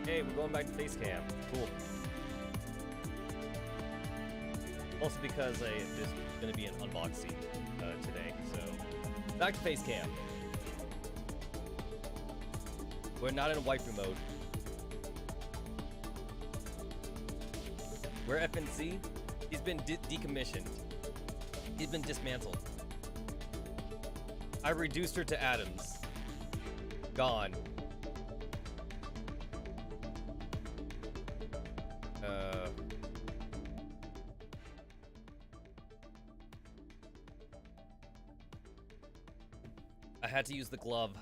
Hey, we're going back to face cam. Cool. Also because there's gonna be an unboxing today, so back to face cam. We're not in waifu mode. We're FNC. He's been decommissioned. He's been dismantled. I reduced her to atoms. Gone. I had to use the glove.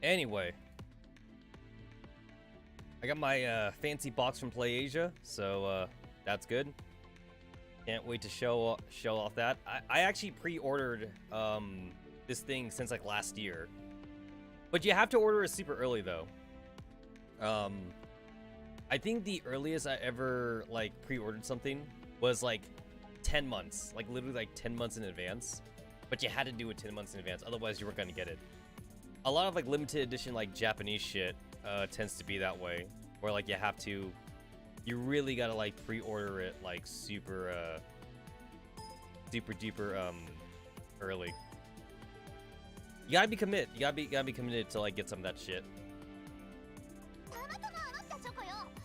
Anyway, I got my fancy box from Playasia, so that's good. Can't wait to show off that. I actually pre-ordered this thing since like last year, but you have to order it super early though. I think the earliest I ever like pre-ordered something was like 10 months, like literally like 10 months in advance. But you had to do it 10 months in advance, otherwise you weren't gonna get it. A lot of like limited edition like Japanese shit tends to be that way, where like you really gotta like pre-order it like super duper early. You gotta be committed. You gotta be committed to like get some of that shit.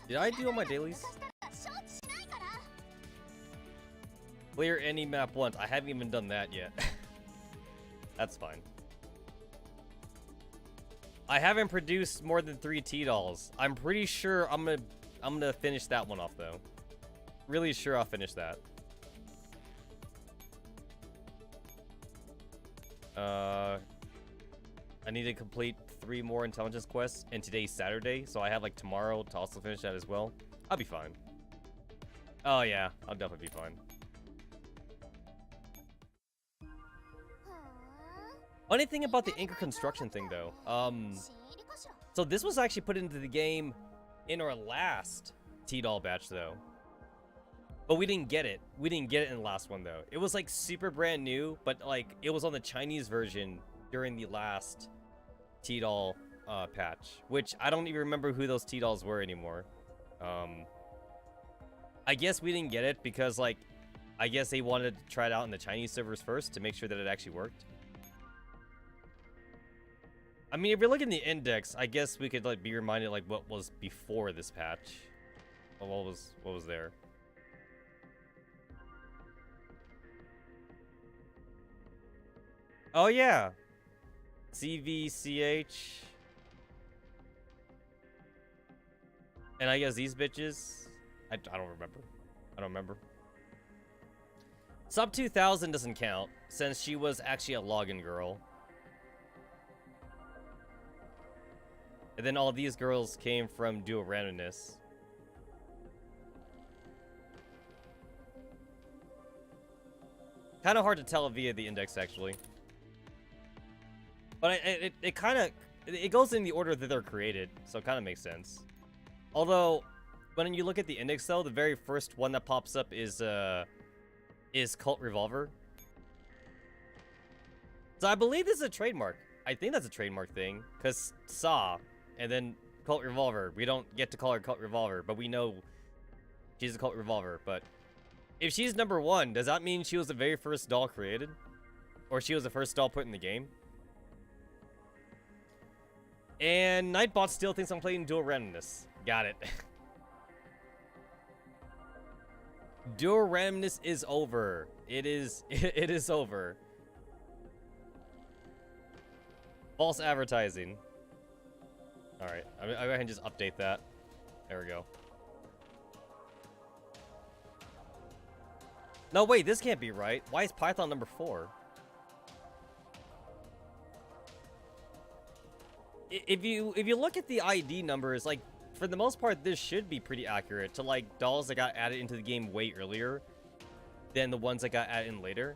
Did I do all my dailies? Clear any map once. I haven't even done that yet. That's fine. I haven't produced more than 3 T-dolls. I'm pretty sure I'm gonna finish that one off though. Really sure I'll finish that. I need to complete 3 more intelligence quests, and today's Saturday, so I have like tomorrow to also finish that as well. I'll be fine. Oh yeah, I'll definitely be fine. Funny thing about the Inca construction thing though, so this was actually put into the game in our last T-doll batch though. But we didn't get it. We didn't get it in the last one though. It was like super brand new, but like it was on the Chinese version during the last T-doll patch, which I don't even remember who those T-dolls were anymore. I guess we didn't get it because like, I guess they wanted to try it out in the Chinese servers first to make sure that it actually worked. I mean, if you're looking at the index, I guess we could like be reminded like what was before this patch. Well, what was there? Oh yeah, CVCH, and I guess these bitches. I don't remember. I don't remember. Sub 2000 doesn't count since she was actually a login girl. And then all these girls came from dual randomness. Kind of hard to tell via the index, actually. But it kind of... It goes in the order that they're created, so it kind of makes sense. Although, when you look at the index, though, the very first one that pops up is Cult Revolver. So I believe this is a trademark. I think that's a trademark thing, because Saw... And then Cult Revolver. We don't get to call her Cult Revolver, but we know she's a Cult Revolver. But if she's number 1, does that mean she was the very first doll created? Or she was the first doll put in the game? And Nightbot still thinks I'm playing dual randomness. Got it. Dual randomness is over. It is over. False advertising. Alright, I'll go ahead and just update that. There we go. No, wait, this can't be right. Why is Python number 4? If you look at the ID numbers, like, for the most part, this should be pretty accurate to, like, dolls that got added into the game way earlier than the ones that got added in later.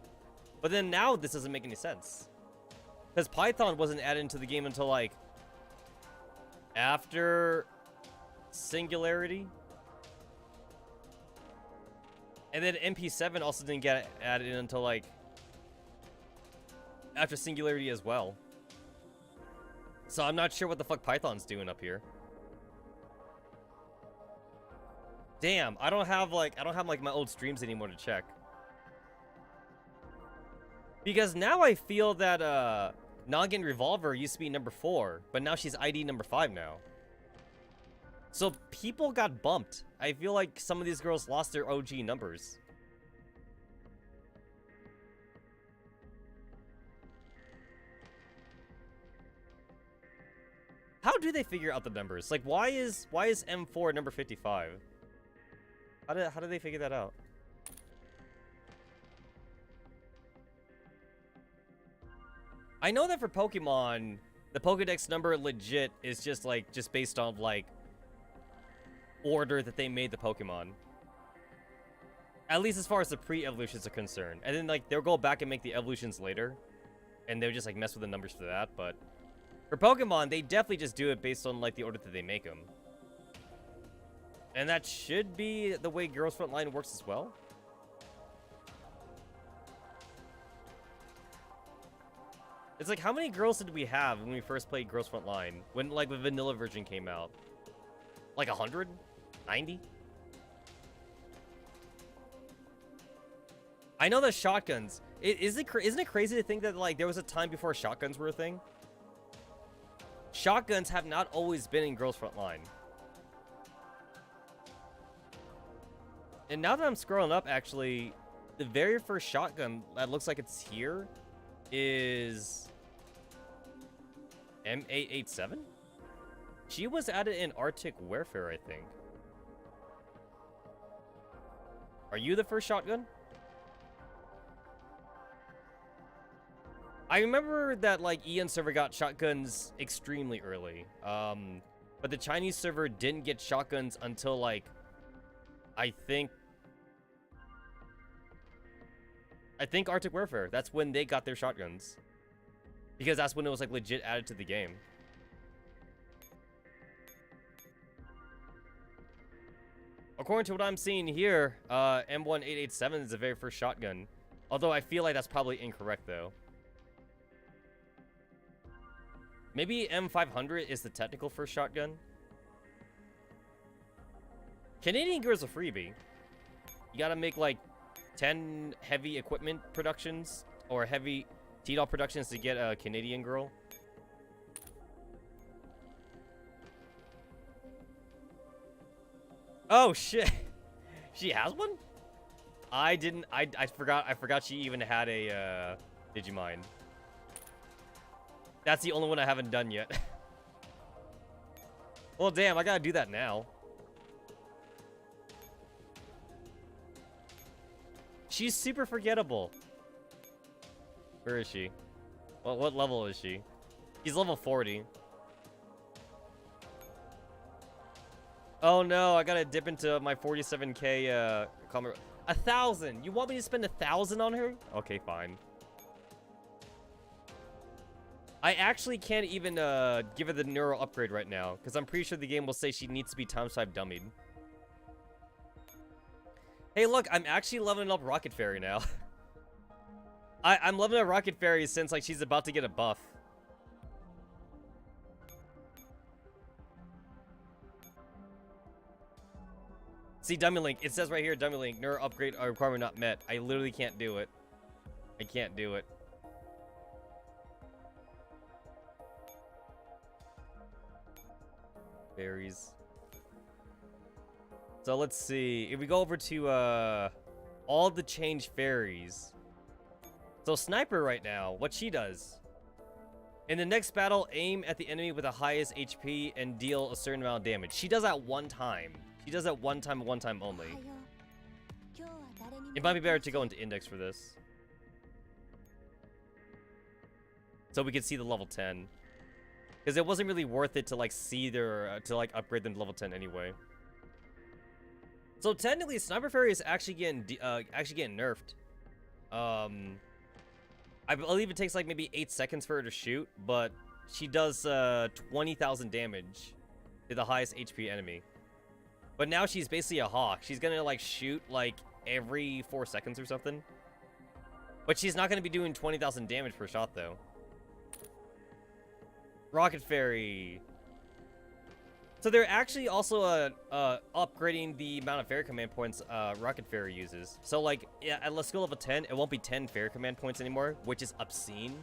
But then now, this doesn't make any sense. Because Python wasn't added into the game until, like, after Singularity. And then MP7 also didn't get added in until like after Singularity as well. So I'm not sure what the fuck Python's doing up here. Damn, I don't have like my old streams anymore to check. Because now I feel that Noggin Revolver used to be number 4, but now she's ID number 5 now. So people got bumped. I feel like some of these girls lost their OG numbers. How do they figure out the numbers? Like, why is M4 number 55? How do they figure that out? I know that for Pokemon, the Pokedex number legit is just based on like order that they made the Pokemon. At least as far as the pre-evolutions are concerned. And then like they'll go back and make the evolutions later, and they'll just like mess with the numbers for that. But for Pokemon, they definitely just do it based on like the order that they make them. And that should be the way Girls Frontline works as well. It's like, how many girls did we have when we first played Girls Frontline? When like the vanilla version came out? Like 100? 90? I know the shotguns. Isn't it crazy to think that like there was a time before shotguns were a thing? Shotguns have not always been in Girls Frontline. And now that I'm scrolling up, actually, the very first shotgun that looks like it's here is M887? She was added in Arctic Warfare, I think. Are you the first shotgun? I remember that like EN server got shotguns extremely early. But the Chinese server didn't get shotguns until like I think Arctic Warfare. That's when they got their shotguns. Because that's when it was like legit added to the game. According to what I'm seeing here, M1887 is the very first shotgun. Although I feel like that's probably incorrect though. Maybe M500 is the technical first shotgun. Canadian Girl's a freebie. You gotta make like 10 heavy equipment productions or heavy T-Doll productions to get a Canadian Girl. Oh shit. She has one? I forgot she even had a Digimon. That's the only one I haven't done yet. Well, damn, I gotta do that now. She's super forgettable. Where is she? Well, what level is she? She's level 40. Oh no, I gotta dip into my 47k 1,000. You want me to spend 1,000 on her? Okay, fine. I actually can't even give her the neural upgrade right now, because I'm pretty sure the game will say she needs to be times 5 dummied. Hey, look, I'm actually leveling up Rocket Fairy now. I'm leveling up Rocket Fairy since like she's about to get a buff. See, Dummy Link, it says right here, Dummy Link, neural upgrade requirement not met. I literally can't do it. I can't do it. Fairies. So let's see. If we go over to all the changed fairies. So Sniper right now, what she does. In the next battle, aim at the enemy with the highest HP and deal a certain amount of damage. She does that one time. She does that one time only. It might be better to go into index for this. So we can see the level 10. Because it wasn't really worth it to like see their to like upgrade them to level 10 anyway. So technically, Sniper Fairy is actually getting nerfed. I believe it takes like maybe 8 seconds for her to shoot, but she does 20,000 damage to the highest HP enemy. But now she's basically a hawk. She's gonna like shoot like every 4 seconds or something. But she's not going to be doing 20,000 damage per shot, though. Rocket Fairy. So they're actually also upgrading the amount of fairy command points Rocket Fairy uses. So like at a skill level 10, it won't be 10 fairy command points anymore, which is obscene.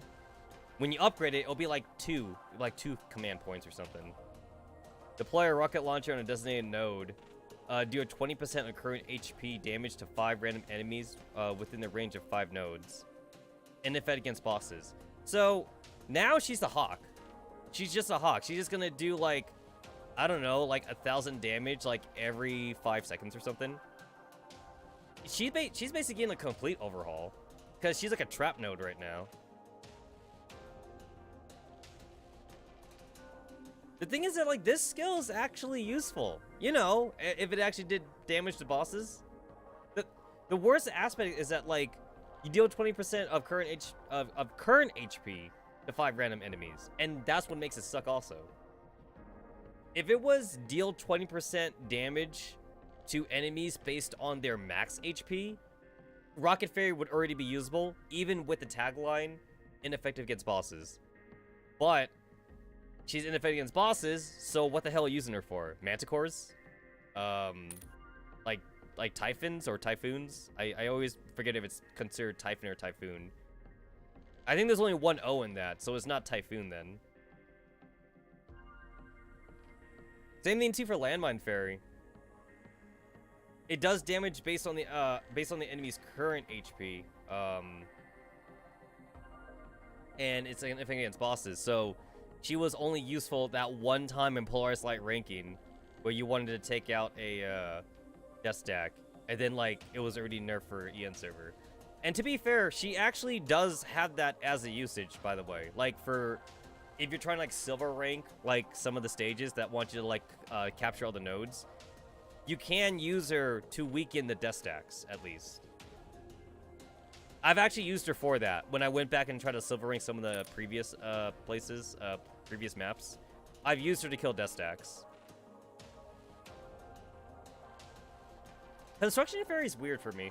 When you upgrade it, it'll be like two command points or something. Deploy a rocket launcher on a designated node. Do a 20% of current HP damage to 5 random enemies within the range of 5 nodes. And if fed against bosses. So now she's the Hawk. She's just a Hawk. She's just gonna do like, I don't know, like 1,000 damage like every 5 seconds or something. She's basically getting a complete overhaul because she's like a trap node right now. The thing is that like this skill is actually useful, you know, if it actually did damage to bosses. The worst aspect is that like you deal 20% of current HP to 5 random enemies, and that's what makes it suck also. If it was deal 20% damage to enemies based on their max HP, Rocket Fairy would already be usable, even with the tagline, ineffective against bosses. But she's ineffective against bosses, so what the hell are you using her for? Manticores? Like Typhons or Typhoons? I always forget if it's considered Typhon or Typhoon. I think there's only one O in that, so it's not Typhoon then. Same thing too for Landmine Fairy. It does damage based on the enemy's current HP. And it's an thing against bosses. So she was only useful that one time in Polaris Light ranking where you wanted to take out a death stack, and then like it was already nerfed for EN server. And to be fair, she actually does have that as a usage, by the way. Like for if you're trying to like silver rank like some of the stages that want you to like capture all the nodes, you can use her to weaken the death stacks at least. I've actually used her for that when I went back and tried to silver rank some of the previous previous maps. I've used her to kill death stacks. Construction Fairy is weird for me.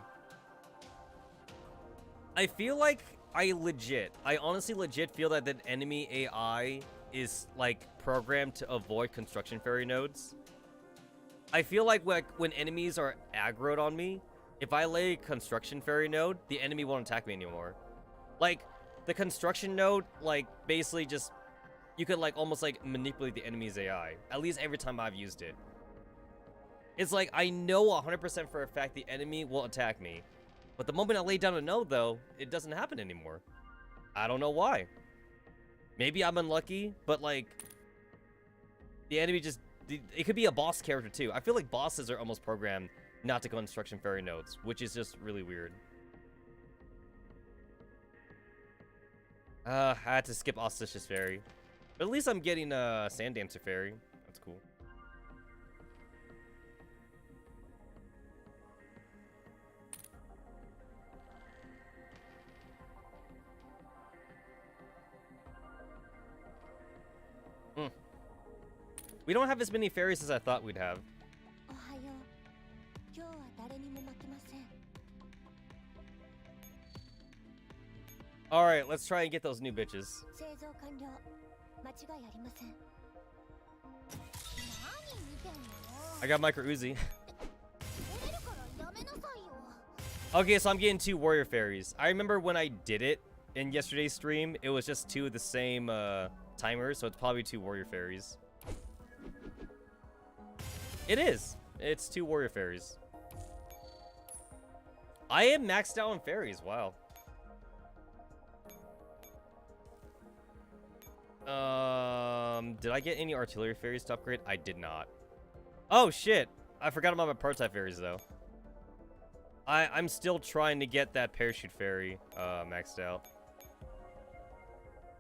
I feel like I honestly legit feel that the enemy AI is like programmed to avoid Construction Fairy nodes. I feel like when enemies are aggroed on me, if I lay a Construction Fairy node, the enemy won't attack me anymore. Like, the Construction node, like, basically just, you could like almost like manipulate the enemy's AI. At least every time I've used it. It's like, I know 100% for a fact the enemy will attack me. But the moment I lay down a node, though, it doesn't happen anymore. I don't know why. Maybe I'm unlucky, but like, the enemy just, it could be a boss character too. I feel like bosses are almost programmed not to go Construction Fairy nodes, which is just really weird. I had to skip Auspicious Fairy. But at least I'm getting Sand Dancer Fairy. That's cool. We don't have as many fairies as I thought we'd have. Alright, let's try and get those new bitches. I got Micro Uzi. Okay, so I'm getting 2 warrior fairies. I remember when I did it in yesterday's stream, it was just 2 of the same timers, so it's probably 2 warrior fairies. It is. It's 2 warrior fairies. I am maxed out on fairies. Wow. Did I get any artillery fairies to upgrade? I did not. Oh shit! I forgot about my prototype fairies though. I'm still trying to get that parachute fairy maxed out.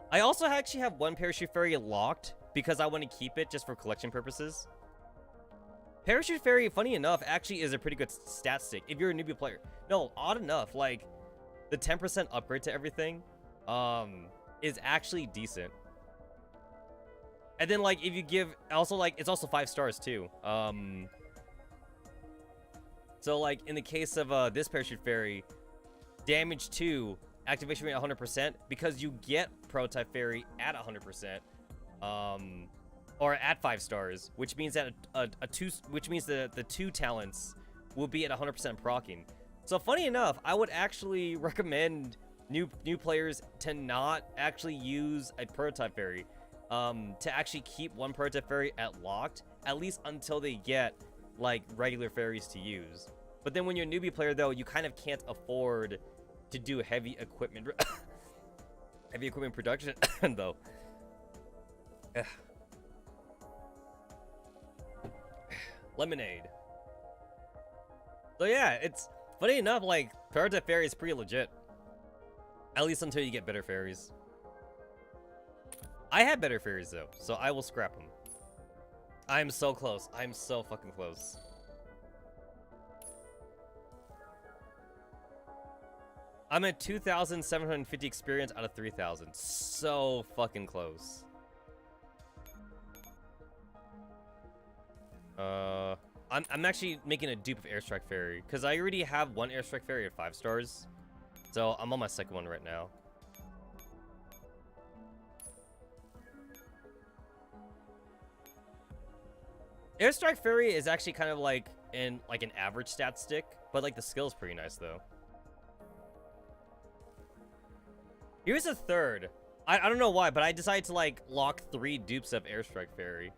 I also actually have 1 parachute fairy locked because I want to keep it just for collection purposes. Parachute Fairy, funny enough, actually is a pretty good stat stick if you're a newbie player. No, odd enough, like, the 10% upgrade to everything is actually decent. And then, like, if you give, also, like, it's also 5 stars, too. So like in the case of this parachute fairy, damage 2, activation rate 100% because you get prototype fairy at 100%, or at 5 stars, which means that the 2 talents will be at 100% proccing. So funny enough, I would actually recommend new players to not actually use a prototype fairy, to actually keep one prototype fairy at locked, at least until they get like regular fairies to use. But then when you're a newbie player though, you kind of can't afford to do heavy equipment production though. Lemonade. So yeah, it's funny enough, like prototype fairy is pretty legit. At least until you get better fairies. I have better fairies though, so I will scrap them. I'm so close. I'm so fucking close. I'm at 2,750 experience out of 3,000. So fucking close. I'm actually making a dupe of Airstrike Fairy because I already have one Airstrike Fairy at 5 stars. So I'm on my second one right now. Airstrike Fairy is actually kind of like an average stat stick, but like the skill's pretty nice though. Here's a third. I don't know why, but I decided to like lock 3 dupes of Airstrike Fairy.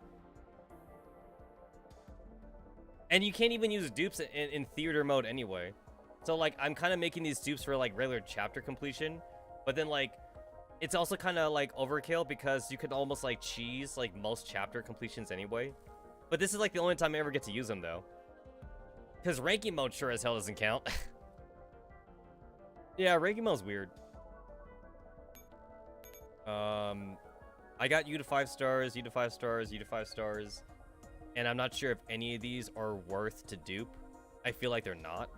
And you can't even use dupes in theater mode anyway. So like I'm kind of making these dupes for like regular chapter completion, but then like it's also kind of like overkill because you could almost like cheese like most chapter completions anyway. But this is like the only time I ever get to use them though. Because ranking mode sure as hell doesn't count. Yeah, ranking mode's weird. I got U to 5 stars, U to 5 stars, U to 5 stars. And I'm not sure if any of these are worth to dupe. I feel like they're not.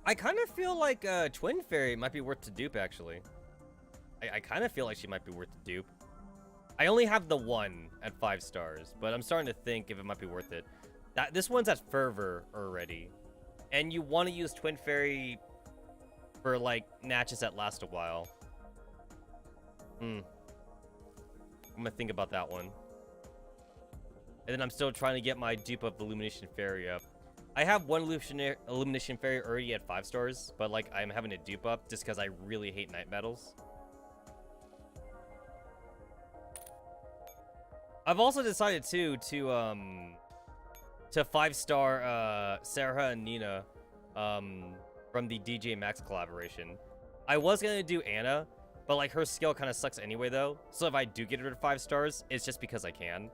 I kind of feel like Twin Fairy might be worth to dupe, actually. I kind of feel like she might be worth to dupe. I only have the one at 5 stars, but I'm starting to think if it might be worth it. This one's at Fervor already. And you want to use Twin Fairy for, like, matches that last a while. I'm gonna think about that one. And then I'm still trying to get my dupe of Illumination Fairy up. I have one Illumination Fairy already at 5 stars, but like I'm having to dupe up just because I really hate night battles. I've also decided too to 5-star Sarah and Nina from the DJ Max collaboration. I was gonna do Anna, but like her skill kind of sucks anyway though. So if I do get her to 5 stars, it's just because I can.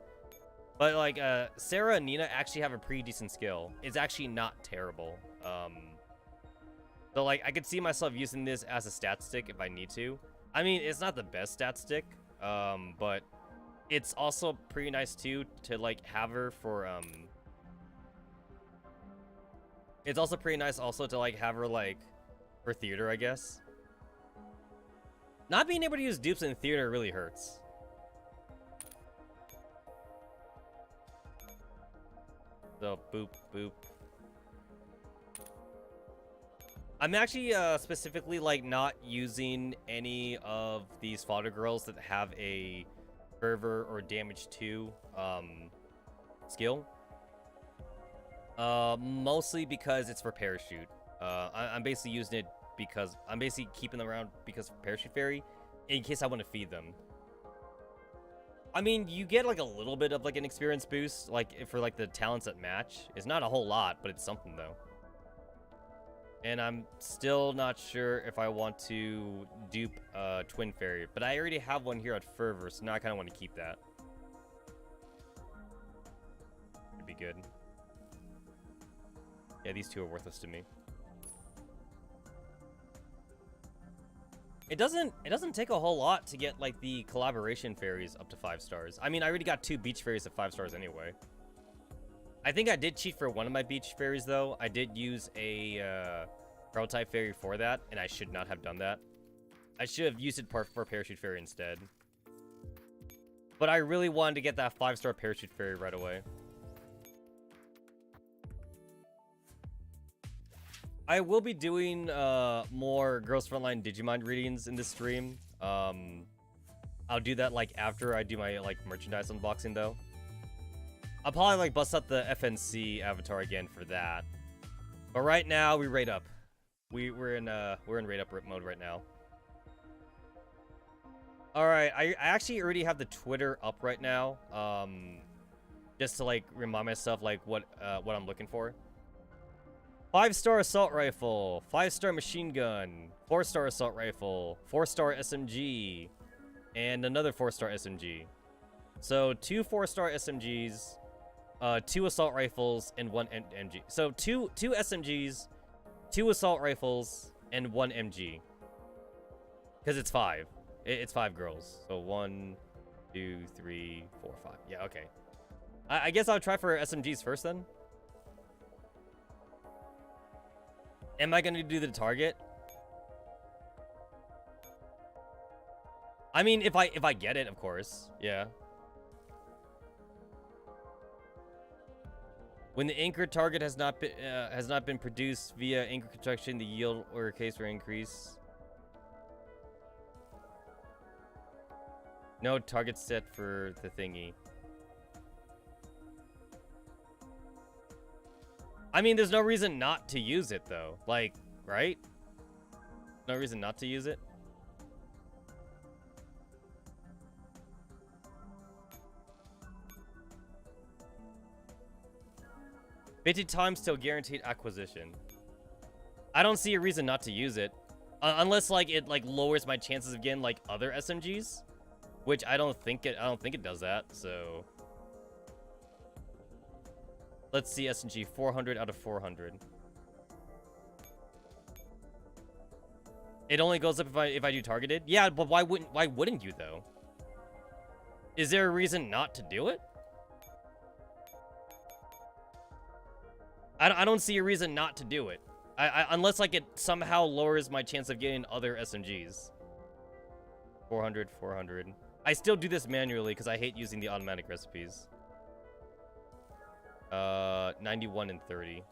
But like Sarah and Nina actually have a pretty decent skill. It's actually not terrible. So like I could see myself using this as a stat stick if I need to. I mean, it's not the best stat stick, but it's also pretty nice too to like have her for it's also pretty nice also to like have her like for theater, I guess. Not being able to use dupes in theater really hurts. So, boop, boop. I'm actually specifically like not using any of these fodder girls that have a fervor or damage 2 skill. Mostly because it's for parachute. I'm basically using it because I'm basically keeping them around because of Parachute Fairy in case I want to feed them. I mean, you get like a little bit of like an experience boost like for like the talents that match. It's not a whole lot, but it's something though. And I'm still not sure if I want to dupe Twin Fairy, but I already have one here at Fervor, so now I kind of want to keep that. It'd be good. Yeah, these two are worthless to me. It doesn't take a whole lot to get like the collaboration fairies up to 5 stars. I mean, I already got 2 beach fairies at 5 stars anyway. I think I did cheat for one of my beach fairies though. I did use a prototype fairy for that, and I should not have done that. I should have used it for Parachute Fairy instead. But I really wanted to get that 5-star Parachute Fairy right away. I will be doing more Girls Frontline Digimind readings in this stream. I'll do that like after I do my like merchandise unboxing though. I'll probably like bust out the FNC avatar again for that. But right now we rate up. We're in rate up mode right now. All right, I actually already have the Twitter up right now. Just to like remind myself like what I'm looking for. 5-star assault rifle, 5-star machine gun, 4-star assault rifle, 4-star SMG, and another 4-star SMG. So 2 4-star SMGs, 2 assault rifles, and 1 MG. So two SMGs, 2 assault rifles, and 1 MG. Because it's 5. It's 5 girls. So 1, 2, 3, 4, 5. Yeah, okay. I guess I'll try for SMGs first then. Am I gonna do the target? I mean, if I get it, of course. Yeah. When the anchor target has not been produced via anchor construction, the yield or case will increase. No target set for the thingy. I mean, there's no reason not to use it, though. Like, right? No reason not to use it. $50 times till guaranteed acquisition. I don't see a reason not to use it. Unless, like, it, like, lowers my chances of getting, like, other SMGs. Which I don't think it does that, so... Let's see SMG, 400 out of 400. It only goes up if I do targeted? Yeah, but why wouldn't you though? Is there a reason not to do it? I don't see a reason not to do it. Unless like it somehow lowers my chance of getting other SMGs. 400, 400. I still do this manually because I hate using the automatic recipes. 91 and 30.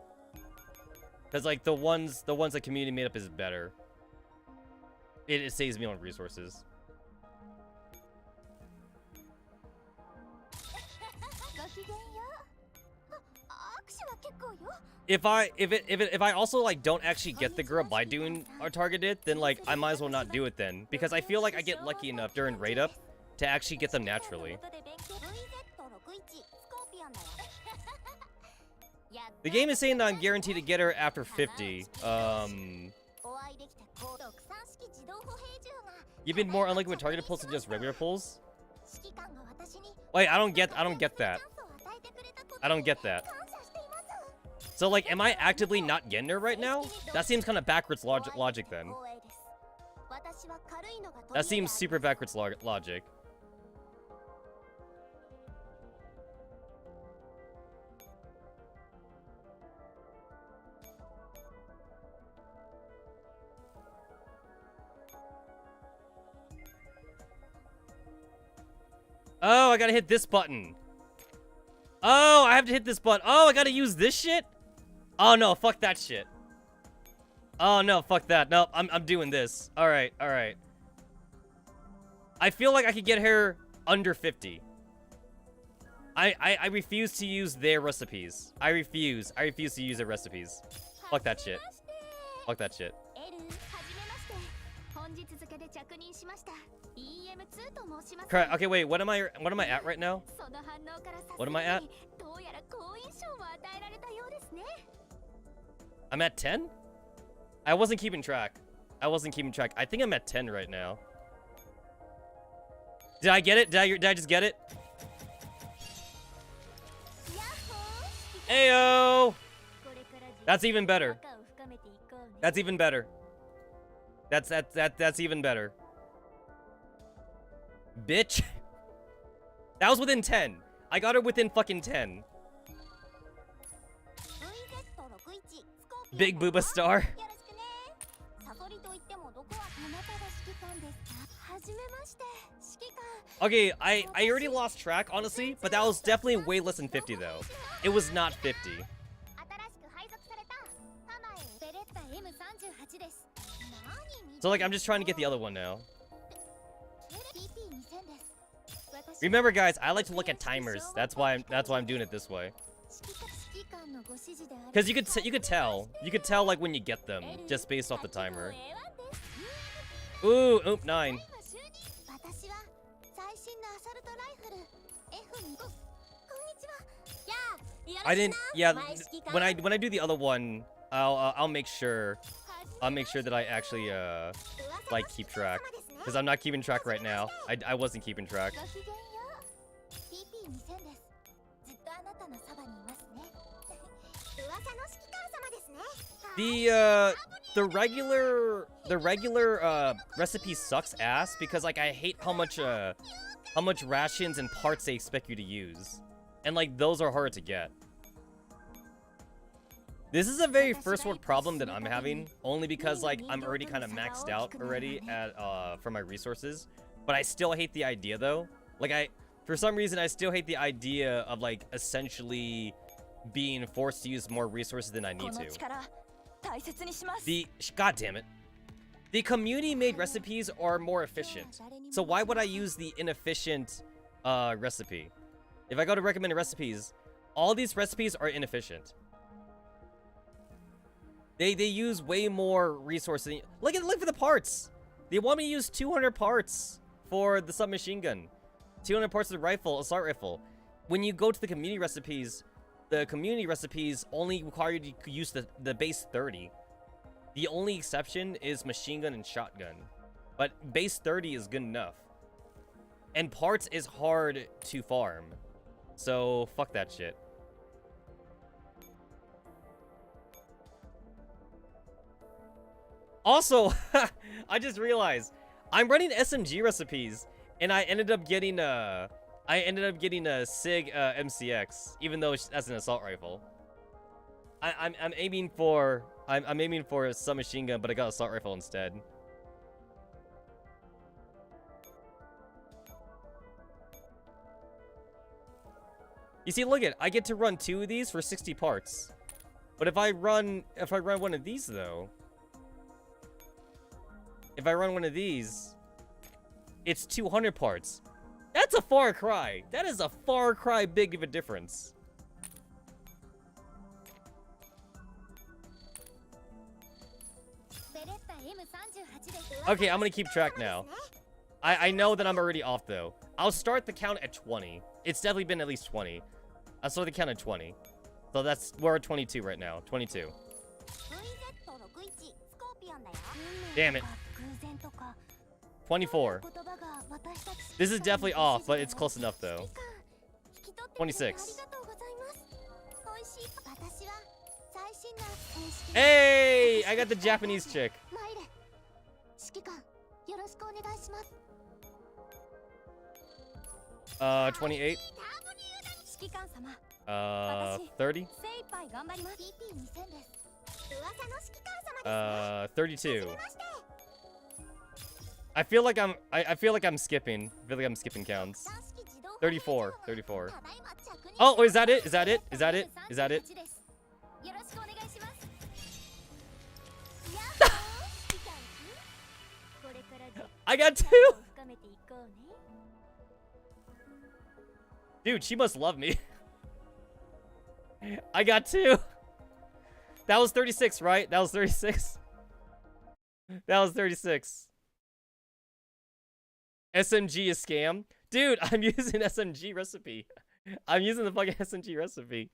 Because like the ones that community made up is better. It saves me on resources. If I also like don't actually get the girl by doing our targeted, then like I might as well not do it then, because I feel like I get lucky enough during raid up to actually get them naturally. The game is saying that I'm guaranteed to get her after 50. You've been more unlucky with targeted pulls than just regular pulls? Wait, I don't get that. I don't get that. So like, am I actively not getting her right now? That seems kind of backwards logic then. That seems super backwards logic. Oh, I gotta hit this button. Oh, I have to hit this button. Oh, I gotta use this shit? Oh, no, fuck that shit. Oh, no, fuck that. No, I'm doing this. All right, all right. I feel like I could get her under 50. I refuse to use their recipes. I refuse to use their recipes. Fuck that shit. Fuck that shit. Correct. Okay, wait. What am I at right now? What am I at? I'm at 10? I wasn't keeping track. I think I'm at 10 right now. Did I get it? Did I just get it? Ayo! That's even better. That's even better. That's even better. Bitch. That was within 10. I got her within fucking 10. Big Booba Star. Okay, I already lost track, honestly, but that was definitely way less than 50, though. It was not 50. So like I'm just trying to get the other one now. Remember guys, I like to look at timers. That's why I'm doing it this way. Cuz you could tell like when you get them just based off the timer. Ooh, oop, 9. I didn't. Yeah, when I do the other one, I'll make sure that I actually like keep track, because I'm not keeping track right now. I wasn't keeping track. The regular recipe sucks ass because like I hate how much rations and parts they expect you to use, and like those are hard to get. This is a very first world problem that I'm having, only because like I'm already kind of maxed out already at for my resources, but I still hate the idea though. Like for some reason I still hate the idea of like essentially being forced to use more resources than I need to. God damn it. The community-made recipes are more efficient. So why would I use the inefficient recipe? If I go to recommended recipes, all these recipes are inefficient. They use way more resources. Look for the parts. They want me to use 200 parts for the submachine gun, 200 parts of the rifle, assault rifle. When you go to the community recipes only require you to use the base 30. The only exception is machine gun and shotgun, but base 30 is good enough. And parts is hard to farm, so fuck that shit. Also, I just realized I'm running SMG recipes, and I ended up getting a SIG MCX, even though that's an assault rifle. I'm aiming for a submachine gun, but I got assault rifle instead. You see, look I get to run 2 of these for 60 parts. But if I run one of these though, it's 200 parts. That's a far cry. That is a far cry big of a difference. Okay, I'm gonna keep track now. I know that I'm already off though. I'll start the count at 20. It's definitely been at least 20. I'll start the count at 20. So we're at 22 right now. 22. Damn it. 24. This is definitely off, but it's close enough though. 26. Hey! I got the Japanese chick. 28. 30. 32. I feel like I'm skipping. I feel like I'm skipping counts. 34. 34. Oh, is that it? Is that it? Is that it? Is that it? I got 2. Dude, she must love me. I got 2. That was 36, right? That was 36. That was 36. SMG is scam. Dude, I'm using SMG recipe. I'm using the fucking SMG recipe.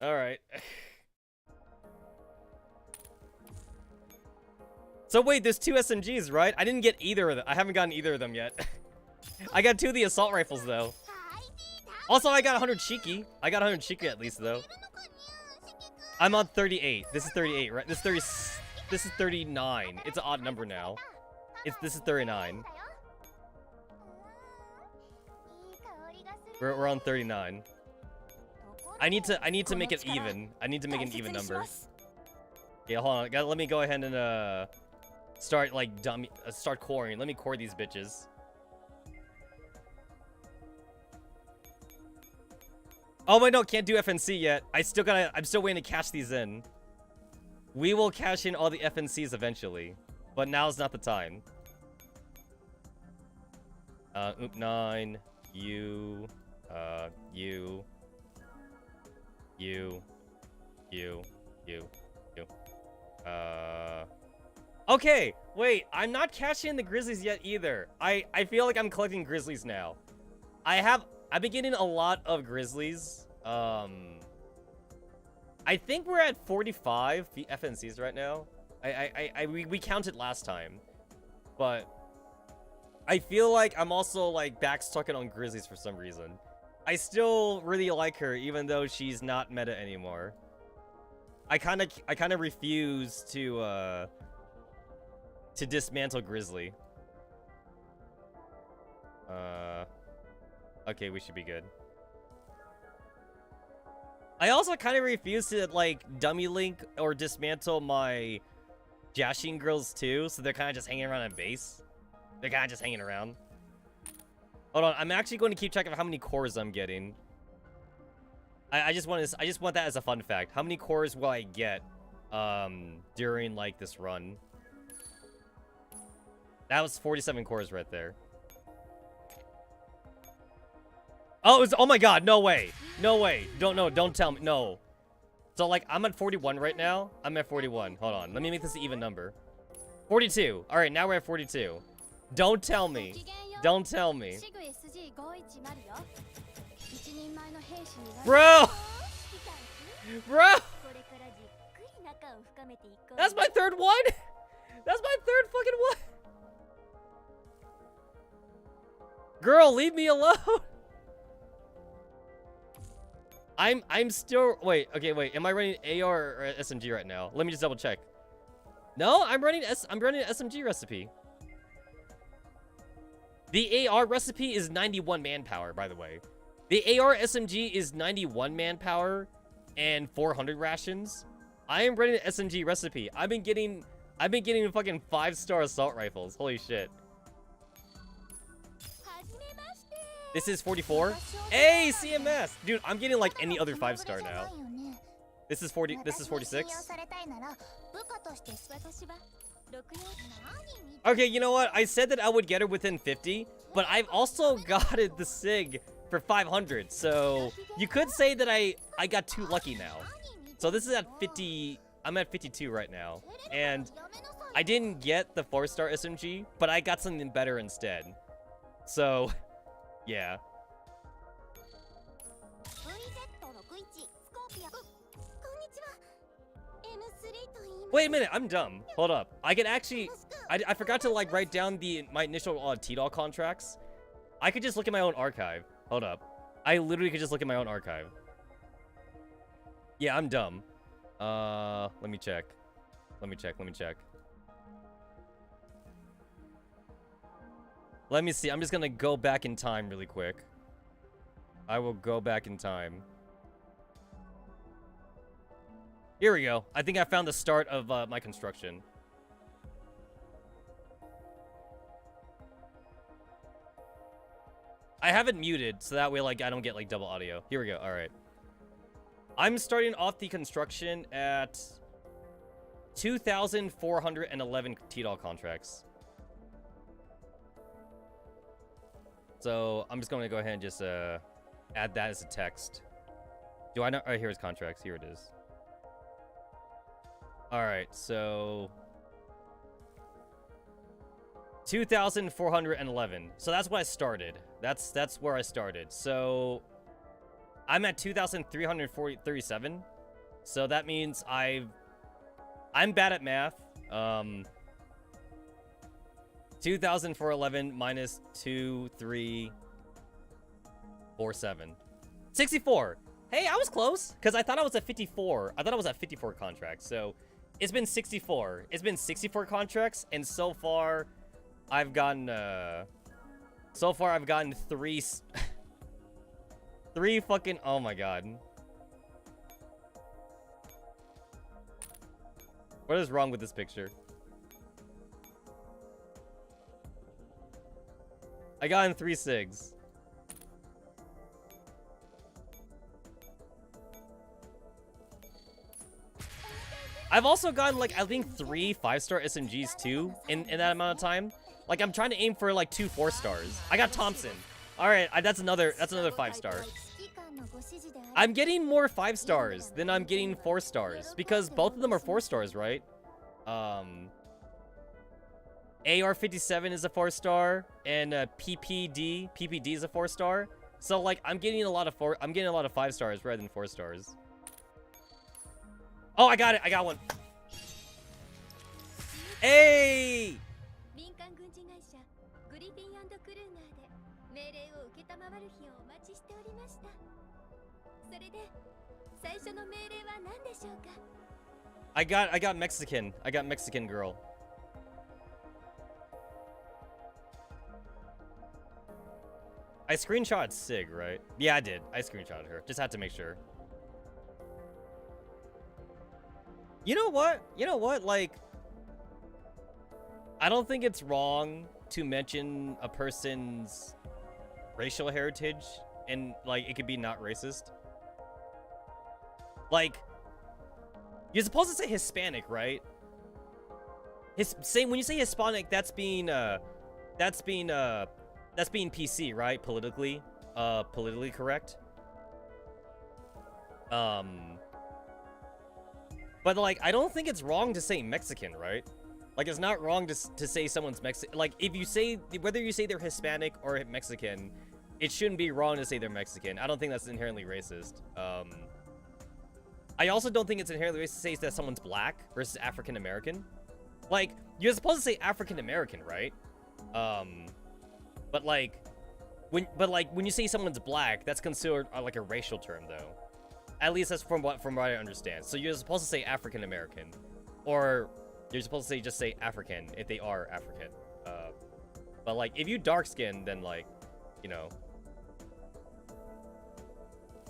Alright. So wait, there's 2 SMGs, right? I didn't get either of them. I haven't gotten either of them yet. I got 2 of the assault rifles, though. Also, I got 100 cheeky. I got 100 cheeky at least, though. I'm on 38. This is 38, right? This is 39. It's an odd number now. This is 39. We're on 39. I need to make it even. I need to make an even number. Okay, hold on. Let me go ahead and start start coring. Let me core these bitches. Oh wait, no, can't do FNC yet. I'm still waiting to cash these in. We will cash in all the FNCs eventually, but now's not the time. Oop 9, you. Okay, wait, I'm not cashing in the Grizzlies yet either. I feel like I'm collecting Grizzlies now. I've been getting a lot of Grizzlies. I think we're at 45 FNCs right now. We counted last time, but I feel like I'm also like back stuck on Grizzlies for some reason. I still really like her, even though she's not meta anymore. I kind of refuse to dismantle Grizzly. Okay, we should be good. I also kind of refuse to like dummy link or dismantle my Jashin girls too, so they're kind of just hanging around on base. They're kind of just hanging around. Hold on, I'm actually going to keep track of how many cores I'm getting. I just want that as a fun fact. How many cores will I get during like this run? That was 47 cores right there. Oh, oh my god, no way. No way. Don't tell me. No. So like I'm at 41 right now. I'm at 41. Hold on. Let me make this an even number. 42. All right, now we're at 42. Don't tell me. Don't tell me. Bro! Bro! That's my third one? That's my third fucking one? Girl, leave me alone. I'm still wait, am I running AR or SMG right now? Let me just double check. No, I'm running an SMG recipe. The AR recipe is 91 manpower, by the way. The AR SMG is 91 manpower and 400 rations. I am running an SMG recipe. I've been getting fucking 5-star assault rifles. Holy shit. This is 44. Hey, CMS! Dude, I'm getting like any other 5-star now. This is 40. This is 46. Okay, you know what? I said that I would get her within 50, but I've also got it the SIG for 500. So you could say that I got too lucky now. So this is at 50. I'm at 52 right now, and I didn't get the 4-star SMG, but I got something better instead. So. Yeah. Wait a minute, I'm dumb. Hold up. I could actually... I forgot to, like, write down my initial T-Doll contracts. I could just look at my own archive. Hold up. I literally could just look at my own archive. Yeah, I'm dumb. Let me check. Let me check. Let me see. I'm just gonna go back in time really quick. I will go back in time. Here we go. I think I found the start of my construction. I have it muted, so that way, like, I don't get, like, double audio. Here we go. All right. I'm starting off the construction at 2,411 T-Doll contracts. So I'm just going to go ahead and just add that as a text. Do I know? Oh, here's contracts. Here it is. All right, so 2,411. So that's what I started. That's where I started. So I'm at 2,337. So that means I'm bad at math. 2,411 minus 2,347. 64. Hey, I was close because I thought I was at 54. I thought I was at 54 contracts. So it's been 64. It's been 64 contracts, and so far I've gotten three fucking, oh my god. What is wrong with this picture? I got in 3 SIGs. I've also gotten like I think 3 5-star SMGs too in that amount of time. Like I'm trying to aim for like 2 4-stars. I got Thompson. All right, that's another 5-star. I'm getting more 5-stars than I'm getting 4-stars because both of them are 4-stars, right? AR-57 is a 4-star and PPD is a 4-star. So like I'm getting a lot of 5-stars rather than 4-stars. Oh, I got it. I got one. Hey! I got Mexican. I got Mexican girl. I screenshot Sig, right? Yeah, I did. I screenshotted her. Just had to make sure. You know what? You know what? Like, I don't think it's wrong to mention a person's racial heritage and, like, it could be not racist. Like, you're supposed to say Hispanic, right? When you say Hispanic, that's being PC, right? Politically correct. But like, I don't think it's wrong to say Mexican, right? Like, it's not wrong to say someone's Mexican. Like, if you say, whether you say they're Hispanic or Mexican, it shouldn't be wrong to say they're Mexican. I don't think that's inherently racist. I also don't think it's inherently racist to say that someone's black versus African American. Like, you're supposed to say African American, right? But like, when you say someone's black, that's considered like a racial term, though. At least that's from what I understand. So you're supposed to say African American, or you're supposed to just say African if they are African. But like, if you dark skin, then like, you know,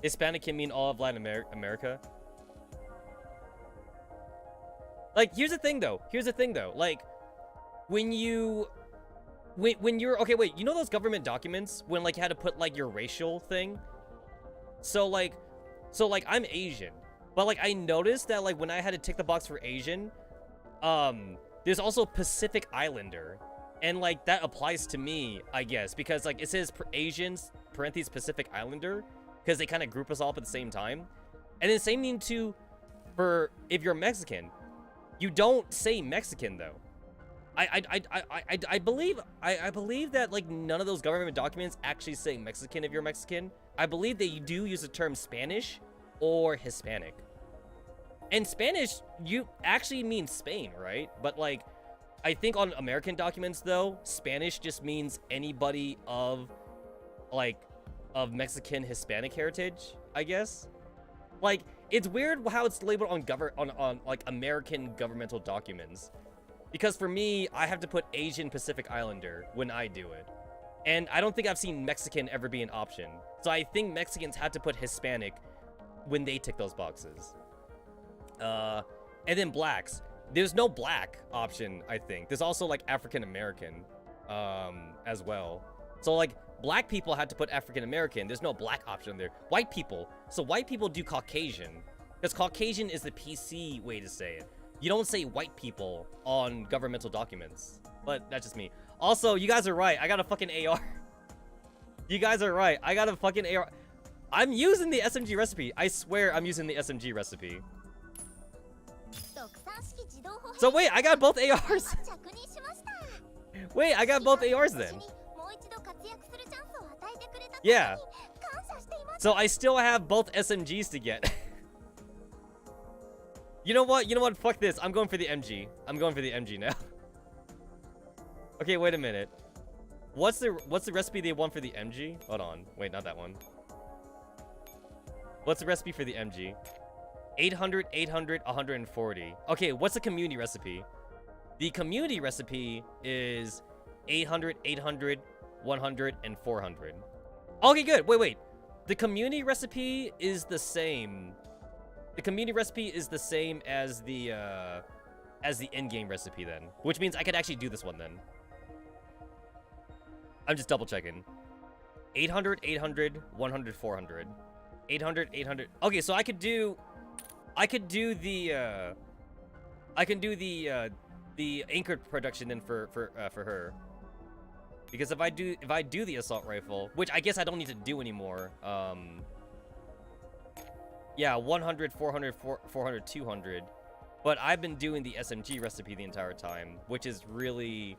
Hispanic can mean all of Latin America. Like, here's the thing though. Like, when you're okay, wait, you know those government documents when like you had to put like your racial thing? So like I'm Asian, but like I noticed that like when I had to tick the box for Asian, there's also Pacific Islander, and like that applies to me, I guess, because like it says Asians parentheses Pacific Islander because they kind of group us all up at the same time. And then same thing too for if you're Mexican, you don't say Mexican though. I believe that like none of those government documents actually say Mexican if you're Mexican. I believe that you do use the term Spanish or Hispanic. And Spanish, you actually mean Spain, right? But like, I think on American documents though, Spanish just means anybody of Mexican Hispanic heritage, I guess. Like, it's weird how it's labeled on like American governmental documents. Because for me, I have to put Asian Pacific Islander when I do it. And I don't think I've seen Mexican ever be an option. So I think Mexicans had to put Hispanic when they tick those boxes. And then blacks. There's no black option, I think. There's also like African American as well. So like black people had to put African American. There's no black option there. White people. So white people do Caucasian. Because Caucasian is the PC way to say it. You don't say white people on governmental documents. But that's just me. Also, you guys are right. I got a fucking AR. You guys are right. I got a fucking AR. I'm using the SMG recipe. I swear I'm using the SMG recipe. So wait, I got both ARs. Wait, I got both ARs then. Yeah. So I still have both SMGs to get. You know what? Fuck this. I'm going for the MG. I'm going for the MG now. Okay, wait a minute. What's the recipe they want for the MG? Hold on. Wait, not that one. What's the recipe for the MG? 800, 800, 140. Okay, what's the community recipe? The community recipe is 800, 800, 100, and 400. Okay, good. Wait. The community recipe is the same. The community recipe is the same as the in-game recipe then, which means I could actually do this one then. I'm just double checking. 800, 800, 100, 400. 800, 800. Okay, so I could do the I can do the anchored production then for her. Because if I do the assault rifle, which I guess I don't need to do anymore. Yeah, 100, 400, 400, 200. But I've been doing the SMG recipe the entire time, which is really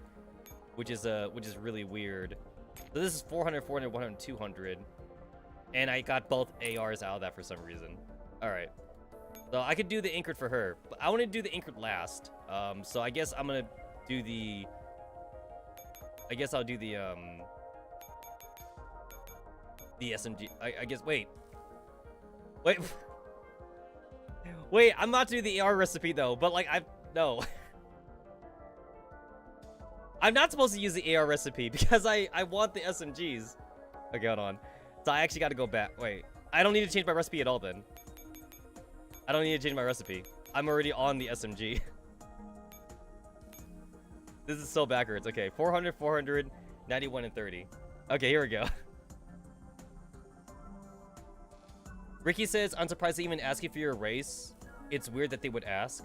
weird. So this is 400, 400, 100, 200. And I got both ARs out of that for some reason. All right. So I could do the anchored for her, but I want to do the anchored last. So I guess I'm gonna do the. I guess I'll do the SMG. I guess. Wait. Wait. I'm not doing the AR recipe though. But like no. I'm not supposed to use the AR recipe because I want the SMGs. Okay, hold on. So I actually got to go back. Wait. I don't need to change my recipe at all then. I don't need to change my recipe. I'm already on the SMG. This is so backwards. Okay, 400, 400, 91, and 30. Okay, here we go. Ricky says, I'm surprised they even ask you for your race. It's weird that they would ask.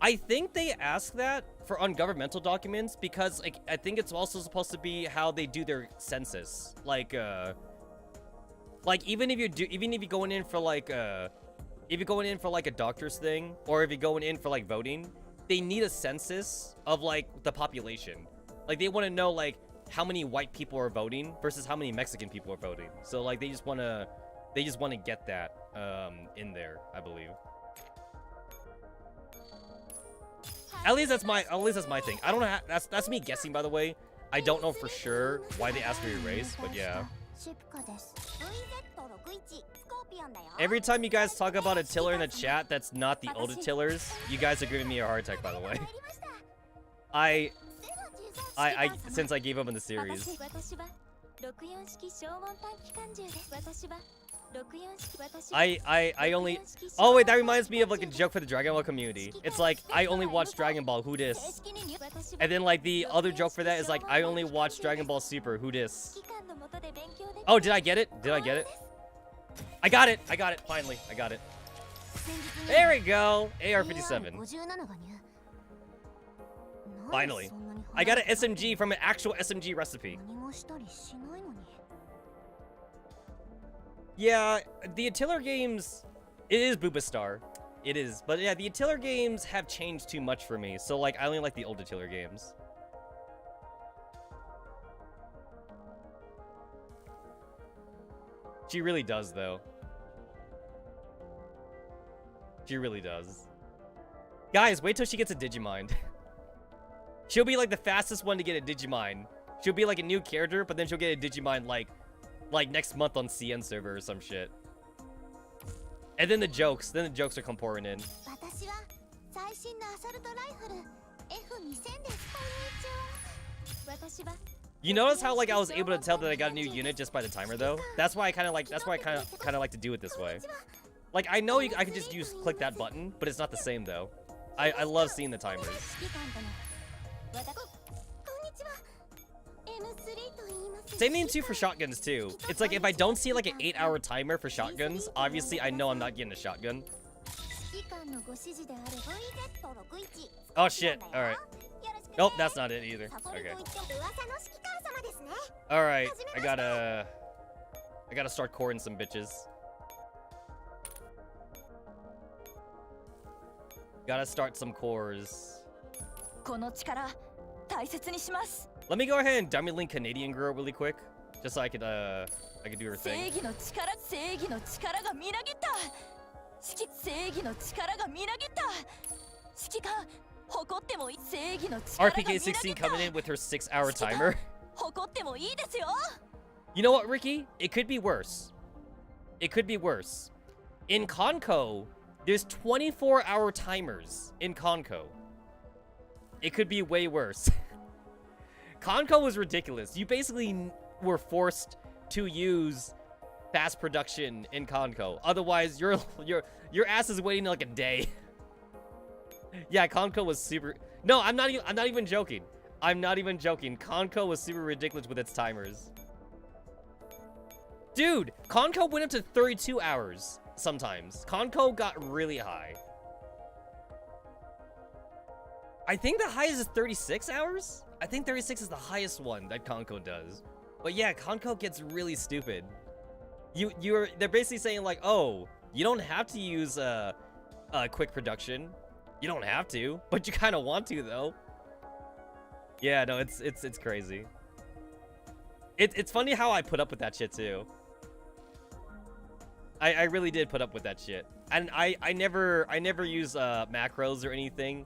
I think they ask that for ungovernmental documents because like I think it's also supposed to be how they do their census. Like even if you're going in for like if you're going in for like a doctor's thing, or if you're going in for like voting, they need a census of like the population. Like they want to know like how many white people are voting versus how many Mexican people are voting. So like they just want to get that in there, I believe. At least that's my thing. I don't know. That's me guessing, by the way. I don't know for sure why they ask for your race, but yeah. Every time you guys talk about a tiller in the chat that's not the older tillers, you guys are giving me a heart attack, by the way. Since I gave up on the series. I only... Oh wait, that reminds me of like a joke for the Dragon Ball community. It's like, I only watch Dragon Ball, who dis? And then like the other joke for that is like, I only watch Dragon Ball Super, who dis? Oh, did I get it? Did I get it? I got it! I got it, finally. I got it. There we go! AR-57. Finally. I got an SMG from an actual SMG recipe. Yeah, the Attiller games, it is Boobastar. It is. But yeah, the Attiller games have changed too much for me. So like, I only like the old Attiller games. She really does, though. She really does. Guys, wait till she gets a Digimind. She'll be like the fastest one to get a Digimind. She'll be like a new character, but then she'll get a Digimind like next month on CN server or some shit. And then the jokes are come pouring in. You notice how like I was able to tell that I got a new unit just by the timer though? That's why I kind of like to do it this way. Like I know I could just click that button, but it's not the same though. I love seeing the timers. Same thing too for shotguns too. It's like if I don't see like an 8-hour timer for shotguns, obviously I know I'm not getting a shotgun. Oh shit, alright. Nope, that's not it either. Okay. Alright, I gotta start coring some bitches. Gotta start some cores. Let me go ahead and dummy link Canadian girl really quick, just so I could do her thing. RPK16 coming in with her 6-hour timer. You know what, Ricky? It could be worse. It could be worse. In Conco, there's 24-hour timers in Conco. It could be way worse. Conco was ridiculous. You basically were forced to use fast production in Conco. Otherwise, your ass is waiting like a day. Yeah, Conco was super... No, I'm not even joking. I'm not even joking. Conco was super ridiculous with its timers. Dude, Conco went up to 32 hours sometimes. Conco got really high. I think the highest is 36 hours? I think 36 is the highest one that Conco does. But yeah, Conco gets really stupid. They're basically saying like, oh, you don't have to use quick production. You don't have to, but you kind of want to though. Yeah, no, it's crazy. It's funny how I put up with that shit too. I really did put up with that shit. And I never use macros or anything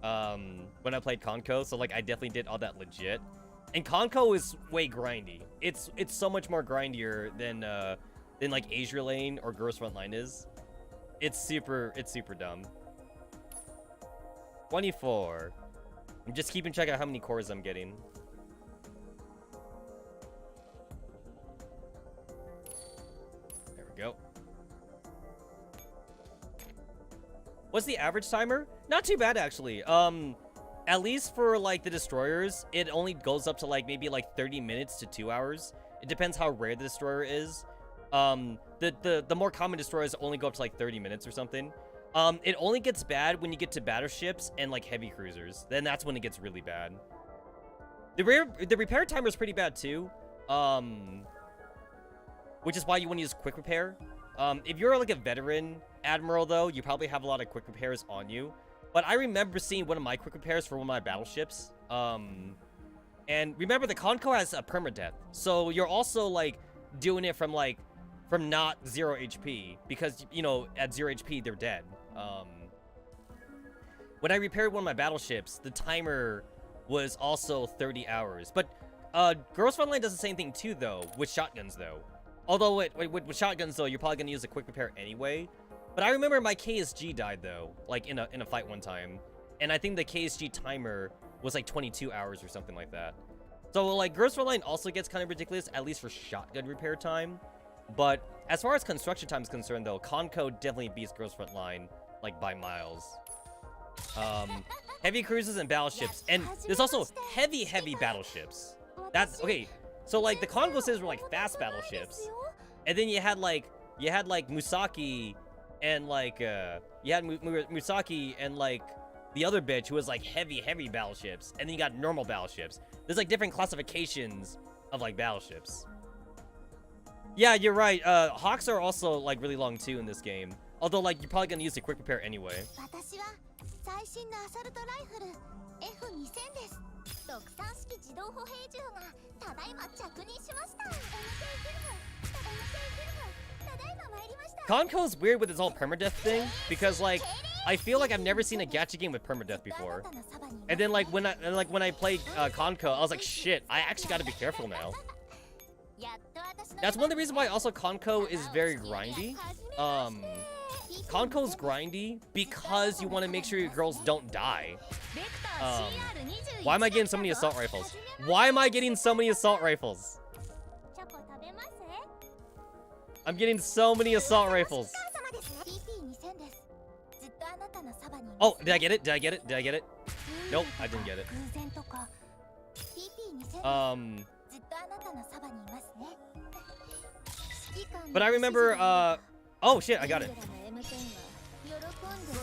when I played Conco, so like I definitely did all that legit. And Conco is way grindy. It's so much more grindier than like Asia Lane or Girls Frontline is. It's super dumb. 24. I'm just keeping track of how many cores I'm getting. There we go. What's the average timer? Not too bad actually. At least for like the destroyers, it only goes up to like maybe like 30 minutes to 2 hours. It depends how rare the destroyer is. The more common destroyers only go up to like 30 minutes or something. It only gets bad when you get to battleships and like heavy cruisers. Then that's when it gets really bad. The repair timer is pretty bad too. Which is why you want to use quick repair. If you're like a veteran admiral though, you probably have a lot of quick repairs on you. But I remember seeing one of my quick repairs for one of my battleships. And remember the Conco has a permadeath. So you're also like doing it from not 0 HP because, you know, at 0 HP they're dead. When I repaired one of my battleships, the timer was also 30 hours. But Girls Frontline does the same thing too though, with shotguns though. Although with shotguns though, you're probably gonna use a quick repair anyway. But I remember my KSG died though, like in a fight one time. And I think the KSG timer was like 22 hours or something like that. So like Girls Frontline also gets kind of ridiculous, at least for shotgun repair time. But as far as construction time is concerned though, Conco definitely beats Girls Frontline like by miles. Heavy cruisers and battleships, and there's also heavy battleships. That's okay. So like the Congos were like fast battleships, and then you had like Musaki and like you had Musaki and like the other bitch who was like heavy battleships, and then you got normal battleships. There's like different classifications of like battleships. Yeah, you're right. Hawks are also like really long too in this game. Although like you're probably gonna use the quick repair anyway. Conco's weird with his whole permadeath thing because like I feel like I've never seen a gacha game with permadeath before. And then like when I played Conco, I was like, shit, I actually got to be careful now. That's one of the reasons why also Conco is very grindy. Conco's grindy because you want to make sure your girls don't die. Why am I getting so many assault rifles? Why am I getting so many assault rifles? I'm getting so many assault rifles. Oh, did I get it? Did I get it? Did I get it? Nope, I didn't get it. But I remember, oh shit, I got it.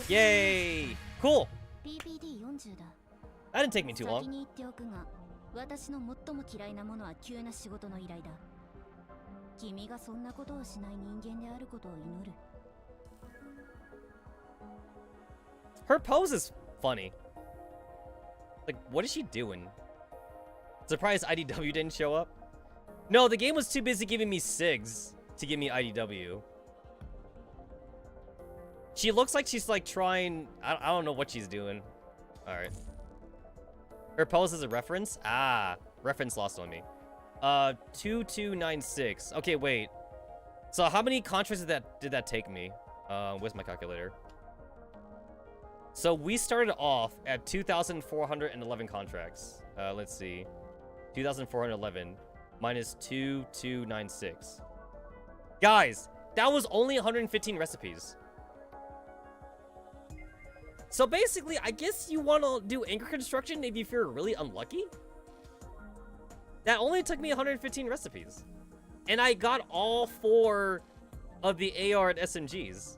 Yay! Cool! That didn't take me too long. Her pose is funny. Like, what is she doing? Surprised IDW didn't show up? No, the game was too busy giving me SIGs to give me IDW. She looks like she's like trying... I don't know what she's doing. Alright. Her pose is a reference? Ah, reference lost on me. 2296. Okay, wait. So how many contracts did that take me? Where's my calculator? So we started off at 2,411 contracts. Let's see. 2,411 minus 2296. Guys, that was only 115 recipes. So basically, I guess you want to do anchor construction if you're really unlucky. That only took me 115 recipes. And I got all 4 of the AR and SMGs.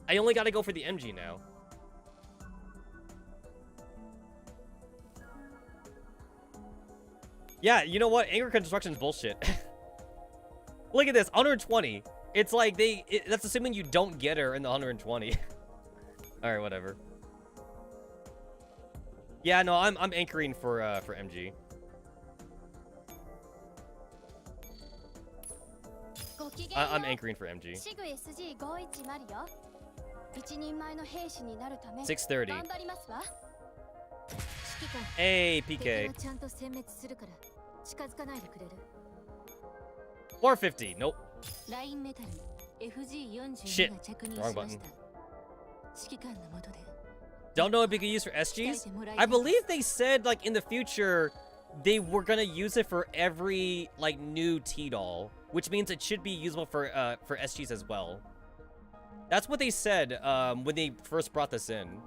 I only got to go for the MG now. Yeah, you know what? Anchor construction's bullshit. Look at this, 120. It's like that's assuming you don't get her in the 120. All right, whatever. Yeah, no, I'm anchoring for MG. I'm anchoring for MG. 630. Hey, PK. 450. Nope. Shit. Wrong button. Don't know if we can use for SGs? I believe they said, like, in the future, they were gonna use it for every, like, new T-Doll. Which means it should be usable for SGs as well. That's what they said, when they first brought this in.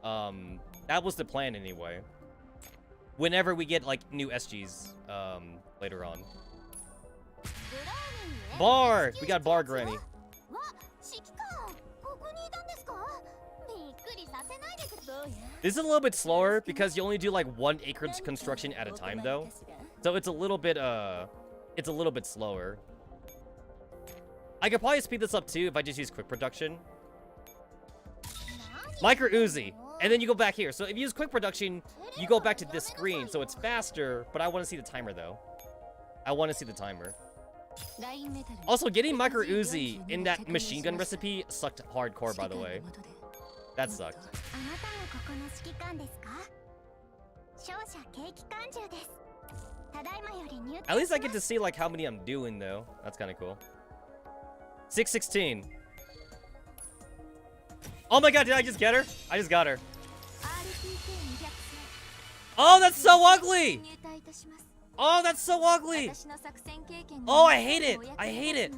That was the plan anyway. Whenever we get, like, new SGs, later on. Bar! We got Bar Granny. This is a little bit slower because you only do like one acreage construction at a time though. So it's a little bit slower. I could probably speed this up too if I just use quick production. Micro Uzi. And then you go back here. So if you use quick production, you go back to this screen. So it's faster, but I want to see the timer though. I want to see the timer. Also, getting Micro Uzi in that machine gun recipe sucked hardcore, by the way. That sucked. At least I get to see like how many I'm doing though. That's kind of cool. 616. Oh my god, did I just get her? I just got her. Oh, that's so ugly! Oh, that's so ugly! Oh, I hate it! I hate it!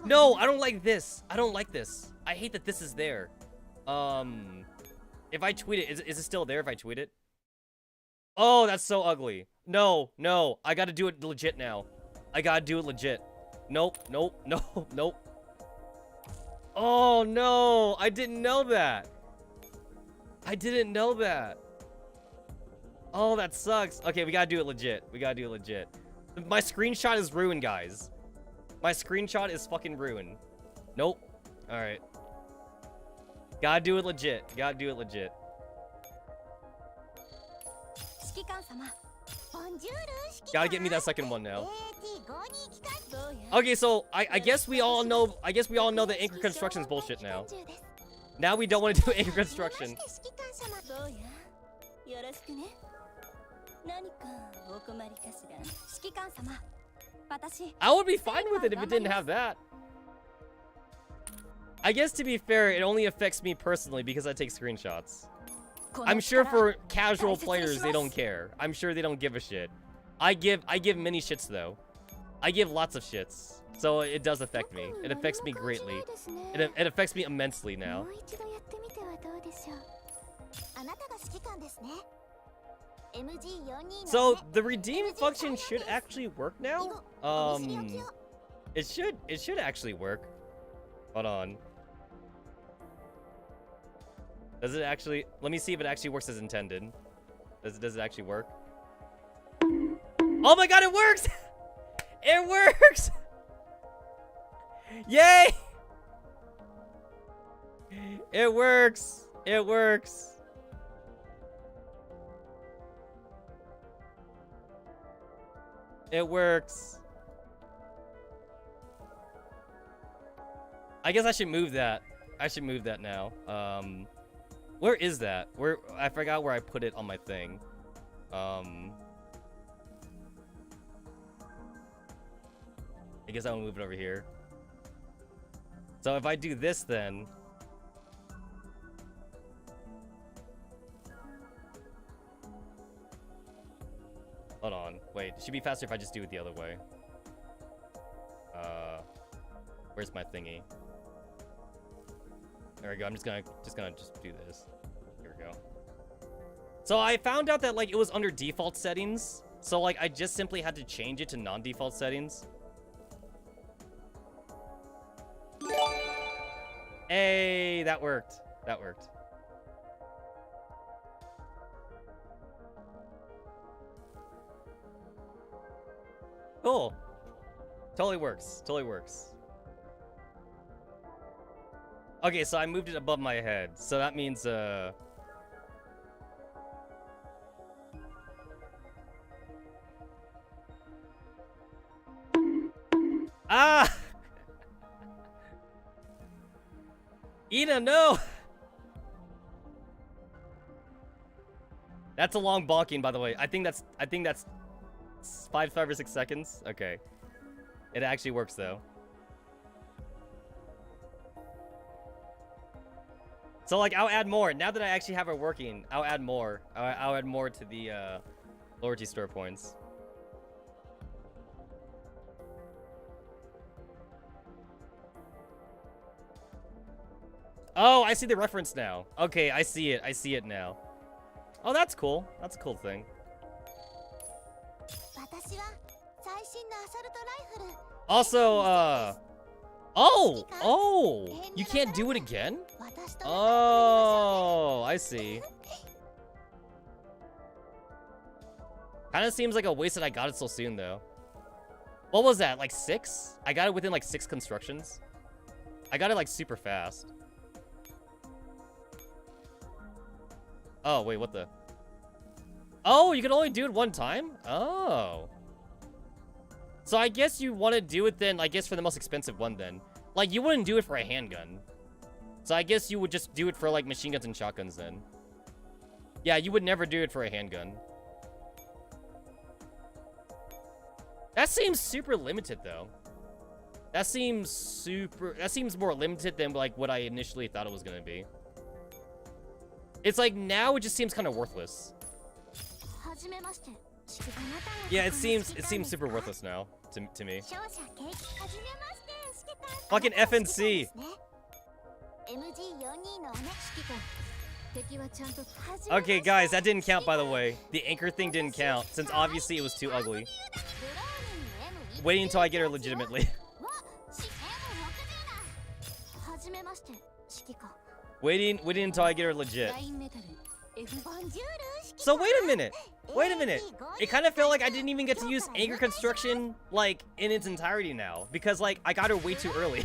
No, I don't like this. I don't like this. I hate that this is there. If I tweet it, is it still there if I tweet it? Oh, that's so ugly. No, no, I gotta do it legit now. I gotta do it legit. Nope, nope, nope, nope. Oh, no, I didn't know that. I didn't know that. Oh, that sucks. Okay, we gotta do it legit. We gotta do it legit. My screenshot is ruined, guys. My screenshot is fucking ruined. Nope. Alright. Gotta do it legit. Gotta do it legit. Gotta get me that second one now. Okay, so I guess we all know that anchor construction is bullshit now. Now we don't want to do anchor construction. I would be fine with it if it didn't have that. I guess to be fair, it only affects me personally because I take screenshots. I'm sure for casual players, they don't care. I'm sure they don't give a shit. I give many shits though. I give lots of shits. So it does affect me. It affects me greatly. It affects me immensely now. So the redeem function should actually work now. It should actually work. Hold on. Does it actually? Let me see if it actually works as intended. Does it actually work? Oh my god, it works! It works! Yay! It works! It works! It works. I guess I should move that. I should move that now. Where is that? Where? I forgot where I put it on my thing. I guess I'll move it over here. So if I do this then... Hold on. Wait, it should be faster if I just do it the other way. Where's my thingy? There we go. I'm just gonna do this. Here we go. So I found out that like it was under default settings. So like I just simply had to change it to non-default settings. Hey, that worked. That worked. Cool. Totally works. Totally works. Okay, so I moved it above my head. So that means, Ah! Ina, no! That's a long bonking, by the way. I think that's 5 or 6 seconds. Okay. It actually works, though. So, like, I'll add more. Now that I actually have it working, I'll add more. I'll add more to the loyalty store points. Oh, I see the reference now. Okay, I see it. I see it now. Oh, that's cool. That's a cool thing. Also, oh, you can't do it again? Oh, I see. Kind of seems like a waste that I got it so soon, though. What was that, like 6? I got it within like 6 constructions. I got it like super fast. Oh, wait, what the? Oh, you can only do it one time? Oh. So I guess you want to do it then, I guess for the most expensive one then. Like, you wouldn't do it for a handgun. So I guess you would just do it for like machine guns and shotguns then. Yeah, you would never do it for a handgun. That seems super limited though. That seems more limited than like what I initially thought it was gonna be. It's like now it just seems kind of worthless. Yeah, it seems super worthless now to me. Fucking FNC. Okay, guys, that didn't count, by the way. The anchor thing didn't count, since obviously it was too ugly. Waiting until I get her legitimately. Waiting until I get her legit. So wait a minute. Wait a minute. It kind of felt like I didn't even get to use anchor construction, like, in its entirety now. Because, like, I got her way too early.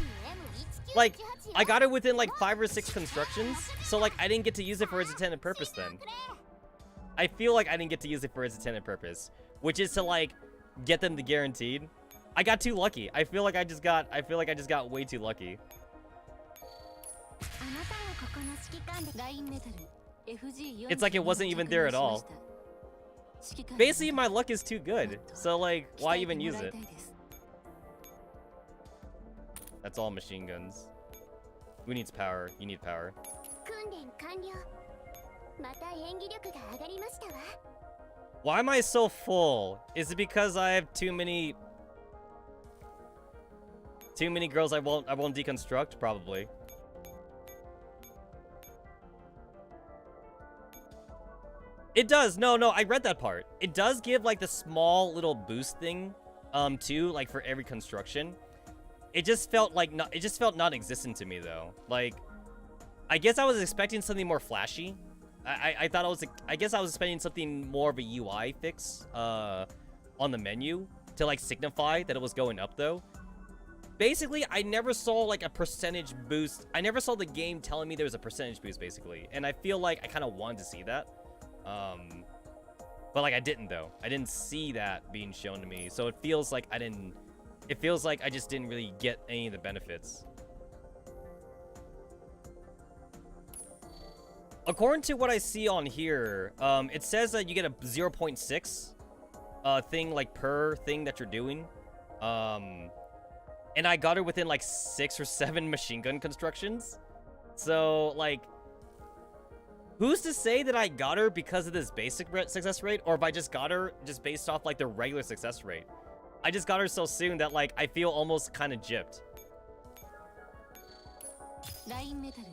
Like, I got her within, like, 5 or 6 constructions. So, like, I didn't get to use it for its intended purpose then. I feel like I didn't get to use it for its intended purpose. Which is to, like, get them to guaranteed. I got too lucky. I feel like I just got way too lucky. It's like it wasn't even there at all. Basically, my luck is too good. So, like, why even use it? That's all machine guns. Who needs power? You need power. Why am I so full? Is it because I have too many girls I won't deconstruct? Probably. It does. No, I read that part. It does give like the small little boost thing too, like for every construction. It just felt like non-existent to me though. Like, I guess I was expecting something more flashy. I guess I was expecting something more of a UI fix on the menu to like signify that it was going up though. Basically, I never saw like a percentage boost. I never saw the game telling me there was a percentage boost basically. And I feel like I kind of wanted to see that. But like I didn't though. I didn't see that being shown to me. So it feels like I just didn't really get any of the benefits. According to what I see on here, it says that you get a 0.6 thing like per thing that you're doing. And I got her within like 6 or 7 machine gun constructions. So like, who's to say that I got her because of this basic success rate, or if I just got her just based off like the regular success rate? I just got her so soon that like I feel almost kind of gypped.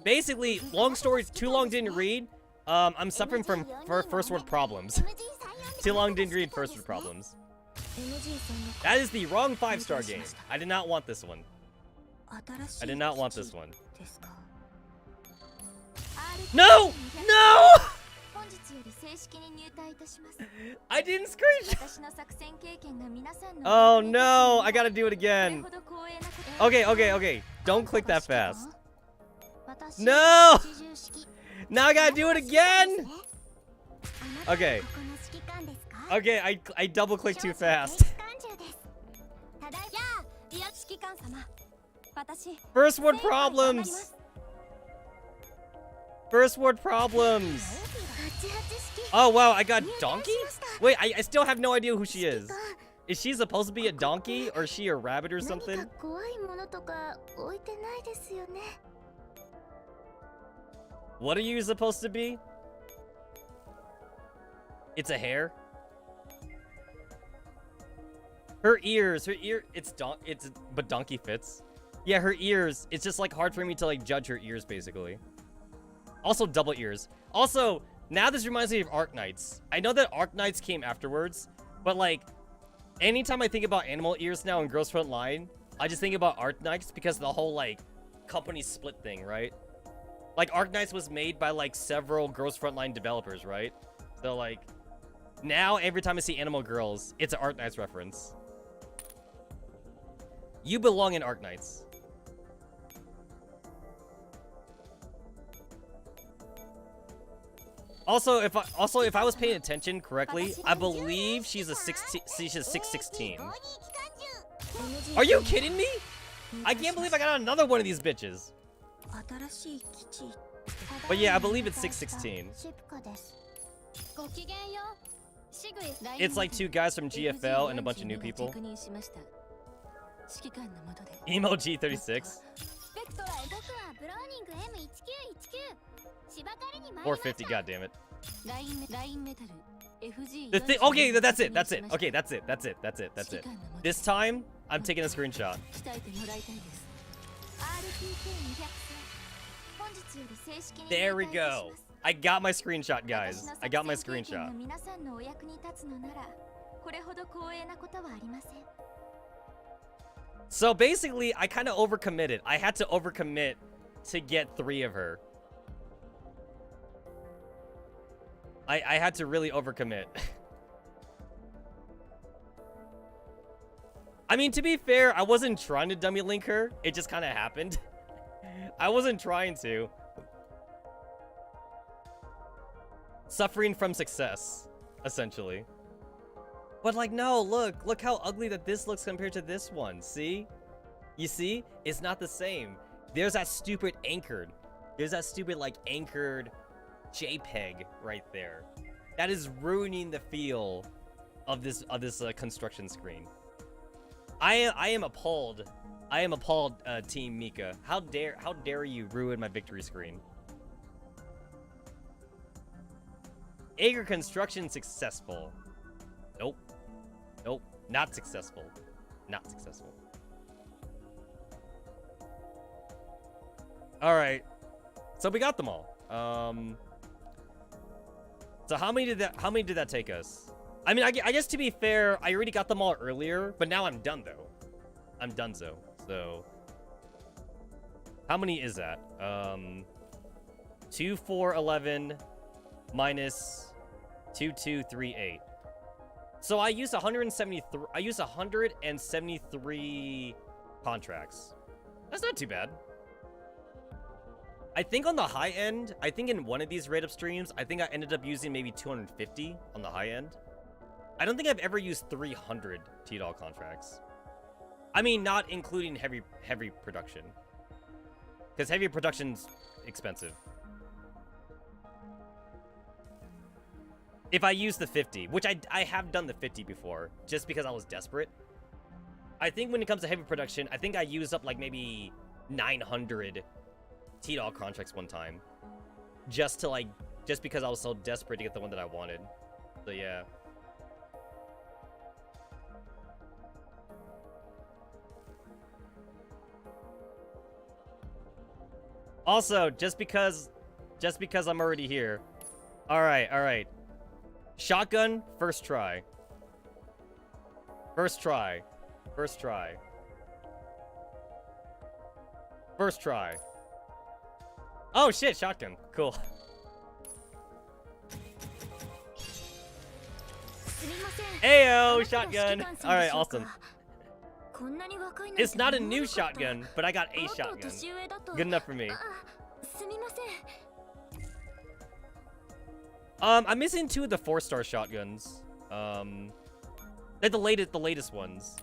Basically, long story, too long didn't read. I'm suffering from first world problems. Too long didn't read first world problems. That is the wrong 5-star game. I did not want this one. I did not want this one. No! No! I didn't screenshot. Oh no, I gotta do it again. Okay. Don't click that fast. No! Now I gotta do it again! Okay. Okay, I double clicked too fast. First world problems! First world problems! Oh wow, I got donkey? Wait, I still have no idea who she is. Is she supposed to be a donkey or is she a rabbit or something? What are you supposed to be? It's a hare. Her ears, but donkey fits. Yeah, her ears. It's just like hard for me to like judge her ears basically. Also double ears. Also, now this reminds me of Arknights. I know that Arknights came afterwards, but like anytime I think about animal ears now in Girls Frontline, I just think about Arknights because of the whole like company split thing, right? Like Arknights was made by like several Girls Frontline developers, right? So like now every time I see Animal Girls, it's an Arknights reference. You belong in Arknights. Also, if I was paying attention correctly, I believe she's a 616. Are you kidding me? I can't believe I got another one of these bitches. But yeah, I believe it's 616. It's like two guys from GFL and a bunch of new people. Emo G36. 450, goddammit. Okay, that's it. Okay, that's it. This time, I'm taking a screenshot. There we go. I got my screenshot, guys. I got my screenshot. So basically, I kind of overcommitted. I had to overcommit to get 3 of her. I had to really overcommit. I mean, to be fair, I wasn't trying to dummy link her. It just kind of happened. I wasn't trying to. Suffering from success, essentially. But like, no, look how ugly that this looks compared to this one. See? You see? It's not the same. There's that stupid anchored. There's that stupid like anchored JPEG right there. That is ruining the feel of this construction screen. I am appalled. I am appalled, Team Mika. How dare you ruin my victory screen? Acre construction successful. Nope. Nope. Not successful. Not successful. All right. So we got them all. So how many did that take us? I mean, I guess to be fair, I already got them all earlier, but now I'm done though. I'm donezo. So how many is that? 2, 4, 11 minus 2, 2, 3, 8. So I used 173. I used 173 contracts. That's not too bad. I think on the high end, I think in one of these rate up streams, I think I ended up using maybe 250 on the high end. I don't think I've ever used 300 T-Doll contracts. I mean, not including heavy production. Because heavy production's expensive. If I use the 50, which I have done the 50 before, just because I was desperate. I think when it comes to heavy production, I think I used up like maybe 900 T-Doll contracts one time. Just because I was so desperate to get the one that I wanted. So yeah. Also, just because I'm already here. All right. Shotgun, first try. First try. Oh shit, shotgun. Cool. Ayo, shotgun. All right, awesome. It's not a new shotgun, but I got a shotgun. Good enough for me. I'm missing 2 of the 4-star shotguns. They're the latest ones.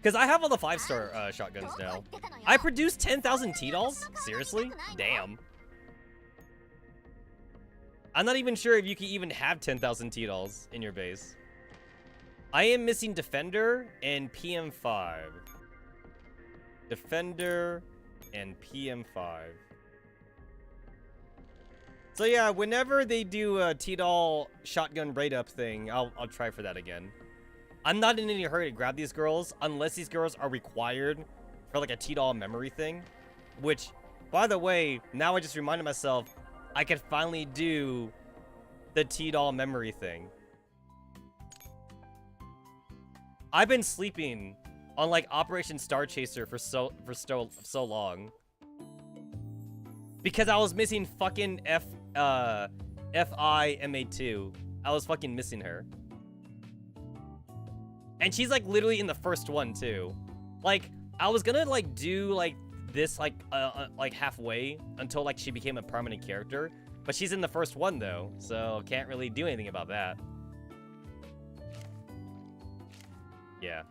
Because I have all the 5-star shotguns now. I produced 10,000 T-dolls? Seriously? Damn. I'm not even sure if you can even have 10,000 T-dolls in your base. I am missing Defender and PM5. Defender and PM5. So yeah, whenever they do a T-doll shotgun raid up thing, I'll try for that again. I'm not in any hurry to grab these girls unless these girls are required for like a T-doll memory thing. Which, by the way, now I just reminded myself I can finally do the T-doll memory thing. I've been sleeping on like Operation Star Chaser for so long because I was missing fucking FIMA2. I was fucking missing her. And she's like literally in the first one too. Like I was gonna like do like this like halfway until like she became a permanent character, but she's in the first one though, so can't really do anything about that. Yeah.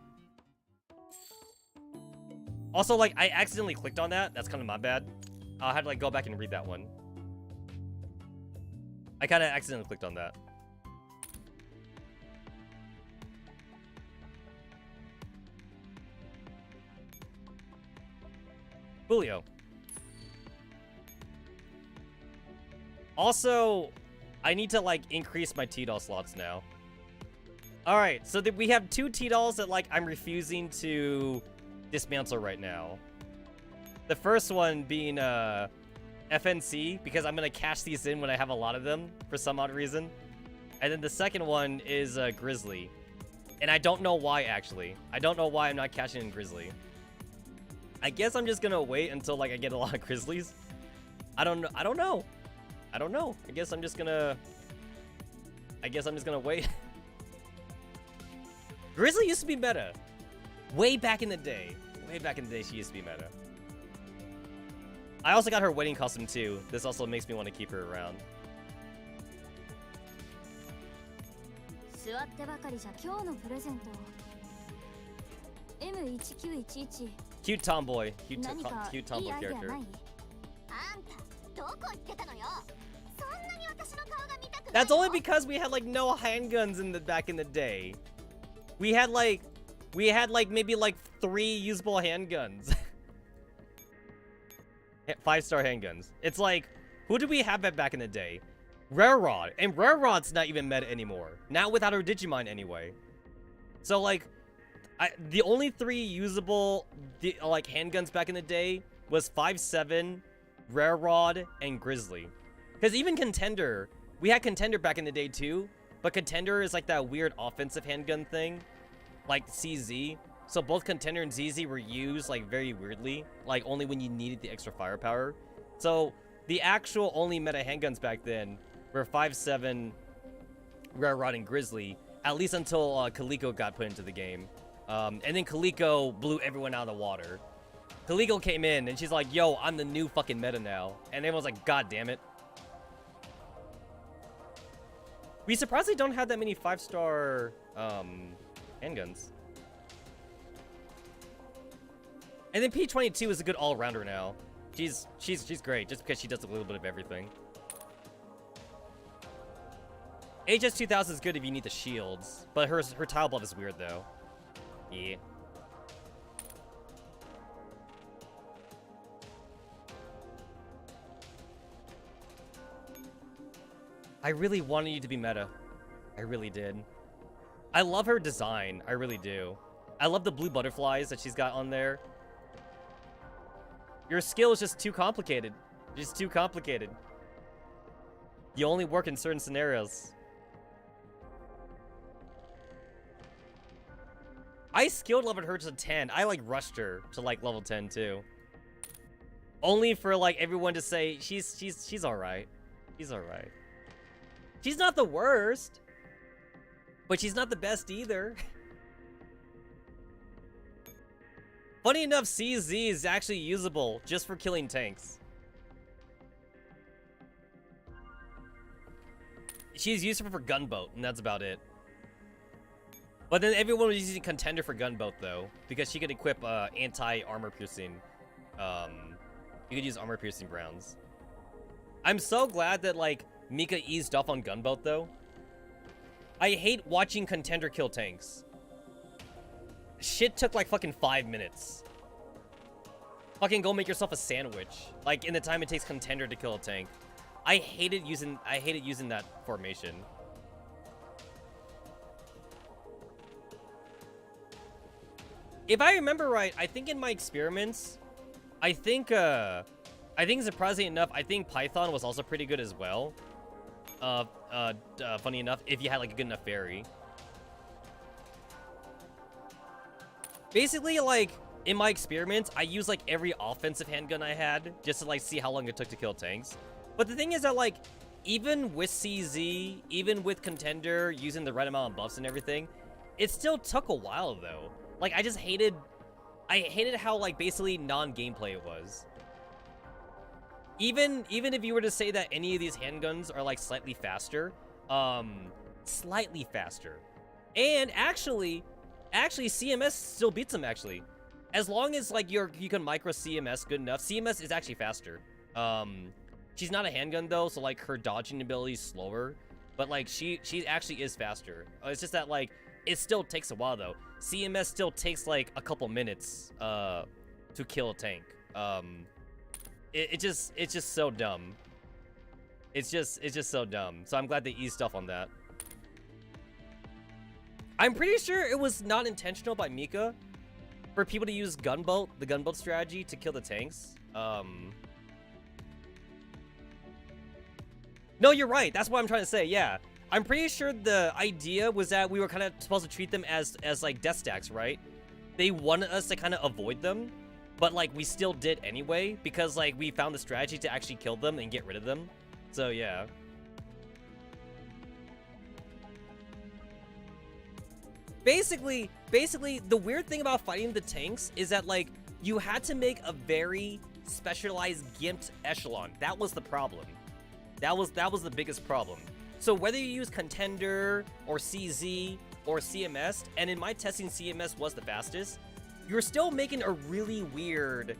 Also, like, I accidentally clicked on that. That's kind of my bad. I had to, like, go back and read that one. I kind of accidentally clicked on that. Julio. Also, I need to, like, increase my T-doll slots now. Alright, so we have 2 T-dolls that, like, I'm refusing to dismantle right now. The first one being, FNC, because I'm gonna cash these in when I have a lot of them, for some odd reason. And then the second one is, Grizzly. And I don't know why, actually. I don't know why I'm not cashing in Grizzly. I guess I'm just gonna wait until, like, I get a lot of Grizzlies. I don't know. I don't know. I guess I'm just gonna wait. Grizzly used to be meta. Way back in the day. Way back in the day, she used to be meta. I also got her wedding costume, too. This also makes me want to keep her around. Cute tomboy. Cute tomboy character. That's only because we had, like, no handguns back in the day. We had like maybe like 3 usable handguns. 5-star handguns. It's like, who did we have back in the day? Rare Rod. And Rare Rod's not even meta anymore. Not without her Digimon anyway. So like, the only 3 usable like handguns back in the day was 5-7, Rare Rod, and Grizzly. Because even Contender, we had Contender back in the day too. But Contender is like that weird offensive handgun thing, like CZ. So both Contender and ZZ were used like very weirdly, like only when you needed the extra firepower. So the actual only meta handguns back then were 5-7, Rare Rod, and Grizzly, at least until Kaliko got put into the game. And then Kaliko blew everyone out of the water. Kaliko came in and she's like, yo, I'm the new fucking meta now. And everyone's like, god damn it. We surprisingly don't have that many 5-star handguns. And then P22 is a good all-rounder now. She's great just because she does a little bit of everything. HS2000 is good if you need the shields, but her tile buff is weird though. Yeah. I really wanted you to be meta. I really did. I love her design. I really do. I love the blue butterflies that she's got on there. Your skill is just too complicated. Just too complicated. You only work in certain scenarios. I skilled leveled her to 10. I like rushed her to like level 10 too. Only for like everyone to say she's alright. She's alright. She's not the worst. But she's not the best either. Funny enough, CZ is actually usable just for killing tanks. She's useful for gunboat, and that's about it. But then everyone was using contender for gunboat though, because she could equip anti-armor piercing. You could use armor piercing rounds. I'm so glad that like Mika eased off on gunboat though. I hate watching contender kill tanks. Shit took like fucking 5 minutes. Fucking go make yourself a sandwich. Like in the time it takes contender to kill a tank. I hated using that formation. If I remember right, I think in my experiments, I think surprisingly enough, I think Python was also pretty good as well. Funny enough, if you had like a good enough fairy. Basically, like in my experiments, I used like every offensive handgun I had just to like see how long it took to kill tanks. But the thing is that like even with CZ, even with contender using the right amount of buffs and everything, it still took a while though. Like I hated how like basically non-gameplay it was. Even if you were to say that any of these handguns are like slightly faster, and actually CMS still beats them actually. As long as like you can micro CMS good enough, CMS is actually faster. She's not a handgun though, so like her dodging ability is slower, but like she actually is faster. It's just that like it still takes a while though. CMS still takes like a couple minutes to kill a tank. It's just so dumb. It's just so dumb. So I'm glad they eased stuff on that. I'm pretty sure it was not intentional by Mika for people to use the gunboat strategy to kill the tanks. No, you're right. That's what I'm trying to say. Yeah, I'm pretty sure the idea was that we were kind of supposed to treat them as like death stacks, right? They wanted us to kind of avoid them, but like we still did anyway because like we found the strategy to actually kill them and get rid of them. So yeah. Basically, the weird thing about fighting the tanks is that like you had to make a very specialized gimped echelon. That was the problem. That was the biggest problem. So whether you use contender or CZ or CMS, and in my testing CMS was the fastest, you're still making a really weird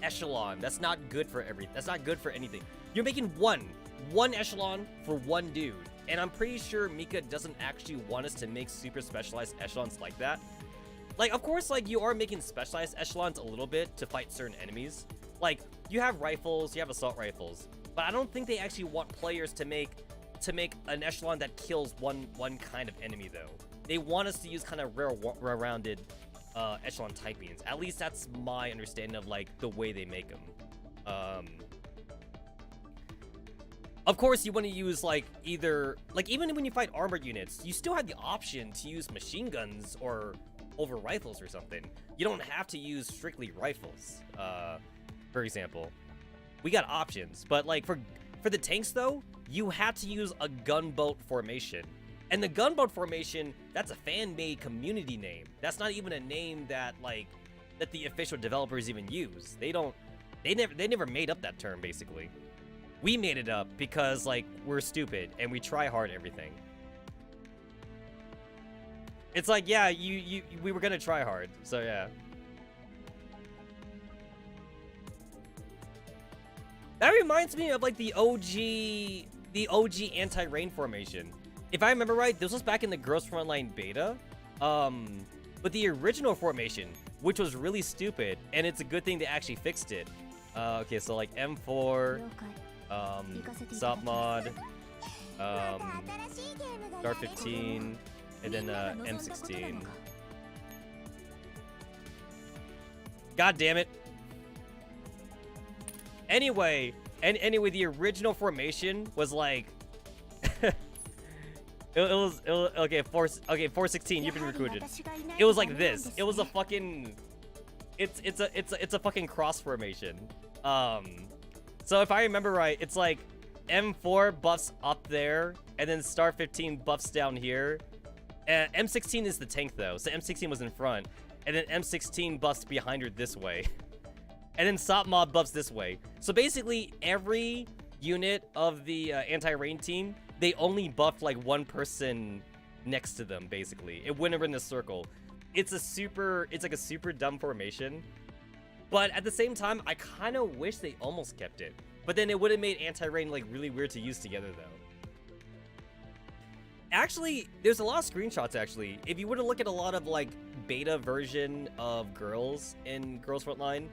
echelon. That's not good for anything. You're making one echelon for one dude. And I'm pretty sure Mika doesn't actually want us to make super specialized echelons like that. Like, of course, like, you are making specialized echelons a little bit to fight certain enemies. Like, you have rifles, you have assault rifles. But I don't think they actually want players to make an echelon that kills one kind of enemy, though. They want us to use kind of rare-rounded echelon typings. At least that's my understanding of, like, the way they make them. Of course, you want to use, like, either... Like, even when you fight armored units, you still have the option to use machine guns or over rifles or something. You don't have to use strictly rifles, for example. We got options, but, like, for the tanks, though, you have to use a gunboat formation. And the gunboat formation, that's a fan-made community name. That's not even a name that, like, that the official developers even use. They never made up that term, basically. We made it up because, like, we're stupid and we try hard everything. It's like, yeah, we were gonna try hard, so yeah. That reminds me of, like, the OG anti-rain formation. If I remember right, this was back in the Girls Frontline beta. But the original formation, which was really stupid, and it's a good thing they actually fixed it. Okay, so, like, M4... Stop mod, Start 15, and then M16. God damn it. Anyway, the original formation was like it was okay, 416, you've been recruited. It was like this. It was a fucking it's a fucking cross formation. So if I remember right, it's like M4 buffs up there, and then Star 15 buffs down here, M16 is the tank though, so M16 was in front, and then M16 buffs behind her this way, and then Sop Mob buffs this way. So basically, every unit of the anti-rain team, they only buffed like one person next to them. Basically, it went in a circle. It's like a super dumb formation, but at the same time, I kind of wish they almost kept it. But then it would have made anti-rain like really weird to use together though. Actually, there's a lot of screenshots actually. If you were to look at a lot of like beta version of girls in Girls Frontline,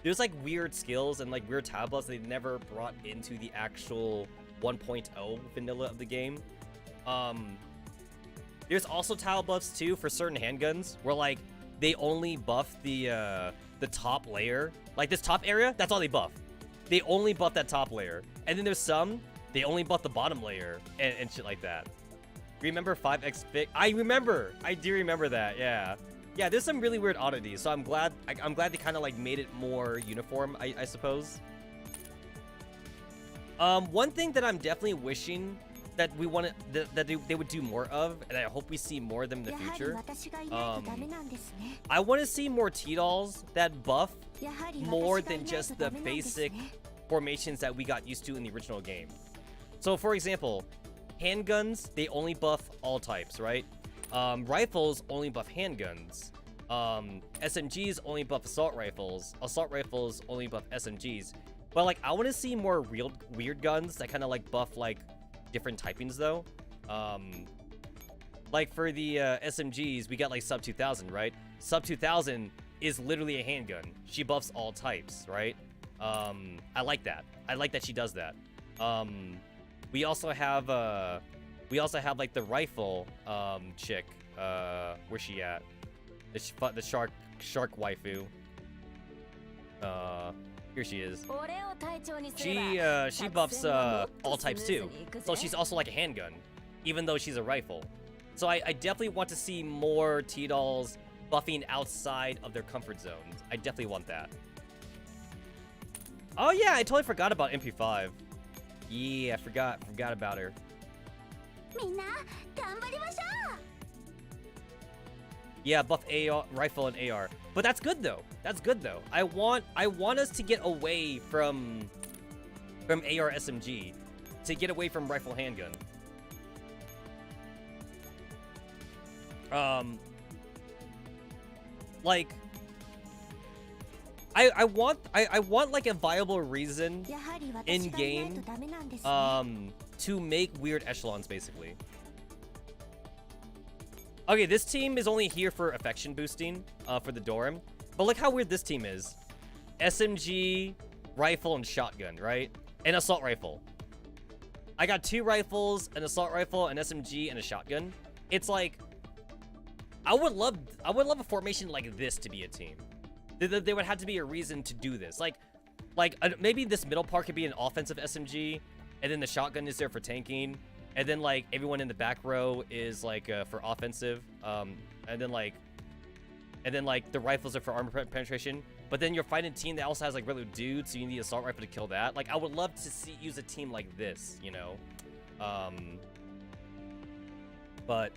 there's like weird skills and like weird tab buffs they never brought into the actual 1.0 vanilla of the game. There's also tile buffs too for certain handguns where like they only buff the top layer. Like this top area, that's all they buff. They only buff that top layer. And then there's some, they only buff the bottom layer and shit like that. Remember 5x Vic? I do remember that, yeah. Yeah, there's some really weird oddities, so I'm glad they kind of like made it more uniform, I suppose. One thing that I'm definitely wishing that they would do more of, and I hope we see more of them in the future. I want to see more T-Dolls that buff more than just the basic formations that we got used to in the original game. So for example, handguns, they only buff all types, right? Rifles only buff handguns. SMGs only buff assault rifles only buff SMGs. But like, I want to see more real weird guns that kind of like buff like different typings though. Like for the SMGs, we got like Sub 2000, right? Sub 2000 is literally a handgun. She buffs all types, right? I like that. I like that she does that. We also have like the rifle chick. Where's she at? The shark waifu. Here she is. She buffs all types too. So she's also like a handgun, even though she's a rifle. So I definitely want to see more T-Dolls buffing outside of their comfort zones. I definitely want that. Oh yeah, I totally forgot about MP5. Yeah, I forgot about her. Yeah, buff AR, rifle and AR. But that's good though. That's good though. I want us to get away from AR SMG, to get away from rifle handgun. Like I want like a viable reason in game to make weird echelons basically. Okay, this team is only here for affection boosting for the dorm, but look how weird this team is. SMG, rifle, and shotgun, right? And assault rifle. I got 2 rifles, an assault rifle, an SMG, and a shotgun. It's like I would love a formation like this to be a team. There would have to be a reason to do this. Like maybe this middle part could be an offensive SMG, and then the shotgun is there for tanking, and then like everyone in the back row is like for offensive, and then like the rifles are for armor penetration. But then you're fighting a team that also has like regular dudes, so you need the assault rifle to kill that. Like I would love to use a team like this, you know. But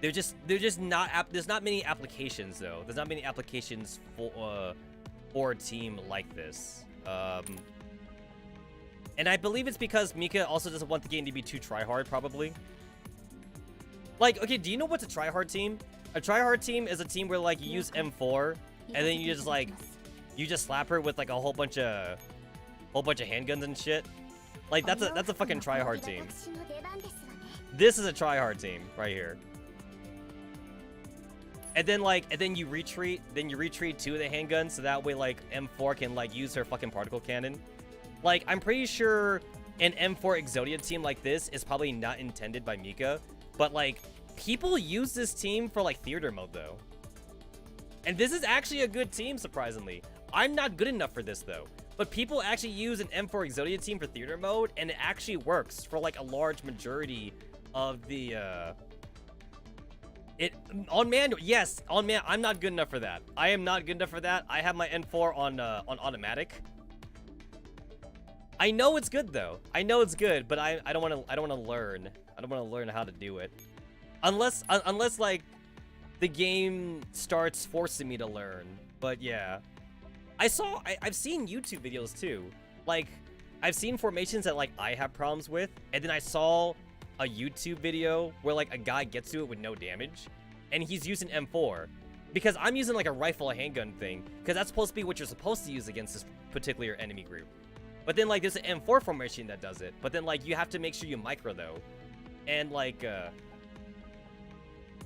there's not many applications though. There's not many applications for a team like this. And I believe it's because Mika also doesn't want the game to be too tryhard, probably. Like, okay, do you know what's a tryhard team? A tryhard team is a team where like you use M4 and then you just slap her with like a whole bunch of handguns and shit. Like that's a fucking tryhard team. This is a tryhard team right here. And then you retreat 2 of the handguns, so that way like M4 can like use her fucking particle cannon. Like I'm pretty sure an M4 Exodia team like this is probably not intended by Mika, but like people use this team for like theater mode though. And this is actually a good team, surprisingly. I'm not good enough for this though, but people actually use an M4 Exodia team for theater mode, and it actually works for like a large majority of the on manual. Yes, on man. I'm not good enough for that. I am not good enough for that. I have my N4 on automatic. I know it's good though. I know it's good, but I don't want to learn. I don't want to learn how to do it. Unless like the game starts forcing me to learn. But yeah. I've seen YouTube videos too. Like, I've seen formations that like I have problems with, and then I saw a YouTube video where like a guy gets to it with no damage, and he's using M4. Because I'm using like a rifle, a handgun thing, because that's supposed to be what you're supposed to use against this particular enemy group. But then like there's an M4 formation that does it, but then like you have to make sure you micro though. And like,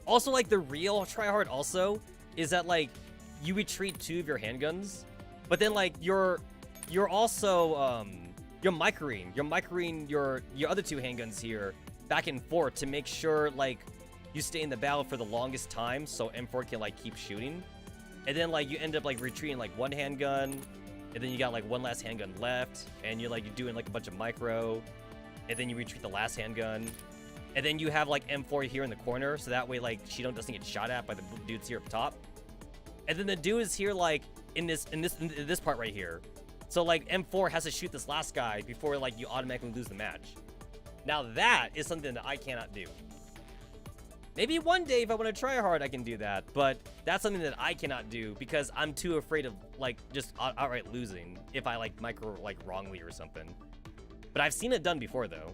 also like the real tryhard also is that like you retreat 2 of your handguns, but then like you're also you're microing your other 2 handguns here back and forth to make sure like you stay in the battle for the longest time, so M4 can like keep shooting. And then like you end up like retreating like 1 handgun, and then you got like 1 last handgun left, and you're doing like a bunch of micro, and then you retreat the last handgun, and then you have like M4 here in the corner, so that way like she doesn't get shot at by the dudes here up top. And then the dude is here like in this part right here. So like M4 has to shoot this last guy before like you automatically lose the match. Now that is something that I cannot do. Maybe one day if I want to try hard I can do that, but that's something that I cannot do because I'm too afraid of like just outright losing if I like micro like wrongly or something. But I've seen it done before though.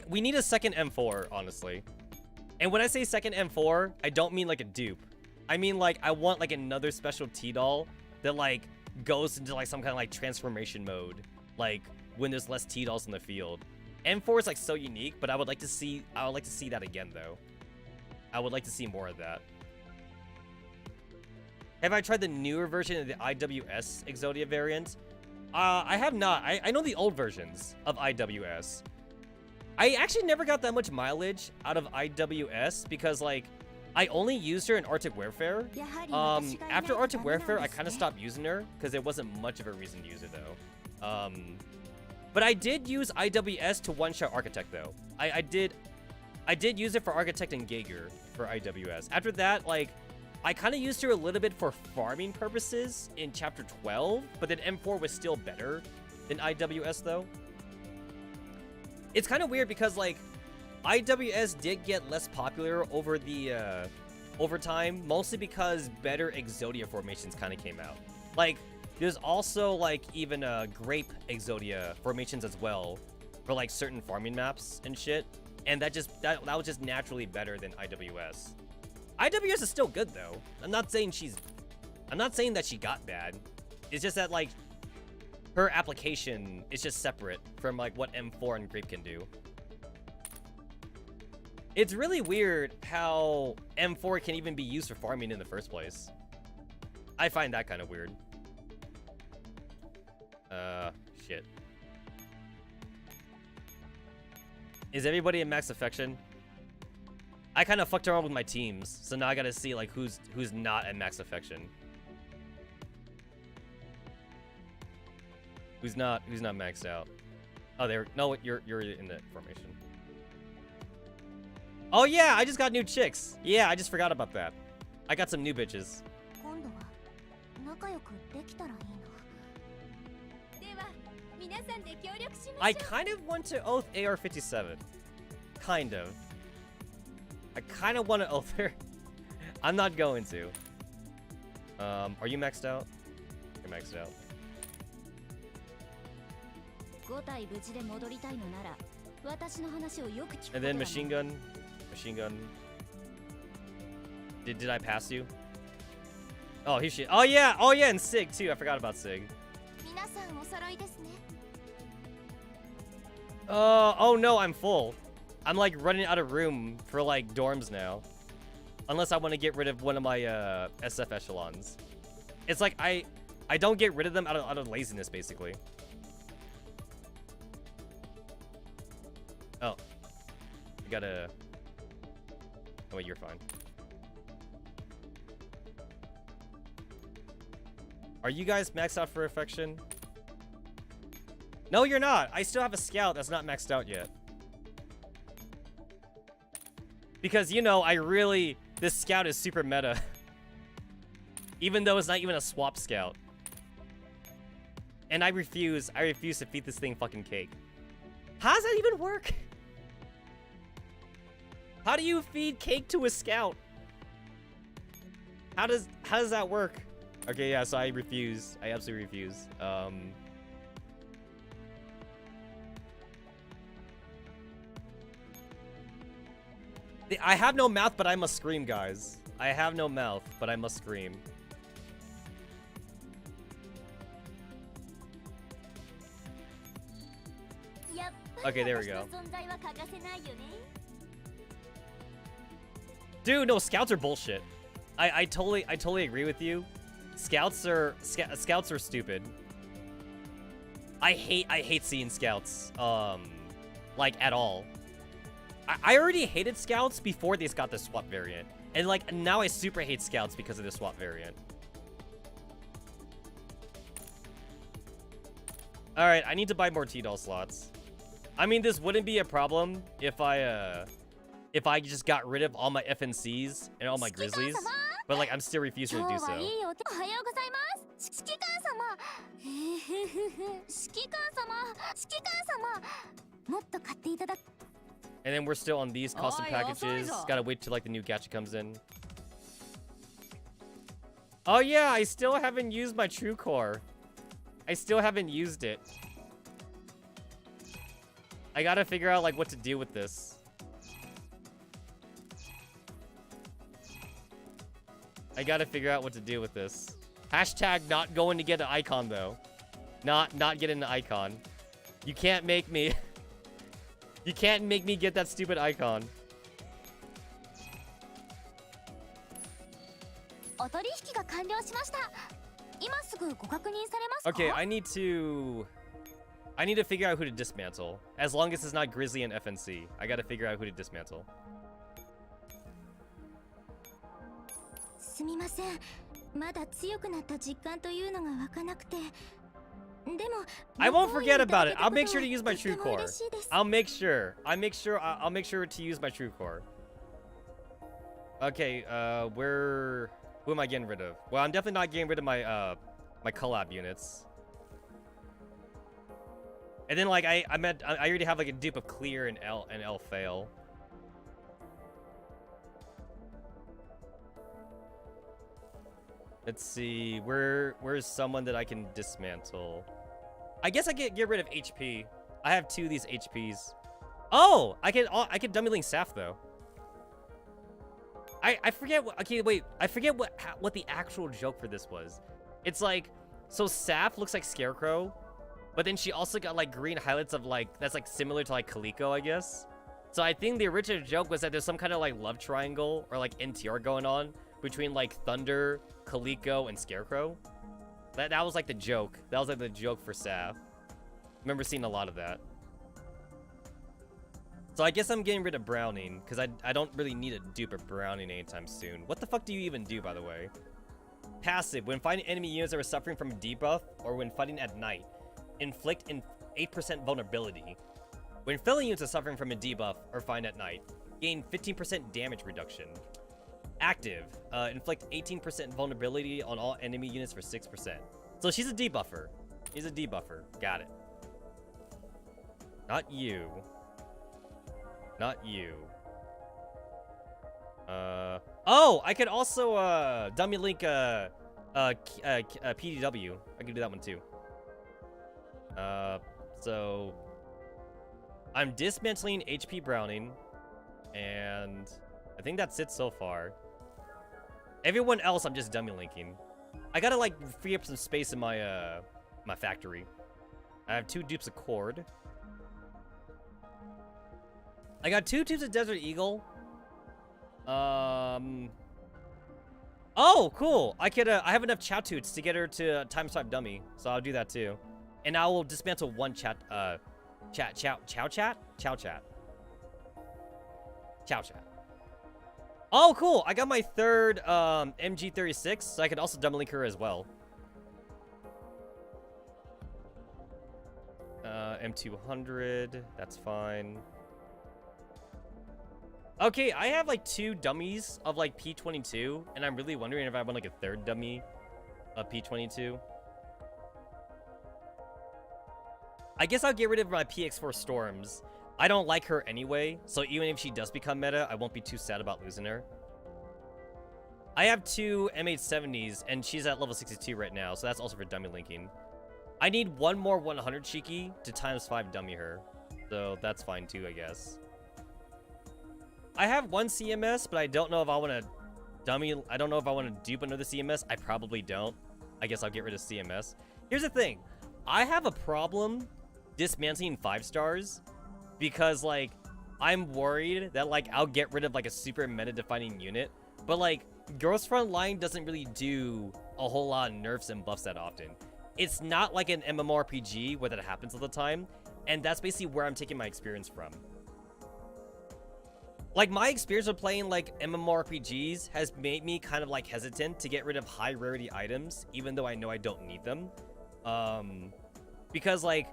We need a second M4, honestly. And when I say second M4, I don't mean like a dupe. I mean like I want like another special T-doll that like goes into like some kind of like transformation mode, like when there's less T-dolls in the field. M4 is like so unique, but I would like to see that again though. I would like to see more of that. Have I tried the newer version of the IWS Exodia variant? I have not. I know the old versions of IWS. I actually never got that much mileage out of IWS because like I only used her in Arctic Warfare. After Arctic Warfare, I kind of stopped using her because there wasn't much of a reason to use her though. But I did use IWS to one-shot Architect though. I did use it for Architect and Geiger for IWS. After that, like I kind of used her a little bit for farming purposes in Chapter 12, but then M4 was still better than IWS though. It's kind of weird because like IWS did get less popular over the over time, mostly because better Exodia formations kind of came out. Like there's also like even grape Exodia formations as well for like certain farming maps and shit, and that was just naturally better than IWS. IWS is still good though. I'm not saying that she got bad. It's just that like her application is just separate from like what M4 and Grape can do. It's really weird how M4 can even be used for farming in the first place. I find that kind of weird. Shit. Is everybody in max affection? I kind of fucked around with my teams, so now I gotta see like who's not at max affection. Who's not maxed out? Oh, no, you're in the formation. Oh yeah, I just got new chicks. Yeah, I just forgot about that. I got some new bitches. I kind of want to oath AR-57. Kind of. I kind of want to oath her. I'm not going to. Are you maxed out? You're maxed out. And then machine gun. Machine gun. Did I pass you? Oh, he shit. Oh yeah, and Sig too. I forgot about Sig. Oh no, I'm full. I'm like running out of room for like dorms now. Unless I want to get rid of one of my SF echelons. It's like I don't get rid of them out of laziness basically. Oh. I gotta... Oh wait, you're fine. Are you guys maxed out for affection? No, you're not. I still have a scout that's not maxed out yet. Because, you know, this scout is super meta. Even though it's not even a swap scout. And I refuse to feed this thing fucking cake. How does that even work? How do you feed cake to a scout? How does that work? Okay, yeah, so I refuse. I absolutely refuse. I have no mouth, but I must scream, guys. I have no mouth, but I must scream. Okay, there we go. Dude, no, scouts are bullshit. I totally agree with you. Scouts are stupid. I hate seeing scouts. Like at all. I already hated scouts before they got the swap variant. And like now I super hate scouts because of the swap variant. Alright, I need to buy more T-Doll slots. I mean, this wouldn't be a problem if I just got rid of all my FNCs and all my Grizzlies. But like I'm still refusing to do so. And then we're still on these custom packages. Gotta wait till like the new gacha comes in. Oh yeah, I still haven't used my True Core. I still haven't used it. I gotta figure out like what to do with this. I gotta figure out what to do with this. Hashtag not going to get an icon though. Not getting an icon. You can't make me. You can't make me get that stupid icon. Okay, I need to figure out who to dismantle. As long as it's not Grizzly and FNC. I gotta figure out who to dismantle. I won't forget about it. I'll make sure to use my True Core. I'll make sure to use my True Core. Okay, who am I getting rid of? Well, I'm definitely not getting rid of my my collab units. And then like I already have like a dupe of Clear and L fail. Let's see, where's someone that I can dismantle? I guess I can get rid of HP. I have 2 of these HPs. Oh, I can dummy link Saf though. I forget what. Okay, wait. I forget what the actual joke for this was. It's like, so Saf looks like Scarecrow, but then she also got like green highlights of like that's like similar to like Kaliko, I guess. So I think the original joke was that there's some kind of like love triangle or like NTR going on between like Thunder, Kaliko, and Scarecrow. That was like the joke. That was like the joke for Saf. Remember seeing a lot of that. So I guess I'm getting rid of Browning, because I don't really need a dupe of Browning anytime soon. What the fuck do you even do, by the way? Passive. When fighting enemy units that are suffering from a debuff, or when fighting at night, inflict 8% vulnerability. When fellow units are suffering from a debuff or fighting at night, gain 15% damage reduction. Active. Inflict 18% vulnerability on all enemy units for 6%. So she's a debuffer. She's a debuffer. Got it. Not you. Not you. Oh, I could also dummy link PDW. I could do that one too. So I'm dismantling HP Browning, and I think that's it so far. Everyone else I'm just dummy linking. I gotta like free up some space in my my factory. I have 2 dupes of Cord. I got 2 tubes of Desert Eagle. Oh, cool. I have enough Chow Toots to get her to time swipe dummy, so I'll do that too. And I will dismantle 1 Chow Chat. Oh, cool. I got my 3rd MG36, so I could also dummy link her as well. M200, that's fine. Okay, I have like 2 dummies of like P22, and I'm really wondering if I want like a 3rd dummy of P22. I guess I'll get rid of my PX4 Storms. I don't like her anyway, so even if she does become meta, I won't be too sad about losing her. I have 2 MH70s, and she's at level 62 right now, so that's also for dummy linking. I need 1 more 100 Shiki to ×5 dummy her, so that's fine too, I guess. I have 1 CMS, but I don't know if I want to dummy. I don't know if I want to dupe another CMS. I probably don't. I guess I'll get rid of CMS. Here's the thing. I have a problem dismantling 5 stars because, like, I'm worried that, like, I'll get rid of, like, a super meta-defining unit. But, like, Girls Frontline doesn't really do a whole lot of nerfs and buffs that often. It's not like an MMORPG where that happens all the time. And that's basically where I'm taking my experience from. Like, my experience with playing, like, MMORPGs has made me kind of, like, hesitant to get rid of high rarity items, even though I know I don't need them. Because, like,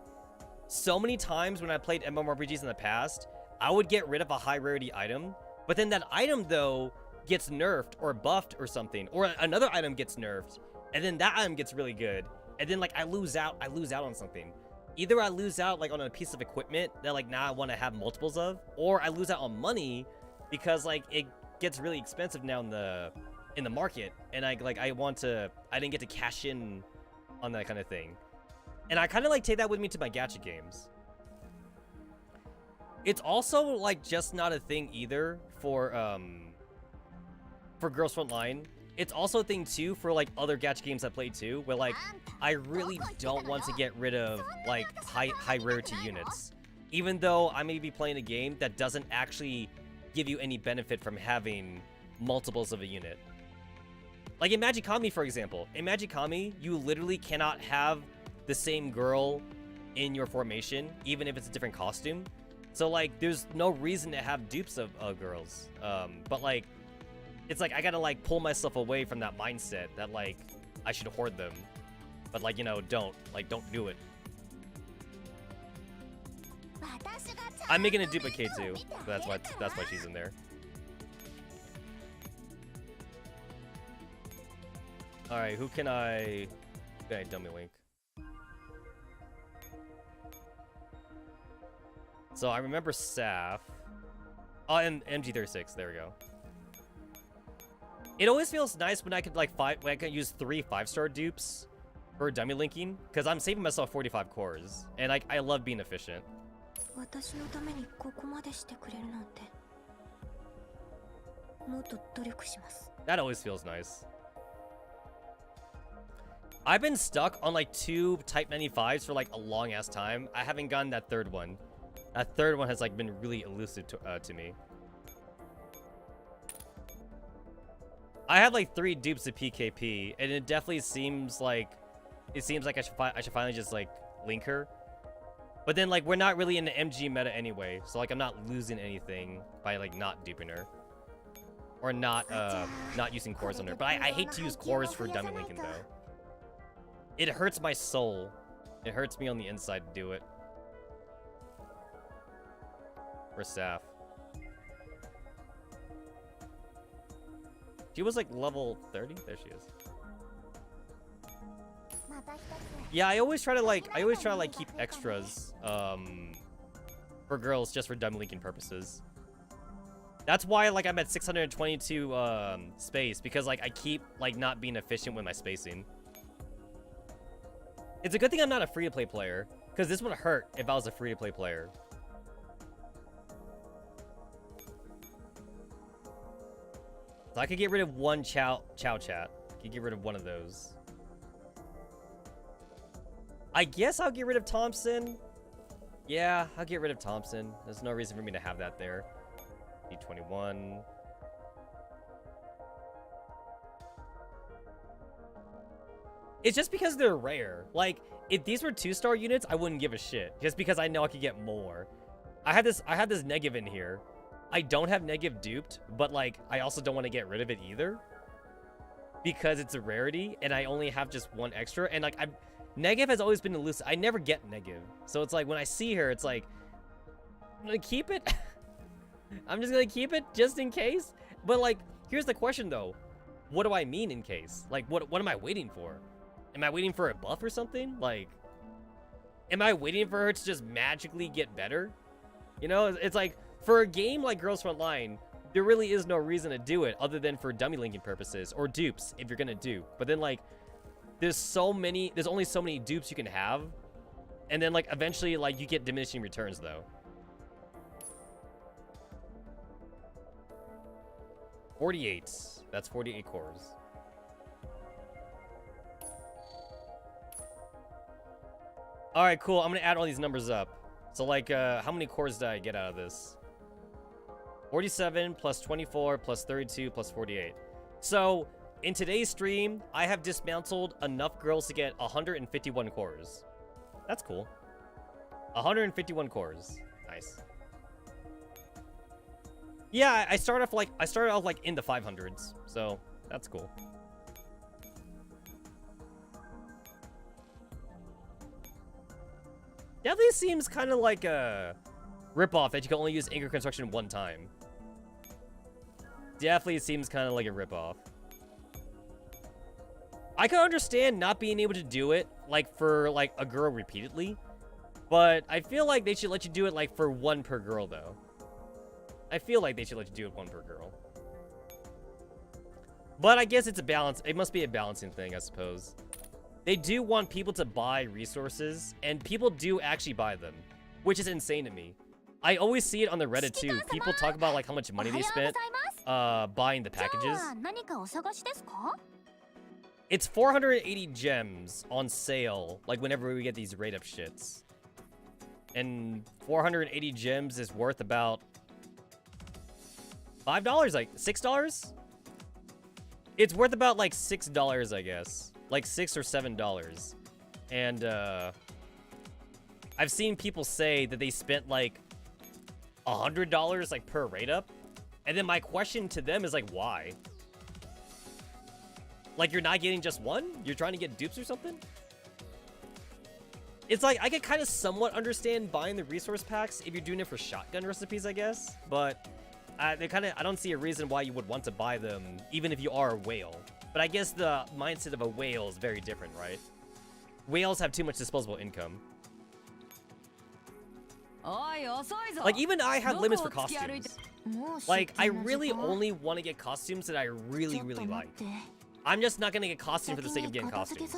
so many times when I played MMORPGs in the past, I would get rid of a high rarity item, but then that item, though, gets nerfed or buffed or something, or another item gets nerfed, and then that item gets really good, and then, like, I lose out on something. Either I lose out, like, on a piece of equipment that, like, now I want to have multiples of, or I lose out on money because, like, it gets really expensive now in the market, and I didn't get to cash in on that kind of thing. And I kind of, like, take that with me to my gacha games. It's also, like, just not a thing either for Girls Frontline. It's also a thing, too, for, like, other gacha games I play, too, where, like, I really don't want to get rid of, like, high rarity units. Even though I may be playing a game that doesn't actually give you any benefit from having multiples of a unit. Like, in Magikami, for example. In Magikami, you literally cannot have the same girl in your formation, even if it's a different costume. So, like, there's no reason to have dupes of girls. But, like, it's like I gotta, like, pull myself away from that mindset that, like, I should hoard them. But, like, you know, don't do it. I'm making a duplicate too. That's why she's in there. All right, who can I dummy link? So I remember Saf. Oh, and MG36. There we go. It always feels nice when I could, like, when I can use 3 5-star dupes for dummy linking, because I'm saving myself 45 cores, and I love being efficient. That always feels nice. I've been stuck on, like, 2 Type 95s for, like, a long ass time. I haven't gotten that 3rd one. That 3rd one has, like, been really elusive to me. I have, like, 3 dupes of PKP, and it definitely seems like I should finally just, like, link her. But then, like, we're not really in the MG meta anyway, so, like, I'm not losing anything by, like, not duping her. Or not using cores on her. But I hate to use cores for dummy linking, though. It hurts my soul. It hurts me on the inside to do it. For Saf. She was, like, level 30? There she is. Yeah, I always try to keep extras for girls just for dummy linking purposes. That's why, like, I'm at 622 space, because, like, I keep, like, not being efficient with my spacing. It's a good thing I'm not a free-to-play player, because this would hurt if I was a free-to-play player. So I could get rid of 1 Chow Chat. I could get rid of 1 of those. I guess I'll get rid of Thompson. Yeah, I'll get rid of Thompson. There's no reason for me to have that there. D21. It's just because they're rare. Like, if these were 2-star units, I wouldn't give a shit. Just because I know I could get more. I had this negative in here. I don't have negative duped, but, like, I also don't want to get rid of it either. Because it's a rarity, and I only have just 1 extra. And, like, negative has always been elusive. I never get negative. So it's like, when I see her, it's like, I'm gonna keep it. I'm just gonna keep it just in case. But, like, here's the question, though. What do I mean in case? Like, what am I waiting for? Am I waiting for a buff or something? Like, am I waiting for her to just magically get better? You know, it's like, for a game like Girls Frontline, there really is no reason to do it other than for dummy linking purposes or dupes if you're gonna dupe. But then like, there's only so many dupes you can have, and then like eventually like you get diminishing returns though. 48. That's 48 cores. All right, cool. I'm gonna add all these numbers up. So like, how many cores did I get out of this? 47 plus 24 plus 32 plus 48. So in today's stream, I have dismantled enough girls to get 151 cores. That's cool. 151 cores. Nice. Yeah, I started off like in the 500s, so that's cool. Definitely seems kind of like a ripoff that you can only use anchor construction one time. Definitely seems kind of like a ripoff. I can understand not being able to do it like for like a girl repeatedly, but I feel like they should let you do it like for one per girl though. I feel like they should let you do it one per girl. But I guess it's a balance. It must be a balancing thing, I suppose. They do want people to buy resources, and people do actually buy them, which is insane to me. I always see it on the Reddit too. People talk about like how much money they spent buying the packages. It's 480 gems on sale, like whenever we get these rate up shits. And 480 gems is worth about $5, like $6? It's worth about like $6, I guess. Like $6 or $7. And I've seen people say that they spent like $100 like per rate up. And then my question to them is like, why? Like, you're not getting just one? You're trying to get dupes or something? It's like, I could kind of somewhat understand buying the resource packs if you're doing it for shotgun recipes, I guess. But I don't see a reason why you would want to buy them, even if you are a whale. But I guess the mindset of a whale is very different, right? Whales have too much disposable income. Like, even I have limits for costumes. Like, I really only want to get costumes that I really, really like. I'm just not gonna get costumes for the sake of getting costumes.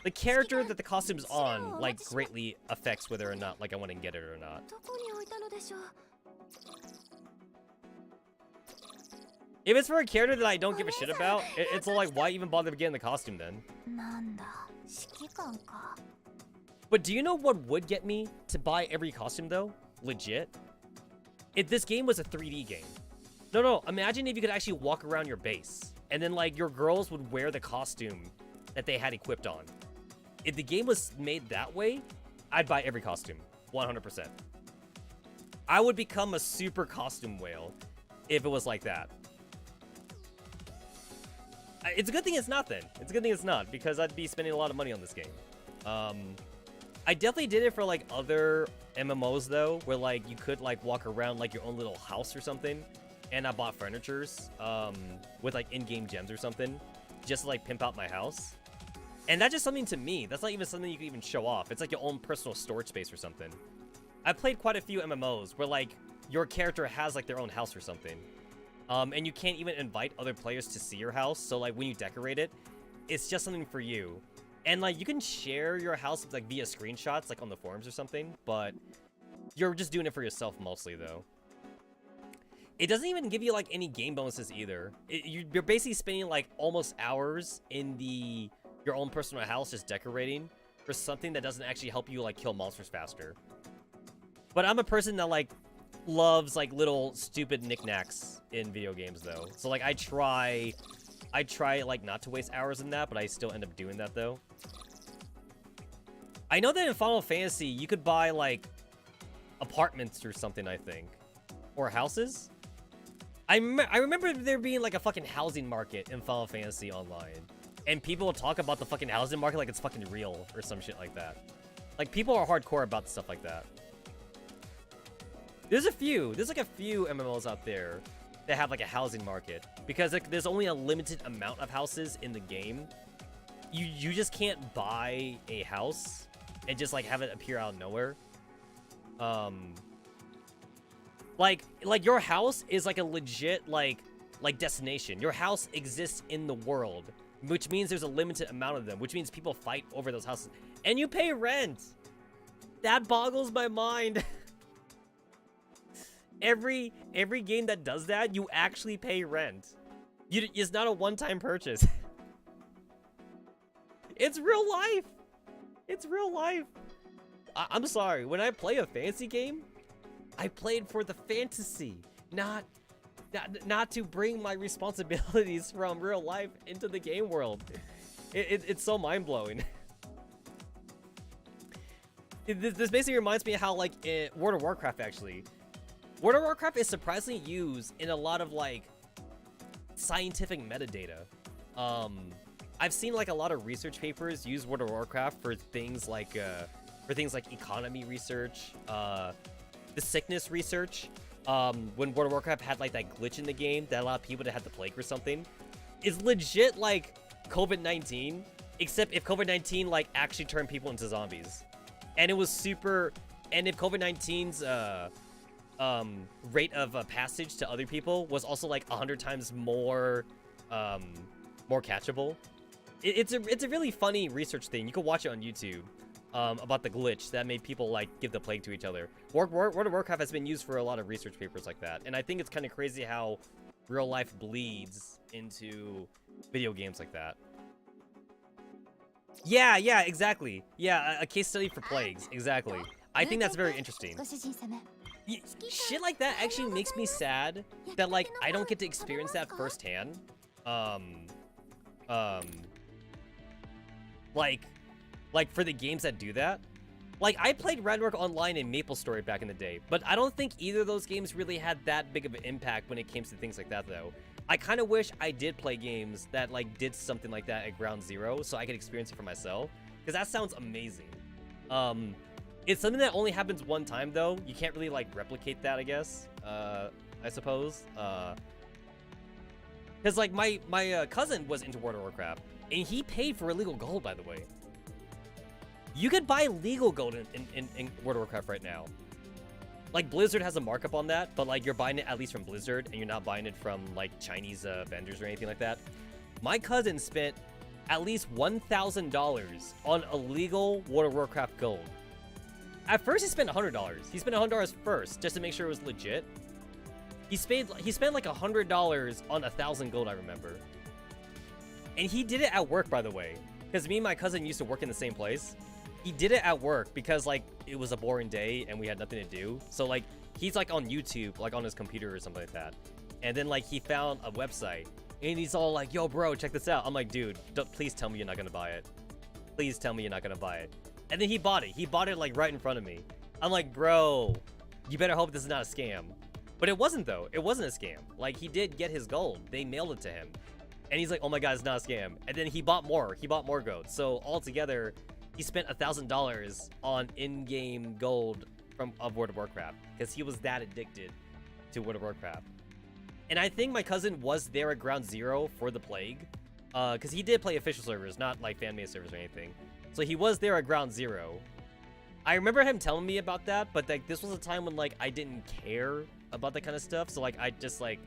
The character that the costume's on, like, greatly affects whether or not, like, I want to get it or not. If it's for a character that I don't give a shit about, it's like, why even bother getting the costume then? But do you know what would get me to buy every costume, though? Legit? If this game was a 3D game. No, imagine if you could actually walk around your base, and then, like, your girls would wear the costume that they had equipped on. If the game was made that way, I'd buy every costume. 100%. I would become a super costume whale if it was like that. It's a good thing it's not then. It's a good thing it's not, because I'd be spending a lot of money on this game. I definitely did it for, like, other MMOs, though, where, like, you could, like, walk around, like, your own little house or something. And I bought furnitures with, like, in-game gems or something, just to, like, pimp out my house. And that's just something to me. That's not even something you can even show off. It's like your own personal storage space or something. I've played quite a few MMOs where, like, your character has, like, their own house or something. And you can't even invite other players to see your house. So, like, when you decorate it, it's just something for you. And, like, you can share your house, like, via screenshots, like, on the forums or something. But you're just doing it for yourself mostly, though. It doesn't even give you, like, any game bonuses either. You're basically spending, like, almost hours in your own personal house just decorating for something that doesn't actually help you, like, kill monsters faster. But I'm a person that, like, loves, like, little stupid knickknacks in video games, though. So, like, I try, like, not to waste hours in that, but I still end up doing that, though. I know that in Final Fantasy, you could buy, like, apartments or something, I think. Or houses? I remember there being, like, a fucking housing market in Final Fantasy Online. And people will talk about the fucking housing market like it's fucking real or some shit like that. Like, people are hardcore about stuff like that. There's like a few MMOs out there that have, like, a housing market. Because, like, there's only a limited amount of houses in the game. You just can't buy a house and just like have it appear out of nowhere. Like your house is like a legit like destination. Your house exists in the world, which means there's a limited amount of them, which means people fight over those houses, and you pay rent. That boggles my mind. Every game that does that, you actually pay rent. It's not a one-time purchase. It's real life. It's real life. I'm sorry. When I play a fantasy game, I play it for the fantasy, not to bring my responsibilities from real life into the game world. It's so mind-blowing. This basically reminds me of how, like, in World of Warcraft, actually. World of Warcraft is surprisingly used in a lot of, like, scientific metadata. I've seen, like, a lot of research papers use World of Warcraft for things like economy research, the sickness research. When World of Warcraft had, like, that glitch in the game that allowed people to have the plague or something. It's legit, like, COVID-19, except if COVID-19, like, actually turned people into zombies. And it was super... And if COVID-19's, rate of passage to other people was also, like, 100 times more, more catchable. It's a really funny research thing. You can watch it on YouTube. About the glitch that made people, like, give the plague to each other. World of Warcraft has been used for a lot of research papers like that, and I think it's kind of crazy how real life bleeds into video games like that. Yeah, exactly. Yeah, a case study for plagues, exactly. I think that's very interesting. Shit like that actually makes me sad that, like, I don't get to experience that firsthand. Like, for the games that do that. Like, I played Ragnarok Online and MapleStory back in the day, but I don't think either of those games really had that big of an impact when it came to things like that, though. I kind of wish I did play games that, like, did something like that at ground zero so I could experience it for myself, because that sounds amazing. It's something that only happens one time, though. You can't really, like, replicate that, I guess, I suppose. Because, like, my cousin was into World of Warcraft, and he paid for illegal gold, by the way. You could buy legal gold in World of Warcraft right now. Like, Blizzard has a markup on that, but, like, you're buying it at least from Blizzard, and you're not buying it from, like, Chinese vendors or anything like that. My cousin spent at least $1,000 on illegal World of Warcraft gold. At first, he spent $100. He spent $100 first, just to make sure it was legit. He spent like $100 on 1,000 gold, I remember. And he did it at work, by the way, because me and my cousin used to work in the same place. He did it at work because, like, it was a boring day and we had nothing to do. So, like, he's, like, on YouTube, like, on his computer or something like that. And then, like, he found a website and he's all like, yo, bro, check this out. I'm like, dude, please tell me you're not gonna buy it. Please tell me you're not gonna buy it. And then he bought it. He bought it, like, right in front of me. I'm like, bro, you better hope this is not a scam. But it wasn't, though. It wasn't a scam. Like, he did get his gold. They mailed it to him. And he's like, oh my god, it's not a scam. And then he bought more. He bought more gold. So, altogether, he spent $1,000 on in-game gold of World of Warcraft. Because he was that addicted to World of Warcraft. And I think my cousin was there at Ground Zero for the Plague. Because he did play official servers, not, like, fan-made servers or anything. So he was there at Ground Zero. I remember him telling me about that, but, like, this was a time when, like, I didn't care about that kind of stuff. So, like, I just, like,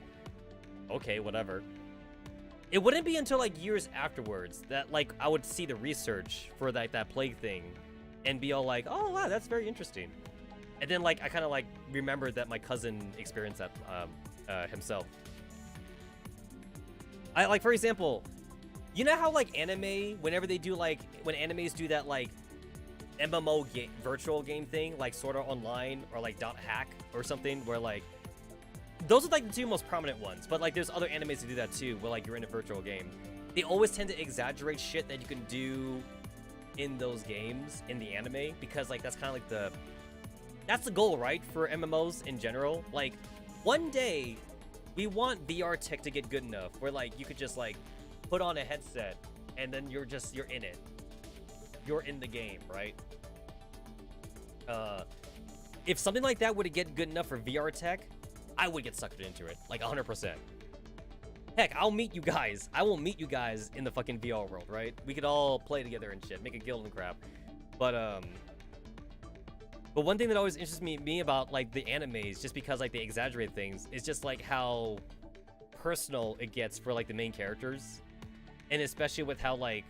okay, whatever. It wouldn't be until, like, years afterwards that, like, I would see the research for, like, that plague thing and be all like, oh, wow, that's very interesting. And then, like, I kind of, like, remembered that my cousin experienced that himself. Like, for example, you know how, like, anime, whenever they do, like, when animes do that, like, MMO virtual game thing, like, Sword Art Online or, like, .hack or something, where, like, those are, like, the two most prominent ones, but, like, there's other animes that do that, too, where, like, you're in a virtual game. They always tend to exaggerate shit that you can do in those games in the anime, because, like, that's kind of, like, that's the goal, right, for MMOs in general. Like, one day, we want VR tech to get good enough where, like, you could just, like, put on a headset, and then you're in it. You're in the game, right? If something like that were to get good enough for VR tech, I would get suckered into it, like 100%. Heck, I'll meet you guys. I will meet you guys in the fucking VR world, right? We could all play together and shit, make a guild and crap. But But one thing that always interests me about like the animes, just because like they exaggerate things, is just like how personal it gets for like the main characters, and especially with how like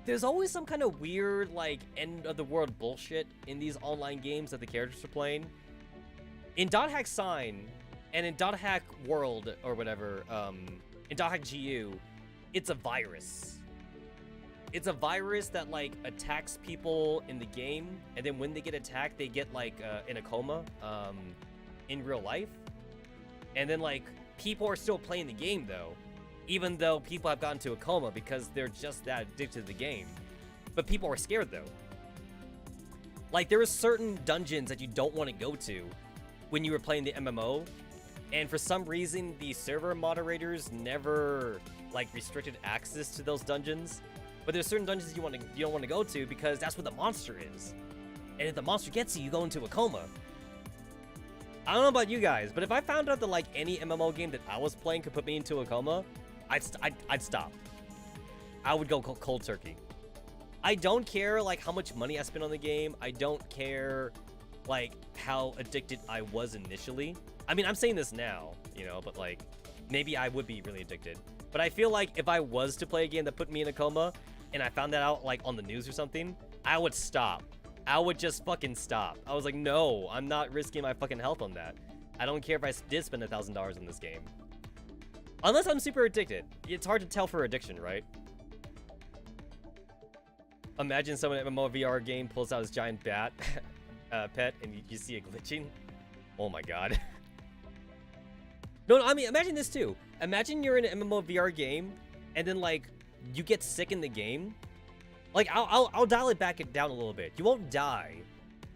there's always some kind of weird like end of the world bullshit in these online games that the characters are playing. In Dot Hack Sign and in Dot Hack World or whatever, in Dot Hack GU, it's a virus. It's a virus that like attacks people in the game, and then when they get attacked, they get like in a coma in real life. And then like people are still playing the game though, even though people have gotten to a coma because they're just that addicted to the game. But people are scared though. Like there are certain dungeons that you don't want to go to when you were playing the MMO, and for some reason the server moderators never like restricted access to those dungeons. But there's certain dungeons you don't want to go to because that's where the monster is. And if the monster gets you, you go into a coma. I don't know about you guys, but if I found out that like any MMO game that I was playing could put me into a coma, I'd stop. I would go cold turkey. I don't care like how much money I spend on the game. I don't care like how addicted I was initially. I mean, I'm saying this now, you know, but like maybe I would be really addicted. But I feel like if I was to play a game that put me in a coma and I found that out like on the news or something, I would stop. I would just fucking stop. I was like, no, I'm not risking my fucking health on that. I don't care if I did spend $1,000 in this game. Unless I'm super addicted. It's hard to tell for addiction, right? Imagine someone in an MMO VR game pulls out his giant bat pet and you see it glitching. Oh my god. No, I mean, imagine this too. Imagine you're in an MMO VR game and then like you get sick in the game. Like I'll dial it back down a little bit. You won't die,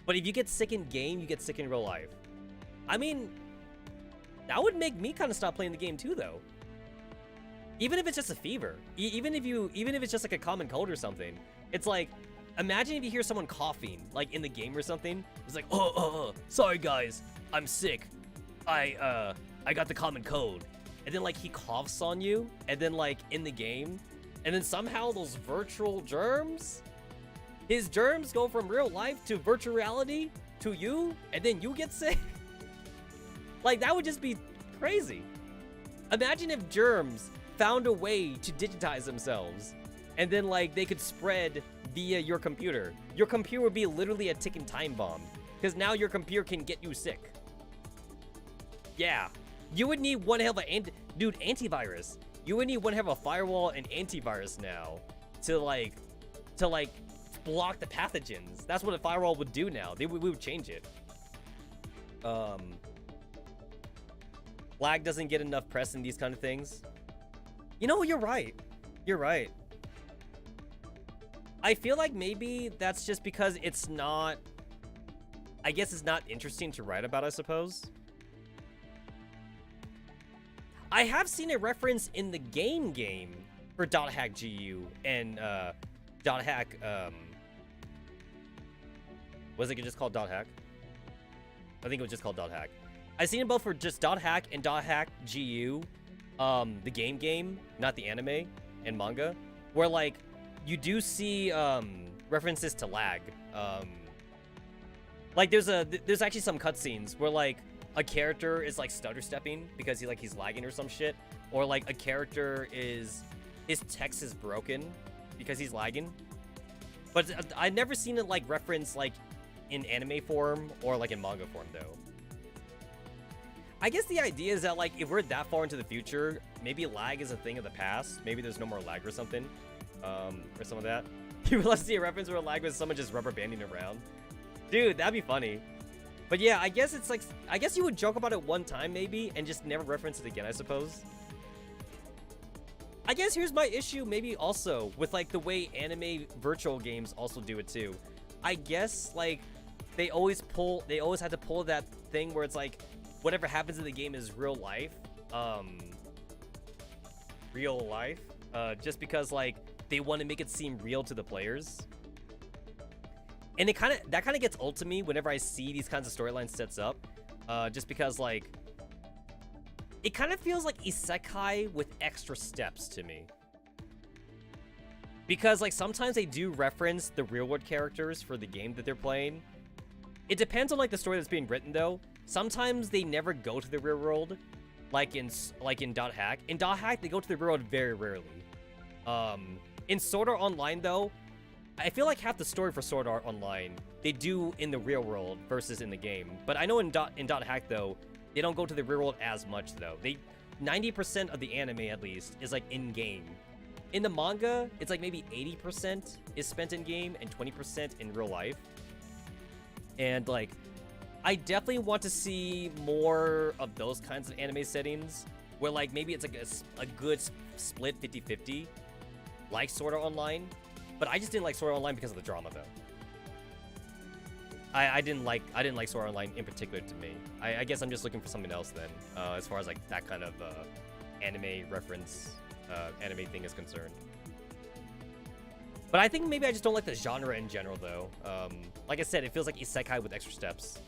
but if you get sick in game, you get sick in real life. I mean, that would make me kind of stop playing the game too, though. Even if it's just a fever, even if it's just like a common cold or something, it's like, imagine if you hear someone coughing like in the game or something. It's like, sorry guys, I'm sick. I got the common cold. And then like he coughs on you, and then like in the game, and then somehow those virtual germs, his germs go from real life to virtual reality to you, and then you get sick. Like that would just be crazy. Imagine if germs found a way to digitize themselves, and then like they could spread via your computer. Your computer would be literally a ticking time bomb, because now your computer can get you sick. Yeah. You would need one hell of a antivirus. You would need one hell of a firewall and antivirus now to like block the pathogens. That's what a firewall would do now. We would change it. Lag doesn't get enough press in these kind of things. You know, you're right. You're right. I feel like maybe that's just because it's not, I guess it's not interesting to write about, I suppose. I have seen a reference in the game for Dot Hack GU and Dot Hack, was it just called Dot Hack? I think it was just called Dot Hack. I've seen it both for just Dot Hack and Dot Hack GU, the game, not the anime and manga, where like you do see references to lag. Like there's actually some cutscenes where like a character is like stutter stepping because he's lagging or some shit, or like a character his text is broken because he's lagging. But I've never seen it like reference like in anime form or like in manga form though. I guess the idea is that like if we're that far into the future, maybe lag is a thing of the past. Maybe there's no more lag or something, or some of that. You will see a reference where lag was someone just rubber banding around. Dude, that'd be funny. But yeah, I guess it's like, I guess you would joke about it one time maybe and just never reference it again, I suppose. I guess here's my issue maybe also with like the way anime virtual games also do it too. I guess like they always had to pull that thing where it's like whatever happens in the game is real life. Just because like they want to make it seem real to the players. And that kind of gets old to me whenever I see these kinds of storylines sets up, just because like it kind of feels like isekai with extra steps to me. Because like sometimes they do reference the real world characters for the game that they're playing. It depends on like the story that's being written though. Sometimes they never go to the real world, like in Dot Hack. In Dot Hack, they go to the real world very rarely. In Sword Art Online though, I feel like half the story for Sword Art Online they do in the real world versus in the game. But I know in Dot Hack though, they don't go to the real world as much though. 90% of the anime at least is like in game. In the manga, it's like maybe 80% is spent in game and 20% in real life. And like, I definitely want to see more of those kinds of anime settings where like maybe it's like a good split 50-50, like Sword Art Online. But I just didn't like Sword Art Online because of the drama though. I didn't like Sword Art Online in particular to me. I guess I'm just looking for something else then, as far as like that kind of anime reference, anime thing is concerned. But I think maybe I just don't like the genre in general though. Like I said, it feels like isekai with extra steps.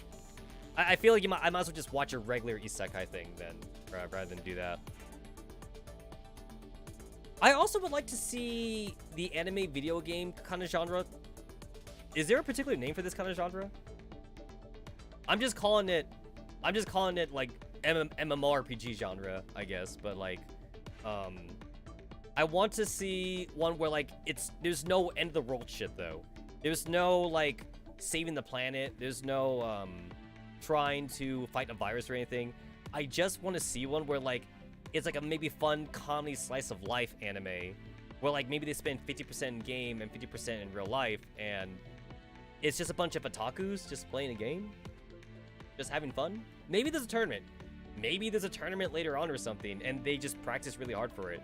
I feel like I might as well just watch a regular isekai thing then, rather than do that. I also would like to see the anime video game kind of genre. Is there a particular name for this kind of genre? I'm just calling it like MMORPG genre, I guess. But like, I want to see one where like there's no end of the world shit though. There's no like saving the planet. There's no trying to fight a virus or anything. I just want to see one where like it's like a maybe fun comedy slice of life anime where like maybe they spend 50% in game and 50% in real life, and it's just a bunch of otakus just playing a game, just having fun. Maybe there's a tournament. Maybe there's a tournament later on or something, and they just practice really hard for it.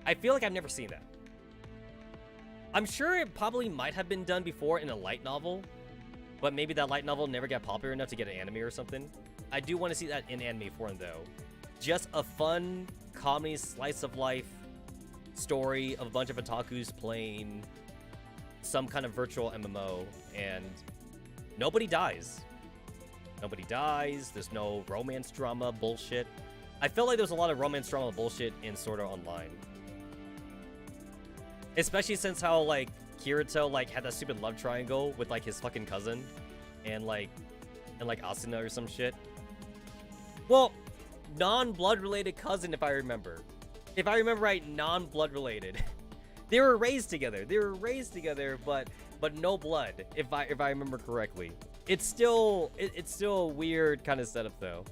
I feel like I've never seen that. I'm sure it probably might have been done before in a light novel, but maybe that light novel never got popular enough to get an anime or something. I do want to see that in anime form though. Just a fun comedy slice of life story of a bunch of otakus playing some kind of virtual MMO, and nobody dies. Nobody dies. There's no romance drama bullshit. I feel like there's a lot of romance drama bullshit in Sword Art Online. Especially since how like Kirito like had that stupid love triangle with like his fucking cousin and like Asuna or some shit. Well, non-blood related cousin if I remember. If I remember right, non-blood related. They were raised together. But no blood if I remember correctly. It's still a weird kind of setup though.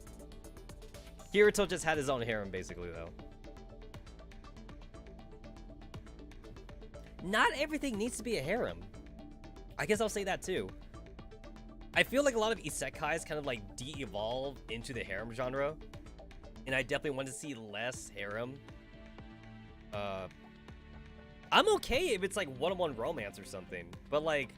Kirito just had his own harem basically though. Not everything needs to be a harem. I guess I'll say that too. I feel like a lot of isekais kind of like de-evolve into the harem genre, and I definitely want to see less harem. I'm okay if it's like one-on-one romance or something, but like,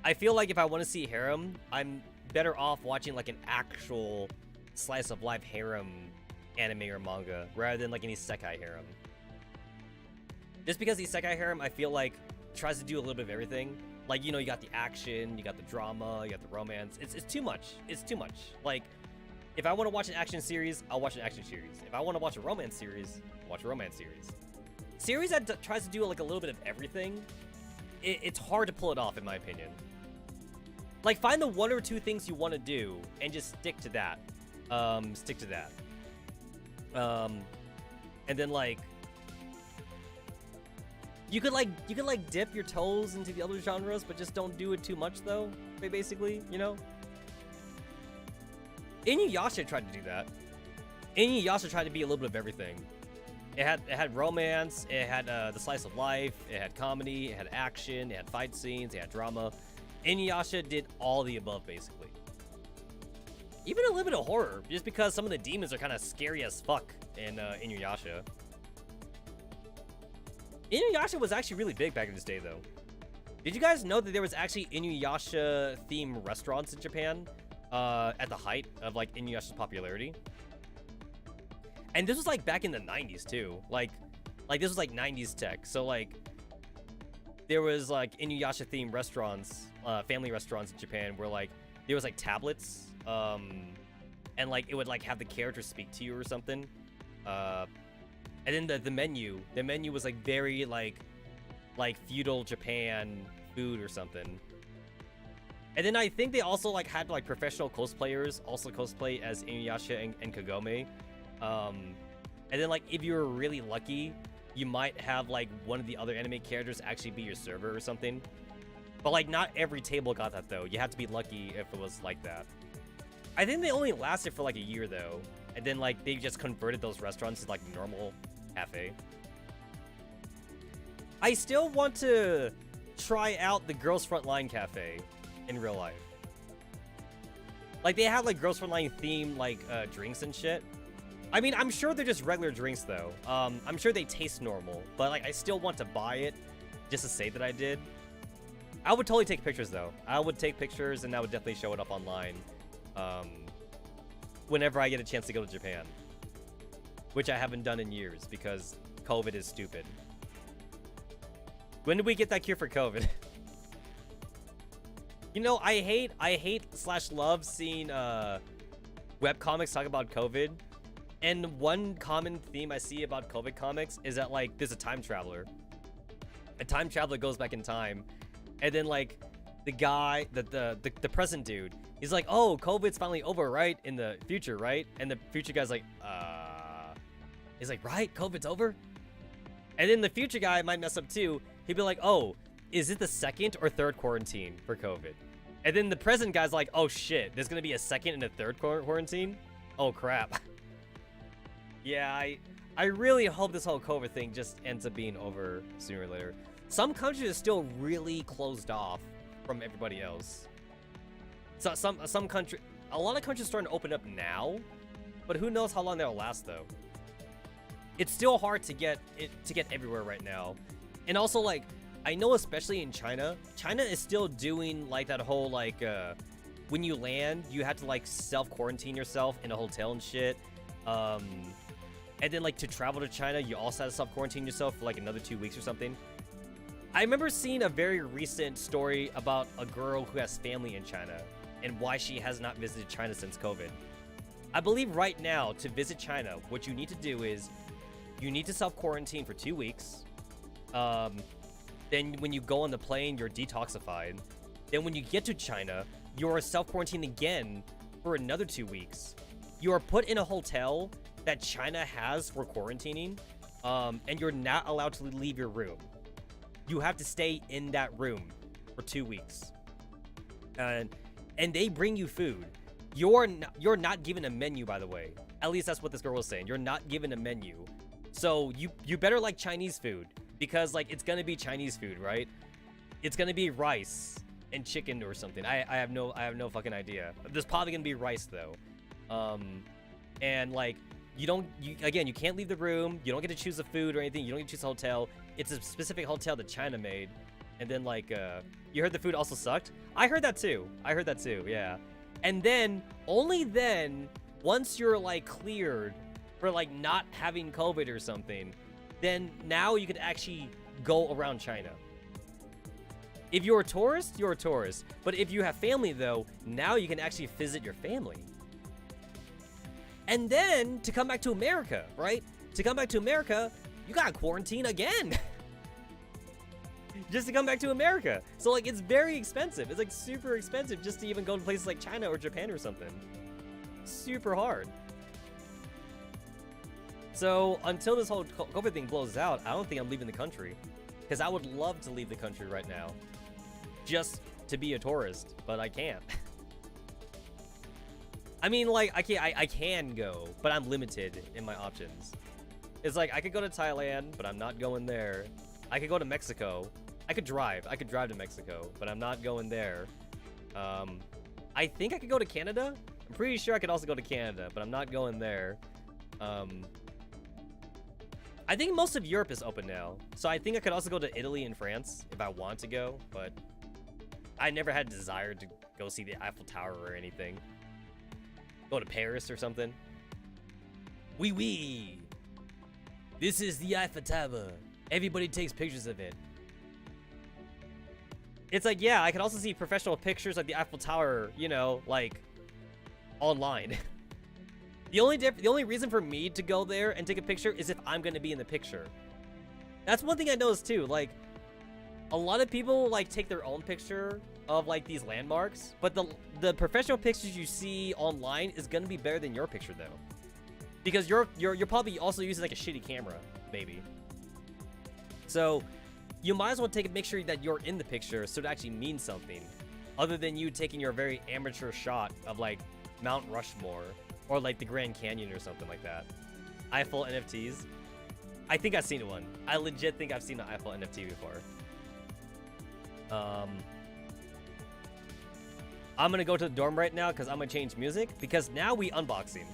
I feel like if I want to see harem, I'm better off watching like an actual slice of life harem anime or manga rather than like an isekai harem. Just because isekai harem, I feel like tries to do a little bit of everything. Like, you know, you got the action, you got the drama, you got the romance. It's too much. It's too much. Like, if I want to watch an action series, I'll watch an action series. If I want to watch a romance series, I'll watch a romance series. Series that tries to do like a little bit of everything, it's hard to pull it off in my opinion. Like, find the one or two things you want to do and just stick to that. And then like, you could like dip your toes into the other genres, but just don't do it too much though. Basically, you know. Inuyasha tried to do that. Inuyasha tried to be a little bit of everything. It had romance, it had the slice of life, it had comedy, it had action, it had fight scenes, it had drama. Inuyasha did all the above basically. Even a little bit of horror, just because some of the demons are kind of scary as fuck in Inuyasha. Inuyasha was actually really big back in this day though. Did you guys know that there was actually Inuyasha themed restaurants in Japan at the height of like Inuyasha's popularity? And this was like back in the 90s too. Like this was like 90s tech. So like there was like Inuyasha themed restaurants, family restaurants in Japan where like there was like tablets and like it would like have the characters speak to you or something. And then the menu was like very like like feudal Japan food or something. And then I think they also like had like professional cosplayers also cosplay as Inuyasha and Kagome. And then like if you were really lucky, you might have like one of the other anime characters actually be your server or something. But like not every table got that though. You have to be lucky if it was like that. I think they only lasted for like a year though. And then like they just converted those restaurants to like normal cafe. I still want to try out the Girls Frontline cafe in real life. Like they have like Girls Frontline themed like drinks and shit. I mean, I'm sure they're just regular drinks though. I'm sure they taste normal, but like I still want to buy it just to say that I did. I would totally take pictures though. I would take pictures and I would definitely show it up online whenever I get a chance to go to Japan, which I haven't done in years because COVID is stupid. When did we get that cure for COVID? You know, I hate/love seeing webcomics talk about COVID. And one common theme I see about COVID comics is that like there's a time traveler. A time traveler goes back in time, and then like the guy, the present dude, he's like, oh, COVID's finally over, right? In the future, right? And the future guy's like, he's like, right? COVID's over? And then the future guy might mess up too. He'd be like, oh, is it the second or third quarantine for COVID? And then the present guy's like, oh shit, there's gonna be a second and a third quarantine? Oh crap. Yeah, I really hope this whole COVID thing just ends up being over sooner or later. Some countries are still really closed off from everybody else. So some country, a lot of countries are starting to open up now, but who knows how long that'll last though. It's still hard to get everywhere right now. And also like, I know especially in China is still doing like that whole like, when you land, you have to like self-quarantine yourself in a hotel and shit. And then like to travel to China, you also have to self-quarantine yourself for like another 2 weeks or something. I remember seeing a very recent story about a girl who has family in China and why she has not visited China since COVID. I believe right now to visit China, what you need to do is you need to self-quarantine for 2 weeks. Then when you go on the plane, you're detoxified. Then when you get to China, you're self-quarantined again for another 2 weeks. You are put in a hotel that China has for quarantining, and you're not allowed to leave your room. You have to stay in that room for 2 weeks. And they bring you food. You're not given a menu, by the way. At least that's what this girl was saying. You're not given a menu. So you better like Chinese food, because like it's gonna be Chinese food, right? It's gonna be rice and chicken or something. I have no fucking idea. There's probably gonna be rice though. And like you can't leave the room. You don't get to choose the food or anything. You don't get to choose the hotel. It's a specific hotel that China made. And then like you heard the food also sucked? I heard that too. Yeah. And then only then, once you're like cleared for like not having COVID or something, then now you can actually go around China. If you're a tourist, you're a tourist. But if you have family though, now you can actually visit your family. And then to come back to America, right? To come back to America, you gotta quarantine again. Just to come back to America. So like it's very expensive. It's like super expensive just to even go to places like China or Japan or something. Super hard. So until this whole COVID thing blows out, I don't think I'm leaving the country. Because I would love to leave the country right now. Just to be a tourist, but I can't. I mean, like, I can go, but I'm limited in my options. It's like, I could go to Thailand, but I'm not going there. I could go to Mexico. I could drive to Mexico, but I'm not going there. I think I could go to Canada. I'm pretty sure I could also go to Canada, but I'm not going there. I think most of Europe is open now. So I think I could also go to Italy and France if I want to go, but I never had a desire to go see the Eiffel Tower or anything. Go to Paris or something. Oui. This is the Eiffel Tower. Everybody takes pictures of it. It's like, yeah, I can also see professional pictures of the Eiffel Tower, you know, like, online. The only reason for me to go there and take a picture is if I'm gonna be in the picture. That's one thing I noticed too. Like, a lot of people like take their own picture of like these landmarks, but the professional pictures you see online is gonna be better than your picture though, because you're probably also using like a shitty camera, maybe. So you might as well make sure that you're in the picture so it actually means something, other than you taking your very amateur shot of like Mount Rushmore or like the Grand Canyon or something like that. Eiffel NFTs. I think I've seen one. I legit think I've seen an Eiffel NFT before. I'm gonna go to the dorm right now because I'm gonna change music, because now we unboxing.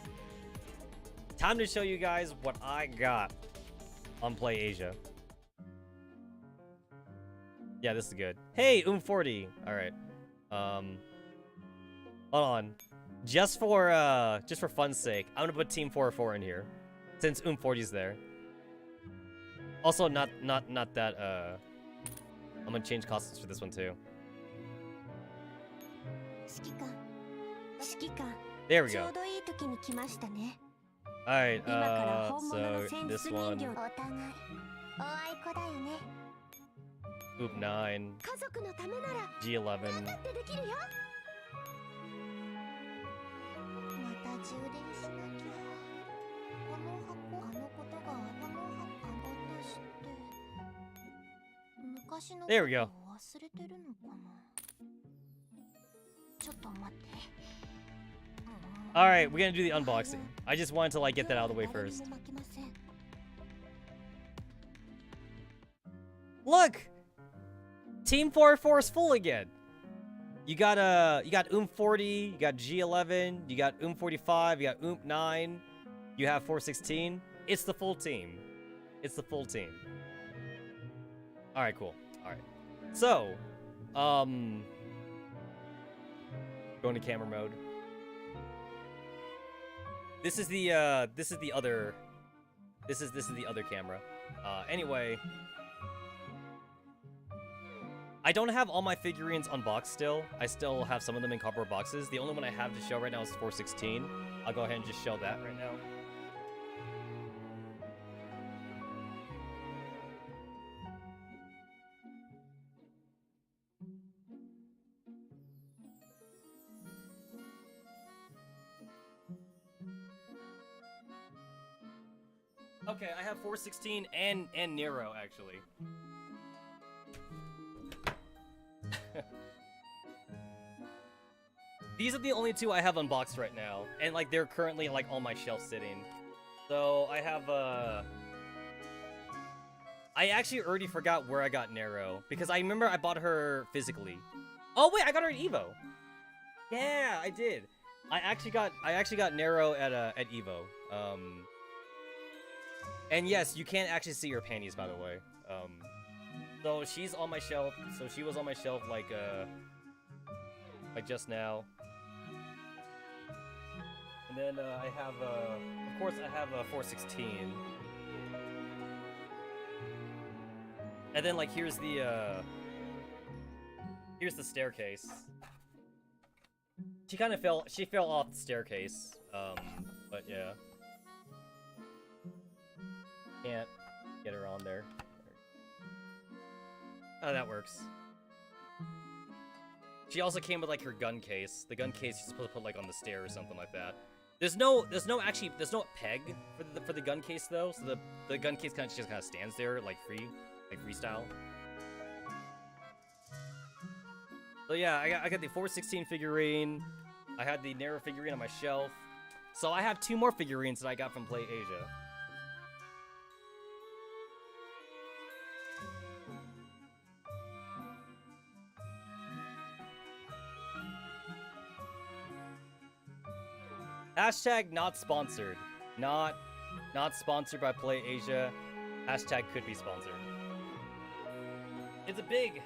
Time to show you guys what I got on Playasia. Yeah, this is good. Hey, 40. All right. Hold on. Just for fun's sake, I'm gonna put Team 404 in here, since 40's there. Also, not that. I'm gonna change costumes for this one too. There we go. Alright, so this one. Oop 9. G11. There we go. Alright, we're gonna do the unboxing. I just wanted to like get that out of the way first. Look! Team 404 is full again. You got 40, you got G11, you got 45, you got 9, you have 416. It's the full team. It's the full team. Alright, cool. Alright. So, going to camera mode. This is the other camera. Anyway, I don't have all my figurines unboxed still. I still have some of them in cardboard boxes. The only one I have to show right now is 416. I'll go ahead and just show that right now. Okay, I have 416 and Nero actually. These are the only two I have unboxed right now, and like they're currently like on my shelf sitting. So I have I actually already forgot where I got Nero, because I remember I bought her physically. Oh wait, I got her at Evo. Yeah, I did. I actually got Nero at Evo. And yes, you can't actually see her panties, by the way. So she's on my shelf. So she was on my shelf like just now. And then I have of course I have 416. And then like here's the staircase. She fell off the staircase. But yeah. Can't get her on there. Oh, that works. She also came with like her gun case. The gun case you're supposed to put like on the stair or something like that. There's no peg for the gun case though. So the gun case just kind of stands there like freestyle. So yeah, I got the 416 figurine. I had the Nero figurine on my shelf. So I have 2 more figurines that I got from Playasia. Hashtag not sponsored. Not sponsored by Playasia. Hashtag could be sponsored. It is a big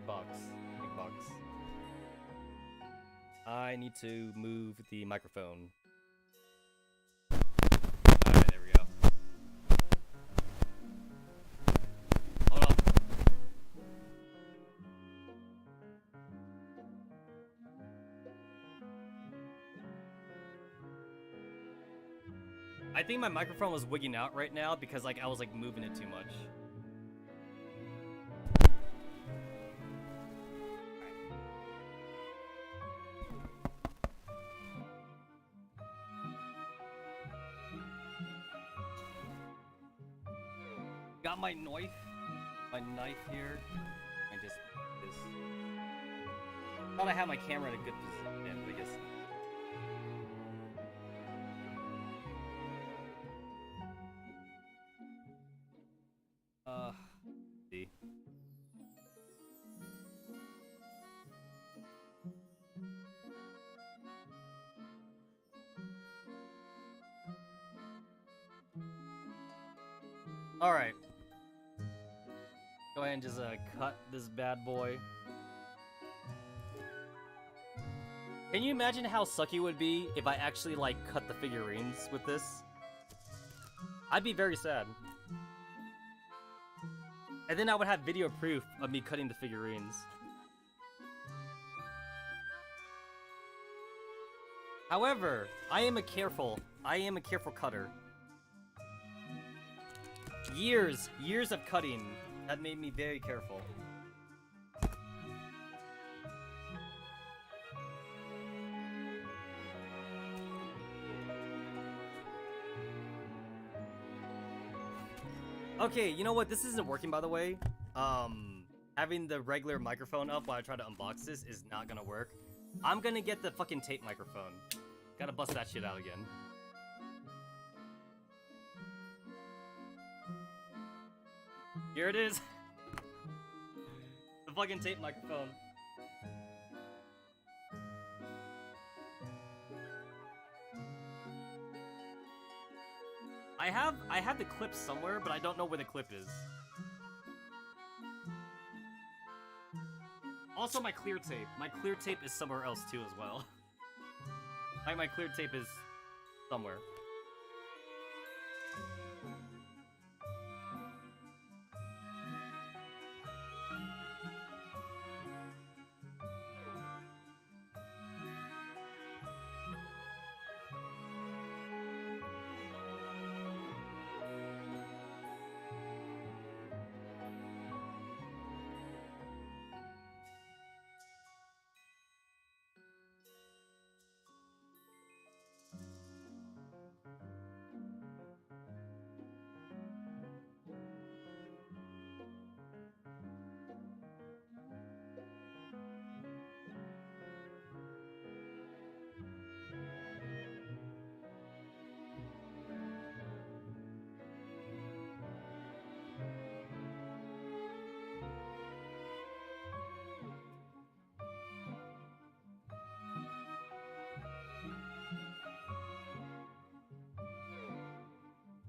box. Big box. I need to move the microphone. Alright, there we go. Hold on. I think my microphone was wigging out right now because like I was like moving it too much. my knife here. I just this. Thought I had my camera in a good position, but I guess. See. All right. Go ahead and just cut this bad boy. Can you imagine how sucky it would be if I actually like cut the figurines with this? I'd be very sad. And then I would have video proof of me cutting the figurines. However, I am a careful cutter. Years of cutting that made me very careful. Okay, you know what? This isn't working, by the way. Having the regular microphone up while I try to unbox this is not gonna work. I'm gonna get the fucking tape microphone. Gotta bust that shit out again. Here it is. The fucking tape microphone. I have the clip somewhere, but I don't know where the clip is. Also, my clear tape. My clear tape is somewhere else too as well. My clear tape is somewhere.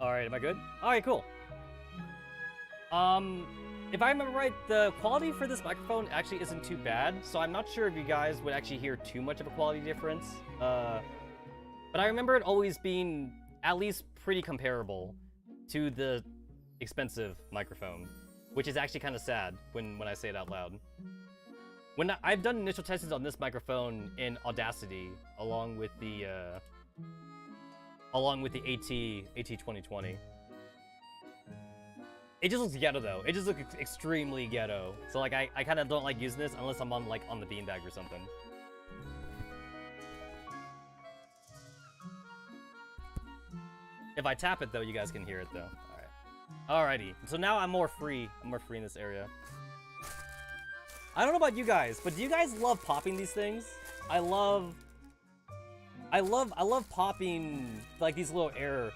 Alright, am I good? Alright, cool. If I remember right, the quality for this microphone actually isn't too bad, so I'm not sure if you guys would actually hear too much of a quality difference. But I remember it always being at least pretty comparable to the expensive microphone, which is actually kind of sad when I say it out loud. I've done initial tests on this microphone in Audacity, along with the AT 2020. It just looks ghetto though. It just looks extremely ghetto. So like I kind of don't like using this unless I'm on the beanbag or something. If I tap it though, you guys can hear it though. Alright. Alrighty. So now I'm more free. I'm more free in this area. I don't know about you guys, but do you guys love popping these things? I love popping like these little air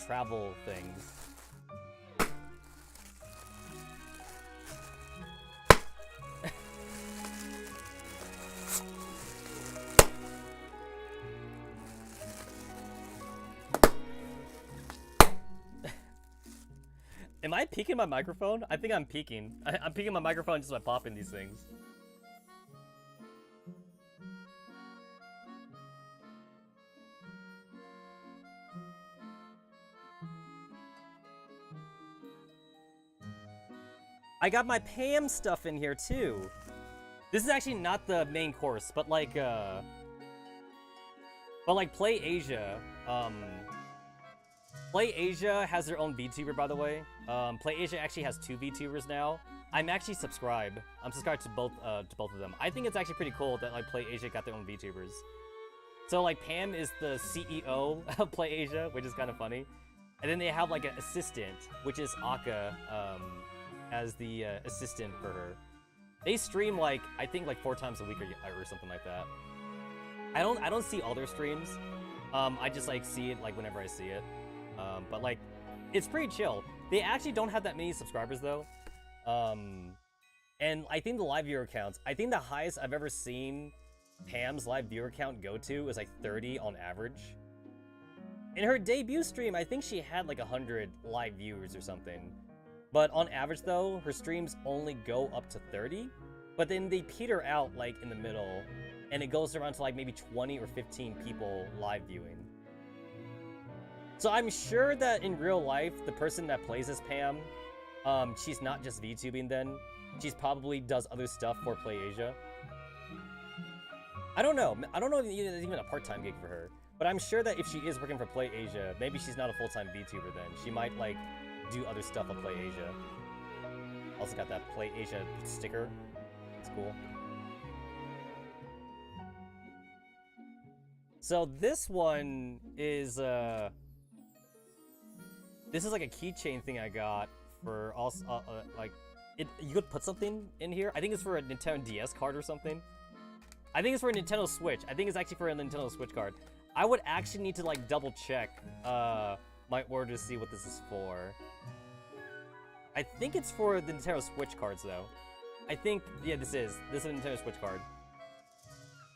travel things. Am I peeking my microphone? I think I'm peeking. I'm peeking my microphone just by popping these things. I got my Pam stuff in here too. This is actually not the main course, but like Playasia, Playasia has their own VTuber, by the way. Playasia actually has 2 VTubers now. I'm actually subscribed. I'm subscribed to both of them. I think it's actually pretty cool that like Playasia got their own VTubers. So like Pam is the CEO of Playasia, which is kind of funny. And then they have like an assistant, which is Aka, as the assistant for her. They stream like, I think like 4 times a week or something like that. I don't see all their streams. I just like see it like whenever I see it. But like, it's pretty chill. They actually don't have that many subscribers though. And I think the live viewer counts, I think the highest I've ever seen Pam's live viewer count go to is like 30 on average. In her debut stream, I think she had like 100 live viewers or something. But on average though, her streams only go up to 30. But then they peter out like in the middle, and it goes around to like maybe 20 or 15 people live viewing. So I'm sure that in real life, the person that plays as Pam, she's not just VTubing then. She's probably does other stuff for Playasia. I don't know. I don't know if it's even a part-time gig for her. But I'm sure that if she is working for Playasia, maybe she's not a full-time VTuber then. She might like do other stuff on Playasia. Also got that Playasia sticker. It's cool. So this one is this is like a keychain thing I got for also like you could put something in here. I think it's for a Nintendo DS card or something. I think it's for a Nintendo Switch. I think it's actually for a Nintendo Switch card. I would actually need to like double check my order to see what this is for. I think it's for the Nintendo Switch cards though. I think, yeah, this is a Nintendo Switch card.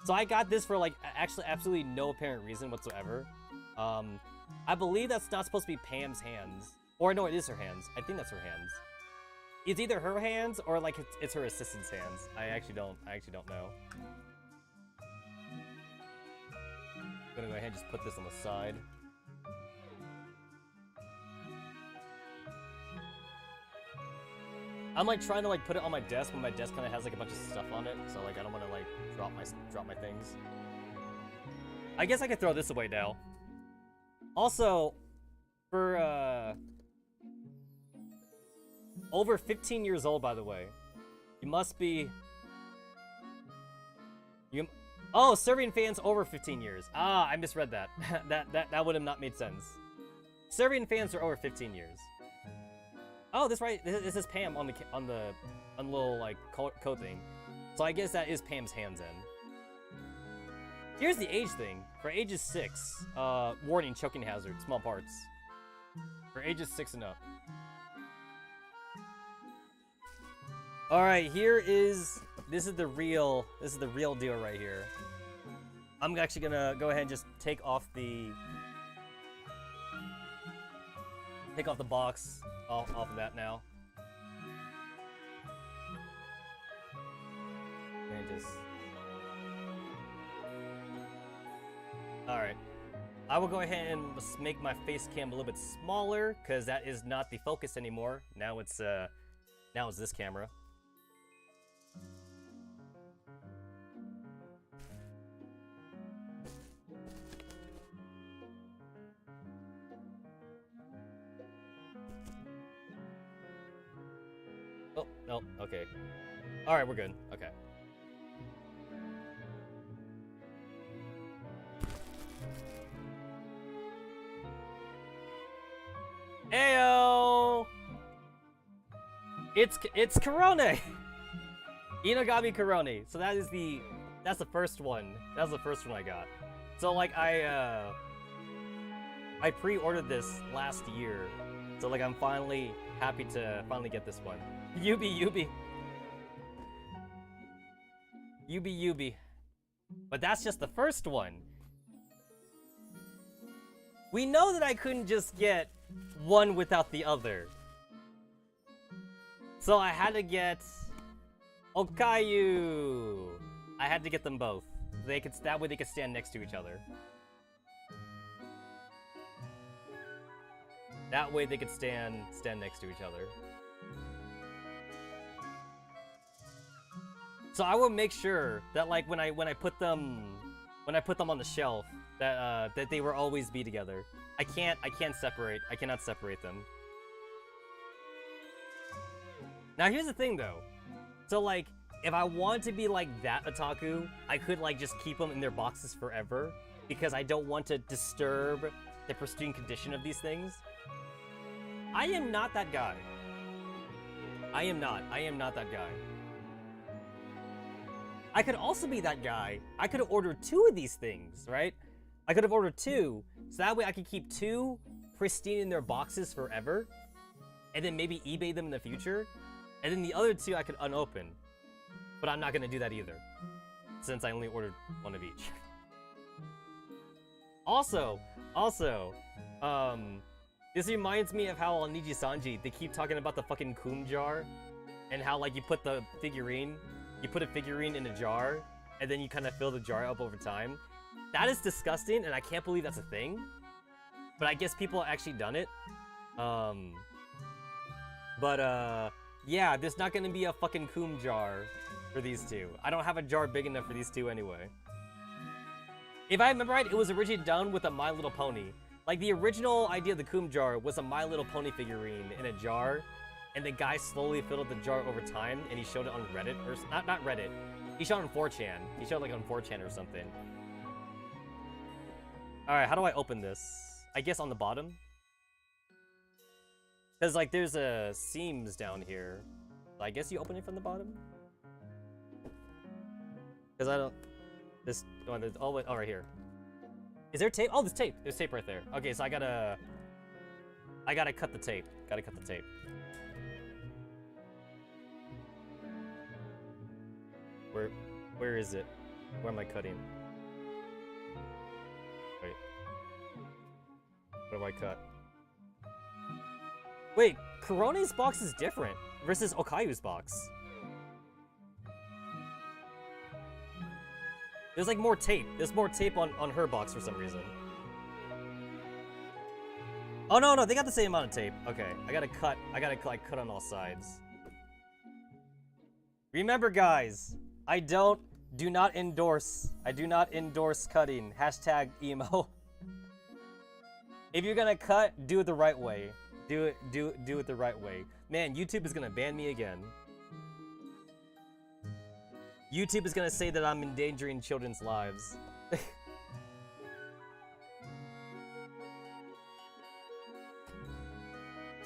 So I got this for like actually absolutely no apparent reason whatsoever. I believe that's not supposed to be Pam's hands. Or no, it is her hands. I think that's her hands. It's either her hands or like it's her assistant's hands. I actually don't know. I'm gonna go ahead and just put this on the side. I'm like trying to like put it on my desk, but my desk kind of has like a bunch of stuff on it, so like I don't want to like drop my things. I guess I could throw this away now. Also, for over 15 years old, by the way, you must be. Oh, Serbian fans over 15 years. Ah, I misread that. that would have not made sense. Serbian fans are over 15 years. Oh, this right. This is Pam on the little like coat thing. So I guess that is Pam's hands in. Here's the age thing. For ages 6, warning: choking hazard, small parts. For ages 6 and up. All right, this is the real deal right here. I'm actually gonna go ahead and just take off the box off of that now. And just all right. I will go ahead and make my face cam a little bit smaller because that is not the focus anymore. Now it's this camera. Oh, no, okay. Alright, we're good. Okay. Ayo! It's Corona! Inagami Corona. So that's the first one. That's the first one I got. So like I pre-ordered this last year. So like I'm finally happy to finally get this one. Yubi. But that's just the first one. We know that I couldn't just get one without the other. So I had to get Okayu. I had to get them both. That way they could stand next to each other. That way they could stand next to each other. So I will make sure that like when I put them on the shelf that that they will always be together. I cannot separate them. Now here's the thing though. So like if I want to be like that otaku, I could like just keep them in their boxes forever because I don't want to disturb the pristine condition of these things. I am not that guy. I am not that guy. I could also be that guy. I could have ordered 2 of these things, right? I could have ordered 2, so that way I could keep 2 pristine in their boxes forever, and then maybe eBay them in the future, and then the other 2 I could unopen. But I'm not gonna do that either, since I only ordered 1 of each. Also, this reminds me of how on Niji Sanji, they keep talking about the fucking Kum jar, and how, like, you put a figurine in a jar, and then you kind of fill the jar up over time. That is disgusting, and I can't believe that's a thing. But I guess people have actually done it. Yeah, there's not gonna be a fucking Kum jar for these 2. I don't have a jar big enough for these 2 anyway. If I remember right, it was originally done with a My Little Pony. Like, the original idea of the Kum jar was a My Little Pony figurine in a jar, and the guy slowly filled up the jar over time, and he showed it on Reddit, or not Reddit. He showed it on 4chan. He showed it, like, on 4chan or something. Alright, how do I open this? I guess on the bottom? Because, like, there's seams down here. So I guess you open it from the bottom? Because I don't... This... Oh, wait, right here. Is there tape? Oh, there's tape. There's tape right there. Okay, so I gotta cut the tape. Gotta cut the tape. Where is it? Where am I cutting? Wait. What do I cut? Wait, Korone's box is different versus Okayu's box. There's like more tape. There's more tape on her box for some reason. Oh no, they got the same amount of tape. Okay, I gotta like cut on all sides. Remember, guys, I do not endorse cutting. Hashtag emo. If you're gonna cut, do it the right way. Do it the right way. Man, YouTube is gonna ban me again. YouTube is gonna say that I'm endangering children's lives.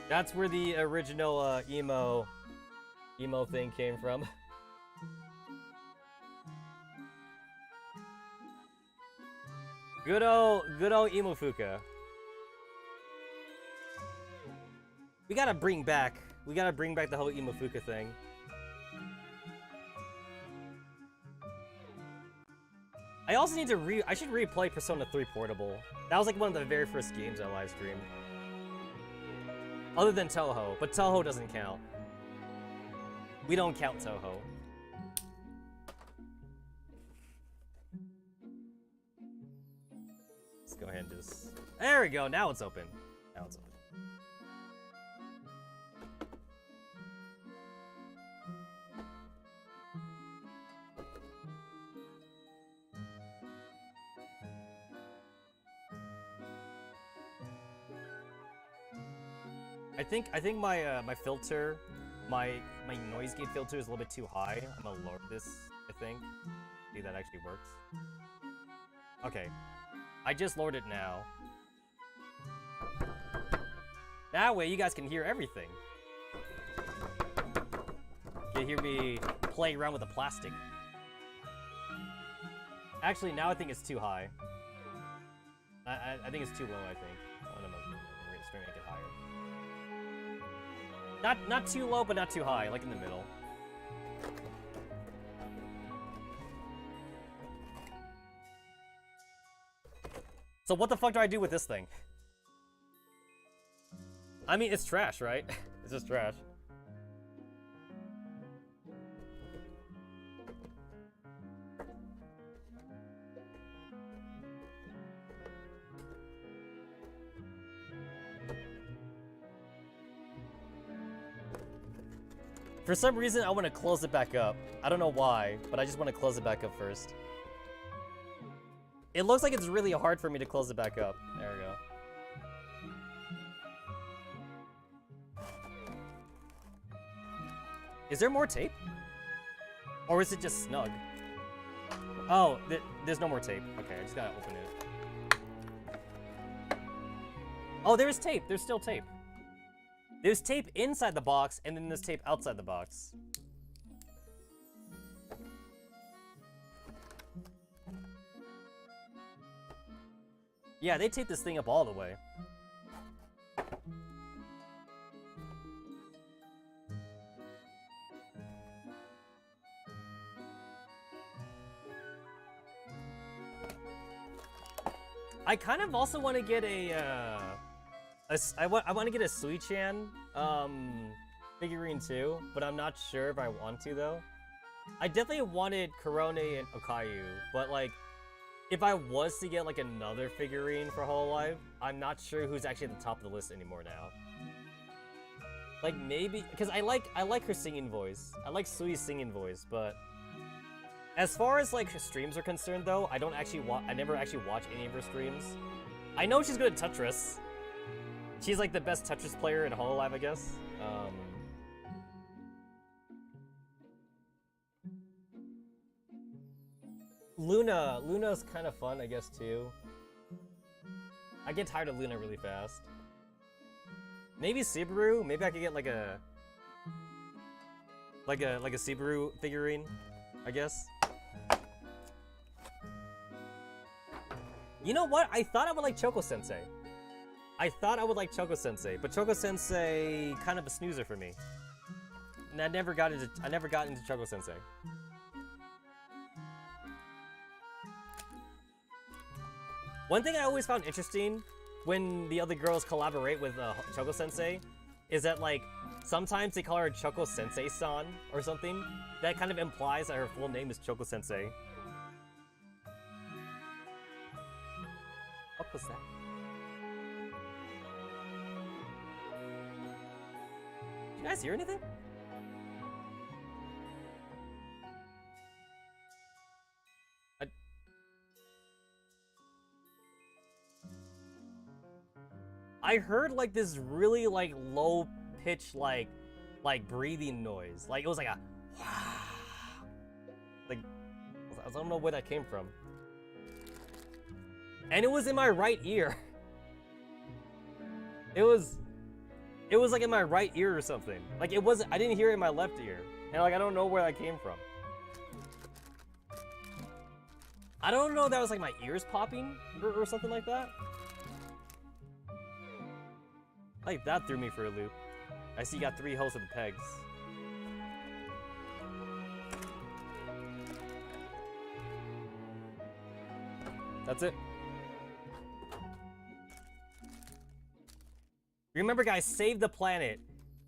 That's where the original emo thing came from. Good old emo Fuka. We gotta bring back the whole emo Fuka thing. I also need to I should replay Persona 3 Portable. That was like one of the very first games I live streamed. Other than Toho, but Toho doesn't count. We don't count Toho. Let's go ahead and just... There we go, now it's open. Now it's open. I think my filter, my noise gate filter is a little bit too high. I'm gonna lower this, I think. See if that actually works. Okay. I just lowered it now. That way you guys can hear everything. You can hear me play around with the plastic. Actually, now I think it's too high. I think it's too low, I think. I'm gonna make it higher. Not too low, but not too high, like in the middle. So what the fuck do I do with this thing? I mean, it's trash, right? It's just trash. For some reason, I want to close it back up. I don't know why, but I just want to close it back up first. It looks like it's really hard for me to close it back up. There we go. Is there more tape? Or is it just snug? Oh, there's no more tape. Okay, I just gotta open it. Oh, there's tape. There's still tape. There's tape inside the box, and then there's tape outside the box. Yeah, they taped this thing up all the way. I kind of also want to get I want to get a Sui-chan figurine too, but I'm not sure if I want to though. I definitely wanted Korone and Okayu, but like, if I was to get like another figurine for Hololive, I'm not sure who's actually at the top of the list anymore now. Like maybe because I like her singing voice. I like Sui's singing voice, but as far as like her streams are concerned though, I never actually watch any of her streams. I know she's good at Tetris. She's like the best Tetris player in Hololive, I guess. Luna's kind of fun, I guess, too. I get tired of Luna really fast. Maybe Subaru? Maybe I could get like a Subaru figurine, I guess. You know what? I thought I would like Choco Sensei. But Choco Sensei kind of a snoozer for me. And I never got into Choco Sensei. One thing I always found interesting when the other girls collaborate with Choco Sensei is that like sometimes they call her Choco Sensei-san or something. That kind of implies that her full name is Choco Sensei. What was that? Did you guys hear anything? I heard like this really like low pitch like breathing noise. Like it was like a like I don't know where that came from. And it was in my right ear. It was like in my right ear or something. Like it wasn't, I didn't hear it in my left ear. And like I don't know where that came from. I don't know if that was like my ears popping or something like that. Like that threw me for a loop. I see you got 3 holes with the pegs. That's it. Remember guys, save the planet.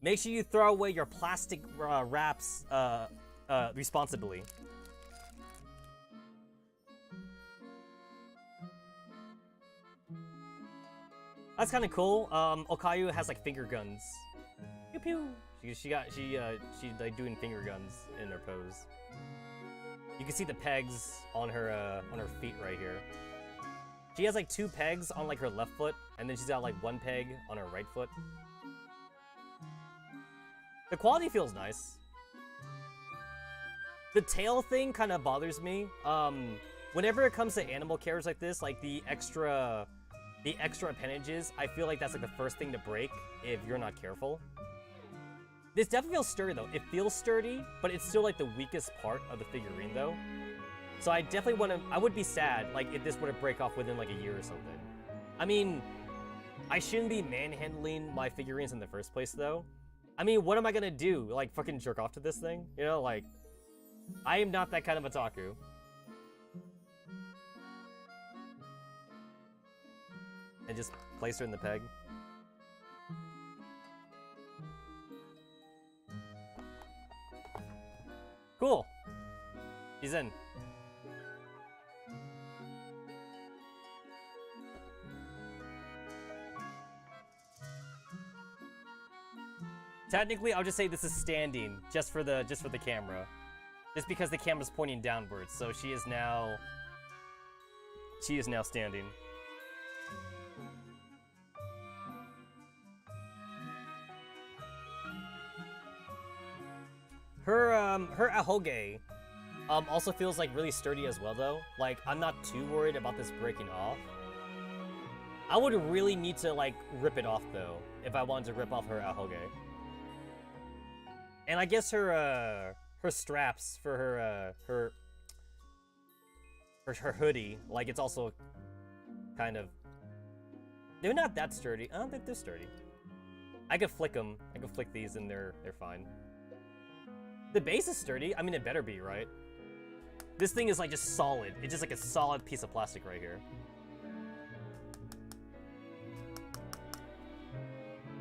Make sure you throw away your plastic wraps responsibly. That's kind of cool. Okayu has like finger guns. Pew pew. She's like doing finger guns in her pose. You can see the pegs on her feet right here. She has like 2 pegs on like her left foot, and then she's got like 1 peg on her right foot. The quality feels nice. The tail thing kind of bothers me. Whenever it comes to animal characters like this, like the extra appendages, I feel like that's like the first thing to break if you're not careful. This definitely feels sturdy though. It feels sturdy, but it's still like the weakest part of the figurine though. So I definitely I would be sad like if this were to break off within like a year or something. I mean, I shouldn't be manhandling my figurines in the first place though. I mean, what am I gonna do? Like fucking jerk off to this thing? You know, like, I am not that kind of otaku. And just place her in the peg. Cool. He's in. Technically, I'll just say this is standing, just for the camera. Just because the camera's pointing downwards, so she is now standing. Her ahoge also feels like really sturdy as well though. Like I'm not too worried about this breaking off. I would really need to, like, rip it off, though, if I wanted to rip off her ahoge. And I guess her straps for her hoodie, like, it's also kind of... They're not that sturdy. I don't think they're sturdy. I could flick them. I could flick these and they're fine. The base is sturdy. I mean, it better be, right? This thing is, like, just solid. It's just like a solid piece of plastic right here.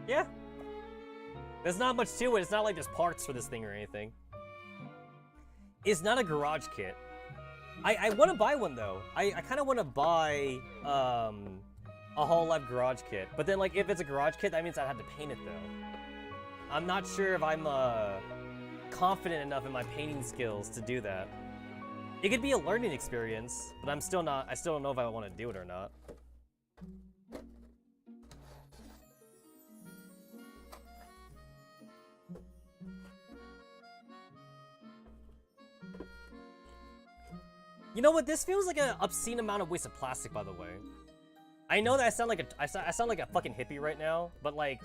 Yeah. There's not much to it. It's not like there's parts for this thing or anything. It's not a garage kit. I want to buy one, though. I kind of want to buy a Hololive garage kit. But then, like, if it's a garage kit, that means I'd have to paint it, though. I'm not sure if I'm confident enough in my painting skills to do that. It could be a learning experience, but I still don't know if I want to do it or not. You know what? This feels like an obscene amount of waste of plastic, by the way. I know that I sound like a fucking hippie right now, but like,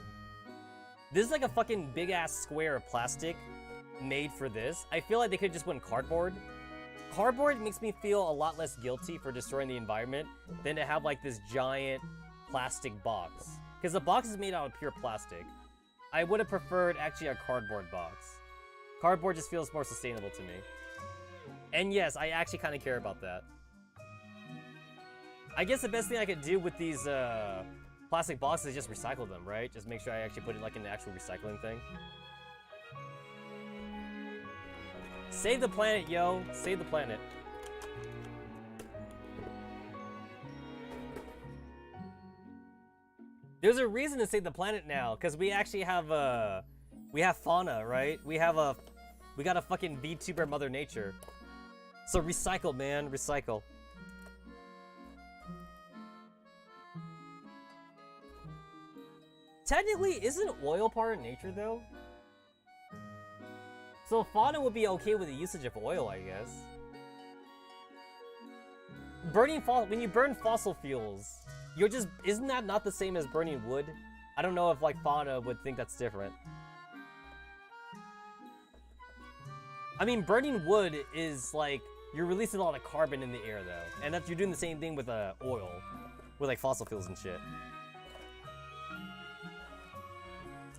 this is like a fucking big ass square of plastic made for this. I feel like they could just went cardboard. Cardboard makes me feel a lot less guilty for destroying the environment than to have like this giant plastic box. Because the box is made out of pure plastic. I would have preferred actually a cardboard box. Cardboard just feels more sustainable to me. And yes, I actually kind of care about that. I guess the best thing I could do with these plastic boxes is just recycle them, right? Just make sure I actually put it like in the actual recycling thing. Save the planet, yo. Save the planet. There's a reason to save the planet now, because we actually have fauna, right? We got a fucking VTuber Mother Nature. So recycle, man, recycle. Technically, isn't oil part of nature, though? So fauna would be okay with the usage of oil, I guess. When you burn fossil fuels, isn't that not the same as burning wood? I don't know if like fauna would think that's different. I mean, burning wood is like, you're releasing a lot of carbon in the air though. And you're doing the same thing with oil, with like fossil fuels and shit.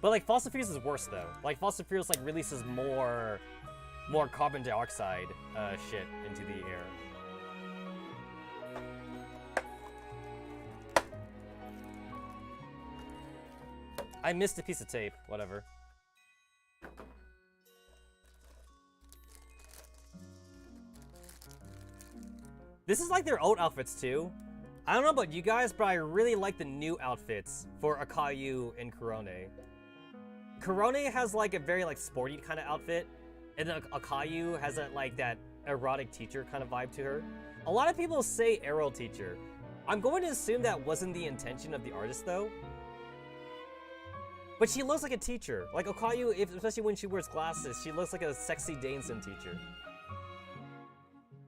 But like fossil fuels is worse though. Like fossil fuels like releases more carbon dioxide shit into the air. I missed a piece of tape, whatever. This is like their old outfits too. I don't know about you guys, but I really like the new outfits for Akayu and Kurone. Kurone has like a very like sporty kind of outfit, and then Akayu has that erotic teacher kind of vibe to her. A lot of people say Arrow teacher. I'm going to assume that wasn't the intention of the artist though. But she looks like a teacher. Like Akayu, especially when she wears glasses, she looks like a sexy Daneson teacher.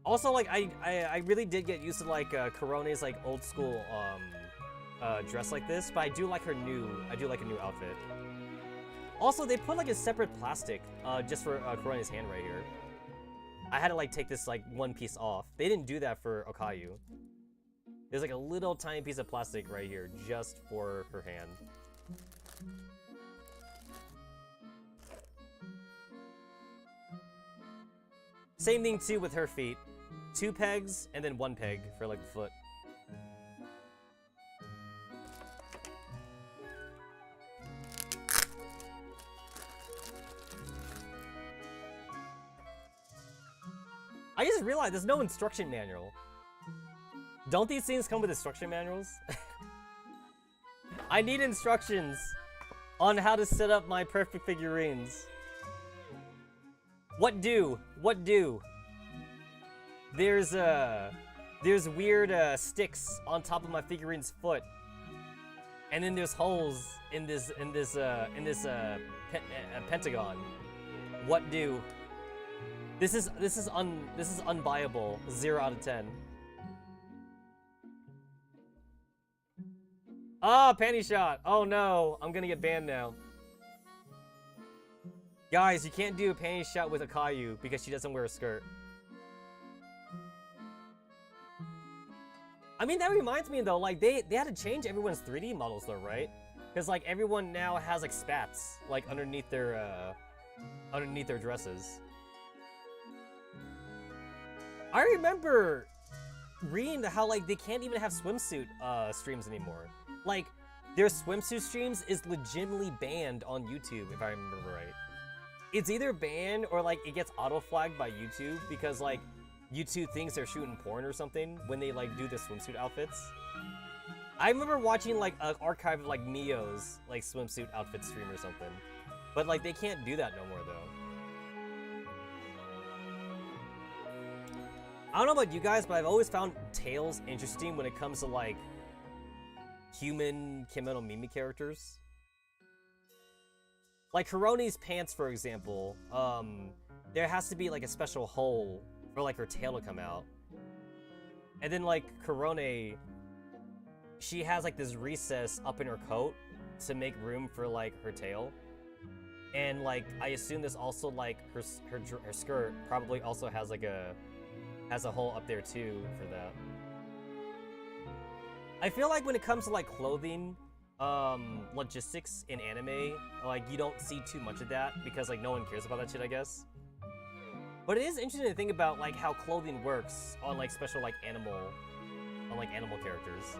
Also, like I really did get used to like Kurone's like old school dress like this, but I do like her new outfit. Also, they put like a separate plastic just for Kurone's hand right here. I had to like take this like one piece off. They didn't do that for Akayu. There's like a little tiny piece of plastic right here just for her hand. Same thing too with her feet. 2 pegs and then 1 peg for like the foot. I just realized there's no instruction manual. Don't these things come with instruction manuals? I need instructions on how to set up my perfect figurines. What do? What do? There's weird sticks on top of my figurine's foot, and then there's holes in this pentagon. What do? This is unbuyable. 0 out of 10. Ah, panty shot. Oh no, I'm gonna get banned now. Guys, you can't do a panty shot with Akayu because she doesn't wear a skirt. I mean, that reminds me though, like they had to change everyone's 3D models though, right? Because like everyone now has like spats like underneath their dresses. I remember reading how like they can't even have swimsuit streams anymore. Like their swimsuit streams is legitimately banned on YouTube if I remember right. It's either banned or like it gets auto flagged by YouTube because like YouTube thinks they're shooting porn or something when they like do the swimsuit outfits. I remember watching like an archive of like Mio's like swimsuit outfit stream or something, but like they can't do that no more though. I don't know about you guys, but I've always found Tails interesting when it comes to like human Kimono Mimi characters. Like Hirone's pants, for example, there has to be like a special hole for like her tail to come out. And then like Hirone, she has like this recess up in her coat to make room for like her tail. And like I assume this also like her skirt probably also has like a hole up there too for that. I feel like when it comes to like clothing logistics in anime, like you don't see too much of that because like no one cares about that shit, I guess. But it is interesting to think about like how clothing works on like special like animal characters.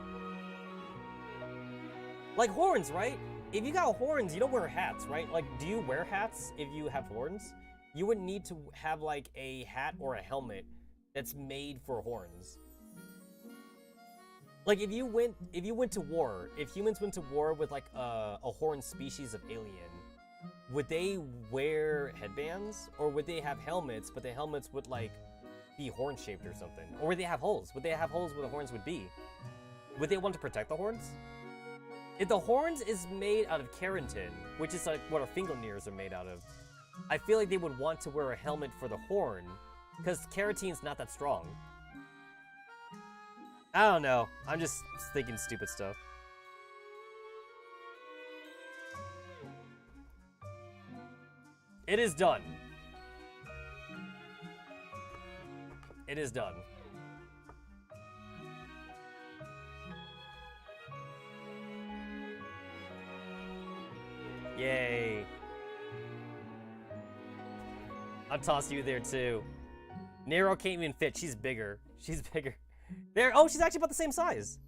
Like horns, right? If you got horns, you don't wear hats, right? Like, do you wear hats if you have horns? You wouldn't need to have like a hat or a helmet that's made for horns. Like if you went to war, if humans went to war with like a horned species of alien, would they wear headbands or would they have helmets, but the helmets would like be horn shaped or something? Or would they have holes? Would they have holes where the horns would be? Would they want to protect the horns? If the horns is made out of keratin, which is like what our fingernails are made out of, I feel like they would want to wear a helmet for the horn because keratin's not that strong. I don't know. I'm just thinking stupid stuff. It is done. It is done. Yay. I'll toss you there too. Nero can't even fit. She's bigger. She's bigger. There. Oh, she's actually about the same size.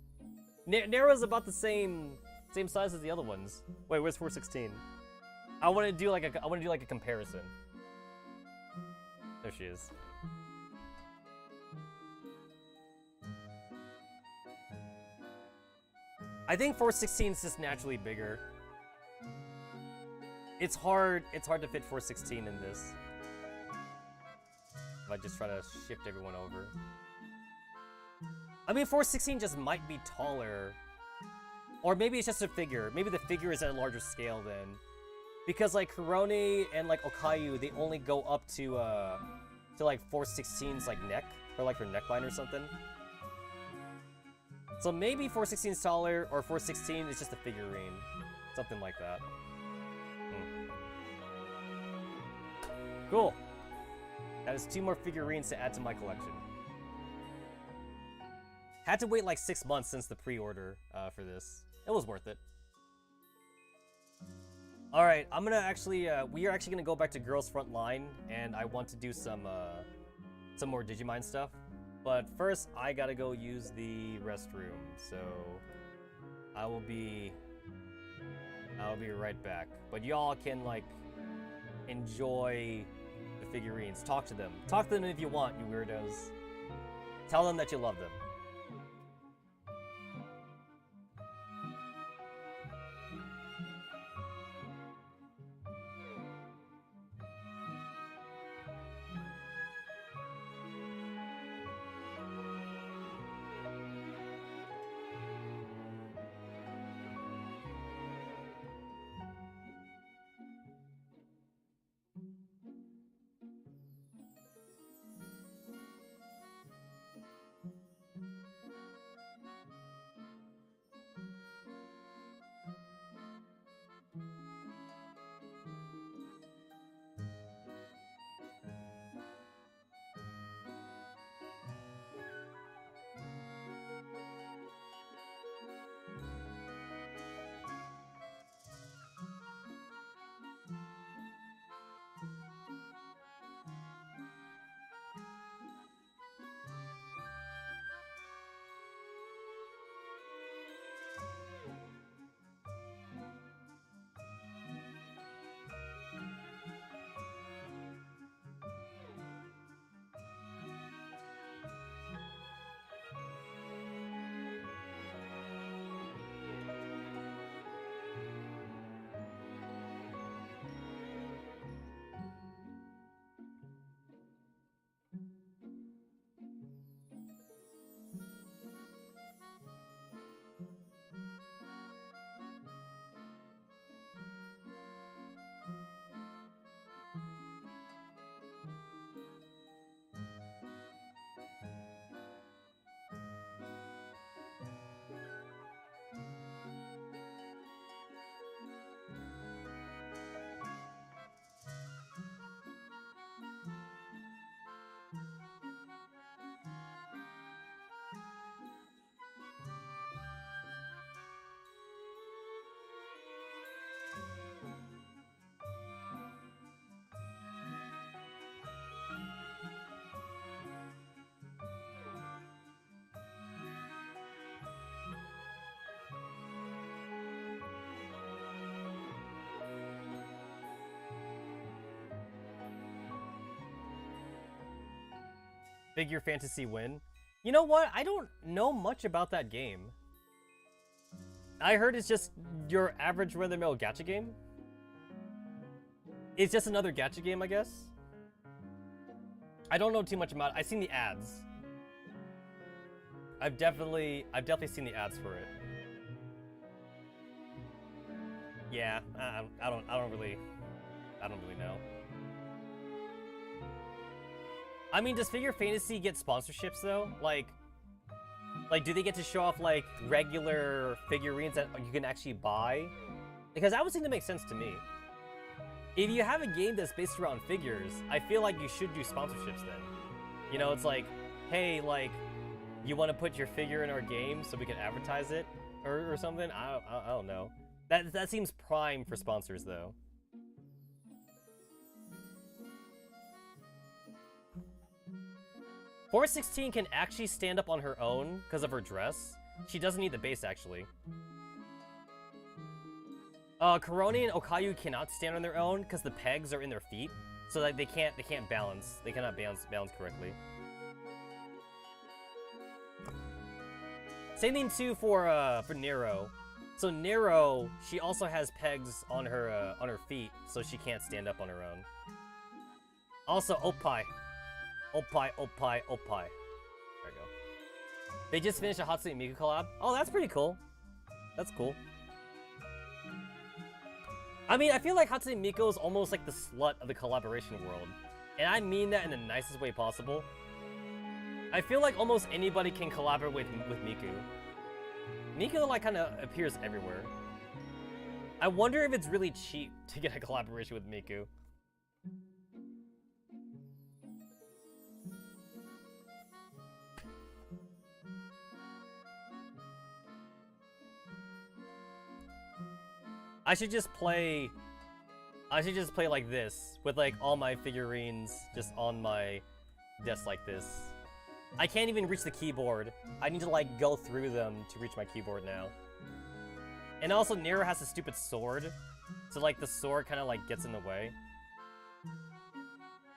Nero's about the same size as the other ones. Wait, where's 416? I want to do like a comparison. There she is. I think 416 is just naturally bigger. It's hard to fit 416 in this. If I just try to shift everyone over. I mean, 416 just might be taller. Or maybe it's just a figure. Maybe the figure is at a larger scale then. Because like Hirone and like Okayu, they only go up to like 416's like neck. Or like her neckline or something. So maybe 416 is taller, or 416 is just a figurine. Something like that. Cool. That is 2 more figurines to add to my collection. Had to wait like 6 months since the pre-order for this. It was worth it. Alright, I'm gonna actually, we are actually gonna go back to Girls Frontline, and I want to do some more Digimon stuff. But first, I gotta go use the restroom, so I'll be right back. But y'all can like enjoy the figurines. Talk to them. Talk to them if you want, you weirdos. Tell them that you love them. Figure Fantasy Win. You know what? I don't know much about that game. I heard it's just your average run-of-the-mill gacha game. It's just another gacha game, I guess. I don't know too much about it. I've seen the ads. I've definitely seen the ads for it. Yeah, I don't really know. I mean, does Figure Fantasy get sponsorships though? Like, do they get to show off like regular figurines that you can actually buy? Because that would seem to make sense to me. If you have a game that's based around figures, I feel like you should do sponsorships then. You know, it's like, hey, like, you want to put your figure in our game so we can advertise it or something? I don't know. That seems prime for sponsors though. .416 can actually stand up on her own because of her dress. She doesn't need the base actually. Koroni and Okayu cannot stand on their own because the pegs are in their feet, so that they can't balance. They cannot balance correctly. Same thing too for Nero. So Nero, she also has pegs on her feet, so she can't stand up on her own. Also, Oppai. Oppai. There we go. They just finished a Hatsune Miku collab. Oh, that's pretty cool. That's cool. I mean, I feel like Hatsune Miku is almost like the slut of the collaboration world. And I mean that in the nicest way possible. I feel like almost anybody can collaborate with Miku. Miku, like, kind of appears everywhere. I wonder if it's really cheap to get a collaboration with Miku. I should just play like this, with like all my figurines just on my desk like this. I can't even reach the keyboard. I need to like go through them to reach my keyboard now. And also Nero has a stupid sword, so like the sword kind of like gets in the way.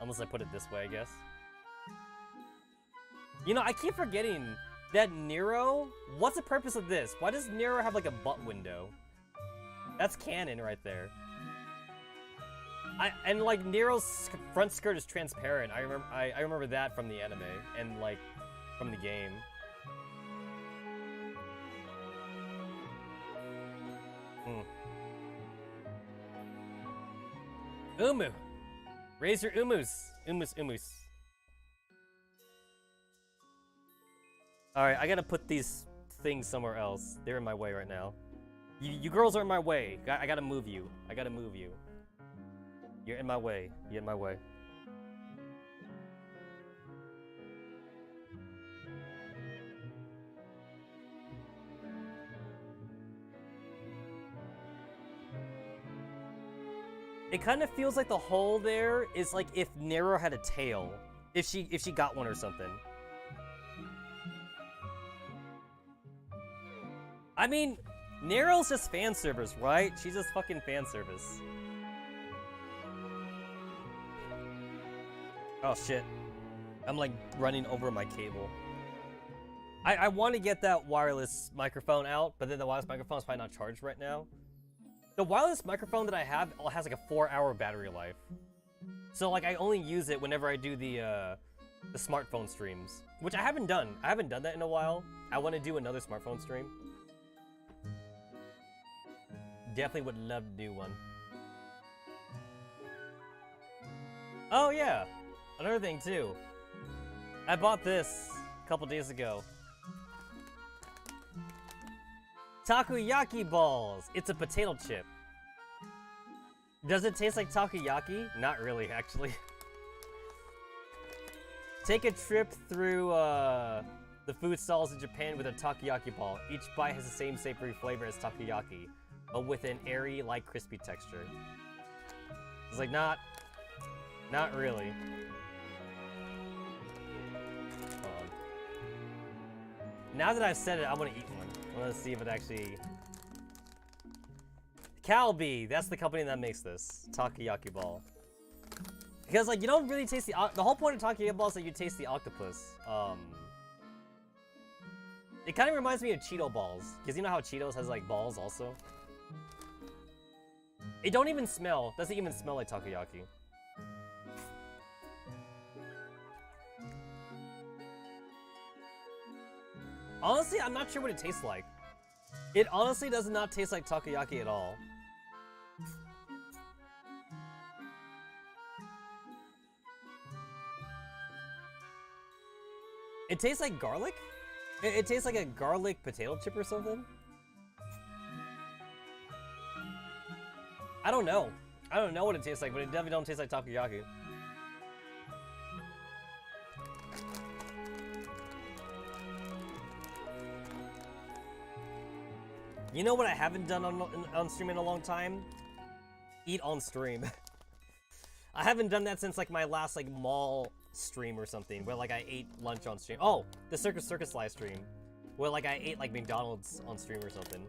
Unless I put it this way, I guess. You know, I keep forgetting that Nero, what's the purpose of this? Why does Nero have like a butt window? That's canon right there. And like Nero's front skirt is transparent. I remember that from the anime and like from the game. Umu, raise your umus, umus. All right, I gotta put these things somewhere else. They're in my way right now. You girls are in my way. I gotta move you. I gotta move you. You're in my way. You're in my way. It kind of feels like the hole there is like if Nero had a tail. If she got one or something. I mean, Nero's just fan service, right? She's just fucking fan service. Oh shit. I'm like running over my cable. I want to get that wireless microphone out, but then the wireless microphone is probably not charged right now. The wireless microphone that I have has like a 4-hour battery life. So like I only use it whenever I do the smartphone streams, which I haven't done. I haven't done that in a while. I want to do another smartphone stream. Definitely would love to do one. Oh yeah, another thing too. I bought this a couple days ago. Takoyaki balls. It's a potato chip. Does it taste like takoyaki? Not really, actually. Take a trip through the food stalls in Japan with a takoyaki ball. Each bite has the same savory flavor as takoyaki, but with an airy, light, crispy texture. It's like, not really. Hold on. Now that I've said it, I want to eat one. I want to see if it actually... Calbee! That's the company that makes this. Takoyaki ball. Because like you don't really taste the whole point of takoyaki balls is that you taste the octopus. It kind of reminds me of Cheeto balls, because you know how Cheetos has like balls also. It don't even smell. Doesn't even smell like takoyaki. Honestly, I'm not sure what it tastes like. It honestly does not taste like takoyaki at all. It tastes like garlic? It tastes like a garlic potato chip or something? I don't know. I don't know what it tastes like, but it definitely don't taste like takoyaki. You know what I haven't done on stream in a long time? Eat on stream. I haven't done that since like my last like mall stream or something, where like I ate lunch on stream. Oh, the Circus live stream, where like I ate like McDonald's on stream or something.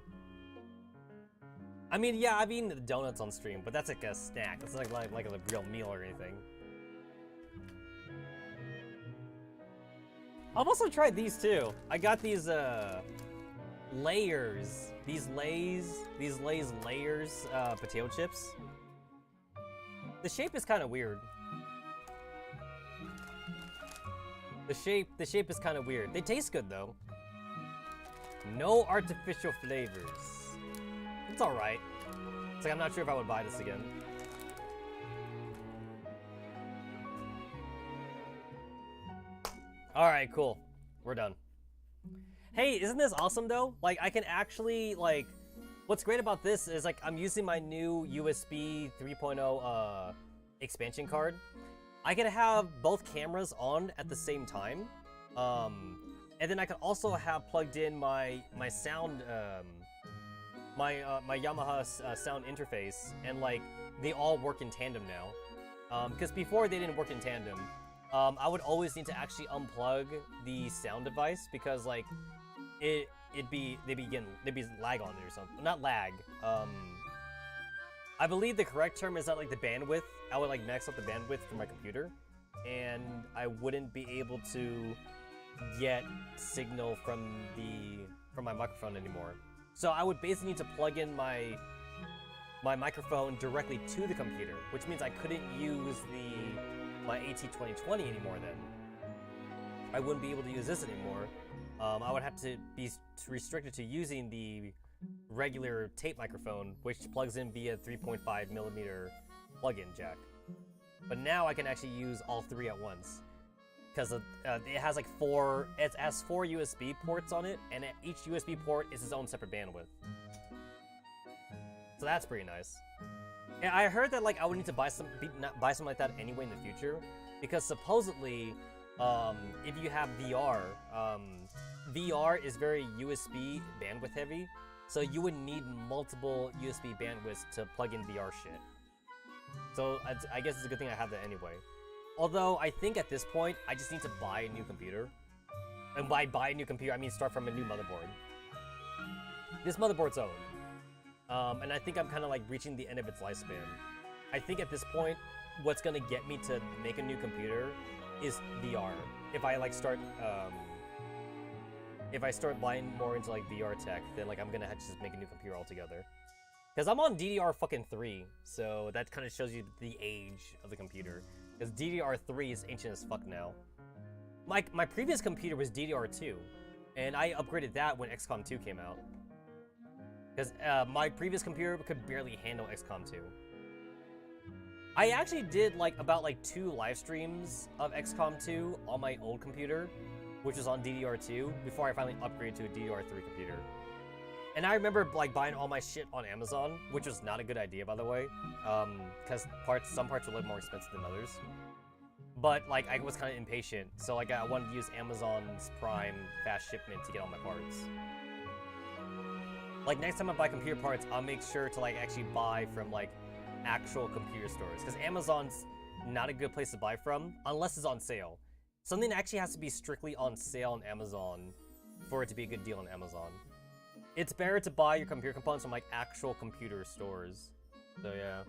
I mean, yeah, I've eaten the donuts on stream, but that's like a snack. That's like a real meal or anything. I've also tried these too. I got these layers. These Lay's layers potato chips. The shape is kind of weird. The shape is kind of weird. They taste good though. No artificial flavors. It's all right. It's like I'm not sure if I would buy this again. All right, cool. We're done. Hey, isn't this awesome though? Like I can actually like, what's great about this is like I'm using my new USB 3.0 expansion card. I can have both cameras on at the same time, and then I can also have plugged in my sound, my Yamaha sound interface, and like they all work in tandem now. Because before they didn't work in tandem. I would always need to actually unplug the sound device because like they'd be lag on it or something. Not lag. I believe the correct term is that like the bandwidth. I would like max out the bandwidth for my computer, and I wouldn't be able to get signal from my microphone anymore. So I would basically need to plug in my microphone directly to the computer, which means I couldn't use my AT2020 anymore then. I wouldn't be able to use this anymore. I would have to be restricted to using the regular tape microphone, which plugs in via 3.5mm plug-in jack. But now I can actually use all three at once. Because it has like it has four USB ports on it, and each USB port is its own separate bandwidth. So that's pretty nice. Yeah, I heard that like I would need to buy something like that anyway in the future, because supposedly, if you have VR, VR is very USB bandwidth heavy, so you would need multiple USB bandwidths to plug in VR shit. So I guess it's a good thing I have that anyway. Although I think at this point I just need to buy a new computer, and by buy a new computer I mean start from a new motherboard. This motherboard's owned. And I think I'm kind of like reaching the end of its lifespan. I think at this point, what's gonna get me to make a new computer is VR. If I like start buying more into like VR tech, then like I'm gonna have to just make a new computer altogether. Because I'm on DDR fucking 3, so that kind of shows you the age of the computer. Because DDR3 is ancient as fuck now. My previous computer was DDR2, and I upgraded that when XCOM 2 came out. Because my previous computer could barely handle XCOM 2. I actually did like about 2 live streams of XCOM 2 on my old computer, which was on DDR2, before I finally upgraded to a DDR3 computer. And I remember like buying all my shit on Amazon, which was not a good idea, by the way, because some parts were a little more expensive than others. But like I was kind of impatient, so like I wanted to use Amazon's Prime fast shipment to get all my parts. Like next time I buy computer parts, I'll make sure to like actually buy from like actual computer stores, because Amazon's not a good place to buy from unless it's on sale. Something actually has to be strictly on sale on Amazon for it to be a good deal on Amazon. It's better to buy your computer components from like actual computer stores. So yeah.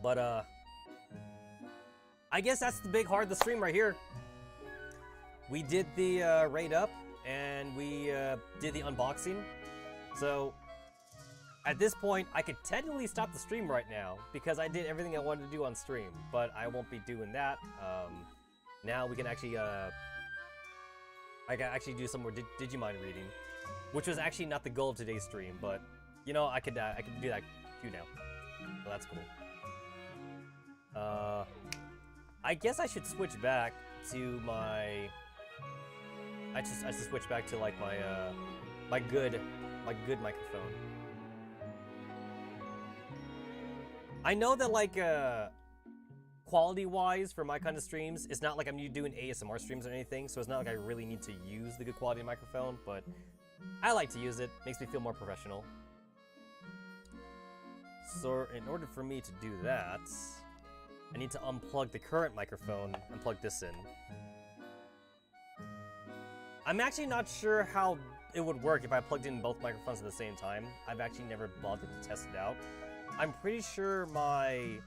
But I guess that's the big heart of the stream right here. We did the raid up, and we did the unboxing. So at this point, I could technically stop the stream right now because I did everything I wanted to do on stream, but I won't be doing that. Now we can actually, I can actually do some more Digimon reading, which was actually not the goal of today's stream, but you know, I could do that too now. So that's cool. I guess I should switch back to my. I should switch back to like my my good microphone. I know that like quality-wise for my kind of streams, it's not like I'm doing ASMR streams or anything, so it's not like I really need to use the good quality microphone, but I like to use it. Makes me feel more professional. So in order for me to do that, I need to unplug the current microphone and plug this in. I'm actually not sure how it would work if I plugged in both microphones at the same time. I've actually never bothered to test it out. I'm pretty sure my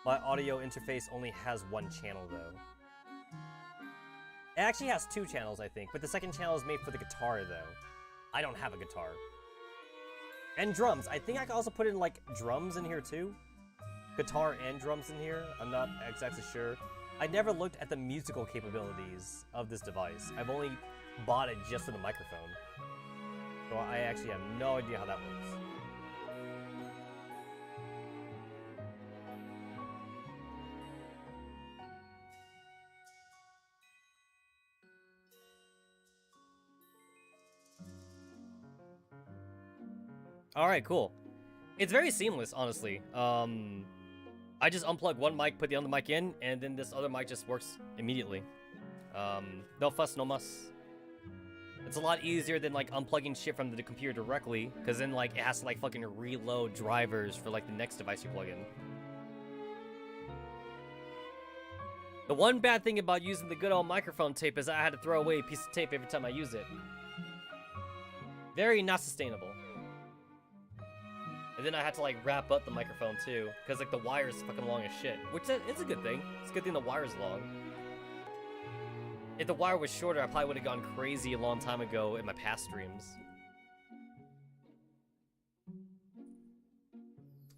audio interface only has one channel though. It actually has two channels, I think, but the second channel is made for the guitar though. I don't have a guitar. And drums. I think I can also put in like drums in here too. Guitar and drums in here. I'm not exactly sure. I never looked at the musical capabilities of this device. I've only bought it just for the microphone. So I actually have no idea how that works. Alright, cool. It's very seamless, honestly. I just unplug one mic, put the other mic in, and then this other mic just works immediately. No fuss, no muss. It's a lot easier than like unplugging shit from the computer directly, because then like it has to like fucking reload drivers for like the next device you plug in. The one bad thing about using the good old microphone tape is I had to throw away a piece of tape every time I use it. Very not sustainable. And then I had to like wrap up the microphone too, because like the wire is fucking long as shit. Which is a good thing. It's a good thing the wire's long. If the wire was shorter, I probably would have gone crazy a long time ago in my past streams.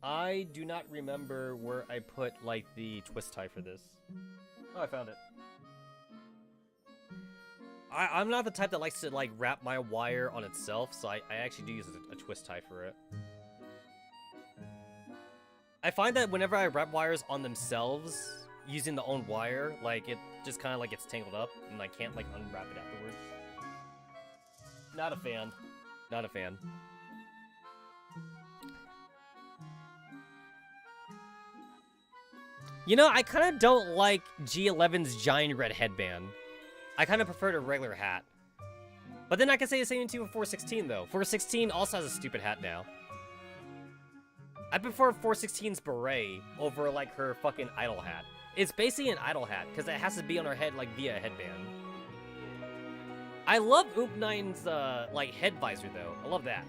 I do not remember where I put like the twist tie for this. Oh, I found it. I'm not the type that likes to like wrap my wire on itself, so I actually do use a twist tie for it. I find that whenever I wrap wires on themselves, using the own wire, like it just kind of like gets tangled up and I can't like unwrap it afterwards. Not a fan. Not a fan. You know, I kind of don't like G11's giant red headband. I kind of prefer the regular hat. But then I can say the same too with 416 though. 416 also has a stupid hat now. I prefer 416's beret over like her fucking idol hat. It's basically an idol hat because it has to be on her head like via a headband. I love Oomp 9's like head visor though. I love that.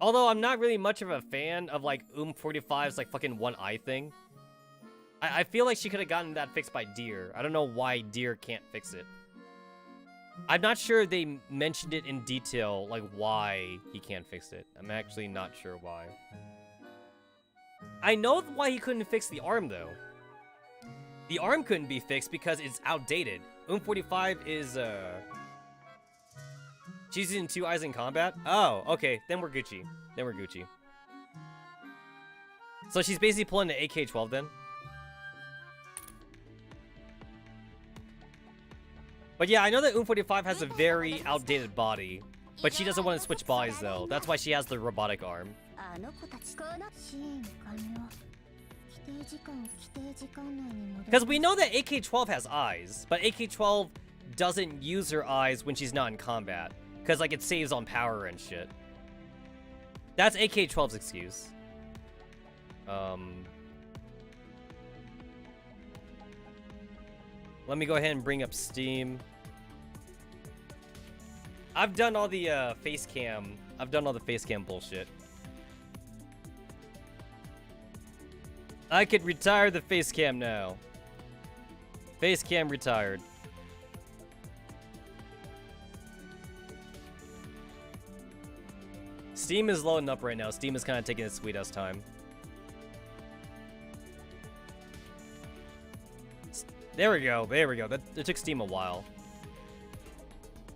Although I'm not really much of a fan of like Oomp 45's like fucking one eye thing. I feel like she could have gotten that fixed by Deer. I don't know why Deer can't fix it. I'm not sure they mentioned it in detail, like why he can't fix it. I'm actually not sure why. I know why he couldn't fix the arm though. The arm couldn't be fixed because it's outdated. Oomp 45 is she's using two eyes in combat? Oh, okay, then we're Gucci. Then we're Gucci. So she's basically pulling the AK-12 then? But yeah, I know that Oomp 45 has a very outdated body, but she doesn't want to switch bodies though. That's why she has the robotic arm. Because we know that AK-12 has eyes, but AK-12 doesn't use her eyes when she's not in combat. Because like it saves on power and shit. That's AK-12's excuse. Let me go ahead and bring up Steam. I've done all the face cam. I've done all the face cam bullshit. I could retire the face cam now. Face cam retired. Steam is loading up right now. Steam is kind of taking its sweet ass time. There we go. There we go. It took Steam a while.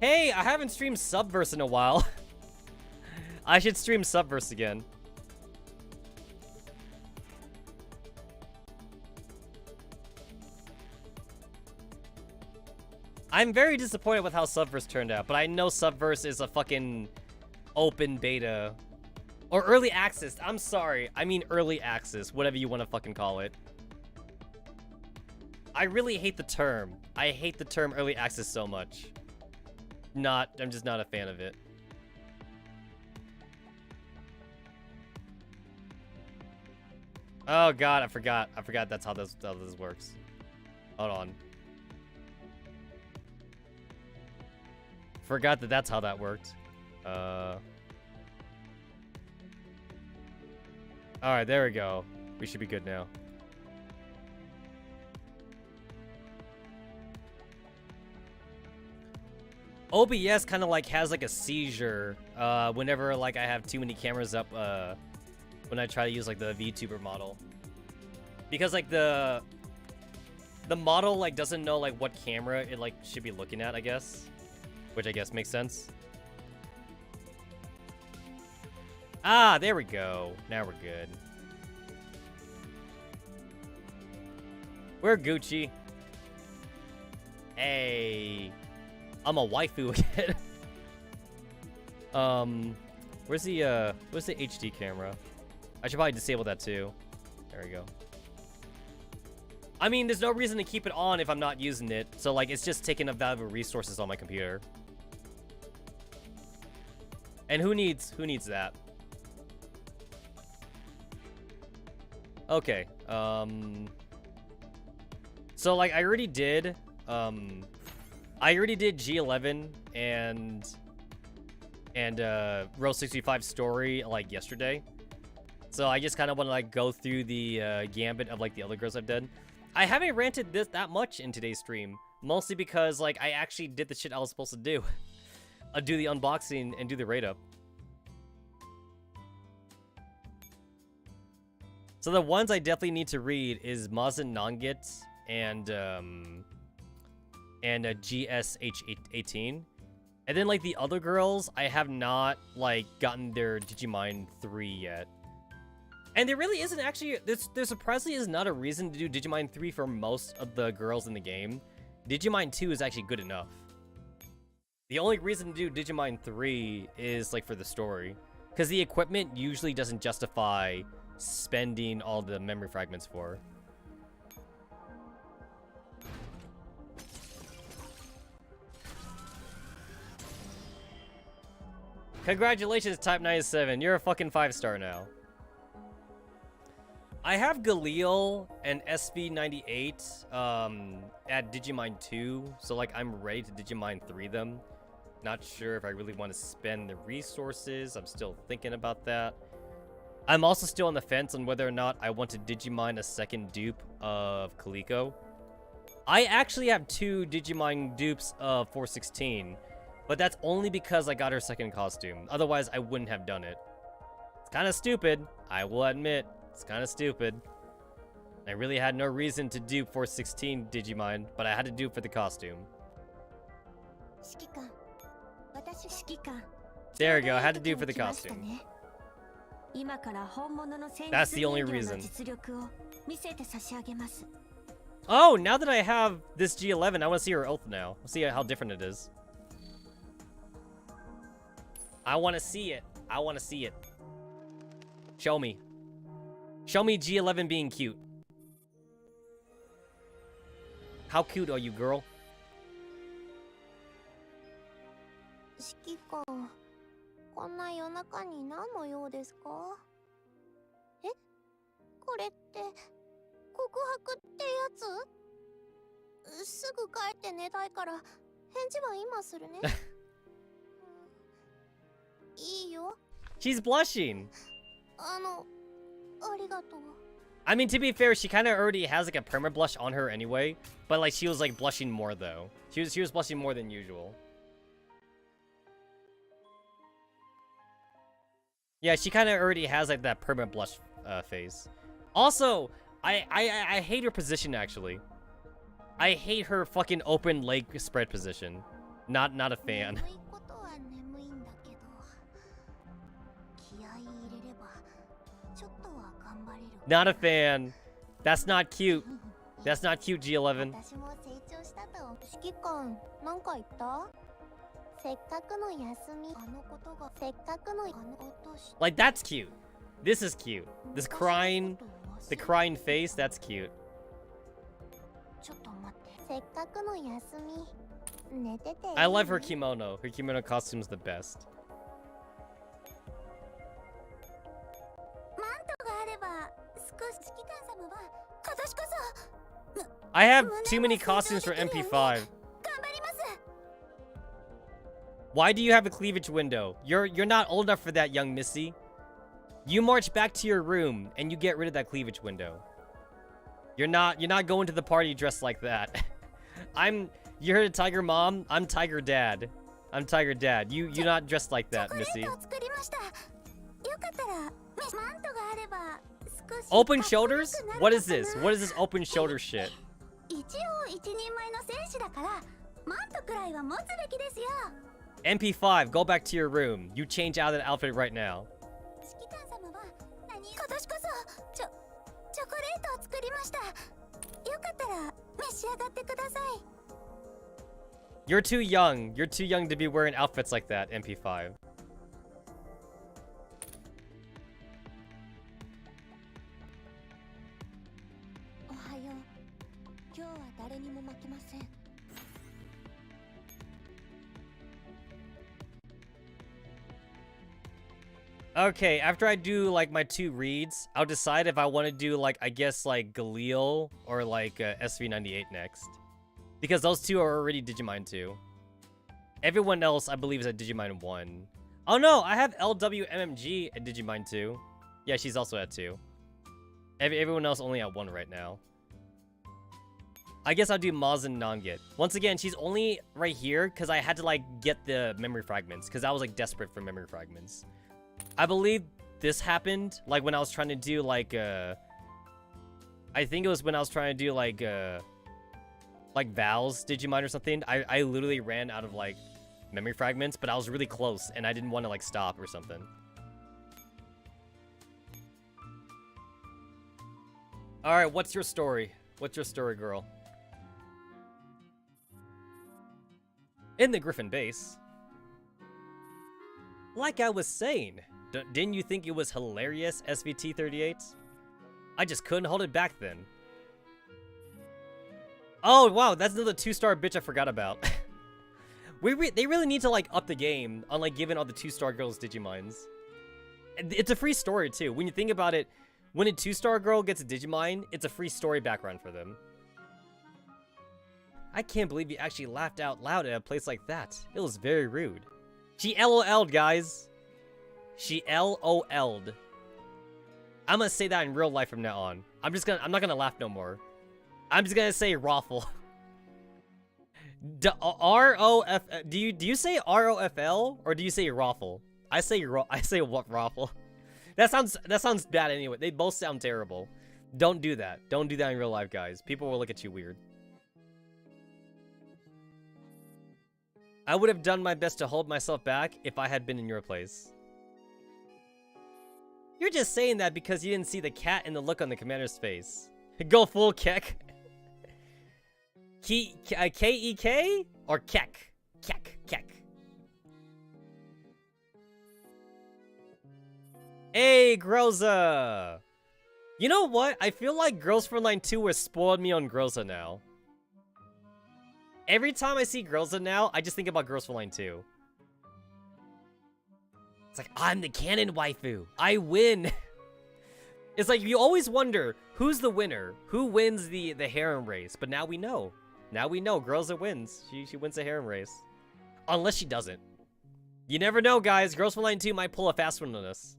Hey, I haven't streamed Subverse in a while. I should stream Subverse again. I'm very disappointed with how Subverse turned out, but I know Subverse is a fucking open beta. Or early access. I'm sorry. I mean early access. Whatever you want to fucking call it. I really hate the term. I hate the term early access so much. I'm just not a fan of it. Oh god, I forgot that's how this works. Hold on. Forgot that's how that worked. Alright, there we go. We should be good now. OBS kind of like has like a seizure whenever like I have too many cameras up when I try to use like the VTuber model, because like the model like doesn't know like what camera it like should be looking at, I guess, which I guess makes sense. Ah, there we go. Now we're good. We're Gucci. Hey. I'm a waifu again. Where's the HD camera? I should probably disable that too. There we go. I mean, there's no reason to keep it on if I'm not using it. So like, it's just taking up valuable resources on my computer. And who needs that? Okay. So like, I already did G11 and Row 65 story like yesterday. So I just kind of want to like go through the gambit of like the other girls I've done. I haven't ranted that much in today's stream, mostly because like I actually did the shit I was supposed to do. Do the unboxing and do the raid up. So the ones I definitely need to read is Mazin Nongit and GSH18. And then like the other girls, I have not like gotten their Digimon 3 yet. And there really isn't actually, there surprisingly is not a reason to do Digimon 3 for most of the girls in the game. Digimon 2 is actually good enough. The only reason to do Digimon 3 is like for the story, because the equipment usually doesn't justify spending all the memory fragments for. Congratulations, Type 97. You're a fucking 5-star now. I have Galil and SV98 at Digimon 2, so like I'm ready to Digimon 3 them. Not sure if I really want to spend the resources. I'm still thinking about that. I'm also still on the fence on whether or not I want to Digimon a second dupe of Kaliko. I actually have 2 Digimon dupes of 416, but that's only because I got her second costume. Otherwise, I wouldn't have done it. It's kind of stupid, I will admit. It's kind of stupid. I really had no reason to dupe 416 Digimon, but I had to do it for the costume. There we go, I had to do it for the costume. That's the only reason. Oh, now that I have this G11, I want to see her oath now. Let's see how different it is. I want to see it. I want to see it. Show me. Show me G11 being cute. How cute are you, girl? 指揮官、こんな夜中に何の用ですか？え？これって告白ってやつ？すぐ帰って寝たいから返事は今するね。いいよ。She's blushing. ありがとう。I mean, to be fair, she kind of already has like a perma blush on her anyway, but like she was like blushing more though. She was blushing more than usual. Yeah, she kind of already has like that perma blush face. Also, I hate her position actually. I hate her fucking open leg spread position. Not a fan. Not a fan. That's not cute. That's not cute, G11. Like, that's cute. This is cute. This crying, the crying face, that's cute. I love her kimono. Her kimono costume's the best. I have too many costumes for MP5. Why do you have a cleavage window? You're not old enough for that, young missy. You march back to your room and you get rid of that cleavage window. You're not going to the party dressed like that. You heard of Tiger Mom? I'm Tiger Dad. I'm Tiger Dad. You're not dressed like that, missy. Open shoulders? What is this? What is this open shoulder shit? MP5, go back to your room. You change out of that outfit right now. You're too young. You're too young to be wearing outfits like that, MP5. Okay, after I do like my 2 reads, I'll decide if I want to do like, I guess like Galil or like SV98 next. Because those 2 are already Digimon 2. Everyone else, I believe, is at Digimon 1. Oh no, I have LWMMG at Digimon 2. Yeah, she's also at 2. Everyone else only at 1 right now. I guess I'll do Maz and Nangit. Once again, she's only right here because I had to like get the memory fragments because I was like desperate for memory fragments. I believe this happened like when I was trying to do like I think it was when I was trying to do like Val's Digimon or something. I literally ran out of like memory fragments, but I was really close and I didn't want to like stop or something. All right, what's your story? What's your story, girl? In the Griffin base. Like I was saying, didn't you think it was hilarious, SVT38? I just couldn't hold it back then. Oh, wow, that's another 2-star bitch I forgot about. They really need to, like, up the game on, like, giving all the 2-star girls Digimons. It's a free story, too. When you think about it, when a 2-star girl gets a Digimon, it's a free story background for them. I can't believe you actually laughed out loud at a place like that. It was very rude. She LOL'd, guys. She LOL'd. I'm gonna say that in real life from now on. I'm not gonna laugh no more. I'm just gonna say raffle. R-O-F... Do you say R-O-F-L or do you say raffle? I say what raffle? That sounds bad anyway. They both sound terrible. Don't do that. Don't do that in real life, guys. People will look at you weird. I would have done my best to hold myself back if I had been in your place. You're just saying that because you didn't see the cat and the look on the commander's face. Go full Kek. K-E-K? Or Kek? Kek. Hey, Groza! You know what? I feel like Girls Frontline 2 has spoiled me on Groza now. Every time I see Groza now, I just think about Girls Frontline 2. It's like, I'm the canon waifu. I win. It's like, you always wonder, who's the winner? Who wins the harem race? But now we know. Now we know Groza wins. She wins the harem race. Unless she doesn't. You never know, guys. Girls Frontline 2 might pull a fast one on us.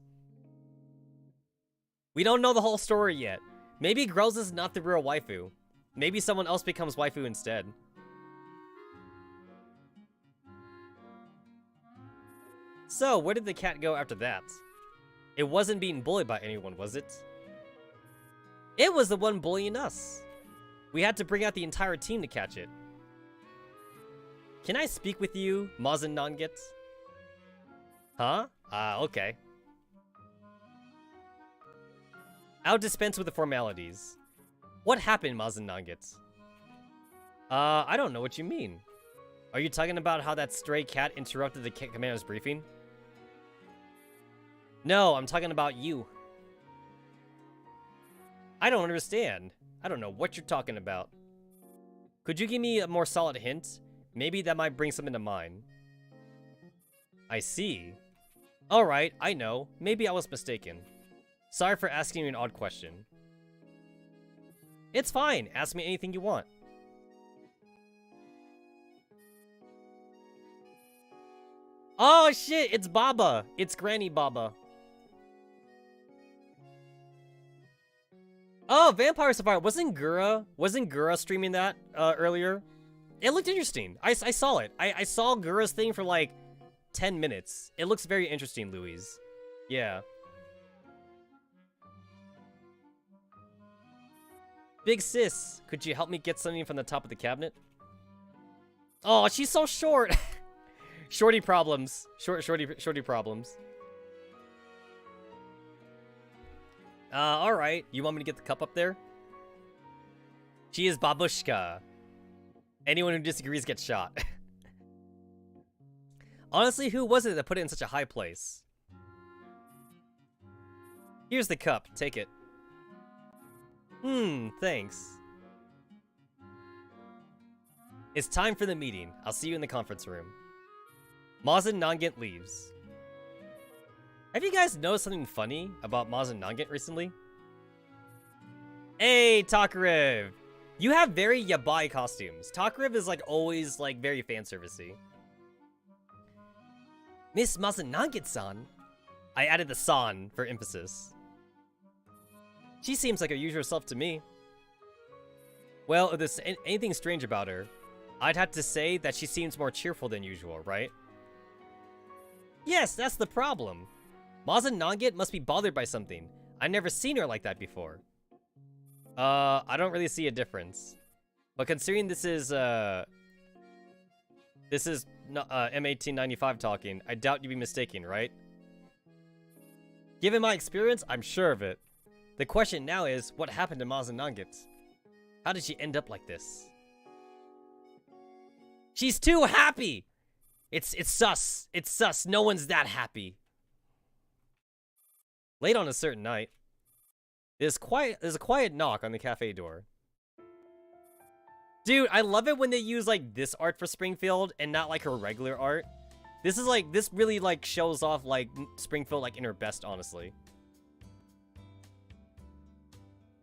We don't know the whole story yet. Maybe Girls is not the real waifu. Maybe someone else becomes waifu instead. So, where did the cat go after that? It wasn't being bullied by anyone, was it? It was the one bullying us. We had to bring out the entire team to catch it. Can I speak with you, Mazin Nangit? Huh? Okay. I'll dispense with the formalities. What happened, Mazin Nangit? I don't know what you mean. Are you talking about how that stray cat interrupted the commander's briefing? No, I'm talking about you. I don't understand. I don't know what you're talking about. Could you give me a more solid hint? Maybe that might bring something to mind. I see. Alright, I know. Maybe I was mistaken. Sorry for asking you an odd question. It's fine. Ask me anything you want. Oh shit, it's Baba. It's Granny Baba. Oh, Vampire Survivor. Wasn't Gura streaming that earlier? It looked interesting. I saw it. I saw Gura's thing for like 10 minutes. It looks very interesting, Louise. Yeah. Big sis, could you help me get something from the top of the cabinet? Oh, she's so short. Shorty problems. Shorty problems. Alright. You want me to get the cup up there? She is Babushka. Anyone who disagrees gets shot. Honestly, who was it that put it in such a high place? Here's the cup. Take it. Thanks. It's time for the meeting. I'll see you in the conference room. Mazin Nangit leaves. Have you guys noticed something funny about Mazin Nangit recently? Hey, Takarev! You have very yabai costumes. Takarev is like always like very fan servicey. Miss Mazin Nangit-san? I added the san for emphasis. She seems like her usual self to me. Well, if there's anything strange about her, I'd have to say that she seems more cheerful than usual, right? Yes, that's the problem. Mazin Nangit must be bothered by something. I've never seen her like that before. I don't really see a difference. But considering this is M1895 talking, I doubt you'd be mistaken, right? Given my experience, I'm sure of it. The question now is, what happened to Mazin Nangit? How did she end up like this? She's too happy! It's sus. It's sus. No one's that happy. Late on a certain night, there's a quiet knock on the cafe door. Dude, I love it when they use like this art for Springfield and not like her regular art. This is like, this really like shows off like Springfield like in her best, honestly.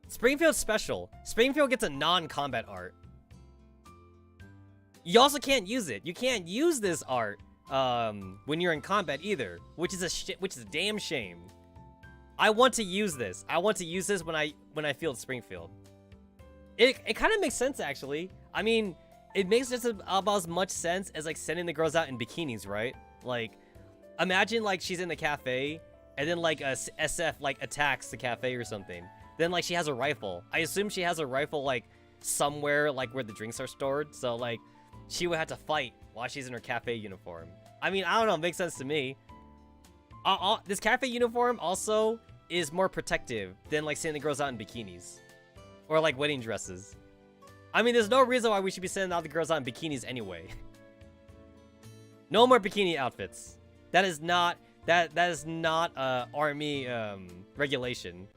Springfield's special. Springfield gets a non-combat art. You also can't use it. You can't use this art when you're in combat either, which is a damn shame. I want to use this. I want to use this when I field Springfield. It kind of makes sense actually. I mean, it makes just about as much sense as like sending the girls out in bikinis, right? Like, imagine like she's in the cafe and then like a SF like attacks the cafe or something. Then like she has a rifle. I assume she has a rifle like somewhere like where the drinks are stored. So like she would have to fight while she's in her cafe uniform. I mean, I don't know. It makes sense to me. This cafe uniform also is more protective than like sending the girls out in bikinis or like wedding dresses. I mean, there's no reason why we should be sending out the girls out in bikinis anyway. No more bikini outfits. That is not army regulation.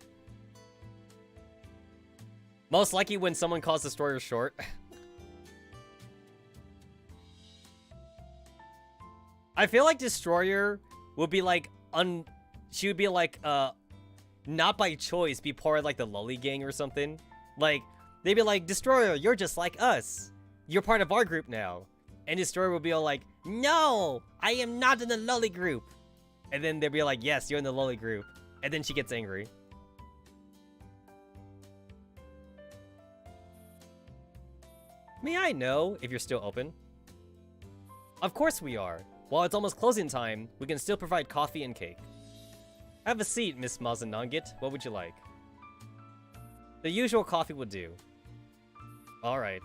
Most likely when someone calls Destroyer short. I feel like Destroyer would be like she would be like not by choice be part of like the Lully gang or something. Like they'd be like, Destroyer, you're just like us. You're part of our group now. And Destroyer would be all like, no, I am not in the Lully group. And then they'd be like, yes, you're in the Lully group. And then she gets angry. May I know if you're still open? Of course we are. While it's almost closing time, we can still provide coffee and cake. Have a seat, Miss Mazanonggit. What would you like? The usual coffee will do. Alright.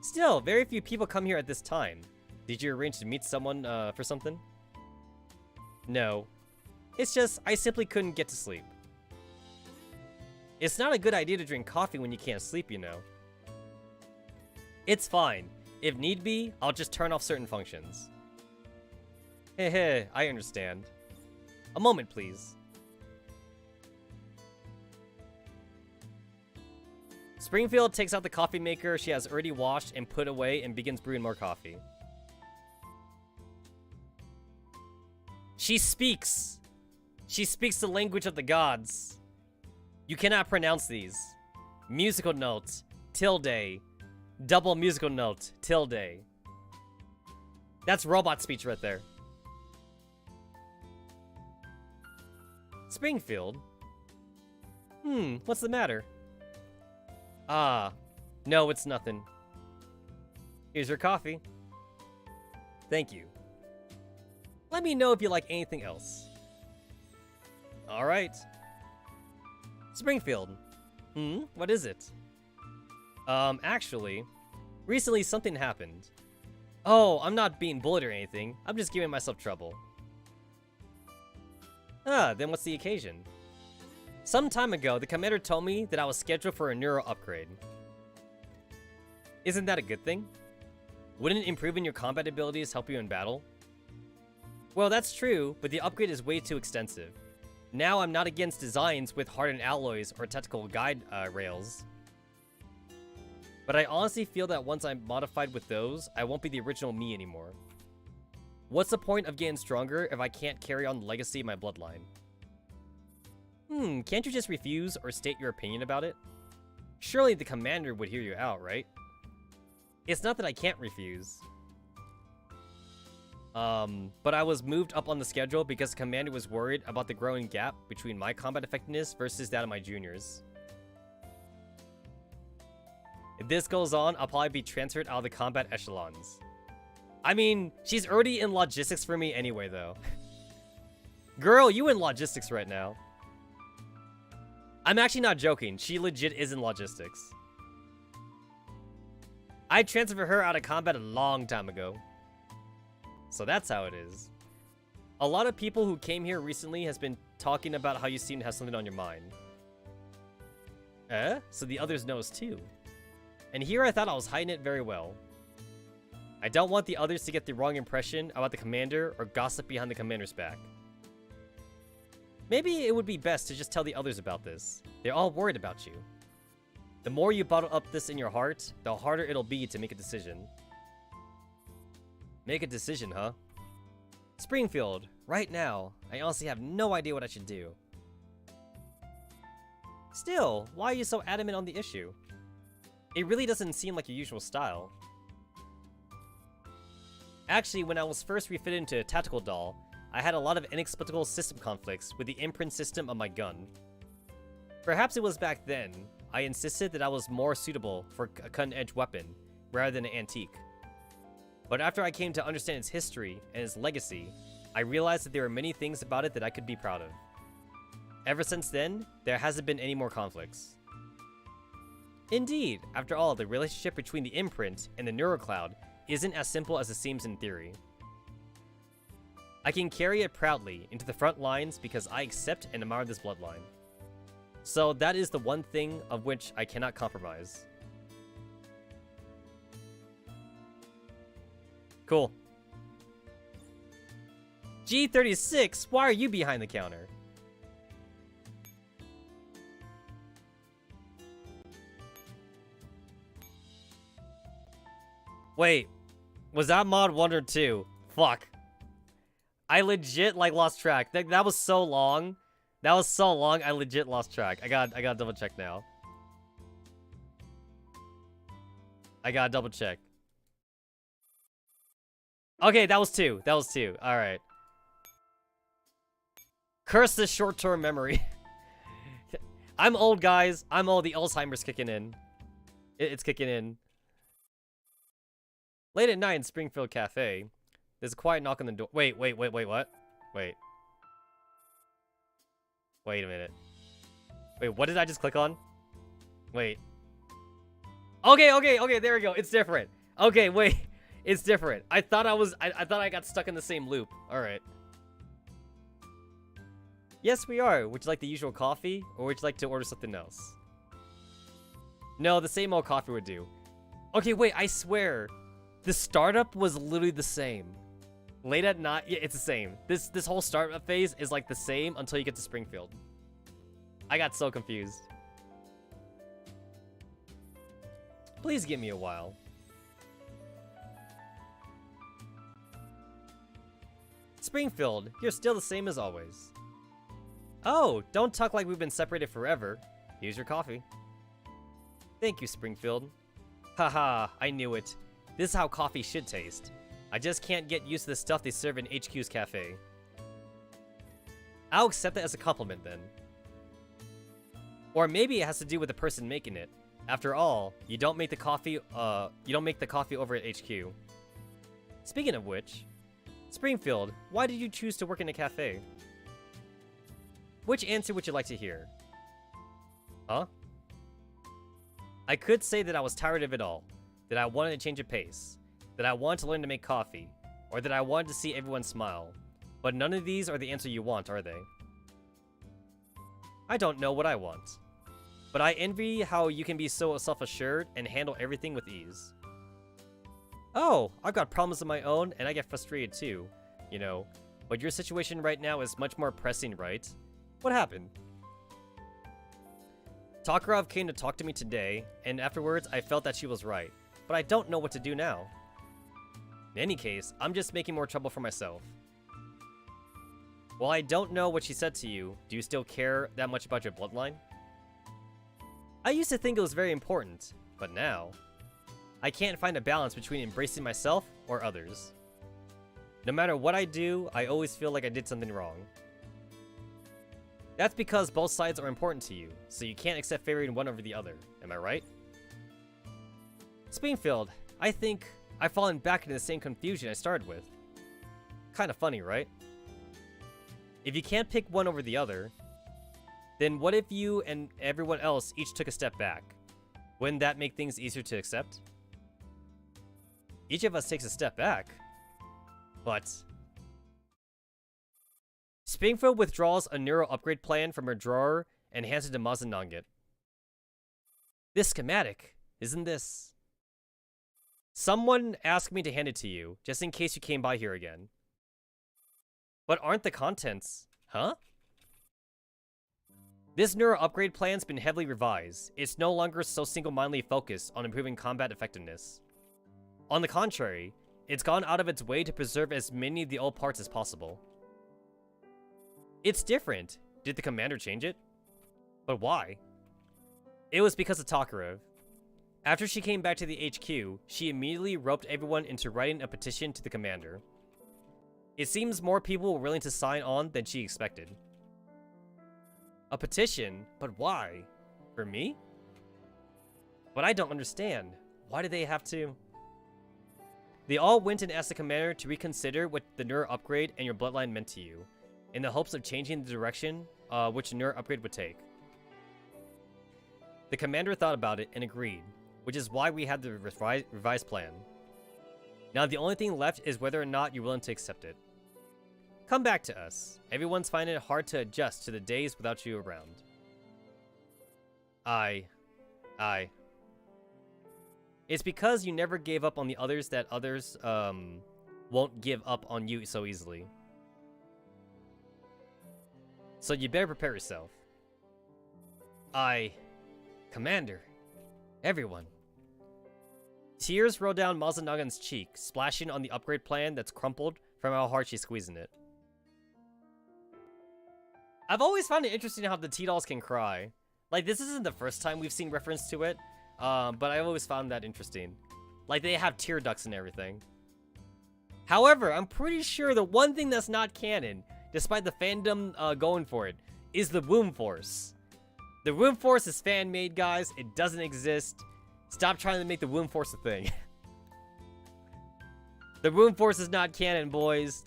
Still, very few people come here at this time. Did you arrange to meet someone for something? No. It's just, I simply couldn't get to sleep. It's not a good idea to drink coffee when you can't sleep, you know. It's fine. If need be, I'll just turn off certain functions. Heh, I understand. A moment, please. Springfield takes out the coffee maker she has already washed and put away and begins brewing more coffee. She speaks! She speaks the language of the gods. You cannot pronounce these. Musical note, tilde. Double musical note, tilde. That's robot speech right there. Springfield? What's the matter? Ah, no, it's nothing. Here's your coffee. Thank you. Let me know if you like anything else. Alright. Springfield. What is it? Actually, recently something happened. Oh, I'm not being bullied or anything. I'm just giving myself trouble. Ah, then what's the occasion? Some time ago, the commander told me that I was scheduled for a neuro upgrade. Isn't that a good thing? Wouldn't improving your combat abilities help you in battle? Well, that's true, but the upgrade is way too extensive. Now I'm not against designs with hardened alloys or tactical guide rails. But I honestly feel that once I'm modified with those, I won't be the original me anymore. What's the point of getting stronger if I can't carry on the legacy of my bloodline? Can't you just refuse or state your opinion about it? Surely the commander would hear you out, right? It's not that I can't refuse. But I was moved up on the schedule because the commander was worried about the growing gap between my combat effectiveness versus that of my juniors. If this goes on, I'll probably be transferred out of the combat echelons. I mean, she's already in logistics for me anyway, though. Girl, you in logistics right now. I'm actually not joking. She legit is in logistics. I transferred her out of combat a long time ago. So that's how it is. A lot of people who came here recently has been talking about how you seem to have something on your mind. So the others noticed too. And here I thought I was hiding it very well. I don't want the others to get the wrong impression about the commander or gossip behind the commander's back. Maybe it would be best to just tell the others about this. They're all worried about you. The more you bottle up this in your heart, the harder it'll be to make a decision. Make a decision, huh? Springfield, right now, I honestly have no idea what I should do. Still, why are you so adamant on the issue? It really doesn't seem like your usual style. Actually, when I was first refitted into a tactical doll, I had a lot of inexplicable system conflicts with the imprint system of my gun. Perhaps it was back then, I insisted that I was more suitable for a cutting-edge weapon, rather than an antique. But after I came to understand its history and its legacy, I realized that there were many things about it that I could be proud of. Ever since then, there hasn't been any more conflicts. Indeed, after all, the relationship between the imprint and the neurocloud isn't as simple as it seems in theory. I can carry it proudly into the front lines because I accept and admire this bloodline. So that is the one thing of which I cannot compromise. Cool. G36, why are you behind the counter? Wait, was that mod 1 or 2? Fuck. I legit like lost track. That was so long. That was so long, I legit lost track. I gotta double check now. I gotta double check. Okay, that was 2. That was 2. Alright. Curse this short-term memory. I'm old, guys. I'm old. The Alzheimer's kicking in. It's kicking in. Late at night in Springfield Cafe, there's a quiet knock on the door. Wait, what? Wait. Wait a minute. Wait, what did I just click on? Wait. Okay, there we go. It's different. Okay, wait. It's different. I thought I got stuck in the same loop. Alright. Yes, we are. Would you like the usual coffee, or would you like to order something else? No, the same old coffee would do. Okay, wait, I swear. The startup was literally the same. Late at night, yeah, it's the same. This whole startup phase is like the same until you get to Springfield. I got so confused. Please give me a while. Springfield, you're still the same as always. Oh, don't talk like we've been separated forever. Here's your coffee. Thank you, Springfield. Haha, I knew it. This is how coffee should taste. I just can't get used to the stuff they serve in HQ's cafe. I'll accept that as a compliment then. Or maybe it has to do with the person making it. After all, you don't make the coffee over at HQ. Speaking of which, Springfield, why did you choose to work in a cafe? Which answer would you like to hear? Huh? I could say that I was tired of it all, that I wanted to change of pace, that I wanted to learn to make coffee, or that I wanted to see everyone smile. But none of these are the answer you want, are they? I don't know what I want. But I envy how you can be so self-assured and handle everything with ease. Oh, I've got problems of my own, and I get frustrated too, you know. But your situation right now is much more pressing, right? What happened? Takarov came to talk to me today, and afterwards I felt that she was right. But I don't know what to do now. In any case, I'm just making more trouble for myself. While I don't know what she said to you, do you still care that much about your bloodline? I used to think it was very important, but now, I can't find a balance between embracing myself or others. No matter what I do, I always feel like I did something wrong. That's because both sides are important to you, so you can't accept favoring one over the other, am I right? Springfield, I think I've fallen back into the same confusion I started with. Kinda funny, right? If you can't pick one over the other, then what if you and everyone else each took a step back? Wouldn't that make things easier to accept? Each of us takes a step back. But Springfield withdraws a neural upgrade plan from her drawer and hands it to Mazanonget. This schematic, isn't this? Someone asked me to hand it to you, just in case you came by here again. But aren't the contents, huh? This neural upgrade plan's been heavily revised. It's no longer so single-mindedly focused on improving combat effectiveness. On the contrary, it's gone out of its way to preserve as many of the old parts as possible. It's different. Did the commander change it? But why? It was because of Takarov. After she came back to the HQ, she immediately roped everyone into writing a petition to the commander. It seems more people were willing to sign on than she expected. A petition? But why? For me? But I don't understand. Why do they have to? They all went and asked the commander to reconsider what the neural upgrade and your bloodline meant to you, in the hopes of changing the direction which the neural upgrade would take. The commander thought about it and agreed, which is why we had the revised plan. Now the only thing left is whether or not you're willing to accept it. Come back to us. Everyone's finding it hard to adjust to the days without you around. Aye. It's because you never gave up on the others that others, won't give up on you so easily. So you better prepare yourself. Commander. Everyone. Tears roll down Mazanagan's cheek, splashing on the upgrade plan that's crumpled from how hard she's squeezing it. I've always found it interesting how the T-Dolls can cry. Like, this isn't the first time we've seen reference to it, but I've always found that interesting. Like, they have tear ducts and everything. However, I'm pretty sure the one thing that's not canon, despite the fandom going for it, is the womb force. The womb force is fan-made, guys. It doesn't exist. Stop trying to make the womb force a thing. The Moon Force is not canon, boys.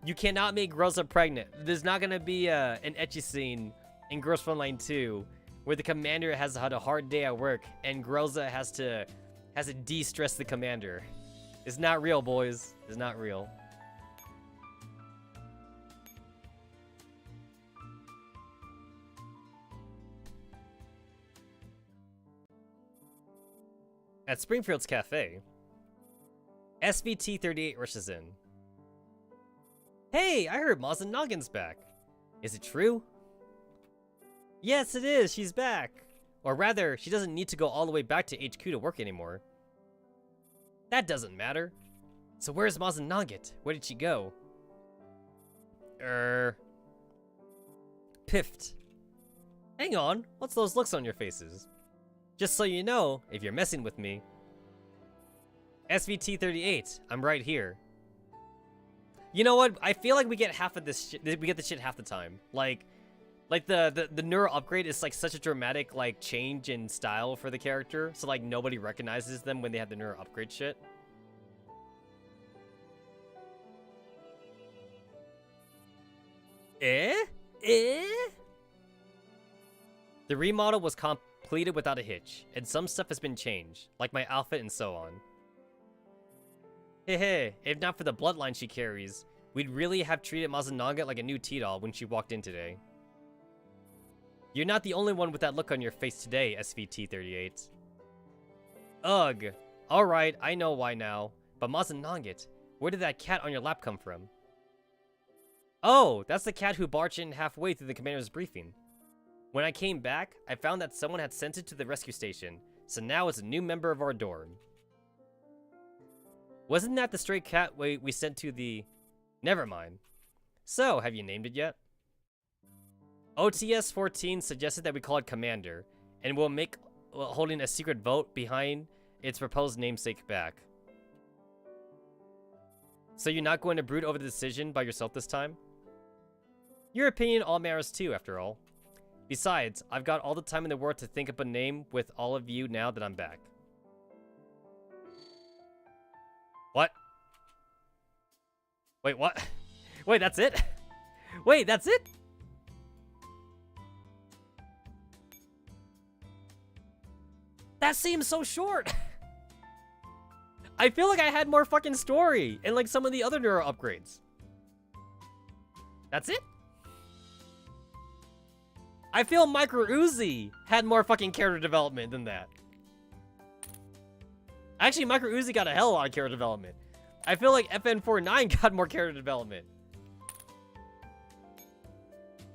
You cannot make Groza pregnant. There's not gonna be an ecchi scene in Girls Frontline 2 where the commander has had a hard day at work and Groza has to de-stress the commander. It's not real, boys. It's not real. At Springfield's Cafe, SVT38 rushes in. Hey, I heard Mazan Noggin's back. Is it true? Yes, it is. She's back. Or rather, she doesn't need to go all the way back to HQ to work anymore. That doesn't matter. So where's Mazan Nogget? Where did she go? Piffed. Hang on. What's those looks on your faces? Just so you know, if you're messing with me. SVT38, I'm right here. You know what? I feel like we get half of this shit. We get the shit half the time. Like the neural upgrade is like such a dramatic like change in style for the character, so like nobody recognizes them when they have the neural upgrade shit. The remodel was completed without a hitch, and some stuff has been changed, like my outfit and so on. Hey, if not for the bloodline she carries, we'd really have treated Mazanaga like a new T-doll when she walked in today. You're not the only one with that look on your face today, SVT38. Ugh. Alright, I know why now. But Mazanagat, where did that cat on your lap come from? Oh, that's the cat who barged in halfway through the commander's briefing. When I came back, I found that someone had sent it to the rescue station, so now it's a new member of our dorm. Wasn't that the stray cat we sent to the... Never mind. So, have you named it yet? OTS 14 suggested that we call it Commander, and we'll make holding a secret vote behind its proposed namesake back. So you're not going to brood over the decision by yourself this time? Your opinion all matters too, after all. Besides, I've got all the time in the world to think up a name with all of you now that I'm back. What? Wait, what? Wait, that's it? Wait, that's it? That seems so short. I feel like I had more fucking story and like some of the other neuro upgrades. That's it? I feel Micro Uzi had more fucking character development than that. Actually, Micro Uzi got a hell of a lot of character development. I feel like FN49 got more character development.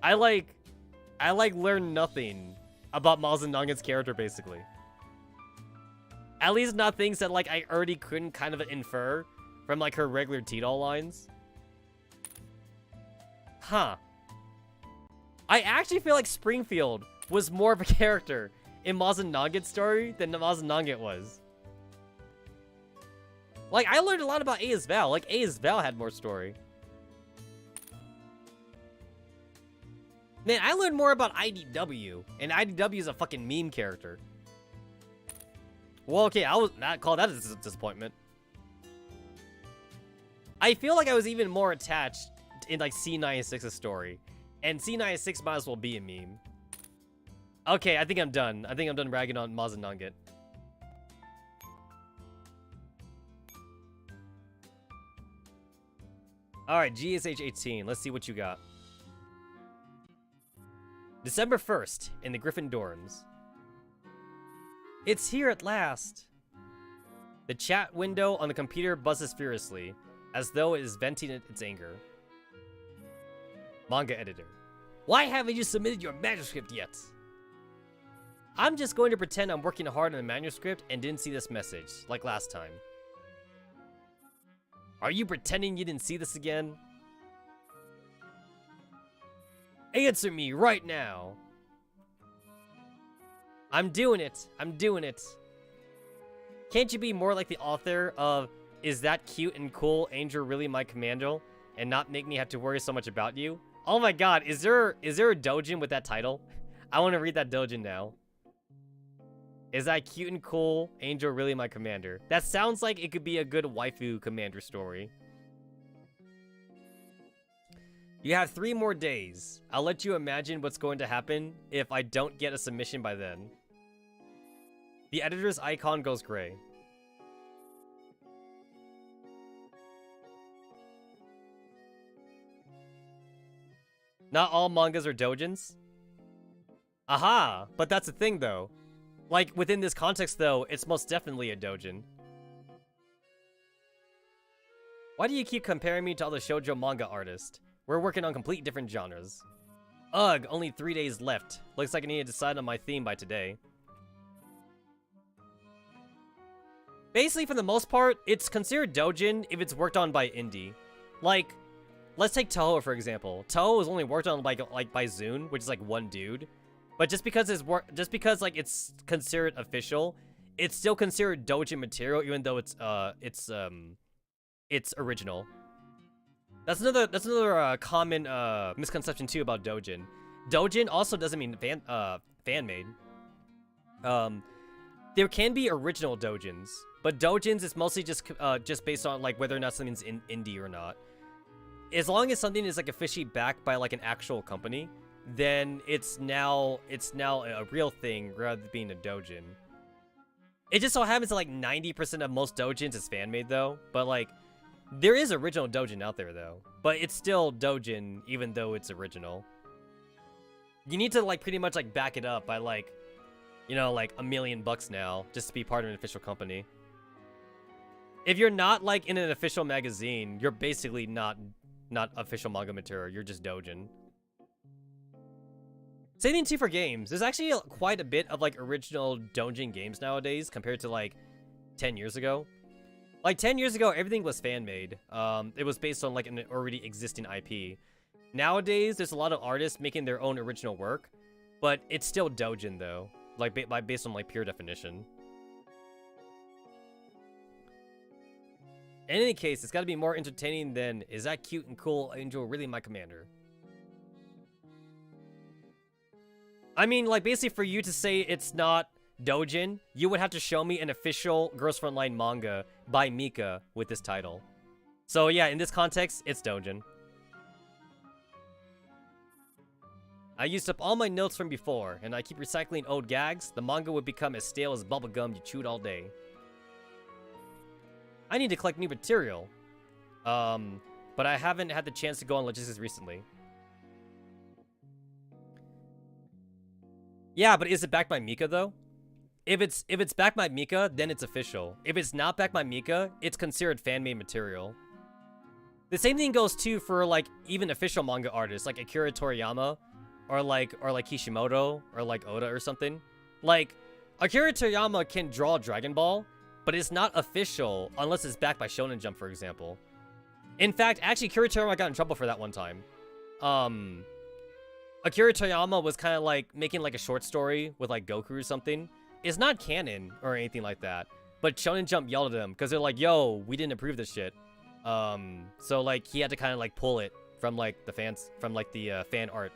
I learned nothing about Mazananga's character, basically. At least not things that, like, I already couldn't kind of infer from, like, her regular T-doll lines. Huh. I actually feel like Springfield was more of a character in Mazananga's story than Mazananga was. Like, I learned a lot about A as Val. Like, A as Val had more story. Man, I learned more about IDW. And IDW is a fucking meme character. Well, okay, I was not call that a disappointment. I feel like I was even more attached in, like, C96's story. And C96 might as well be a meme. Okay, I think I'm done. I think I'm done ragging on Mazanangat. Alright, GSH 18. Let's see what you got. December 1st, in the Griffin dorms. It's here at last. The chat window on the computer buzzes furiously, as though it is venting its anger. Manga editor. Why haven't you submitted your manuscript yet? I'm just going to pretend I'm working hard on the manuscript and didn't see this message, like last time. Are you pretending you didn't see this again? Answer me right now. I'm doing it. I'm doing it. Can't you be more like the author of Is That Cute and Cool Angel Really My Commando and not make me have to worry so much about you? Oh my god, is there a doujin with that title? I want to read that doujin now. Is that cute and cool? Angel really my commander? That sounds like it could be a good waifu commander story. You have 3 more days. I'll let you imagine what's going to happen if I don't get a submission by then. The editor's icon goes gray. Not all mangas are doujins. Aha! But that's the thing, though. Like, within this context, though, it's most definitely a doujin. Why do you keep comparing me to all the shoujo manga artists? We're working on completely different genres. Ugh, only 3 days left. Looks like I need to decide on my theme by today. Basically, for the most part, it's considered doujin if it's worked on by indie. Like, let's take Toho for example. Toho is only worked on by Zune, which is like one dude. But just because it's considered official, it's still considered doujin material, even though it's original. That's another common misconception too about doujin. Doujin also doesn't mean fan made. There can be original doujins, but doujins is mostly just based on like whether or not something's indie or not. As long as something is like officially backed by like an actual company, then it's now a real thing rather than being a doujin. It just so happens that like 90% of most doujins is fan made though, but like there is original doujin out there though, but it's still doujin even though it's original. You need to like pretty much like back it up by like, you know, like $1 million now just to be part of an official company. If you're not like in an official magazine, you're basically not official manga material. You're just doujin. Same thing too for games. There's actually quite a bit of like original doujin games nowadays compared to like 10 years ago. Like 10 years ago, everything was fan made. It was based on like an already existing IP. Nowadays, there's a lot of artists making their own original work, but it's still doujin though, like based on like pure definition. In any case, it's got to be more entertaining than "Is that cute and cool? Angel really my commander?" I mean, like basically for you to say it's not doujin, you would have to show me an official Girls Frontline manga by Mika with this title. So yeah, in this context, it's doujin. I used up all my notes from before, and I keep recycling old gags. The manga would become as stale as bubblegum you chewed all day. I need to collect new material. But I haven't had the chance to go on logistics recently. Yeah, but is it backed by Mika though? If it's backed by Mika, then it's official. If it's not backed by Mika, it's considered fan-made material. The same thing goes too for like even official manga artists like Akira Toriyama or like Kishimoto or like Oda or something. Like Akira Toriyama can draw Dragon Ball, but it's not official unless it's backed by Shonen Jump, for example. In fact, actually, Akira Toriyama got in trouble for that one time. Akira Toriyama was kind of like making like a short story with like Goku or something. It's not canon or anything like that, but Shonen Jump yelled at him because they're like, "Yo, we didn't approve this shit." So like he had to kind of like pull it from like the fans, from like the fan art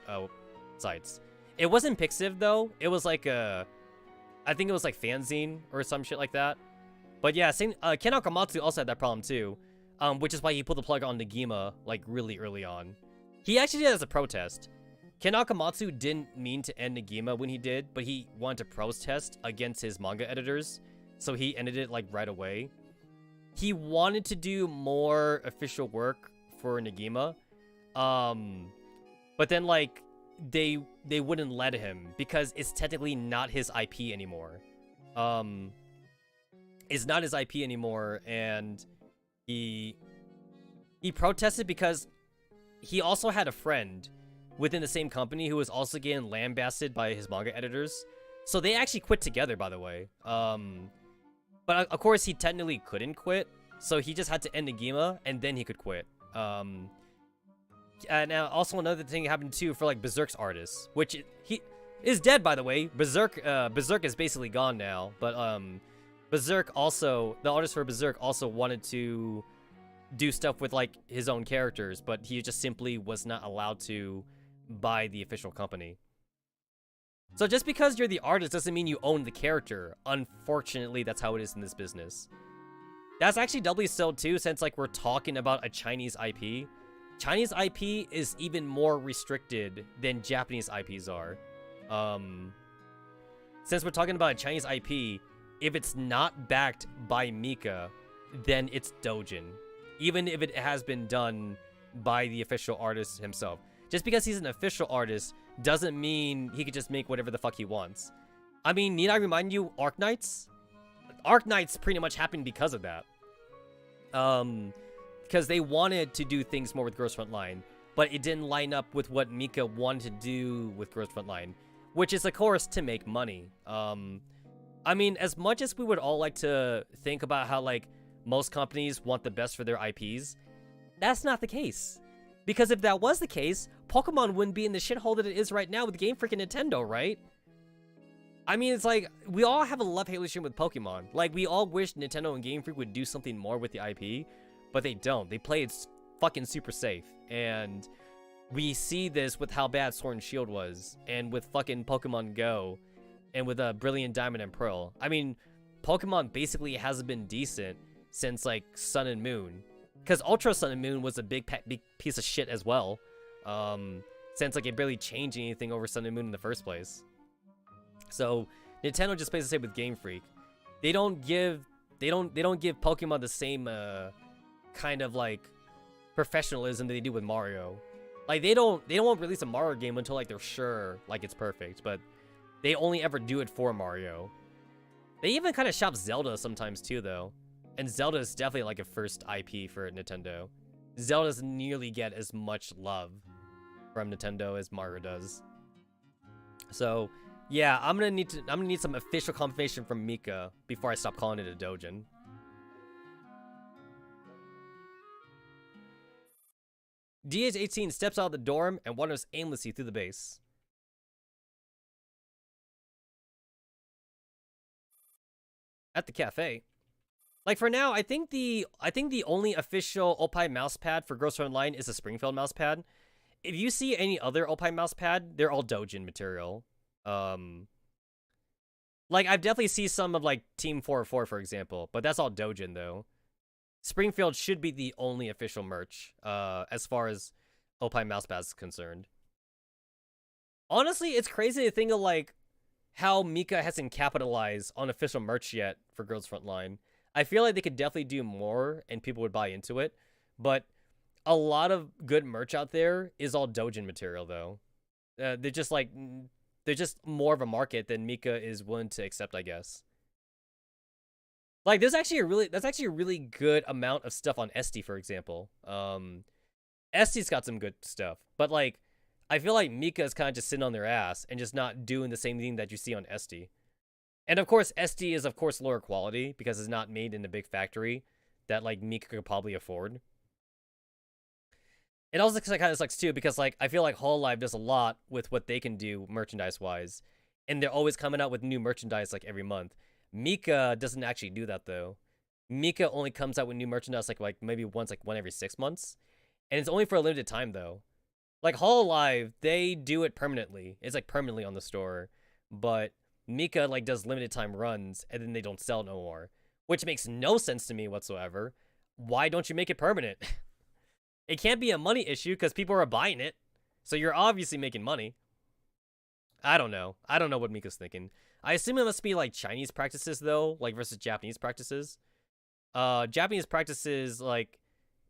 sites. It wasn't Pixiv though. It was like I think it was like Fanzine or some shit like that. But yeah, same. Ken Akamatsu also had that problem too, which is why he pulled the plug on Negima like really early on. He actually did it as a protest. Ken Akamatsu didn't mean to end Negima when he did, but he wanted to protest against his manga editors, so he ended it like right away. He wanted to do more official work for Negima, but then like they wouldn't let him because it's technically not his IP anymore. It's not his IP anymore, and he protested because he also had a friend within the same company who was also getting lambasted by his manga editors. So they actually quit together, by the way. But of course he technically couldn't quit, so he just had to end Negima and then he could quit. And also another thing happened too for like Berserk's artists, which he is dead, by the way. Berserk is basically gone now, but Berserk also, the artist for Berserk also wanted to do stuff with like his own characters, but he just simply was not allowed to by the official company. So just because you're the artist doesn't mean you own the character. Unfortunately, that's how it is in this business. That's actually doubly so too, since like we're talking about a Chinese IP. Chinese IP is even more restricted than Japanese IPs are. Since we're talking about a Chinese IP, if it's not backed by Mika, then it's Dojin. Even if it has been done by the official artist himself. Just because he's an official artist doesn't mean he could just make whatever the fuck he wants. I mean, need I remind you, Arknights? Arknights pretty much happened because of that. Because they wanted to do things more with Girls Frontline, but it didn't line up with what Mika wanted to do with Girls Frontline, which is, of course, to make money. I mean, as much as we would all like to think about how, like, most companies want the best for their IPs, that's not the case. Because if that was the case, Pokemon wouldn't be in the shithole that it is right now with Game Freak and Nintendo, right? I mean, it's like, we all have a love-hate relationship with Pokemon. Like, we all wish Nintendo and Game Freak would do something more with the IP, but they don't. They play it fucking super safe. And we see this with how bad Sword and Shield was, and with fucking Pokemon Go, and with Brilliant Diamond and Pearl. I mean, Pokemon basically hasn't been decent since, like, Sun and Moon. Because Ultra Sun and Moon was a big piece of shit as well. Since, like, it barely changed anything over Sun and Moon in the first place. So, Nintendo just plays the same with Game Freak. They don't give Pokemon the same, kind of, like, professionalism that they do with Mario. Like, they won't release a Mario game until, like, they're sure, like, it's perfect. But they only ever do it for Mario. They even kind of shop Zelda sometimes, too, though. And Zelda is definitely like a first IP for Nintendo. Zelda doesn't nearly get as much love from Nintendo as Mario does. So, yeah, I'm gonna need some official confirmation from Mika before I stop calling it a Dojin. DH18 steps out of the dorm and wanders aimlessly through the base. At the cafe. Like, for now, I think the only official Opie mousepad for Girls Online is a Springfield mousepad. If you see any other Opie mousepad, they're all Dojin material. Like, I've definitely seen some of, like, Team 404, for example, but that's all Dojin, though. Springfield should be the only official merch, as far as Opie mousepads is concerned. Honestly, it's crazy to think of, like, how Mika hasn't capitalized on official merch yet for Girls Frontline. I feel like they could definitely do more and people would buy into it, but a lot of good merch out there is all Dojin material, though. They're just more of a market than Mika is willing to accept, I guess. Like, that's actually a really good amount of stuff on Esti, for example. Esti's got some good stuff, but, like, I feel like Mika is kind of just sitting on their ass and just not doing the same thing that you see on Esti. And of course, Esti is of course lower quality because it's not made in a big factory that, like, Mika could probably afford. It also kind of sucks too because, like, I feel like Hololive does a lot with what they can do merchandise wise, and they're always coming out with new merchandise like every month. Mika doesn't actually do that though. Mika only comes out with new merchandise like maybe one every 6 months, and it's only for a limited time though. Like Hololive, they do it permanently. It's like permanently on the store, but Mika, like, does limited time runs, and then they don't sell no more. Which makes no sense to me whatsoever. Why don't you make it permanent? It can't be a money issue, because people are buying it. So you're obviously making money. I don't know. I don't know what Mika's thinking. I assume it must be, like, Chinese practices, though, like, versus Japanese practices. Japanese practices, like,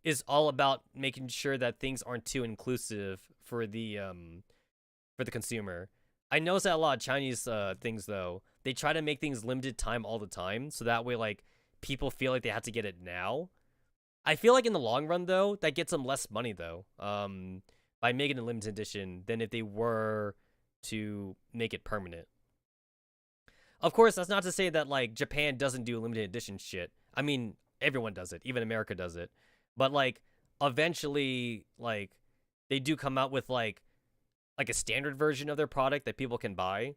is all about making sure that things aren't too inclusive for the consumer. I notice that a lot of Chinese things, though, they try to make things limited time all the time, so that way, like, people feel like they have to get it now. I feel like in the long run, though, that gets them less money, though, by making a limited edition than if they were to make it permanent. Of course, that's not to say that, like, Japan doesn't do limited edition shit. I mean, everyone does it. Even America does it. But, like, eventually, like, they do come out with, like a standard version of their product that people can buy.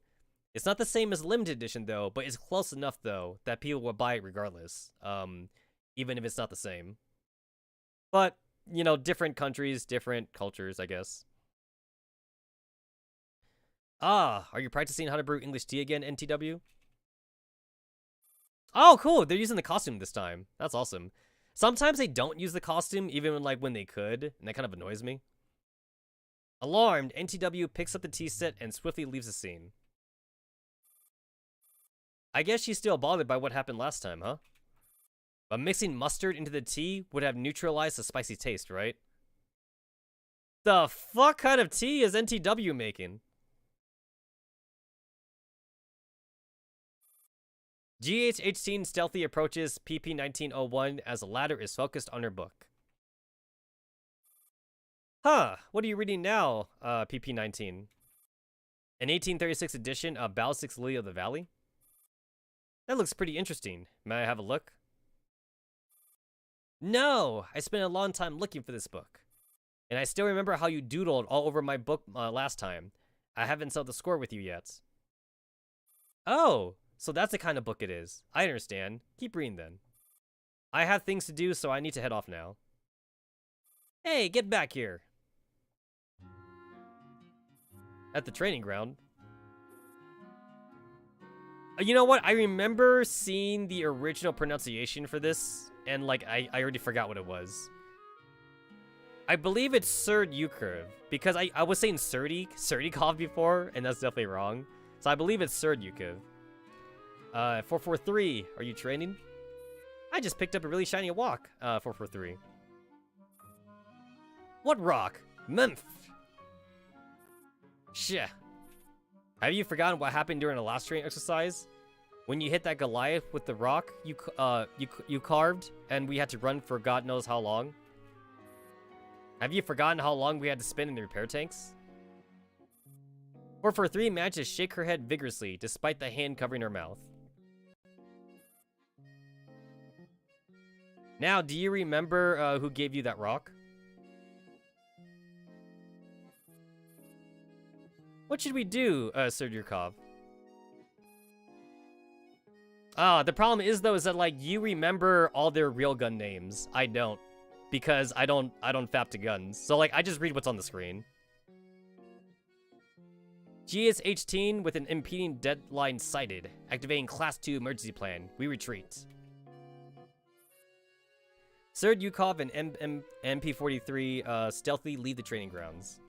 It's not the same as limited edition, though, but it's close enough, though, that people will buy it regardless, even if it's not the same. But, you know, different countries, different cultures, I guess. Ah, are you practicing how to brew English tea again, NTW? Oh, cool. They're using the costume this time. That's awesome. Sometimes they don't use the costume, even when they could, and that kind of annoys me. Alarmed, NTW picks up the tea set and swiftly leaves the scene. I guess she's still bothered by what happened last time, huh? But mixing mustard into the tea would have neutralized the spicy taste, right? The fuck kind of tea is NTW making? GH18 stealthy approaches PP1901 as the latter is focused on her book. Huh, what are you reading now, PP19? An 1836 edition of Backseat's Lily of the Valley? That looks pretty interesting. May I have a look? No, I spent a long time looking for this book. And I still remember how you doodled all over my book last time. I haven't settled the score with you yet. Oh, so that's the kind of book it is. I understand. Keep reading then. I have things to do, so I need to head off now. Hey, get back here. At the training ground. You know what? I remember seeing the original pronunciation for this, and like I already forgot what it was. I believe it's Surd U-curve, because I was saying Surdikov before, and that's definitely wrong. So I believe it's Surd U-curve. 443, are you training? I just picked up a really shiny rock, 443. What rock? Memph. Shit. Have you forgotten what happened during the last training exercise? When you hit that Goliath with the rock you carved, and we had to run for God knows how long? Have you forgotten how long we had to spend in the repair tanks? 443 managed to shake her head vigorously, despite the hand covering her mouth. Now, do you remember who gave you that rock? What should we do, Serdurkov? The problem is, though, is that, like, you remember all their real gun names. I don't. Because I don't fap to guns. So, like, I just read what's on the screen. GS-18 with an impeding deadline sighted. Activating Class 2 emergency plan. We retreat. Serd Yukov and MP43 stealthily leave the training grounds.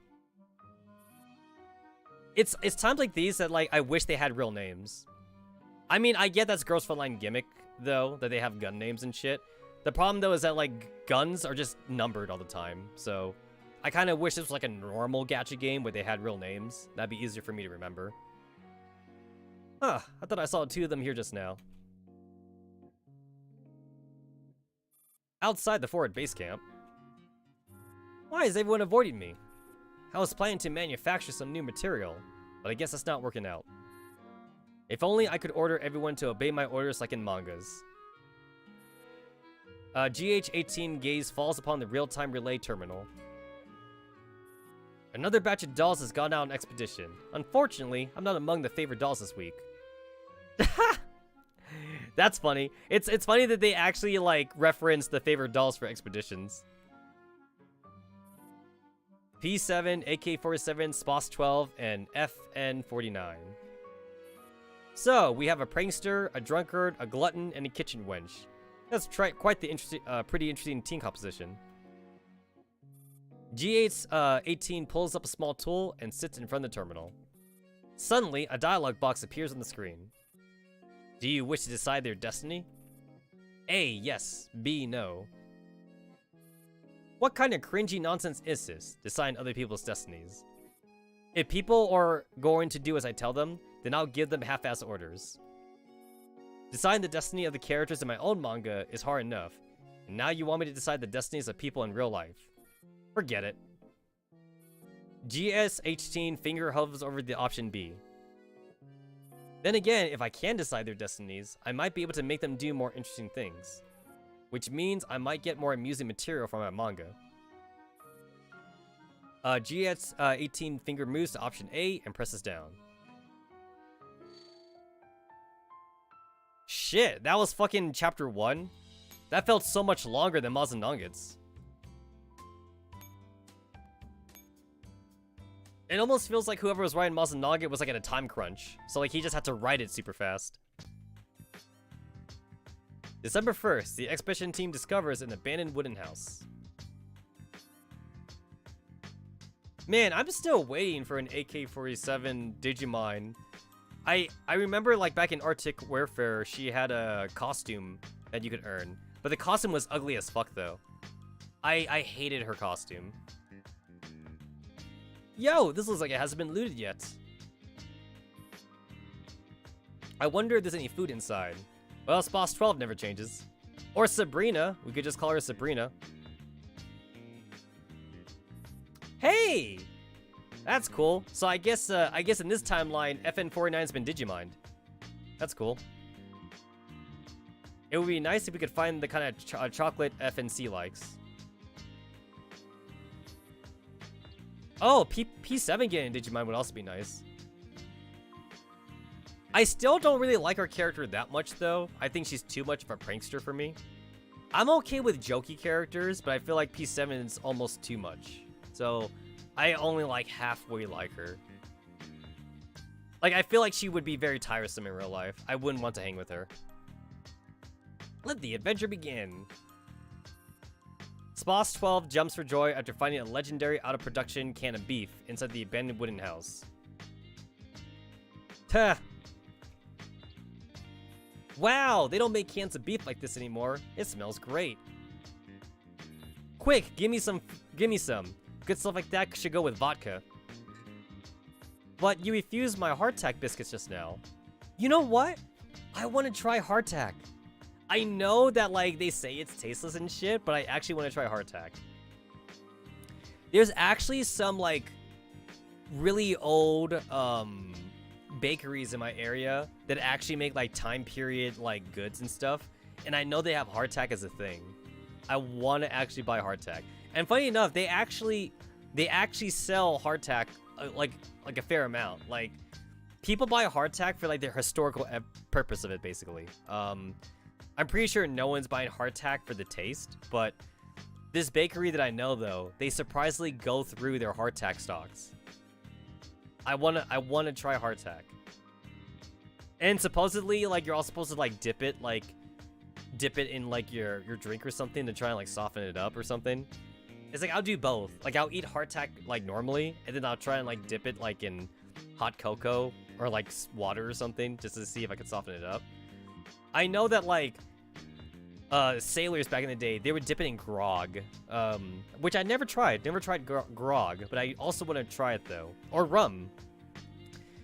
It's times like these that, like, I wish they had real names. I mean, I get that's Girls Frontline gimmick, though, that they have gun names and shit. The problem, though, is that, like, guns are just numbered all the time, so I kind of wish this was, like, a normal gacha game where they had real names. That'd be easier for me to remember. Huh, I thought I saw two of them here just now. Outside the forward base camp. Why is everyone avoiding me? I was planning to manufacture some new material, but I guess that's not working out. If only I could order everyone to obey my orders like in mangas. GH-18 gaze falls upon the real-time relay terminal. Another batch of dolls has gone out on expedition. Unfortunately, I'm not among the favored dolls this week. That's funny. It's funny that they actually, like, reference the favored dolls for expeditions. P7, AK-47, SPOS-12, and FN-49. So, we have a prankster, a drunkard, a glutton, and a kitchen wench. That's quite the pretty interesting team composition. GH-18 pulls up a small tool and sits in front of the terminal. Suddenly, a dialog box appears on the screen. Do you wish to decide their destiny? A, yes. B, no. What kind of cringy nonsense is this, deciding other people's destinies? If people are going to do as I tell them, then I'll give them half-ass orders. Deciding the destiny of the characters in my own manga is hard enough, and now you want me to decide the destinies of people in real life. Forget it. GS-18 finger hovers over the option B. Then again, if I can decide their destinies, I might be able to make them do more interesting things. Which means I might get more amusing material from my manga. GS-18 finger moves to option A and presses down. Shit, that was fucking chapter 1? That felt so much longer than Mazanonget's. It almost feels like whoever was writing Mazanaga was like at a time crunch. So like he just had to write it super fast. December 1st, the expedition team discovers an abandoned wooden house. Man, I'm still waiting for an AK-47 Digimon. I remember like back in Arctic Warfare, she had a costume that you could earn. But the costume was ugly as fuck though. I hated her costume. Yo, this looks like it hasn't been looted yet. I wonder if there's any food inside. Well, Sposs 12 never changes. Or Sabrina. We could just call her Sabrina. Hey! That's cool. So I guess in this timeline, FN49's been Digimined. That's cool. It would be nice if we could find the kind of chocolate FNC likes. Oh, P7 getting Digimon would also be nice. I still don't really like her character that much, though. I think she's too much of a prankster for me. I'm okay with jokey characters, but I feel like P7 is almost too much. So, I only like halfway like her. Like, I feel like she would be very tiresome in real life. I wouldn't want to hang with her. Let the adventure begin. Sposs 12 jumps for joy after finding a legendary out-of-production can of beef inside the abandoned wooden house. Tuh. Wow, they don't make cans of beef like this anymore. It smells great. Quick, give me some. Good stuff like that should go with vodka. But you refused my hardtack biscuits just now. You know what? I want to try hardtack. I know that, like, they say it's tasteless and shit, but I actually want to try hardtack. There's actually some, like, really old, bakeries in my area that actually make, like, time period, like, goods and stuff. And I know they have hardtack as a thing. I want to actually buy hardtack. And funny enough, they actually sell hardtack, like a fair amount. Like, people buy hardtack for, like, the historical purpose of it, basically. I'm pretty sure no one's buying hardtack for the taste, but this bakery that I know, though, they surprisingly go through their hardtack stocks. I wanna try hardtack. And supposedly, like, you're all supposed to, like, dip it in, like, your drink or something to try and, like, soften it up or something. It's like, I'll do both. Like, I'll eat hardtack, like, normally, and then I'll try and, like, dip it, like, in hot cocoa or, like, water or something just to see if I can soften it up. I know that, like, sailors back in the day, they would dip it in grog, which I never tried. Never tried grog, but I also want to try it, though. Or rum.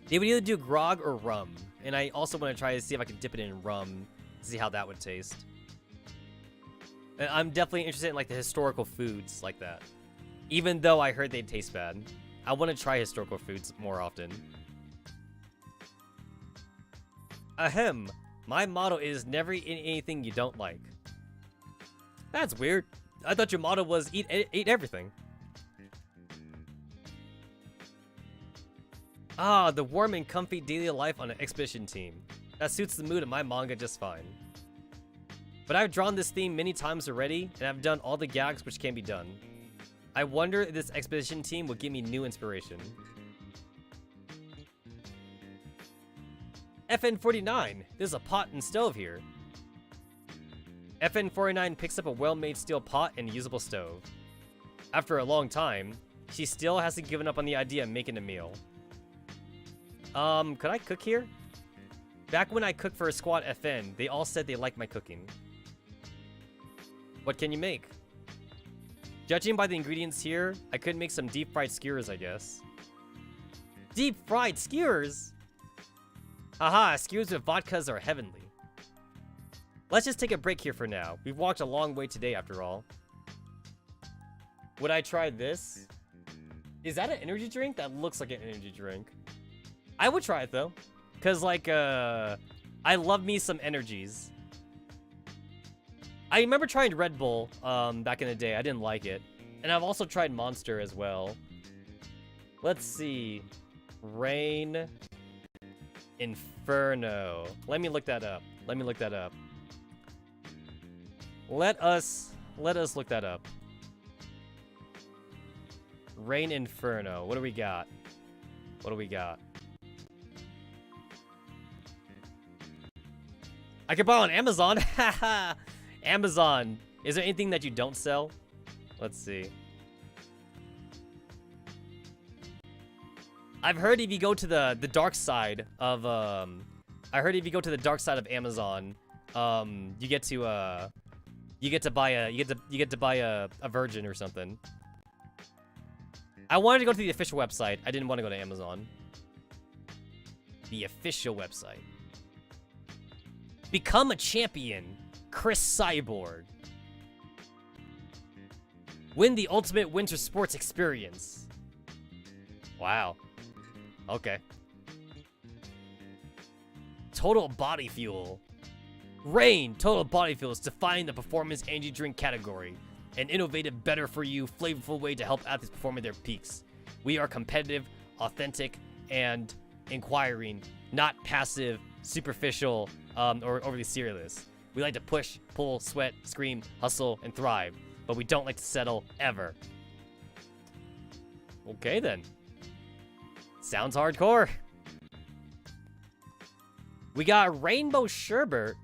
They would either do grog or rum, and I also want to try to see if I can dip it in rum, see how that would taste. And I'm definitely interested in, like, the historical foods like that. Even though I heard they'd taste bad. I want to try historical foods more often. Ahem. My motto is never eat anything you don't like. That's weird. I thought your motto was eat everything. Ah, the warm and comfy daily life on an expedition team. That suits the mood of my manga just fine. But I've drawn this theme many times already, and I've done all the gags which can be done. I wonder if this expedition team will give me new inspiration. FN49, there's a pot and stove here. FN49 picks up a well-made steel pot and usable stove. After a long time, she still hasn't given up on the idea of making a meal. Could I cook here? Back when I cooked for a squad FN, they all said they liked my cooking. What can you make? Judging by the ingredients here, I could make some deep-fried skewers, I guess. Deep-fried skewers? Haha, skewers with vodkas are heavenly. Let's just take a break here for now. We've walked a long way today, after all. Would I try this? Is that an energy drink? That looks like an energy drink. I would try it, though. Because, like, I love me some energies. I remember trying Red Bull back in the day. I didn't like it. And I've also tried Monster as well. Let's see. Rain Inferno. Let me look that up. Let us look that up. Rain Inferno. What do we got? What do we got? I could buy on Amazon. Haha. Amazon. Is there anything that you don't sell? Let's see. I've heard if you go to the dark side of I heard if you go to the dark side of Amazon, you get to buy a virgin or something. I wanted to go to the official website. I didn't want to go to Amazon. The official website. Become a champion, Chris Cyborg. Win the ultimate winter sports experience. Wow. Okay. Total body fuel. Rain Total Body Fuel is defying the performance energy drink category. An innovative, better for you, flavorful way to help athletes perform at their peaks. We are competitive, authentic, and inquiring, not passive, superficial, or overly serious. We like to push, pull, sweat, scream, hustle, and thrive, but we don't like to settle ever. Okay then. Sounds hardcore. We got Rainbow Sherbet.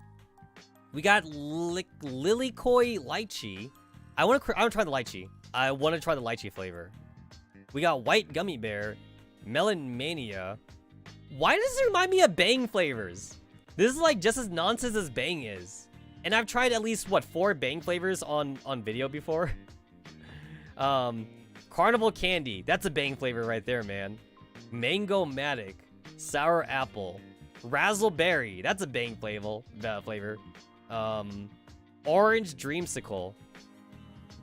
We got Lilikoi Lychee. I want to try the lychee. I want to try the lychee flavor. We got White Gummy Bear, Melon Mania. Why does it remind me of Bang flavors? This is like just as nonsense as Bang is. And I've tried at least, what, 4 Bang flavors on video before? Carnival Candy. That's a Bang flavor right there, man. Mango Matic. Sour Apple. Razzleberry. That's a Bang flavor. Orange Dreamsicle.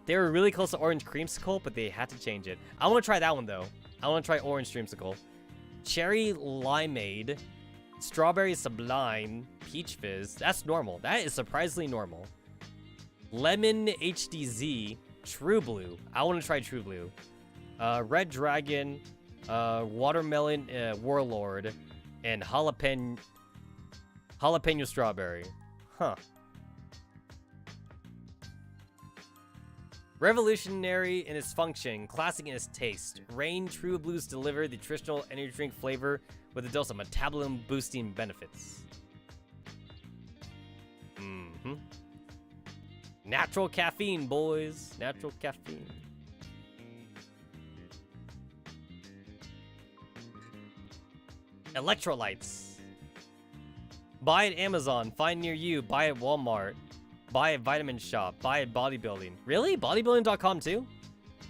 They were really close to Orange Creamsicle, but they had to change it. I want to try that one, though. I want to try Orange Dreamsicle. Cherry Limeade. Strawberry Sublime. Peach Fizz. That's normal. That is surprisingly normal. Lemon HDZ. True Blue. I want to try True Blue. Red Dragon. Watermelon Warlord. And Jalapeno Strawberry. Huh. Revolutionary in its function, classic in its taste. Rain True Blues deliver the traditional energy drink flavor with a dose of metabolism boosting benefits. Natural caffeine, boys. Natural caffeine. Electrolytes. Buy at Amazon. Find near you. Buy at Walmart. Buy at Vitamin Shop. Buy at Bodybuilding. Really? Bodybuilding.com too?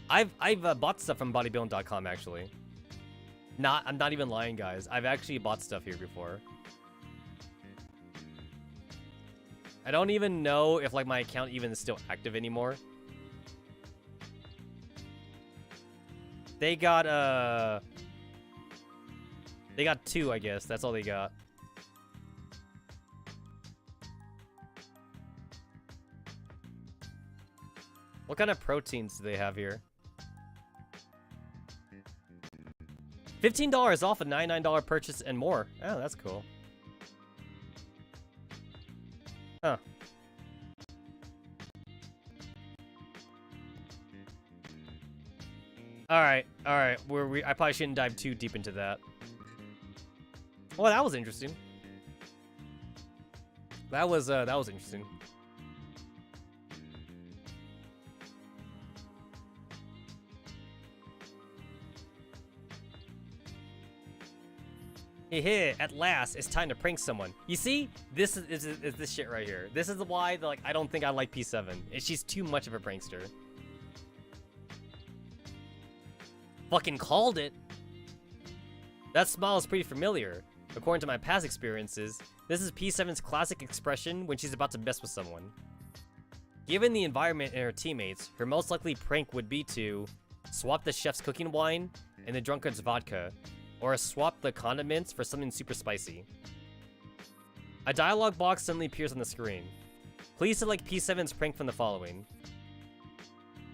I've bought stuff from Bodybuilding.com actually. I'm not even lying, guys. I've actually bought stuff here before. I don't even know if like my account even is still active anymore. They got 2, I guess. That's all they got. What kind of proteins do they have here? $15 off a $99 purchase and more. Oh, that's cool. Huh. Alright. I probably shouldn't dive too deep into that. Well, that was interesting. That was interesting. Hey, at last, it's time to prank someone. You see, this is this shit right here. This is why, like, I don't think I like P7. She's too much of a prankster. Fucking called it. That smile is pretty familiar. According to my past experiences, this is P7's classic expression when she's about to mess with someone. Given the environment and her teammates, her most likely prank would be to swap the chef's cooking wine and the drunkard's vodka, or swap the condiments for something super spicy. A dialog box suddenly appears on the screen. Please select P7's prank from the following.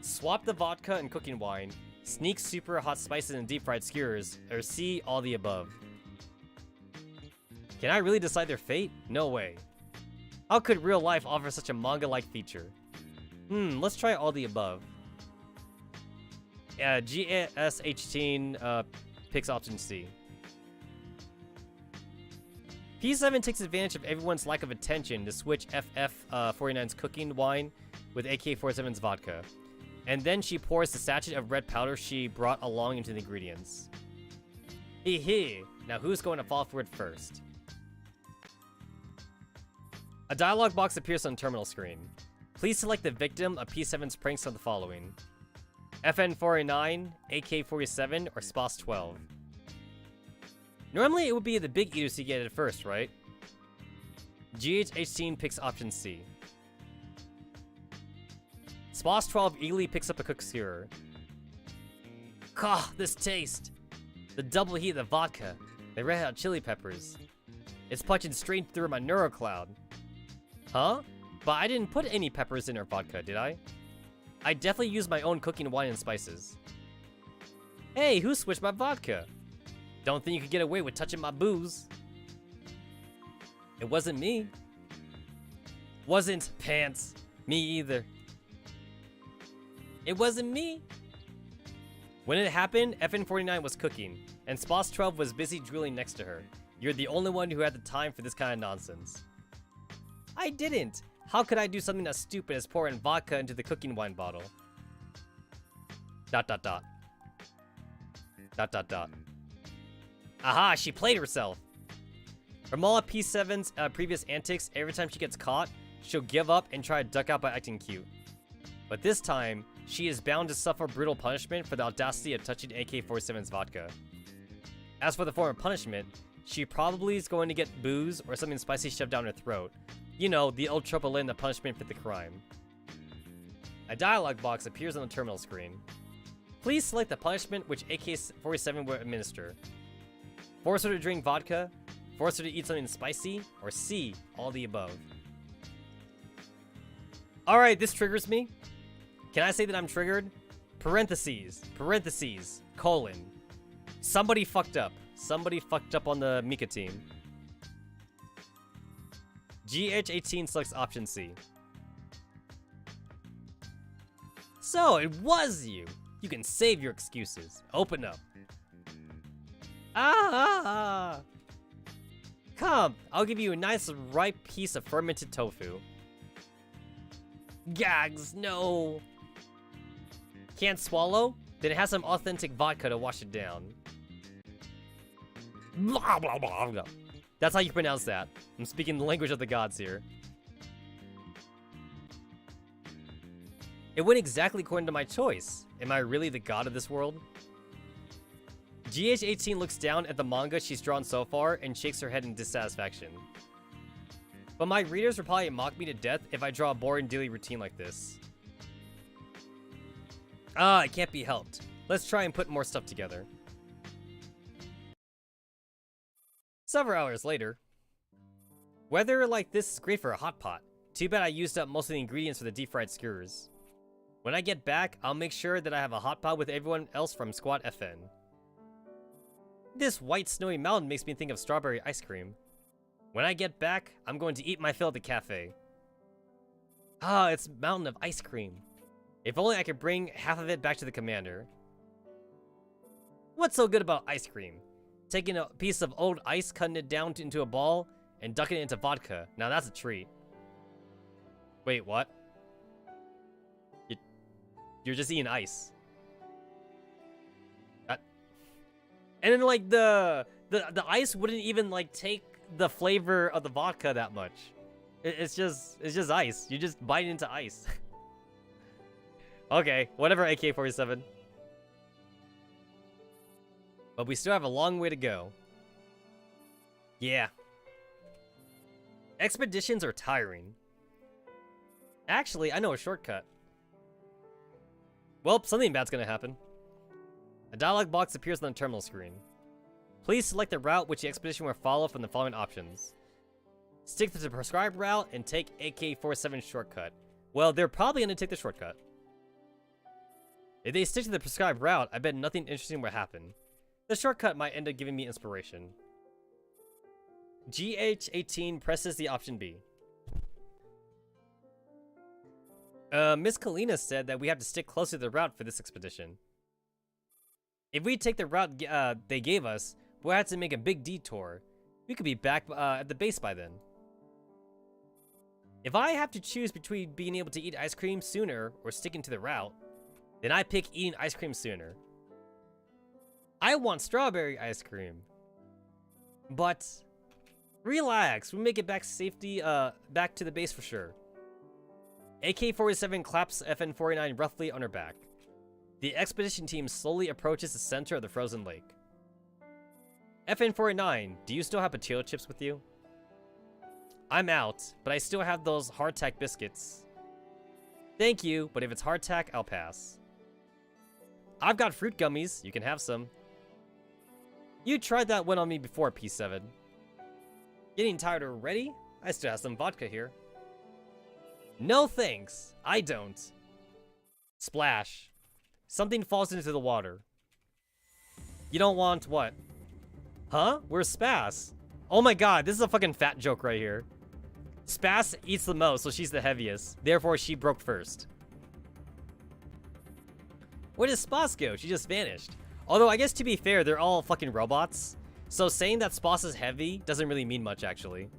Swap the vodka and cooking wine, sneak super hot spices and deep fried skewers, or C, all the above. Can I really decide their fate? No way. How could real life offer such a manga-like feature? Let's try all the above. GS18 picks option C. P7 takes advantage of everyone's lack of attention to switch FF49's cooking wine with AK-47's vodka. And then she pours the sachet of red powder she brought along into the ingredients. Hee hee, now who's going to fall for it first? A dialog box appears on the terminal screen. Please select the victim of P7's pranks on the following: FN49, AK-47, or SPOS-12. Normally it would be the big eaters who get it first, right? GH18 picks option C. SPOS-12 eagerly picks up a cook skewer. Gah, this taste! The double heat of the vodka, the red hot chili peppers. It's punching straight through my neurocloud. Huh? But I didn't put any peppers in our vodka, did I? I definitely used my own cooking wine and spices. Hey, who switched my vodka? Don't think you could get away with touching my booze. It wasn't me. Wasn't pants. Me either. It wasn't me. When it happened, FN49 was cooking, and SPOS-12 was busy drilling next to her. You're the only one who had the time for this kind of nonsense. I didn't. How could I do something as stupid as pouring vodka into the cooking wine bottle? ... Aha, she played herself. From all of P7's previous antics, every time she gets caught, she'll give up and try to duck out by acting cute. But this time, she is bound to suffer brutal punishment for the audacity of touching AK-47's vodka. As for the form of punishment, she probably is going to get booze or something spicy shoved down her throat. You know, the old trope of letting the punishment fit the crime. A dialog box appears on the terminal screen. Please select the punishment which AK-47 will administer. Force her to drink vodka, force her to eat something spicy, or C, all the above. Alright, this triggers me. Can I say that I'm triggered? Parentheses, colon. Somebody fucked up. Somebody fucked up on the Mika team. GH18 selects option C. So, it was you! You can save your excuses. Open up. Ah! Come, I'll give you a nice ripe piece of fermented tofu. Gags, no! Can't swallow? Then it has some authentic vodka to wash it down. Blah, blah, blah, blah. That's how you pronounce that. I'm speaking the language of the gods here. It went exactly according to my choice. Am I really the god of this world? GH18 looks down at the manga she's drawn so far and shakes her head in dissatisfaction. But my readers will probably mock me to death if I draw a boring daily routine like this. Ah, it can't be helped. Let's try and put more stuff together. Several hours later. Weather like this is great for a hot pot. Too bad I used up most of the ingredients for the deep fried skewers. When I get back, I'll make sure that I have a hot pot with everyone else from Squad FN. This white snowy mountain makes me think of strawberry ice cream. When I get back, I'm going to eat my fill at the cafe. Ah, it's mountain of ice cream. If only I could bring half of it back to the commander. What's so good about ice cream? Taking a piece of old ice, cutting it down into a ball, and ducking it into vodka. Now that's a treat. Wait, what? You're just eating ice. And then like the ice wouldn't even like take the flavor of the vodka that much. It's just ice. You just bite into ice. Okay, whatever, AK-47. But we still have a long way to go. Yeah. Expeditions are tiring. Actually, I know a shortcut. Well, something bad's gonna happen. A dialog box appears on the terminal screen. Please select the route which the expedition will follow from the following options. Stick to the prescribed route and take AK-47 shortcut. Well, they're probably gonna take the shortcut. If they stick to the prescribed route, I bet nothing interesting will happen. The shortcut might end up giving me inspiration. GH18 presses the option B. Miss Kalina said that we have to stick close to the route for this expedition. If we take the route they gave us, we'll have to make a big detour. We could be back at the base by then. If I have to choose between being able to eat ice cream sooner or sticking to the route, then I pick eating ice cream sooner. I want strawberry ice cream. But relax, we make it back safety, back to the base for sure. AK-47 claps FN-49 roughly on her back. The expedition team slowly approaches the center of the frozen lake. FN-49, do you still have potato chips with you? I'm out, but I still have those hardtack biscuits. Thank you, but if it's hardtack, I'll pass. I've got fruit gummies, you can have some. You tried that one on me before, P7. Getting tired already? I still have some vodka here. No thanks, I don't. Splash. Something falls into the water. You don't want what? Huh? Where's Spaz? Oh my god, this is a fucking fat joke right here. Spaz eats the most, so she's the heaviest. Therefore, she broke first. Where does Spaz go? She just vanished. Although, I guess to be fair, they're all fucking robots. So saying that Spaz is heavy doesn't really mean much, actually.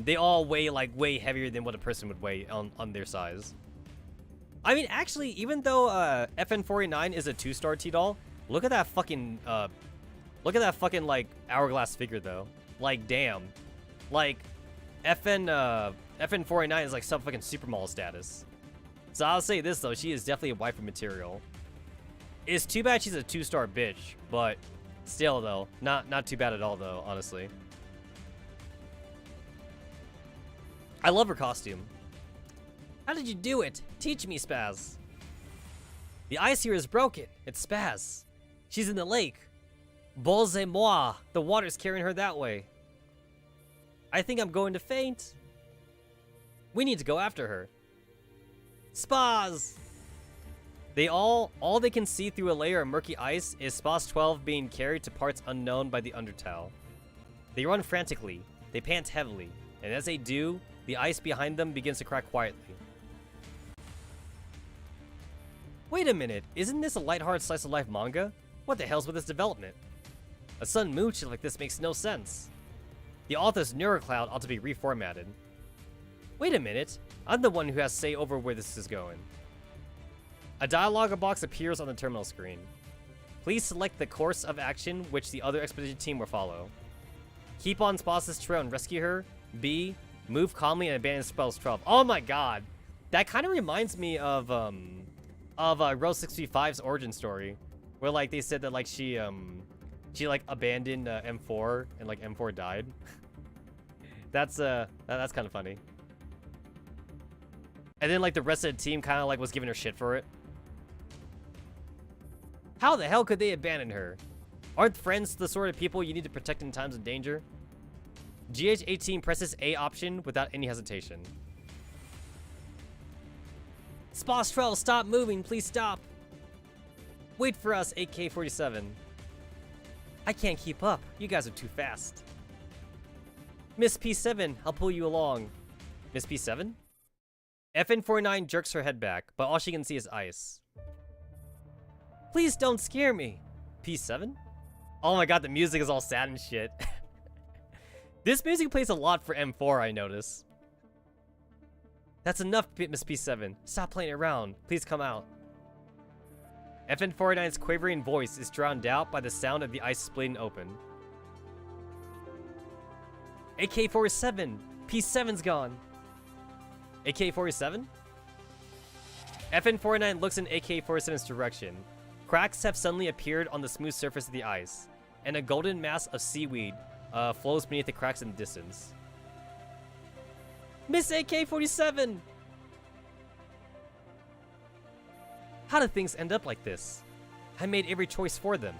They all weigh, like, way heavier than what a person would weigh on their size. I mean, actually, even though FN-49 is a 2-star T-Doll, look at that fucking, like, hourglass figure, though. Like, damn. Like, FN-49 is, like, some fucking supermodel status. So I'll say this, though. She is definitely a waifu material. It's too bad she's a 2-star bitch, but still, though. Not too bad at all, though, honestly. I love her costume. How did you do it? Teach me, Spaz. The ice here is broken. It's Spaz. She's in the lake. Bolzez-moi. The water's carrying her that way. I think I'm going to faint. We need to go after her. Spaz! All they can see through a layer of murky ice is Spaz 12 being carried to parts unknown by the Undertale. They run frantically. They pant heavily. And as they do, the ice behind them begins to crack quietly. Wait a minute, isn't this a lighthearted slice of life manga? What the hell's with this development? A sudden mood shift like this makes no sense. The author's neurocloud ought to be reformatted. Wait a minute, I'm the one who has say over where this is going. A dialogue box appears on the terminal screen. Please select the course of action which the other expedition team will follow. Keep on Spaz's trail and rescue her. B. Move calmly and abandon Spaz 12. Oh my god. That kind of reminds me of Rose 65's origin story. Where like they said that like she like abandoned M4 and like M4 died. That's kind of funny. And then like the rest of the team kind of like was giving her shit for it. How the hell could they abandon her? Aren't friends the sort of people you need to protect in times of danger? GH18 presses A option without any hesitation. Spaz 12, stop moving, please stop. Wait for us, AK-47. I can't keep up, you guys are too fast. Miss P7, I'll pull you along. Miss P7? FN-49 jerks her head back, but all she can see is ice. Please don't scare me. P7? Oh my god, the music is all sad and shit. This music plays a lot for M4, I notice. That's enough, Miss P7. Stop playing around. Please come out. FN-49's quavering voice is drowned out by the sound of the ice splitting open. AK-47! P7's gone! AK-47? FN-49 looks in AK-47's direction. Cracks have suddenly appeared on the smooth surface of the ice, and a golden mass of seaweed flows beneath the cracks in the distance. Miss AK-47! How did things end up like this? I made every choice for them.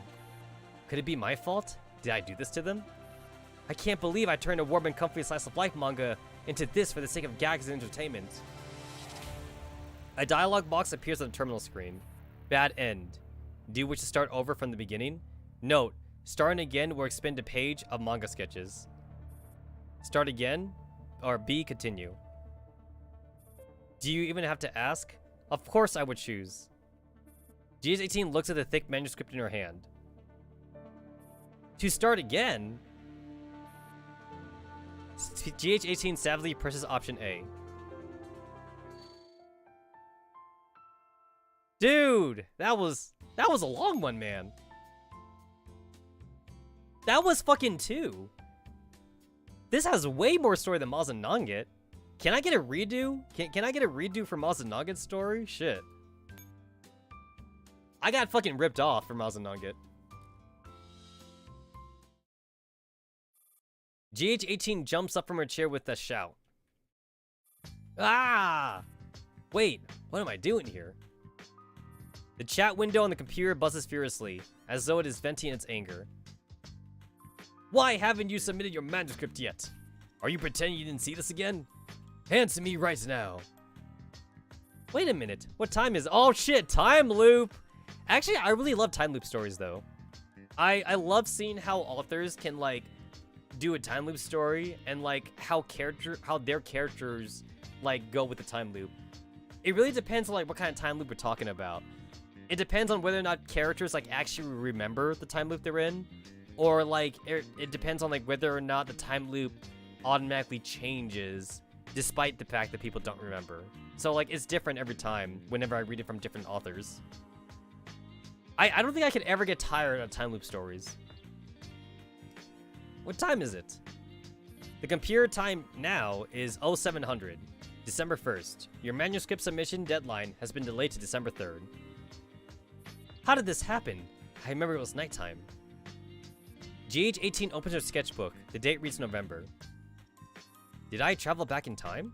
Could it be my fault? Did I do this to them? I can't believe I turned a warm and comfy slice of life manga into this for the sake of gags and entertainment. A dialogue box appears on the terminal screen. Bad end. Do you wish to start over from the beginning? Note, starting again will expend a page of manga sketches. Start again, or B, continue. Do you even have to ask? Of course I would choose. GS18 looks at the thick manuscript in her hand. To start again? GH18 savagely presses option A. Dude, that was a long one, man. That was fucking 2. This has way more story than Mazananget. Can I get a redo? Can I get a redo for Mazananget's story? Shit. I got fucking ripped off for Mazananget. GH18 jumps up from her chair with a shout. Ah! Wait, what am I doing here? The chat window on the computer buzzes furiously, as though it is venting its anger. Why haven't you submitted your manuscript yet? Are you pretending you didn't see this again? Hand to me right now. Wait a minute, what time is— oh shit, time loop! Actually, I really love time loop stories though. I love seeing how authors can like do a time loop story and like how their characters like go with the time loop. It really depends on like what kind of time loop we're talking about. It depends on whether or not characters like actually remember the time loop they're in, or like it depends on like whether or not the time loop automatically changes despite the fact that people don't remember. So like it's different every time whenever I read it from different authors. I don't think I could ever get tired of time loop stories. What time is it? The computer time now is 0700, December 1st. Your manuscript submission deadline has been delayed to December 3rd. How did this happen? I remember it was nighttime. GH18 opens her sketchbook. The date reads November. Did I travel back in time?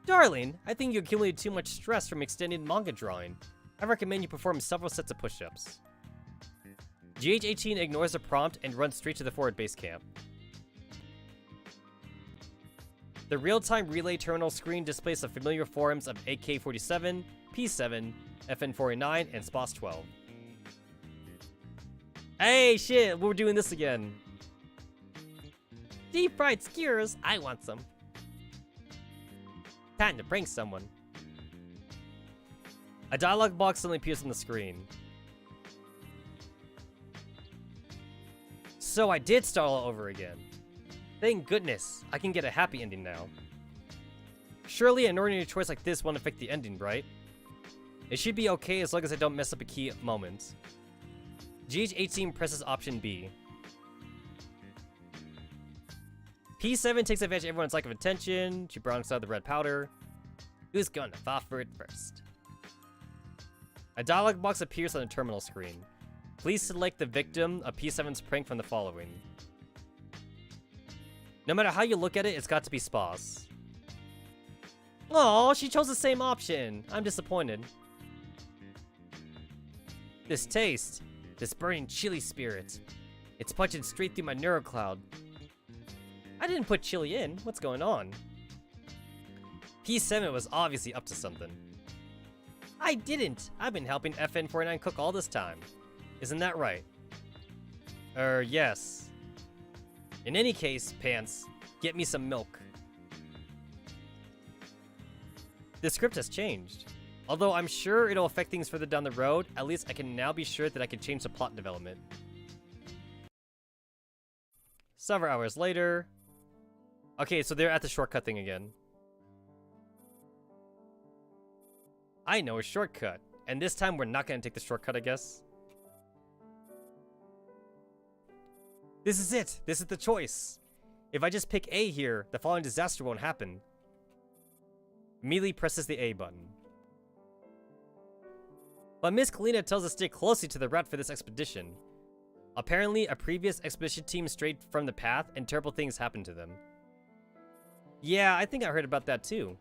Darling, I think you accumulated too much stress from extended manga drawing. I recommend you perform several sets of push-ups. GH18 ignores the prompt and runs straight to the forward base camp. The real-time relay terminal screen displays the familiar forms of AK-47, P7, FN-49, and SPOS-12. Hey, shit, we're doing this again. Deep-fried skewers, I want some. Time to prank someone. A dialog box suddenly appears on the screen. So I did start all over again. Thank goodness, I can get a happy ending now. Surely an ordinary choice like this won't affect the ending, right? It should be okay as long as I don't mess up a key moment. GH18 presses option B. P7 takes advantage of everyone's lack of attention. She brought inside the red powder. Who's gonna fall for it first? A dialog box appears on the terminal screen. Please select the victim of P7's prank from the following. No matter how you look at it, it's got to be SPOS. Oh, she chose the same option. I'm disappointed. This taste, this burning chili spirit, it's punching straight through my neurocloud. I didn't put chili in. What's going on? P7 was obviously up to something. I didn't. I've been helping FN-49 cook all this time. Isn't that right? Yes. In any case, Pants, get me some milk. The script has changed. Although I'm sure it'll affect things further down the road, at least I can now be sure that I can change the plot development. Several hours later. Okay, so they're at the shortcut thing again. I know a shortcut, and this time we're not gonna take the shortcut, I guess. This is it! This is the choice! If I just pick A here, the following disaster won't happen. Mealy presses the A button. But Miss Kalina tells us to stay closely to the route for this expedition. Apparently, a previous expedition team strayed from the path and terrible things happened to them. Yeah, I think I heard about that too.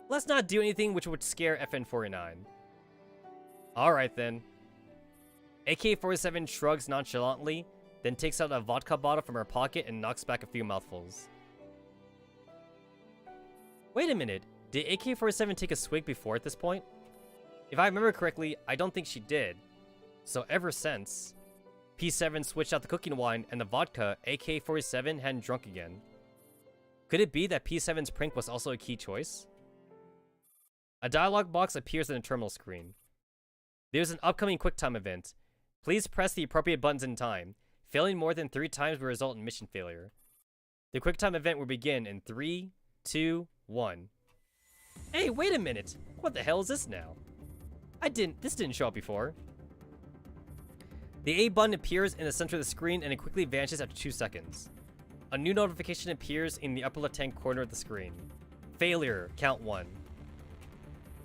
Let's not do anything which would scare FN-49. Alright then. AK-47 shrugs nonchalantly, then takes out a vodka bottle from her pocket and knocks back a few mouthfuls. Wait a minute, did AK-47 take a swig before at this point? If I remember correctly, I don't think she did. So ever since, P7 switched out the cooking wine and the vodka, AK-47 hadn't drunk again. Could it be that P7's prank was also a key choice? A dialog box appears on the terminal screen. There's an upcoming QuickTime event. Please press the appropriate buttons in time. Failing more than 3 times will result in mission failure. The QuickTime event will begin in 3, 2, 1. Hey, wait a minute! What the hell is this now? This didn't show up before. The A button appears in the center of the screen and it quickly vanishes after 2 seconds. A new notification appears in the upper left-hand corner of the screen. Failure, count 1.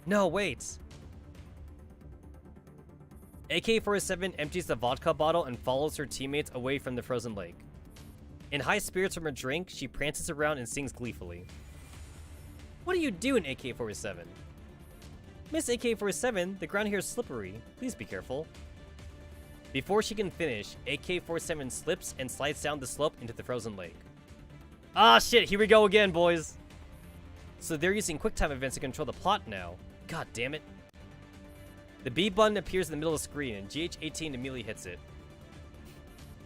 No, wait. AK-47 empties the vodka bottle and follows her teammates away from the frozen lake. In high spirits from her drink, she prances around and sings gleefully. What are you doing, AK-47? Miss AK-47, the ground here is slippery. Please be careful. Before she can finish, AK-47 slips and slides down the slope into the frozen lake. Ah, shit, here we go again, boys. So they're using QuickTime events to control the plot now. God damn it. The B button appears in the middle of the screen, and GH18 immediately hits it.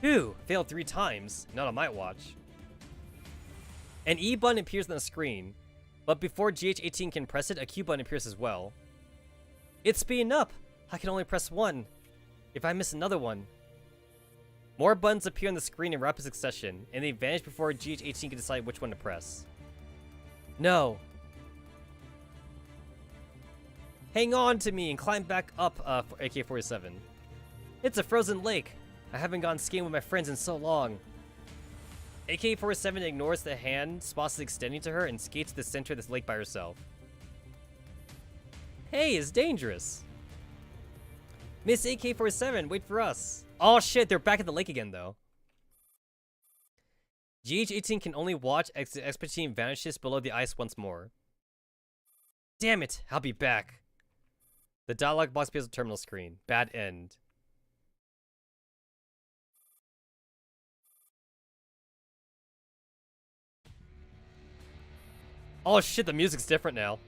Phew, failed 3 times. Not on my watch. An E button appears on the screen, but before GH18 can press it, a Q button appears as well. It's speeding up. I can only press 1. If I miss another one. More buttons appear on the screen in rapid succession, and they vanish before GH18 can decide which one to press. No. Hang on to me and climb back up for AK-47. It's a frozen lake. I haven't gone skiing with my friends in so long. AK-47 ignores the hand Sposs is extending to her and skates to the center of this lake by herself. Hey, it's dangerous. Miss AK-47, wait for us. Oh shit, they're back at the lake again though. GH18 can only watch as the expert team vanishes below the ice once more. Damn it, I'll be back. The dialogue box appears on the terminal screen. Bad end. Oh shit, the music's different now.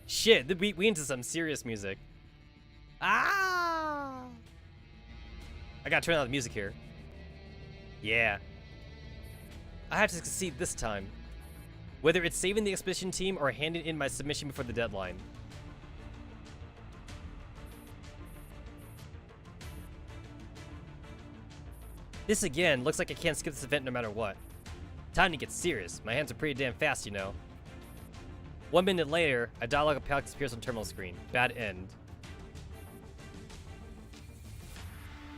Shit, we into some serious music. Ah! I gotta turn on the music here. Yeah. I have to succeed this time. Whether it's saving the expedition team or handing in my submission before the deadline. This again, looks like I can't skip this event no matter what. Time to get serious. My hands are pretty damn fast, you know. 1 minute later, a dialogue box appears on the terminal screen. Bad end.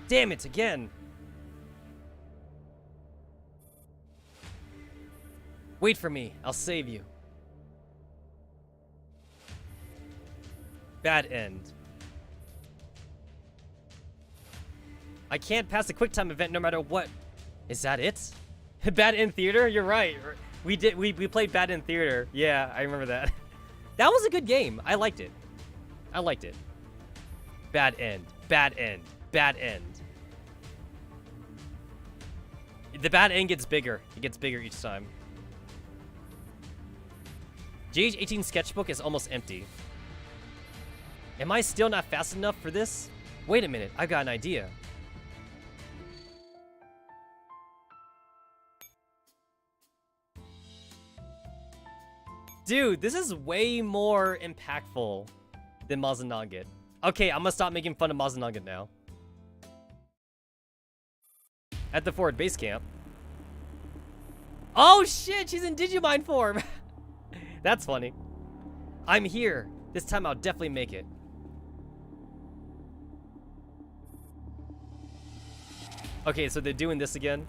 Damn it, again! Wait for me, I'll save you. Bad end. I can't pass the QuickTime event no matter what. Is that it? Bad End Theater? You're right. We played Bad End Theater. Yeah, I remember that. That was a good game. I liked it. I liked it. Bad End. Bad End. Bad End. The bad end gets bigger. It gets bigger each time. GH18 sketchbook is almost empty. Am I still not fast enough for this? Wait a minute, I've got an idea. Dude, this is way more impactful than Mazananget. Okay, I'm gonna stop making fun of Mazananget now. At the forward base camp. Oh shit, she's in Digimon form. That's funny. I'm here. This time I'll definitely make it. Okay, so they're doing this again.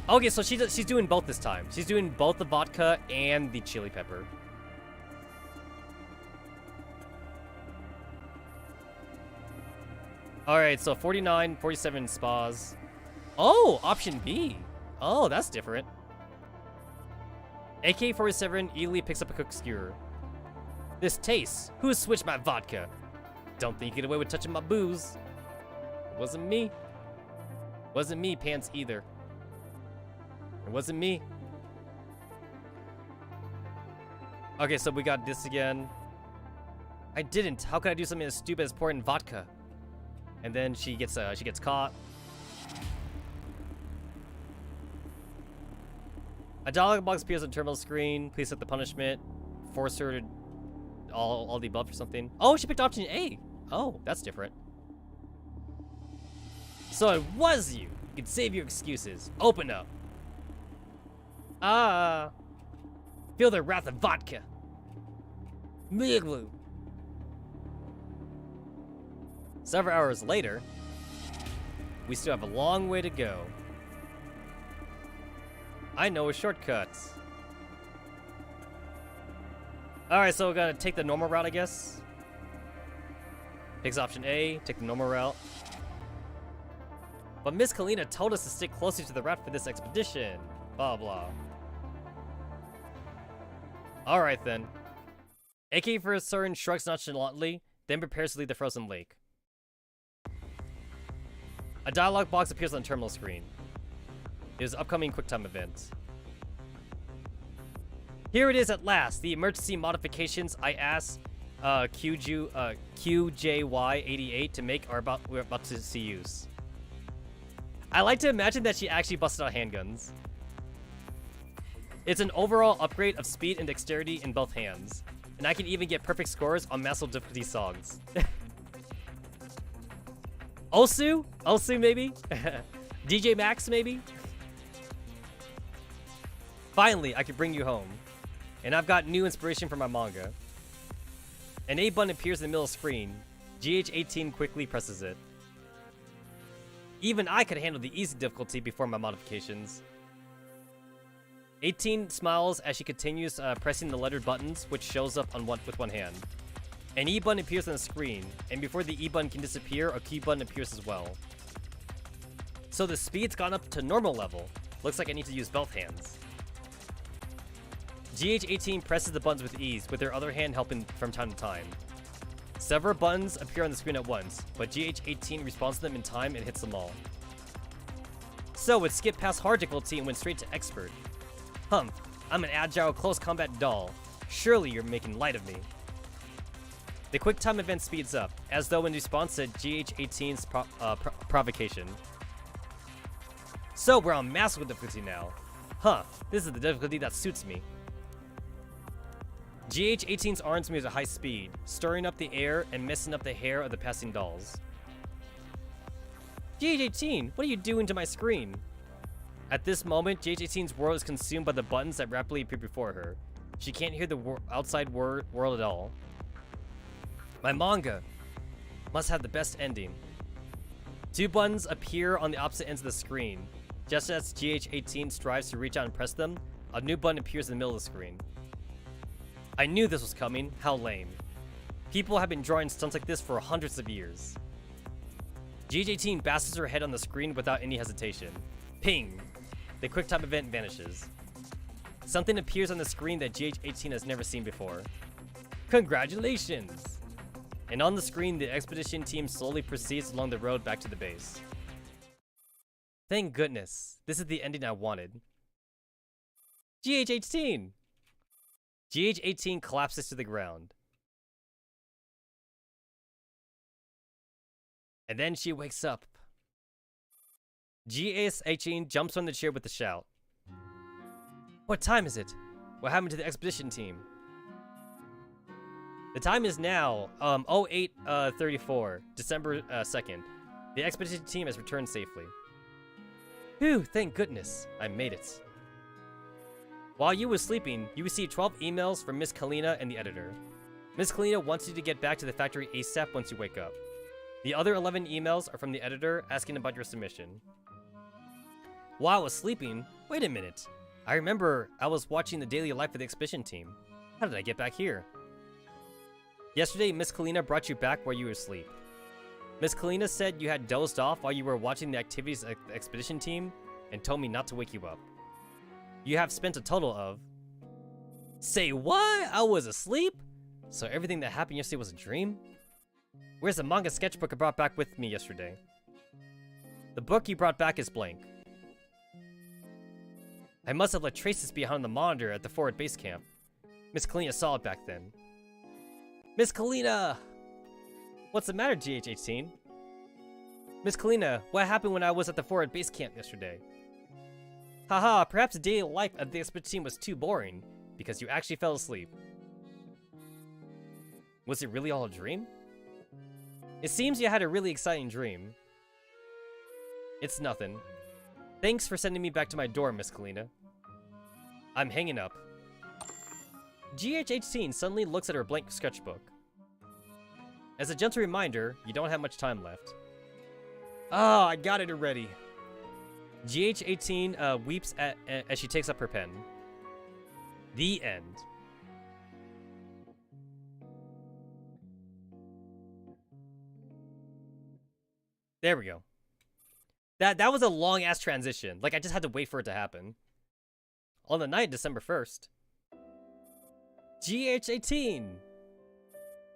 Okay, so she's doing both this time. She's doing both the vodka and the chili pepper. Alright, so 49, 47 spas. Oh, option B. Oh, that's different. AK-47 easily picks up a cook skewer. This tastes. Who switched my vodka? Don't think you get away with touching my booze. It wasn't me. Wasn't me, pants either. It wasn't me. Okay, so we got this again. I didn't. How could I do something as stupid as pouring vodka? And then she gets caught. A dialog box appears on the terminal screen. Please set the punishment. Force her to all the above or something. Oh, she picked option A. Oh, that's different. So it was you. You can save your excuses. Open up. Feel the wrath of vodka. Migloo. Several hours later, we still have a long way to go. I know a shortcut. Alright, so we're gonna take the normal route, I guess. Takes option A, take the normal route. But Miss Kalina told us to stick closer to the route for this expedition. Blah, blah. Alright then. AK for a certain shrugs nonchalantly, then prepares to leave the frozen lake. A dialog box appears on the terminal screen. It is an upcoming QuickTime event. Here it is at last, the emergency modifications I asked QJY88 to make we're about to see use. I like to imagine that she actually busted out handguns. It's an overall upgrade of speed and dexterity in both hands. And I can even get perfect scores on massive difficulty songs. Osu? Osu maybe? DJ Max maybe? Finally, I can bring you home. And I've got new inspiration for my manga. An A button appears in the middle of the screen. GH18 quickly presses it. Even I could handle the easy difficulty before my modifications. 18 smiles as she continues pressing the lettered buttons, which shows up on with one hand. An E button appears on the screen, and before the E button can disappear, a Q button appears as well. So the speed's gone up to normal level. Looks like I need to use both hands. GH18 presses the buttons with ease, with her other hand helping from time to time. Several buttons appear on the screen at once, but GH18 responds to them in time and hits them all. So it skipped past hard difficulty and went straight to expert. Humph, I'm an agile close combat doll. Surely you're making light of me. The quick time event speeds up, as though in response to GH18's provocation. So we're on massive difficulty now. Huh, this is the difficulty that suits me. GH18's arms move at high speed, stirring up the air and messing up the hair of the passing dolls. GH18, what are you doing to my screen? At this moment, GH18's world is consumed by the buttons that rapidly appear before her. She can't hear the outside world at all. My manga must have the best ending. Two buttons appear on the opposite ends of the screen. Just as GH18 strives to reach out and press them, a new button appears in the middle of the screen. I knew this was coming. How lame. People have been drawing stunts like this for hundreds of years. GH18 bashes her head on the screen without any hesitation. Ping! The QuickTime event vanishes. Something appears on the screen that GH18 has never seen before. Congratulations! And on the screen, the expedition team slowly proceeds along the road back to the base. Thank goodness. This is the ending I wanted. GH18! GH18 collapses to the ground. And then she wakes up. GH18 jumps on the chair with a shout. What time is it? What happened to the expedition team? The time is now 08:34, December 2nd. The expedition team has returned safely. Phew, thank goodness. I made it. While you were sleeping, you received 12 emails from Miss Kalina and the editor. Miss Kalina wants you to get back to the factory ASAP once you wake up. The other 11 emails are from the editor asking about your submission. While I was sleeping, wait a minute. I remember I was watching the daily life of the expedition team. How did I get back here? Yesterday, Miss Kalina brought you back where you were asleep. Miss Kalina said you had dozed off while you were watching the activities of the expedition team and told me not to wake you up. You have spent a total of... Say what? I was asleep? So everything that happened yesterday was a dream? Where's the manga sketchbook I brought back with me yesterday? The book you brought back is blank. I must have left traces behind the monitor at the forward base camp. Miss Kalina saw it back then. Miss Kalina! What's the matter, GH18? Miss Kalina, what happened when I was at the forward base camp yesterday? Haha, perhaps the daily life of the expedition team was too boring, because you actually fell asleep. Was it really all a dream? It seems you had a really exciting dream. It's nothing. Thanks for sending me back to my dorm, Miss Kalina. I'm hanging up. GH18 suddenly looks at her blank sketchbook. As a gentle reminder, you don't have much time left. Oh, I got it already. GH18 weeps as she takes up her pen. The end. There we go. That was a long-ass transition. Like, I just had to wait for it to happen. On the night, December 1st. GH18!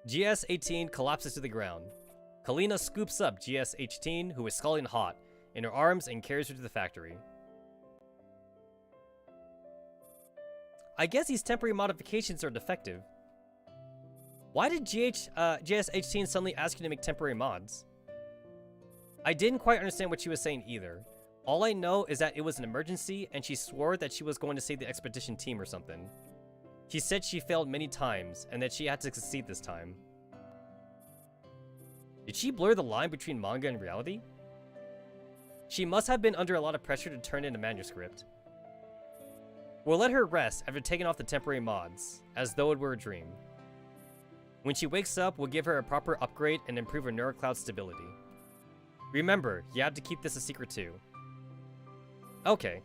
GS18 collapses to the ground. Kalina scoops up GS18, who is scalding hot, in her arms and carries her to the factory. I guess these temporary modifications are defective. Why did GS18 suddenly ask you to make temporary mods? I didn't quite understand what she was saying either. All I know is that it was an emergency and she swore that she was going to save the expedition team or something. She said she failed many times and that she had to succeed this time. Did she blur the line between manga and reality? She must have been under a lot of pressure to turn in a manuscript. We'll let her rest after taking off the temporary mods, as though it were a dream. When she wakes up, we'll give her a proper upgrade and improve her neurocloud stability. Remember, you have to keep this a secret too. Okay.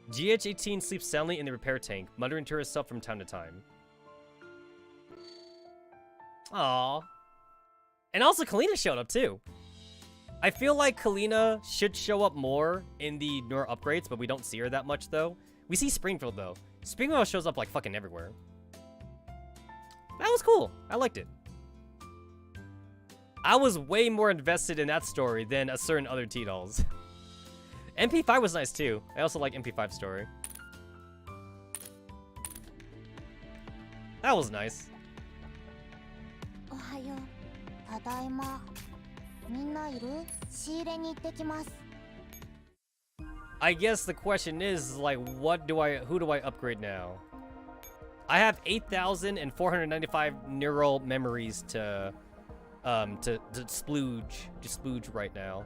GH18 sleeps soundly in the repair tank, muttering to herself from time to time. Aww. And also Kalina showed up too. I feel like Kalina should show up more in the neuro upgrades, but we don't see her that much though. We see Springfield though. Springfield shows up like fucking everywhere. That was cool. I liked it. I was way more invested in that story than a certain other T-Dolls. MP5 was nice too. I also like MP5's story. That was nice. I guess the question is like, who do I upgrade now? I have 8,495 neural memories to splooge right now.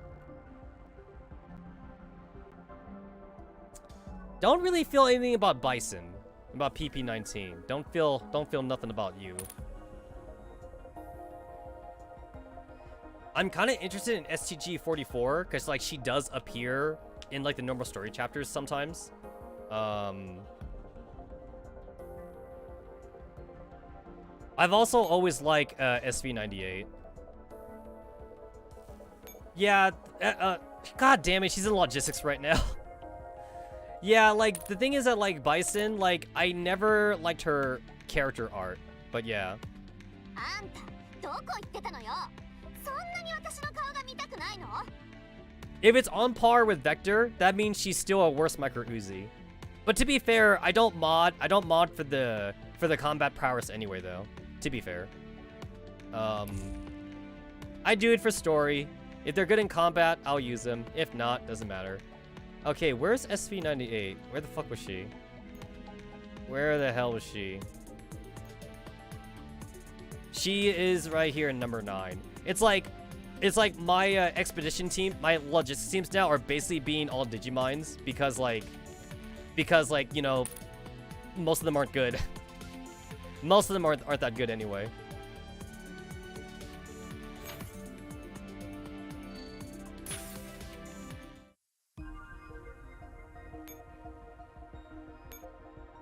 Don't really feel anything about Bison, about PP19. Don't feel nothing about you. I'm kind of interested in STG44 because like she does appear in like the normal story chapters sometimes. I've also always liked SV98. Yeah, god damn it, she's in logistics right now. Yeah, like, the thing is that, like, Bison, like, I never liked her character art, but yeah. If it's on par with Vector, that means she's still a worse Micro Uzi. But to be fair, I don't mod for the combat prowess anyway, though. To be fair. I do it for story. If they're good in combat, I'll use them. If not, doesn't matter. Okay, where's SV98? Where the fuck was she? Where the hell was she? She is right here in number 9. It's like my expedition team, my logistics teams now are basically being all Digimons because you know, most of them aren't good. Most of them aren't that good anyway.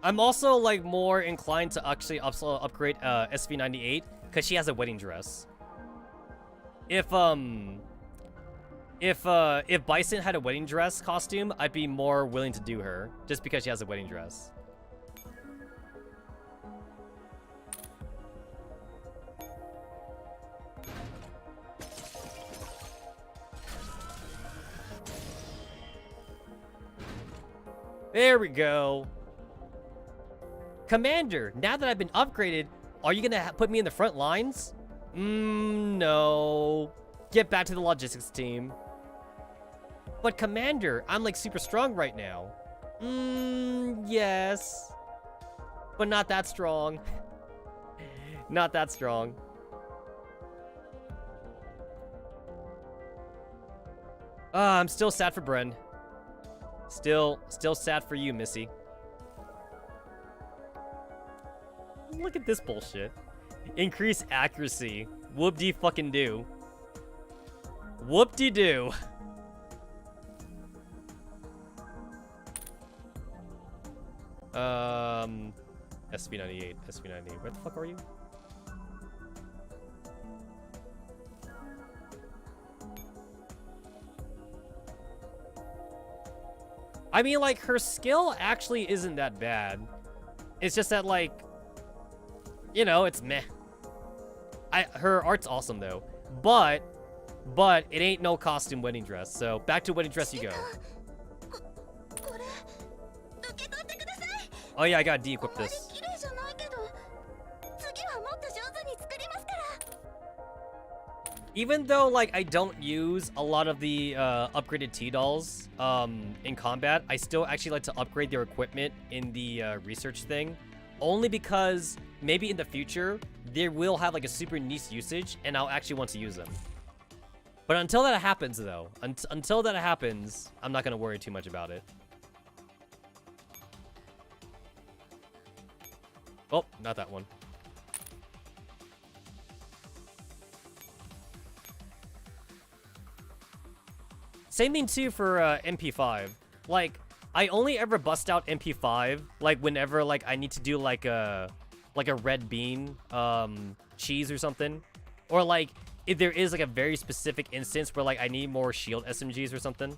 I'm also like more inclined to actually upgrade SV98 because she has a wedding dress. If Bison had a wedding dress costume, I'd be more willing to do her just because she has a wedding dress. There we go. Commander, now that I've been upgraded, are you gonna put me in the front lines? No. Get back to the logistics team. But Commander, I'm like super strong right now. Yes. But not that strong. Not that strong. I'm still sad for Bren. Still sad for you, Missy. Look at this bullshit. Increase accuracy. Whoop-de-fucking-do. Whoop-de-do. SV98, SV98. Where the fuck are you? I mean, like, her skill actually isn't that bad. It's just that, like, you know, it's meh. Her art's awesome, though. But it ain't no costume wedding dress. So, back to wedding dress you go. Oh yeah, I gotta de-equip this. Even though, like, I don't use a lot of the upgraded T-dolls in combat, I still actually like to upgrade their equipment in the research thing. Only because maybe in the future, they will have, like, a super niche usage, and I'll actually want to use them. But until that happens, though, until that happens, I'm not gonna worry too much about it. Oh, not that one. Same thing too for MP5. Like, I only ever bust out MP5 like whenever like I need to do like a red bean cheese or something, or like if there is like a very specific instance where like I need more shield SMGs or something.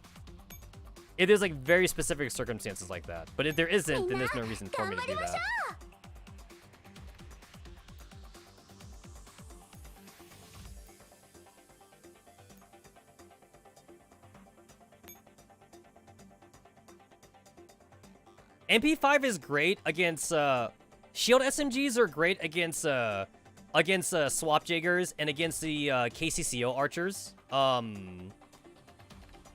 If there's like very specific circumstances like that, but if there isn't, then there's no reason for me to do that. MP5 is great against shield SMGs are great against swap jaggers and against the KCCO archers.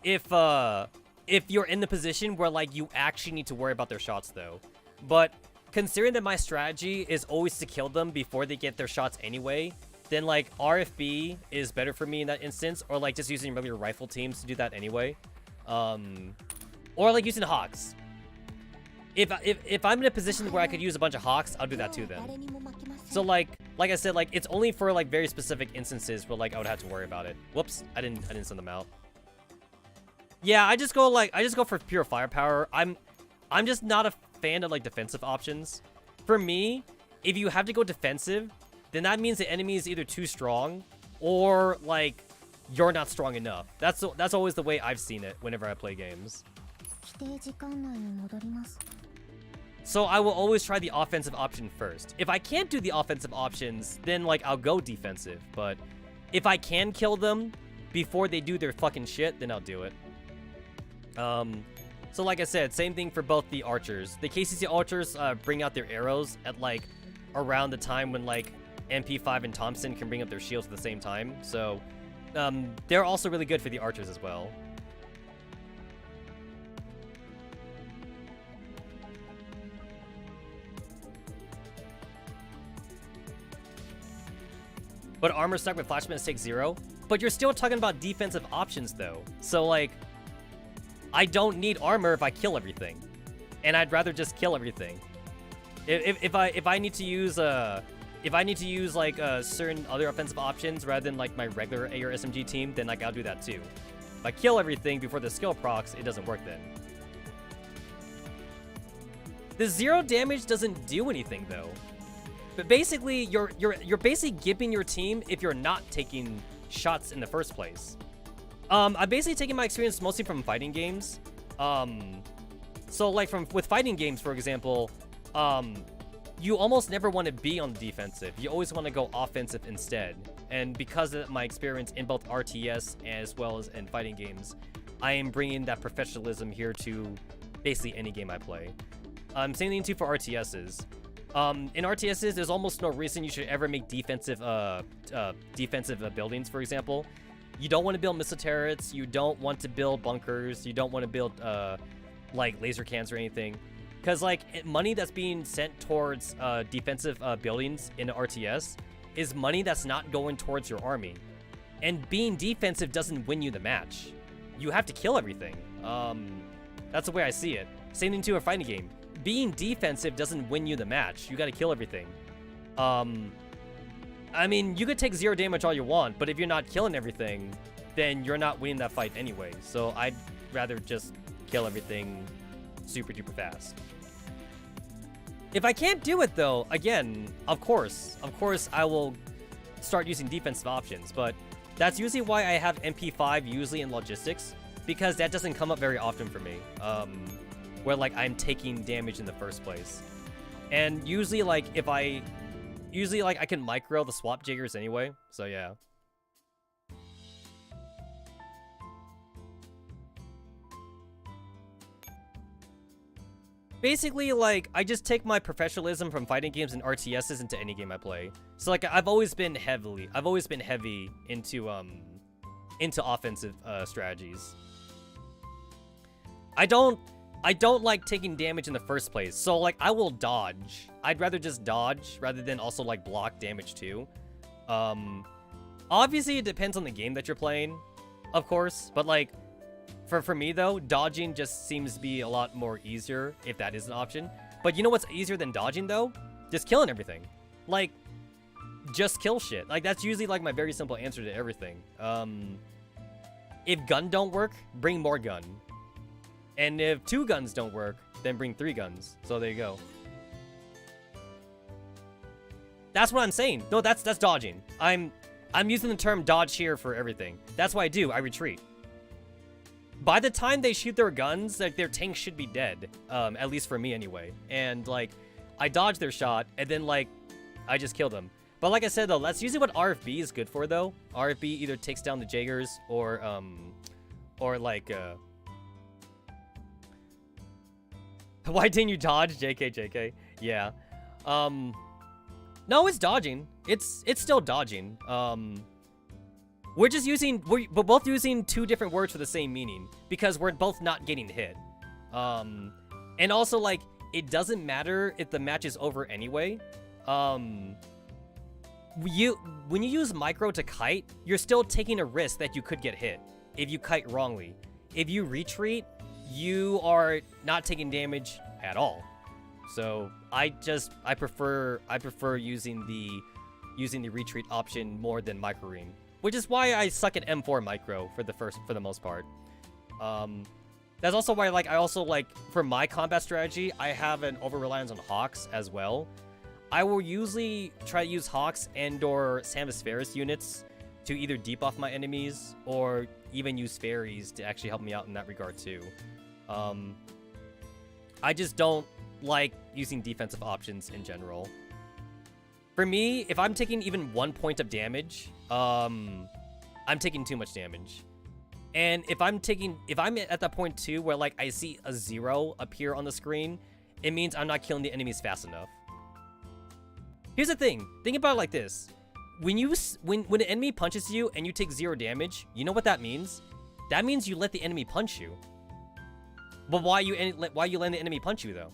If you're in the position where like you actually need to worry about their shots though. But considering that my strategy is always to kill them before they get their shots anyway, then like RFB is better for me in that instance, or like just using regular rifle teams to do that anyway. Or like using Hawks. If I'm in a position where I could use a bunch of Hawks, I'll do that too then. So like I said, like it's only for like very specific instances where like I would have to worry about it. Whoops, I didn't send them out. Yeah, I just go for pure firepower. I'm just not a fan of like defensive options. For me, if you have to go defensive, then that means the enemy is either too strong or like you're not strong enough. That's always the way I've seen it whenever I play games. So I will always try the offensive option first. If I can't do the offensive options, then like I'll go defensive. But if I can kill them before they do their fucking shit, then I'll do it. So like I said, same thing for both the archers. The KCC archers bring out their arrows at like around the time when like MP5 and Thompson can bring up their shields at the same time. So they're also really good for the archers as well. But armor stuck with flash miss takes 0. But you're still talking about defensive options though. So like, I don't need armor if I kill everything, and I'd rather just kill everything. If I need to use like certain other offensive options rather than like my regular AR SMG team, then like I'll do that too. If I kill everything before the skill procs, it doesn't work then. The 0 damage doesn't do anything though. But basically, you're basically gimping your team if you're not taking shots in the first place. I'm basically taking my experience mostly from fighting games. So like with fighting games, for example, you almost never want to be on the defensive. You always want to go offensive instead. And because of my experience in both RTS as well as in fighting games, I am bringing that professionalism here to basically any game I play. Same thing too for RTSs. In RTSs, there's almost no reason you should ever make defensive buildings, for example. You don't want to build missile turrets. You don't want to build bunkers. You don't want to build like laser cans or anything, because like money that's being sent towards defensive buildings in RTS is money that's not going towards your army. And being defensive doesn't win you the match. You have to kill everything. That's the way I see it. Same thing to a fighting game. Being defensive doesn't win you the match. You gotta kill everything. I mean, you could take 0 damage all you want, but if you're not killing everything, then you're not winning that fight anyway. So I'd rather just kill everything super duper fast. If I can't do it though, again, of course I will start using defensive options, but that's usually why I have MP5 usually in logistics, because that doesn't come up very often for me, where like I'm taking damage in the first place. And usually like I can micro the swap jiggers anyway, so yeah. Basically, like, I just take my professionalism from fighting games and RTSs into any game I play. So, like, I've always been heavy into offensive strategies. I don't like taking damage in the first place. So, like, I will dodge. I'd rather just dodge rather than also, like, block damage too. Obviously, it depends on the game that you're playing, of course. But, like, for me, though, dodging just seems to be a lot more easier, if that is an option. But you know what's easier than dodging, though? Just killing everything. Like, just kill shit. Like, that's usually, like, my very simple answer to everything. If gun don't work, bring more gun. And if 2 guns don't work, then bring 3 guns. So there you go. That's what I'm saying. No, that's dodging. I'm using the term dodge here for everything. That's what I do. I retreat. By the time they shoot their guns, like, their tank should be dead. At least for me anyway. And, like, I dodge their shot, and then, like, I just kill them. But like I said, though, that's usually what RFB is good for, though. RFB either takes down the Jaegers, or like, why didn't you dodge? JK. Yeah. No, it's dodging. It's still dodging. We're both using 2 different words for the same meaning, because we're both not getting hit. And also, like, it doesn't matter if the match is over anyway. When you use micro to kite, you're still taking a risk that you could get hit if you kite wrongly. If you retreat, you are not taking damage at all. So I prefer using the retreat option more than microing, which is why I suck at M4 micro for the most part. That's also why, like, I also, like, for my combat strategy, I have an over-reliance on Hawks as well. I will usually try to use Hawks and/or Samus Ferris units to either debuff my enemies, or even use fairies to actually help me out in that regard too. I just don't like using defensive options in general. For me, if I'm taking even 1 point of damage, I'm taking too much damage. And if I'm at that point too where, like, I see a 0 appear on the screen, it means I'm not killing the enemies fast enough. Here's the thing. Think about it like this. When an enemy punches you and you take 0 damage, you know what that means? That means you let the enemy punch you. But why you letting the enemy punch you though?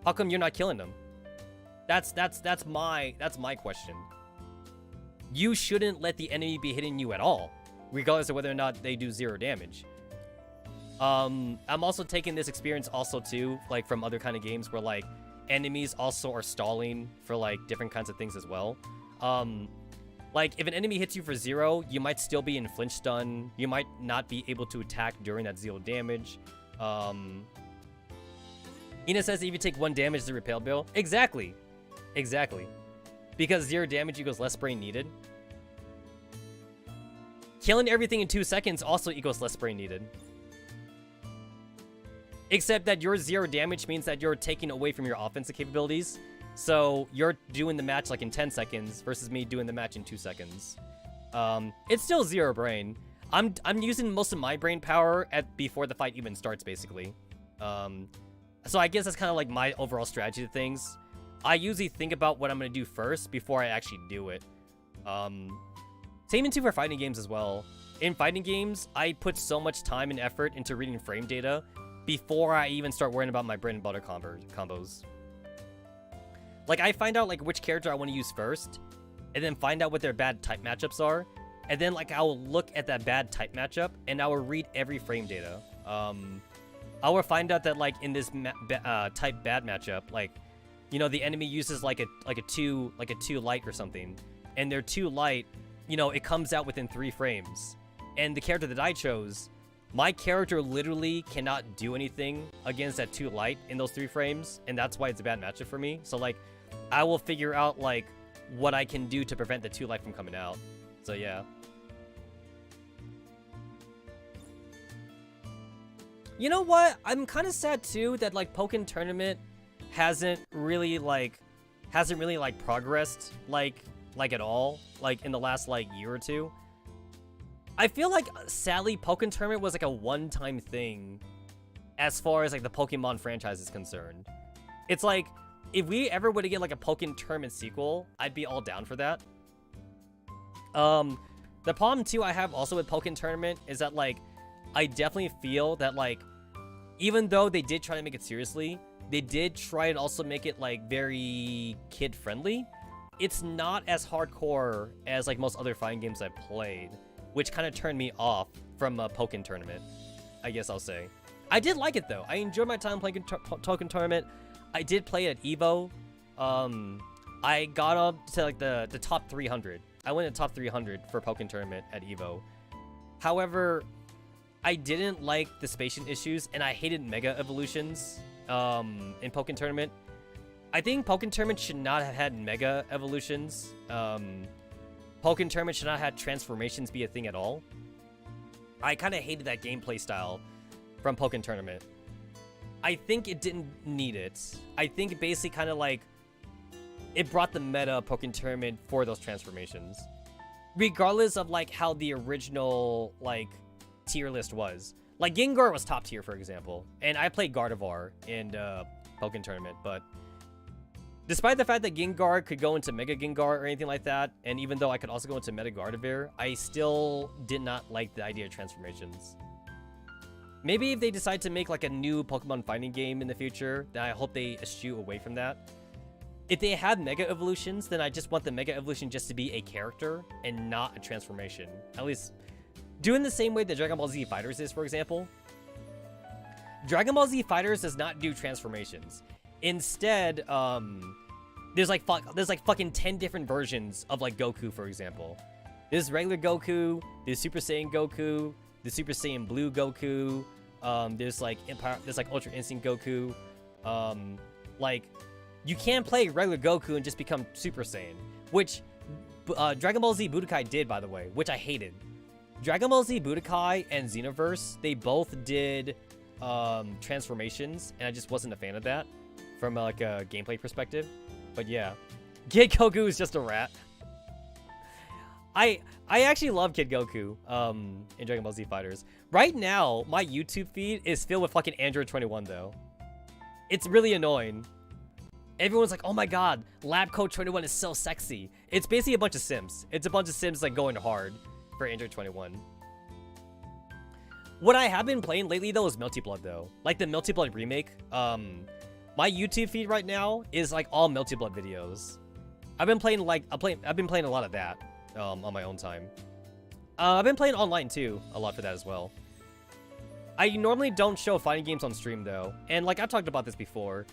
How come you're not killing them? That's my question. You shouldn't let the enemy be hitting you at all, regardless of whether or not they do 0 damage. I'm also taking this experience also too, like, from other kind of games where, like, enemies also are stalling for, like, different kinds of things as well. Like, if an enemy hits you for 0, you might still be in flinch stun. You might not be able to attack during that 0 damage. Ina says if you take 1 damage, the repel bill. Exactly. Because 0 damage equals less spray needed. Killing everything in 2 seconds also equals less spray needed. Except that your 0 damage means that you're taking away from your offensive capabilities. So you're doing the match, like, in 10 seconds versus me doing the match in 2 seconds. It's still 0 brain. I'm using most of my brain power before the fight even starts, basically. So I guess that's kind of like my overall strategy to things. I usually think about what I'm going to do first before I actually do it. Same into for fighting games as well. In fighting games, I put so much time and effort into reading frame data before I even start worrying about my bread and butter combos. Like, I find out, like, which character I want to use first, and then find out what their bad type matchups are, and then, like, I will look at that bad type matchup, and I will read every frame data. I will find out that, like, in this type bad matchup, like, you know, the enemy uses, like a 2 light or something, and their 2 light, you know, it comes out within 3 frames. And the character that I chose, my character literally cannot do anything against that 2 light in those 3 frames, and that's why it's a bad matchup for me. So, like, I will figure out, like, what I can do to prevent the 2 light from coming out. So, yeah. You know what? I'm kind of sad, too, that, like, Pokken Tournament hasn't really progressed, like, at all, like, in the last, like, year or two. I feel like, sadly, Pokken Tournament was, like, a one-time thing as far as, like, the Pokemon franchise is concerned. It's like, if we ever were to get, like, a Pokken Tournament sequel, I'd be all down for that. The problem, too, I have also with Pokken Tournament is that, like, I definitely feel that, like, even though they did try to make it seriously, they did try and also make it, like, very kid-friendly. It's not as hardcore as, like, most other fighting games I've played, which kind of turned me off from a Pokken Tournament, I guess I'll say. I did like it, though. I enjoyed my time playing Pokken Tournament. I did play it at EVO. I got up to, like, the top 300. I went to top 300 for Pokken Tournament at EVO. However, I didn't like the spatial issues, and I hated Mega Evolutions in Pokken Tournament. I think Pokken Tournament should not have had Mega Evolutions. Pokken Tournament should not have had transformations be a thing at all. I kind of hated that gameplay style from Pokken Tournament. I think it didn't need it. I think it basically kind of like, it brought the meta of Pokken Tournament for those transformations. Regardless of like how the original like tier list was. Like Gengar was top tier, for example. And I played Gardevoir in Pokken Tournament, but despite the fact that Gengar could go into Mega Gengar or anything like that, and even though I could also go into Meta Gardevoir, I still did not like the idea of transformations. Maybe if they decide to make like a new Pokemon fighting game in the future, then I hope they eschew away from that. If they have Mega Evolutions, then I just want the Mega Evolution just to be a character and not a transformation. At least doing the same way that Dragon Ball Z Fighters is, for example. Dragon Ball Z Fighters does not do transformations. Instead, there's like fucking 10 different versions of like Goku, for example. There's regular Goku, there's Super Saiyan Goku, there's Super Saiyan Blue Goku, there's like Ultra Instinct Goku. Like, you can't play regular Goku and just become Super Saiyan, which Dragon Ball Z Budokai did, by the way, which I hated. Dragon Ball Z Budokai and Xenoverse, they both did transformations, and I just wasn't a fan of that from like a gameplay perspective. But yeah, Kid Goku is just a rat. I actually love Kid Goku in Dragon Ball Z Fighters. Right now, my YouTube feed is filled with fucking Android 21 though. It's really annoying. Everyone's like, oh my god, Lab Coat 21 is so sexy. It's basically a bunch of Sims. It's a bunch of Sims like going hard for Android 21. What I have been playing lately though is Melty Blood though. Like the Melty Blood remake. My YouTube feed right now is like all Melty Blood videos. I've been playing a lot of that on my own time. I've been playing online too a lot for that as well. I normally don't show fighting games on stream though, and like I've talked about this before,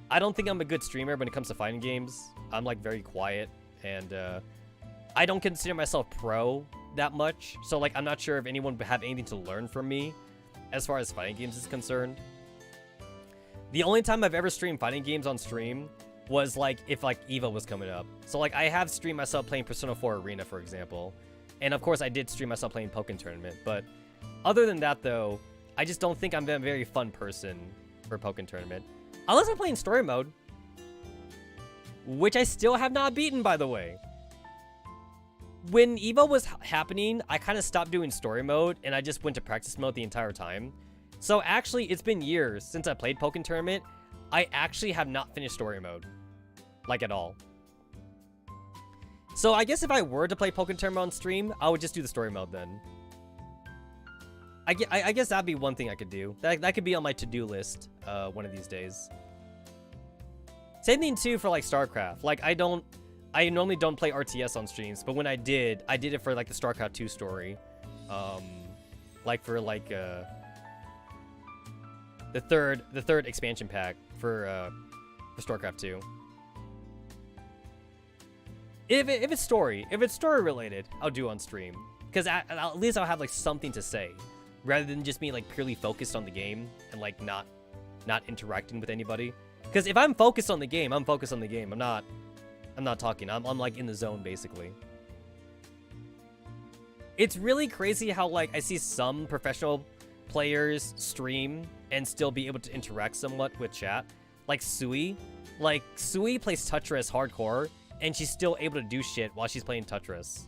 I don't think I'm a good streamer when it comes to fighting games. I'm like very quiet, and I don't consider myself pro that much, so like I'm not sure if anyone would have anything to learn from me as far as fighting games is concerned. The only time I've ever streamed fighting games on stream was like if like EVO was coming up. So like I have streamed myself playing Persona 4 Arena, for example. And of course I did stream myself playing Pokken Tournament. But other than that though, I just don't think I'm a very fun person for Pokken Tournament. Unless I'm playing story mode. Which I still have not beaten, by the way. When EVO was happening, I kind of stopped doing story mode and I just went to practice mode the entire time. So actually, it's been years since I played Pokken Tournament. I actually have not finished story mode. Like, at all. So I guess if I were to play Pokken Tournament on stream, I would just do the story mode then. I guess that'd be one thing I could do. That could be on my to-do list one of these days. Same thing too for like StarCraft. Like I normally don't play RTS on streams, but when I did it for like the StarCraft 2 story. Like for like the third expansion pack for StarCraft 2. If it's story related, I'll do on stream, because at least I'll have like something to say, rather than just being like purely focused on the game and like not interacting with anybody. Because if I'm focused on the game, I'm focused on the game. I'm not talking. I'm like in the zone basically. It's really crazy how like I see some professional players stream and still be able to interact somewhat with chat. Like Sui. Like Sui plays Tetris hardcore and she's still able to do shit while she's playing Tetris.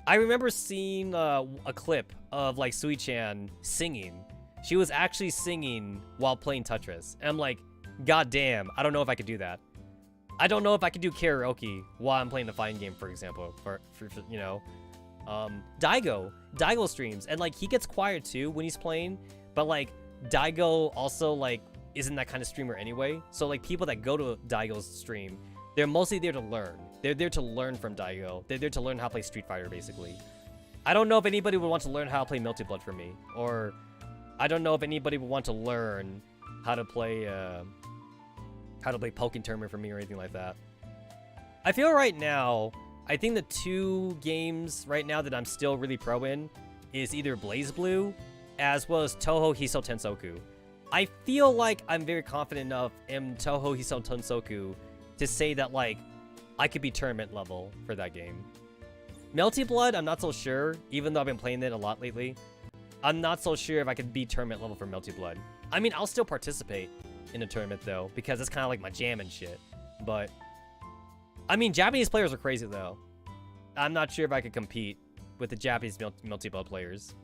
I remember seeing a clip of like Sui-chan singing. She was actually singing while playing Tetris. And I'm like, god damn, I don't know if I could do that. I don't know if I could do karaoke while I'm playing a fighting game, for example. For you know, Daigo streams, and like he gets quiet too when he's playing. But like Daigo also like isn't that kind of streamer anyway. So like people that go to Daigo's stream, they're mostly there to learn. They're there to learn from Daigo. They're there to learn how to play Street Fighter, basically. I don't know if anybody would want to learn how to play Melty Blood for me, or I don't know if anybody would want to learn how to play Pokken Tournament for me or anything like that. I feel right now, I think the two games right now that I'm still really pro in is either BlazBlue as well as Touhou Hiso Tensoku. I feel like I'm very confident enough in Touhou Hiso Tensoku to say that like I could be tournament level for that game. Melty Blood, I'm not so sure, even though I've been playing it a lot lately. I'm not so sure if I could be tournament level for Melty Blood. I mean, I'll still participate in a tournament though, because it's kind of like my jam and shit. But I mean, Japanese players are crazy though. I'm not sure if I could compete with the Japanese Melty Blood players.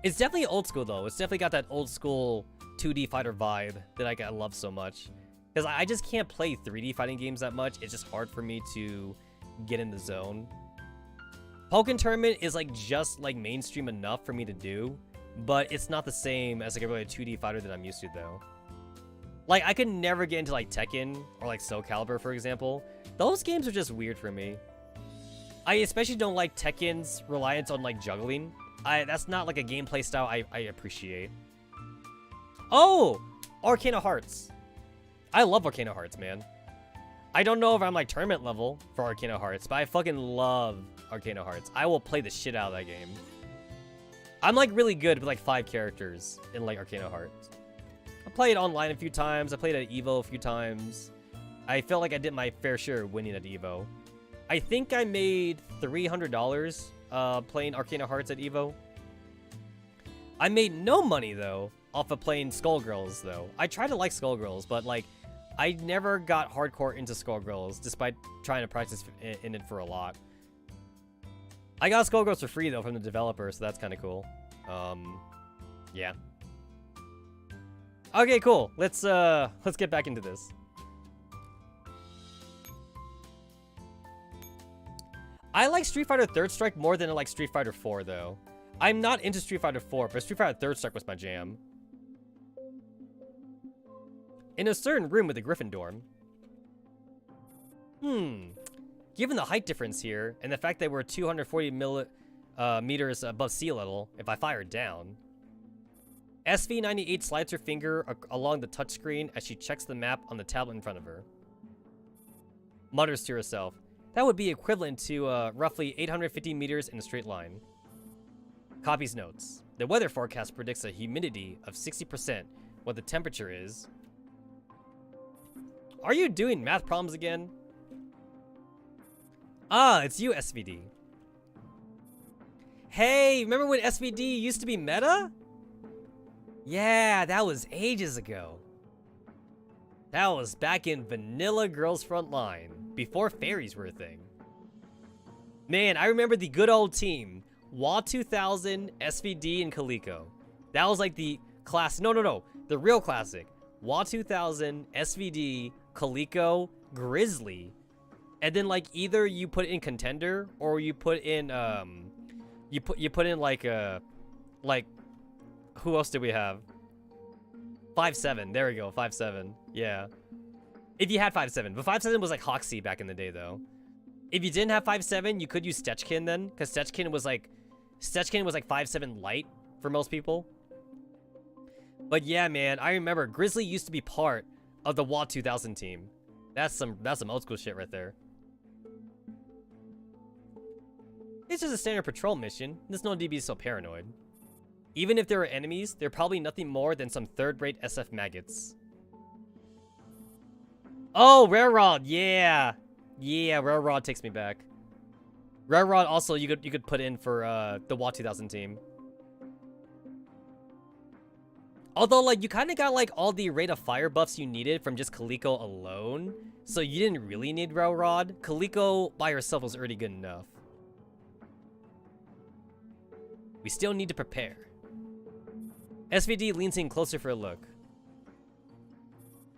It's definitely old school though. It's definitely got that old school 2D fighter vibe that I love so much. Because I just can't play 3D fighting games that much. It's just hard for me to get in the zone. Pokken Tournament is like just like mainstream enough for me to do, but it's not the same as like a really 2D fighter that I'm used to though. Like I could never get into like Tekken or like Soul Calibur, for example. Those games are just weird for me. I especially don't like Tekken's reliance on like juggling. That's not like a gameplay style I appreciate. Oh, Arcana Hearts. I love Arcana Hearts, man. I don't know if I'm like tournament level for Arcana Hearts, but I fucking love Arcana Hearts. I will play the shit out of that game. I'm like really good with like 5 characters in like Arcana Hearts. I played online a few times. I played at EVO a few times. I felt like I did my fair share of winning at EVO. I think I made $300 playing Arcana Hearts at EVO. I made no money though off of playing Skullgirls though. I tried to like Skullgirls, but like I never got hardcore into Skullgirls despite trying to practice in it for a lot. I got Skullgirls for free though from the developer, so that's kind of cool. Yeah. Okay, cool. Let's get back into this. I like Street Fighter Third Strike more than I like Street Fighter 4 though. I'm not into Street Fighter 4, but Street Fighter Third Strike was my jam. In a certain room with a Gryffindor. Given the height difference here, and the fact that we're 240 meters above sea level, if I fire down. SV98 slides her finger along the touchscreen as she checks the map on the tablet in front of her. Mutters to herself. That would be equivalent to roughly 850 meters in a straight line. Copies notes. The weather forecast predicts a humidity of 60%, what the temperature is. Are you doing math problems again? Ah, it's you, SVD. Hey, remember when SVD used to be meta? Yeah, that was ages ago. That was back in Vanilla Girls Frontline, before fairies were a thing. Man, I remember the good old team. WA2000, SVD, and Kaliko. That was like the class. No. The real classic. WA2000, SVD, Kaliko, Grizzly. And then like either you put it in contender or you put in You put in like who else did we have? 5-7. There we go. 5-7. Yeah. If you had 5-7, but 5-7 was like Hoxie back in the day though. If you didn't have 5-7, you could use Stetchkin then, because Stetchkin was like 5-7 light for most people. But yeah, man, I remember Grizzly used to be part of the WA 2000 team. That's some old school shit right there. It's just a standard patrol mission. There's no need to be so paranoid. Even if there are enemies, they're probably nothing more than some third-rate SF maggots. Oh, Railrod, yeah. Yeah, Railrod takes me back. Railrod also you could put in for the WA 2000 team. Although, like, you kind of got, like, all the rate of fire buffs you needed from just Kaliko alone. So you didn't really need Railrod. Kaliko by herself was already good enough. We still need to prepare. SVD leans in closer for a look.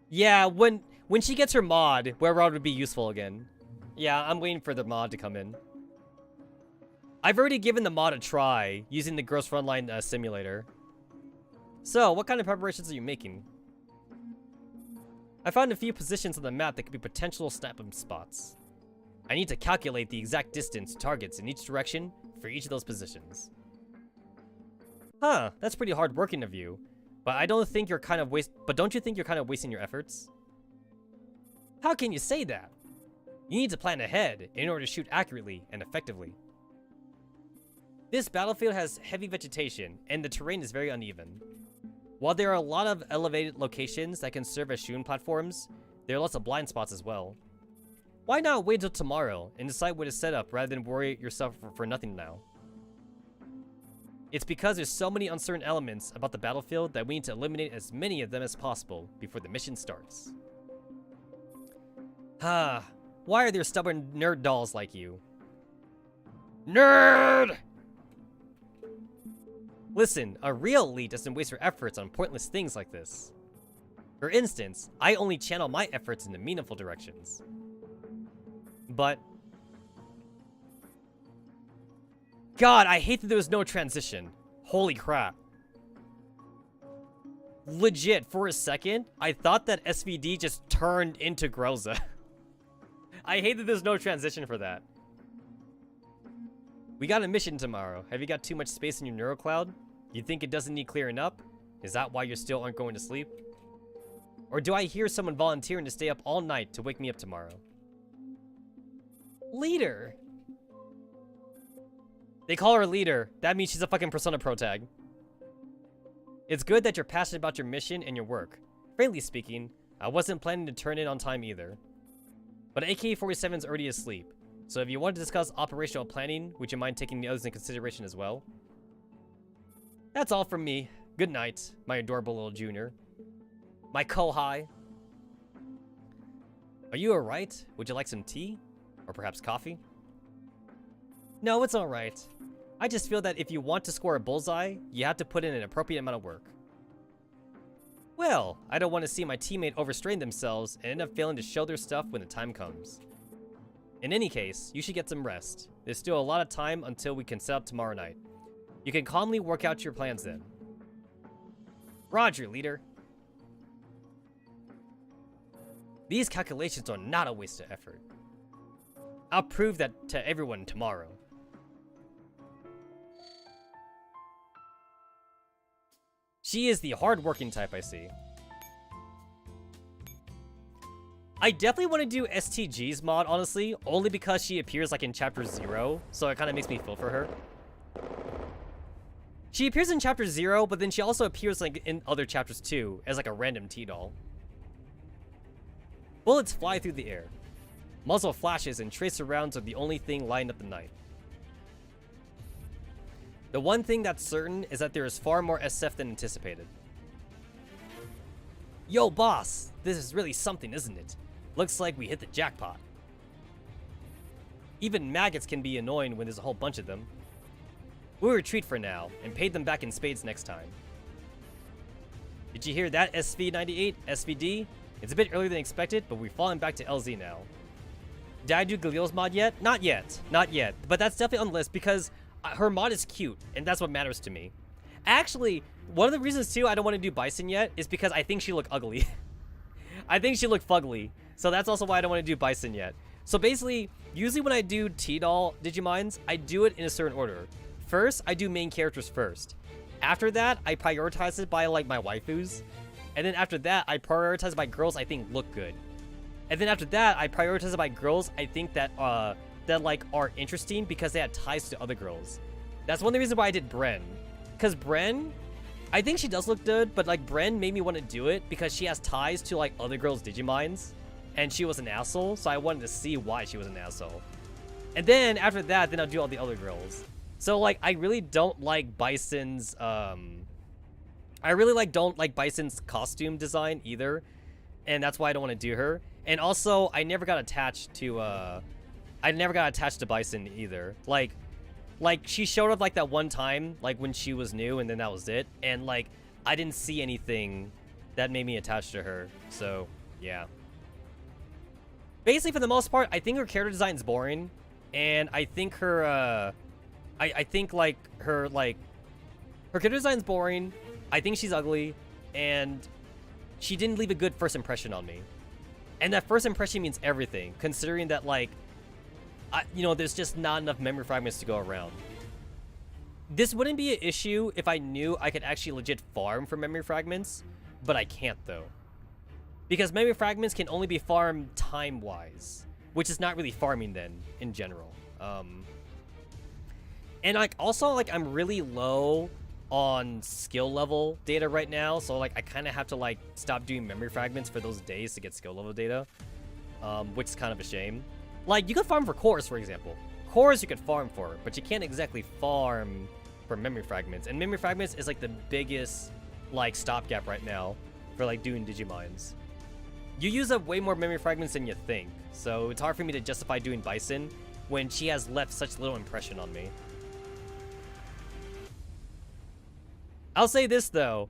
Yeah, when she gets her mod, Railrod would be useful again. Yeah, I'm waiting for the mod to come in. I've already given the mod a try, using the Girls Frontline simulator. So, what kind of preparations are you making? I found a few positions on the map that could be potential snap-em spots. I need to calculate the exact distance to targets in each direction for each of those positions. Huh, that's pretty hard working of you. But don't you think you're kind of wasting your efforts? How can you say that? You need to plan ahead in order to shoot accurately and effectively. This battlefield has heavy vegetation, and the terrain is very uneven. While there are a lot of elevated locations that can serve as shooting platforms, there are lots of blind spots as well. Why not wait until tomorrow and decide where to set up rather than worry yourself for nothing now? It's because there's so many uncertain elements about the battlefield that we need to eliminate as many of them as possible before the mission starts. Why are there stubborn nerd dolls like you? Nerd! Listen, a real elite doesn't waste her efforts on pointless things like this. For instance, I only channel my efforts into meaningful directions. But... God, I hate that there was no transition. Holy crap. Legit, for a second, I thought that SVD just turned into Groza. I hate that there's no transition for that. We got a mission tomorrow. Have you got too much space in your neurocloud? You think it doesn't need clearing up? Is that why you still aren't going to sleep? Or do I hear someone volunteering to stay up all night to wake me up tomorrow? Leader! They call her leader. That means she's a fucking Persona Pro tag. It's good that you're passionate about your mission and your work. Frankly speaking, I wasn't planning to turn in on time either. But AK-47's already asleep, so if you want to discuss operational planning, would you mind taking the others in consideration as well? That's all from me. Good night, my adorable little junior. My kohai. Are you alright? Would you like some tea? Or perhaps coffee? No, it's alright. I just feel that if you want to score a bullseye, you have to put in an appropriate amount of work. Well, I don't want to see my teammate overstrain themselves and end up failing to show their stuff when the time comes. In any case, you should get some rest. There's still a lot of time until we can set up tomorrow night. You can calmly work out your plans then. Roger, leader. These calculations are not a waste of effort. I'll prove that to everyone tomorrow. She is the hard-working type, I see. I definitely want to do STG's mod, honestly, only because she appears like in chapter 0, so it kind of makes me feel for her. She appears in chapter 0, but then she also appears like in other chapters too, as like a random T-doll. Bullets fly through the air. Muzzle flashes and tracer rounds are the only thing lighting up the night. The one thing that's certain is that there is far more SF than anticipated. Yo, boss! This is really something, isn't it? Looks like we hit the jackpot. Even maggots can be annoying when there's a whole bunch of them. We'll retreat for now, and pay them back in spades next time. Did you hear that, SV98, SVD? It's a bit earlier than expected, but we've fallen back to LZ now. Did I do Galil's mod yet? Not yet. Not yet. But that's definitely on the list because her mod is cute, and that's what matters to me. Actually, one of the reasons too I don't want to do Bison yet is because I think she look ugly. I think she look fugly. So that's also why I don't want to do Bison yet. So basically, usually when I do T-Doll Digimons, I do it in a certain order. First, I do main characters first. After that, I prioritize it by like my waifus. And then after that, I prioritize by girls I think look good. And then after that, I prioritize it by girls I think that that like are interesting because they had ties to other girls. That's one of the reasons why I did Bren. Because Bren, I think she does look good, but like Bren made me want to do it because she has ties to like other girls' Digimons. And she was an asshole, so I wanted to see why she was an asshole. And then after that, then I'll do all the other girls. So like I really don't like Bison's don't like Bison's costume design either. And that's why I don't want to do her. And also I never got attached to Bison either. Like she showed up like that one time, like when she was new, and then that was it. And like I didn't see anything that made me attached to her. So yeah. Basically, for the most part, I think her character design is boring, and I think her, I think like her character design is boring. I think she's ugly, and she didn't leave a good first impression on me. And that first impression means everything, considering that like, you know, there's just not enough memory fragments to go around. This wouldn't be an issue if I knew I could actually legit farm for memory fragments, but I can't though. Because memory fragments can only be farmed time-wise, which is not really farming then, in general. And like also like I'm really low on skill level data right now, so like I kind of have to like stop doing memory fragments for those days to get skill level data, which is kind of a shame. Like you could farm for cores, for example. Cores you could farm for, but you can't exactly farm for memory fragments. And memory fragments is like the biggest like stopgap right now for like doing Digimons. You use up way more memory fragments than you think, so it's hard for me to justify doing Bison when she has left such little impression on me. I'll say this though,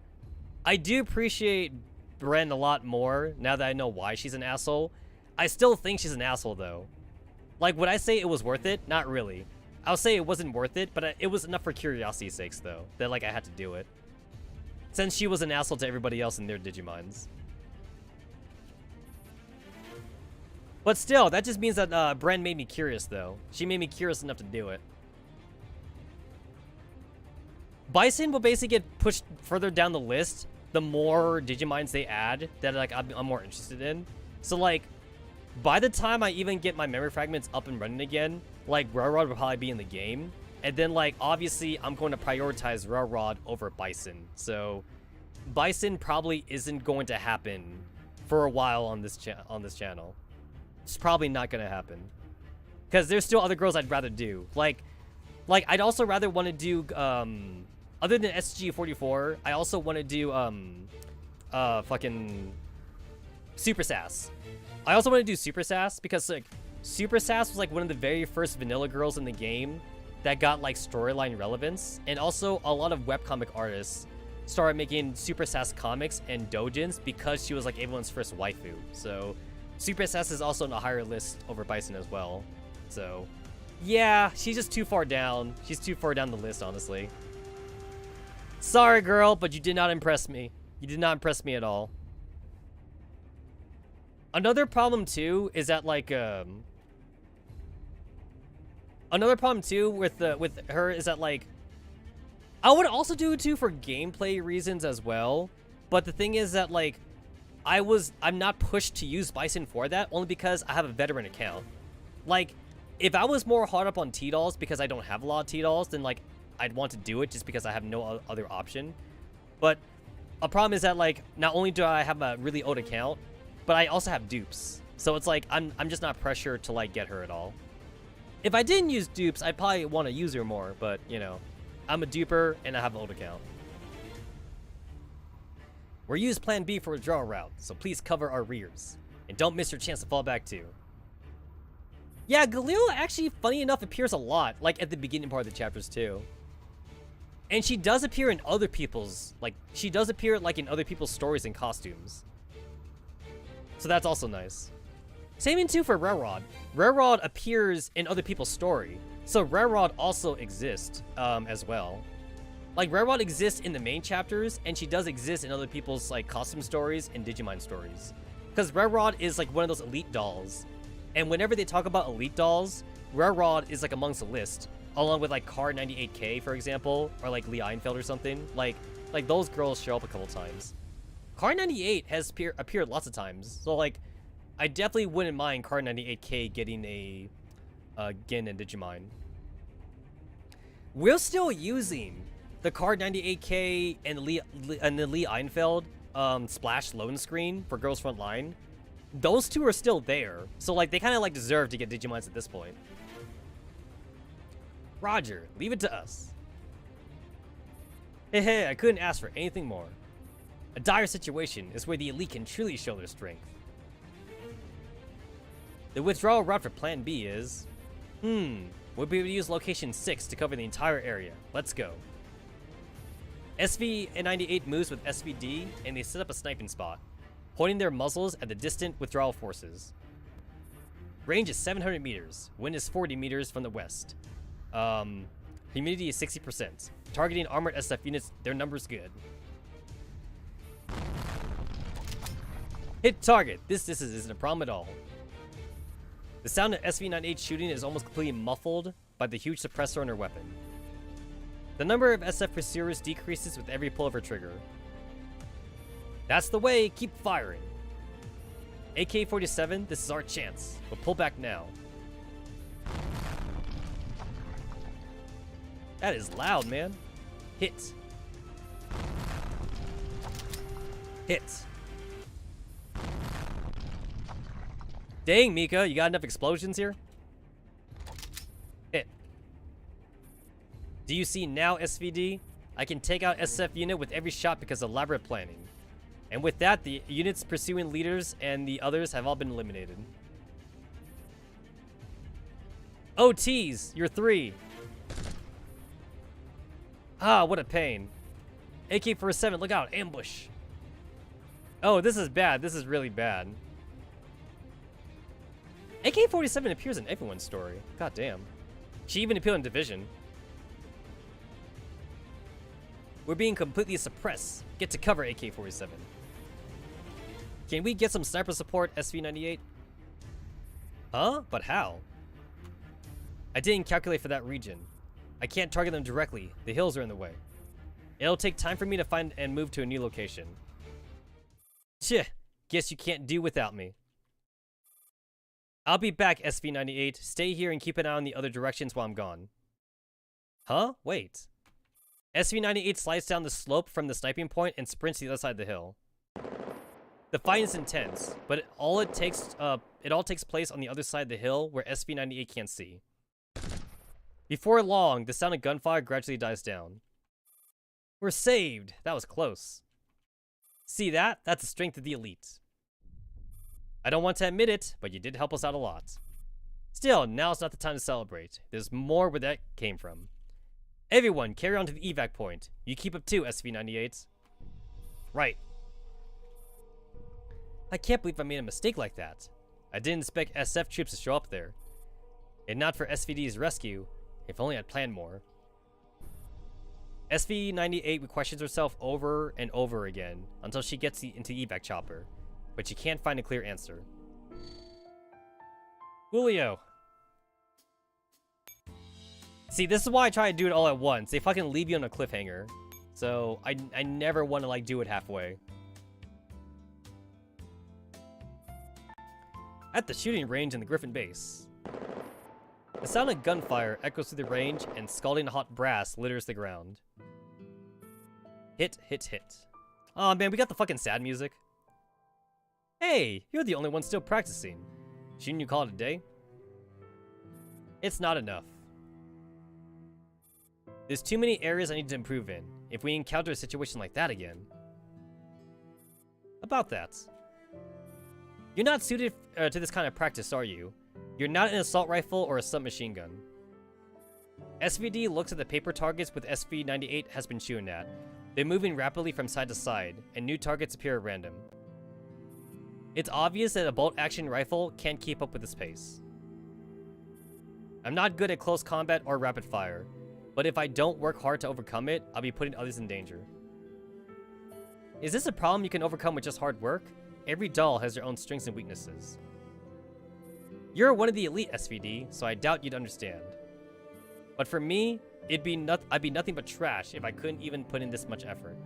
I do appreciate Bren a lot more now that I know why she's an asshole. I still think she's an asshole though. Like, would I say it was worth it? Not really. I'll say it wasn't worth it, but it was enough for curiosity's sakes though, that like I had to do it. Since she was an asshole to everybody else in their Digimons. But still, that just means that Bren made me curious, though. She made me curious enough to do it. Bison will basically get pushed further down the list the more Digimons they add that like I'm more interested in. So like, by the time I even get my memory fragments up and running again, like Railroad will probably be in the game. And then like, obviously, I'm going to prioritize Railroad over Bison. So Bison probably isn't going to happen for a while on this channel. It's probably not gonna happen because there's still other girls I'd rather do. Like I'd also rather want to do other than SG44. I also want to do fucking Super Sass. I also want to do Super Sass because like Super Sass was like one of the very first vanilla girls in the game that got like storyline relevance, and also a lot of webcomic artists started making Super Sass comics and doujins because she was like everyone's first waifu. So Super Sass is also on a higher list over Bison as well. So, yeah, she's just too far down. She's too far down the list, honestly. Sorry, girl, but you did not impress me. You did not impress me at all. Another problem, too, is that, like, another problem, too, with her is that, like, I would also do it, too, for gameplay reasons as well. But the thing is that, like, I'm not pushed to use Bison for that, only because I have a veteran account. Like, if I was more hard up on T-Dolls because I don't have a lot of T-Dolls, then, like, I'd want to do it just because I have no other option. But a problem is that, like, not only do I have a really old account, but I also have dupes. So it's like, I'm just not pressured to, like, get her at all. If I didn't use dupes, I'd probably want to use her more, but, you know, I'm a duper and I have an old account. We're used Plan B for withdrawal route, so please cover our rears. And don't miss your chance to fall back too. Yeah, Galil actually, funny enough, appears a lot, like at the beginning part of the chapters too. And she does appear in other people's, like, she does appear like in other people's stories and costumes. So that's also nice. Same in too for Railroad. Railroad appears in other people's story. So Rare Rod also exists as well. Like, Rare Rod exists in the main chapters, and she does exist in other people's, like, costume stories and Digimon stories. Because Rare Rod is, like, one of those elite dolls. And whenever they talk about elite dolls, Rare Rod is, like, amongst the list. Along with, like, Car 98K, for example, or, like, Lee Einfeld or something. Like those girls show up a couple times. Car 98 has appeared lots of times. So, like, I definitely wouldn't mind Car 98K getting a Gin and Digimon. We're still using the Card 98K and the Lee Einfeld splash loan screen for Girls Frontline. Those two are still there, so like they kind of like deserve to get Digimons at this point. Roger, leave it to us. Hey, I couldn't ask for anything more. A dire situation is where the elite can truly show their strength. The withdrawal route for Plan B is... we'll be able to use Location 6 to cover the entire area. Let's go. SV98 moves with SVD, and they set up a sniping spot, pointing their muzzles at the distant withdrawal forces. Range is 700 meters. Wind is 40 meters from the west. Humidity is 60%. Targeting armored SF units, their number's good. Hit target. This distance isn't a problem at all. The sound of SV98 shooting is almost completely muffled by the huge suppressor on her weapon. The number of SF pursuers decreases with every pull of her trigger. That's the way, keep firing. AK-47, this is our chance, but pull back now. That is loud, man. Hit. Hit. Dang, Mika, you got enough explosions here? Hit. Do you see now, SVD? I can take out SF unit with every shot because of elaborate planning. And with that, the units pursuing leaders and the others have all been eliminated. OTs, you're 3. Ah, what a pain. AK-47, look out, ambush. Oh, this is bad. This is really bad. AK-47 appears in everyone's story. God damn. She even appeared in Division. We're being completely suppressed. Get to cover, AK-47. Can we get some sniper support, SV98? Huh? But how? I didn't calculate for that region. I can't target them directly. The hills are in the way. It'll take time for me to find and move to a new location. Tch, guess you can't do without me. I'll be back, SV98. Stay here and keep an eye on the other directions while I'm gone. Huh? Wait. SV98 slides down the slope from the sniping point and sprints to the other side of the hill. The fight is intense, but it all takes place on the other side of the hill where SV98 can't see. Before long, the sound of gunfire gradually dies down. We're saved! That was close. See that? That's the strength of the elite. I don't want to admit it, but you did help us out a lot. Still, now's not the time to celebrate. There's more where that came from. Everyone, carry on to the evac point. You keep up too, SV98. Right. I can't believe I made a mistake like that. I didn't expect SF troops to show up there. And not for SVD's rescue, if only I'd planned more. SV98 questions herself over and over again until she gets into the evac chopper, but she can't find a clear answer. Julio. See, this is why I try to do it all at once. They fucking leave you on a cliffhanger. So, I never want to, like, do it halfway. At the shooting range in the Griffin base. The sound of gunfire echoes through the range, and scalding hot brass litters the ground. Hit, hit, hit. Aw, man, we got the fucking sad music. Hey, you're the only one still practicing. Shouldn't you call it a day? It's not enough. There's too many areas I need to improve in, if we encounter a situation like that again. About that. You're not suited to this kind of practice, are you? You're not an assault rifle or a submachine gun. SVD looks at the paper targets with SV98 has been shooting at. They're moving rapidly from side to side, and new targets appear at random. It's obvious that a bolt-action rifle can't keep up with this pace. I'm not good at close combat or rapid fire, but if I don't work hard to overcome it, I'll be putting others in danger. Is this a problem you can overcome with just hard work? Every doll has their own strengths and weaknesses. You're one of the elite SVD, so I doubt you'd understand. But for me, I'd be nothing but trash if I couldn't even put in this much effort.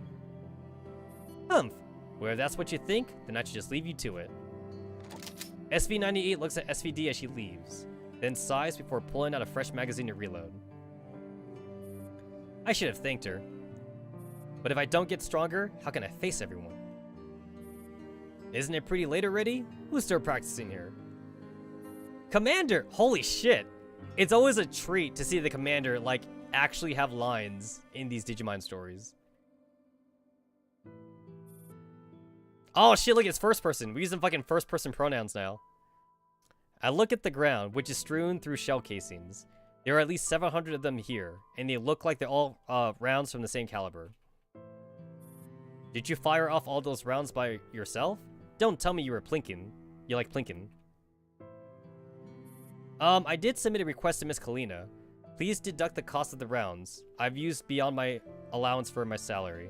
Humph. Well, if that's what you think, then I should just leave you to it. SV98 looks at SVD as she leaves, then sighs before pulling out a fresh magazine to reload. I should have thanked her. But if I don't get stronger, how can I face everyone? Isn't it pretty late already? Who's still practicing here? Commander! Holy shit! It's always a treat to see the commander, like, actually have lines in these Digimon stories. Oh shit, look, it's first person. We're using fucking first person pronouns now. I look at the ground, which is strewn through shell casings. There are at least 700 of them here, and they look like they're all rounds from the same caliber. Did you fire off all those rounds by yourself? Don't tell me you were plinking. You like plinking. I did submit a request to Miss Kalina. Please deduct the cost of the rounds. I've used beyond my allowance for my salary.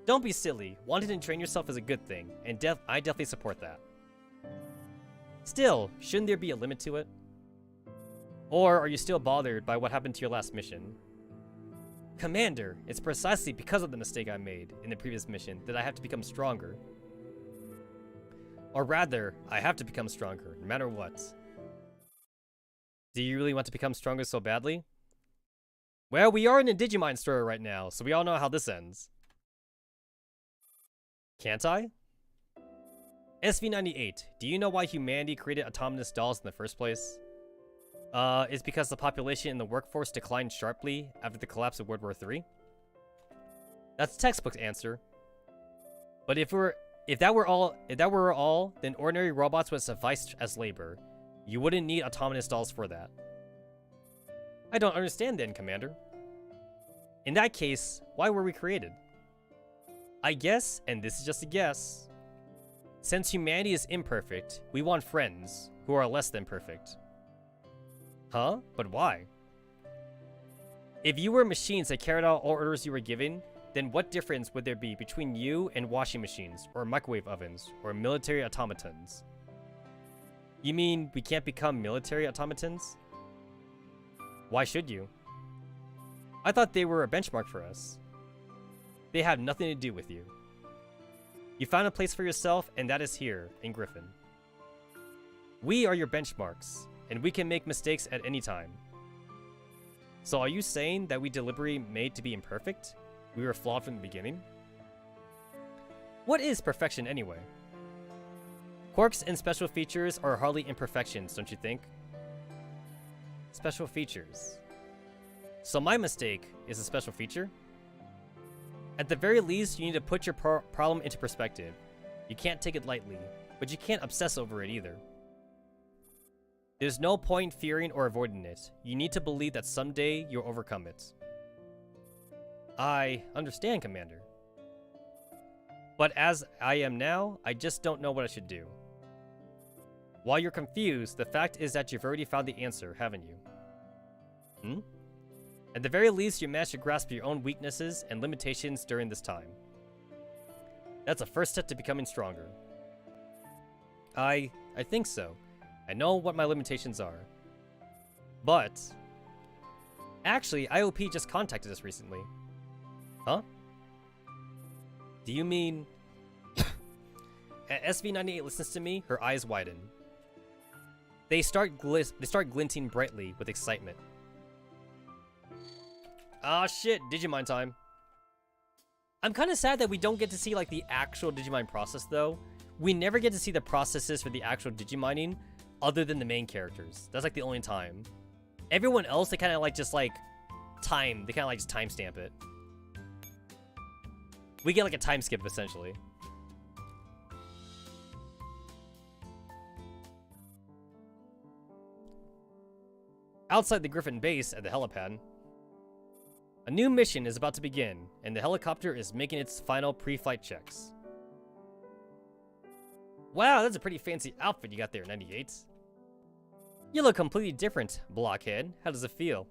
Don't be silly. Wanting to train yourself is a good thing, and I definitely support that. Still, shouldn't there be a limit to it? Or are you still bothered by what happened to your last mission? Commander, it's precisely because of the mistake I made in the previous mission that I have to become stronger. Or rather, I have to become stronger, no matter what. Do you really want to become stronger so badly? Well, we are in a Digimon story right now, so we all know how this ends. Can't I? SV98, do you know why humanity created autonomous dolls in the first place? It's because the population in the workforce declined sharply after the collapse of World War III? That's textbook answer. But if that were all, then ordinary robots would suffice as labor. You wouldn't need autonomous dolls for that. I don't understand then, Commander. In that case, why were we created? I guess, and this is just a guess, since humanity is imperfect, we want friends who are less than perfect. Huh? But why? If you were machines that carried out all orders you were given, then what difference would there be between you and washing machines, or microwave ovens, or military automatons? You mean we can't become military automatons? Why should you? I thought they were a benchmark for us. They have nothing to do with you. You found a place for yourself, and that is here, in Griffin. We are your benchmarks, and we can make mistakes at any time. So are you saying that we deliberately made to be imperfect? We were flawed from the beginning? What is perfection anyway? Quirks and special features are hardly imperfections, don't you think? Special features. So my mistake is a special feature? At the very least, you need to put your problem into perspective. You can't take it lightly, but you can't obsess over it either. There's no point fearing or avoiding it. You need to believe that someday you'll overcome it. I understand, Commander. But as I am now, I just don't know what I should do. While you're confused, the fact is that you've already found the answer, haven't you? Hmm? At the very least, you managed to grasp your own weaknesses and limitations during this time. That's a first step to becoming stronger. I think so. I know what my limitations are. But actually, IOP just contacted us recently. Huh? Do you mean... As SV98 listens to me, her eyes widen. They start glinting brightly with excitement. Ah shit, Digimon time. I'm kind of sad that we don't get to see like the actual Digimon process though. We never get to see the processes for the actual Digimining other than the main characters. That's like the only time. Everyone else, they kind of like just like time. They kind of like just timestamp it. We get like a time skip essentially. Outside the Griffin base at the helipad, a new mission is about to begin, and the helicopter is making its final pre-flight checks. Wow, that's a pretty fancy outfit you got there, 98. You look completely different, blockhead. How does it feel?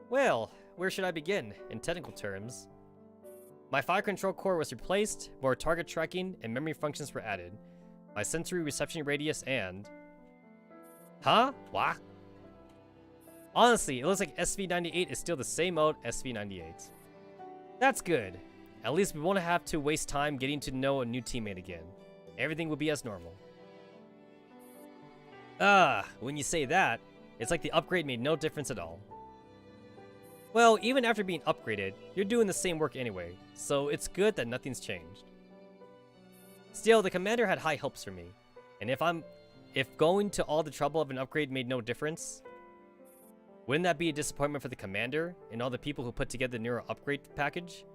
Well, where should I begin, in technical terms? My fire control core was replaced, more target tracking and memory functions were added. My sensory reception radius and... Huh? What? Honestly, it looks like SV98 is still the same mode SV98. That's good. At least we won't have to waste time getting to know a new teammate again. Everything will be as normal. When you say that, it's like the upgrade made no difference at all. Well, even after being upgraded, you're doing the same work anyway, so it's good that nothing's changed. Still, the commander had high hopes for me, and if going to all the trouble of an upgrade made no difference, wouldn't that be a disappointment for the commander and all the people who put together the Neuro upgrade package?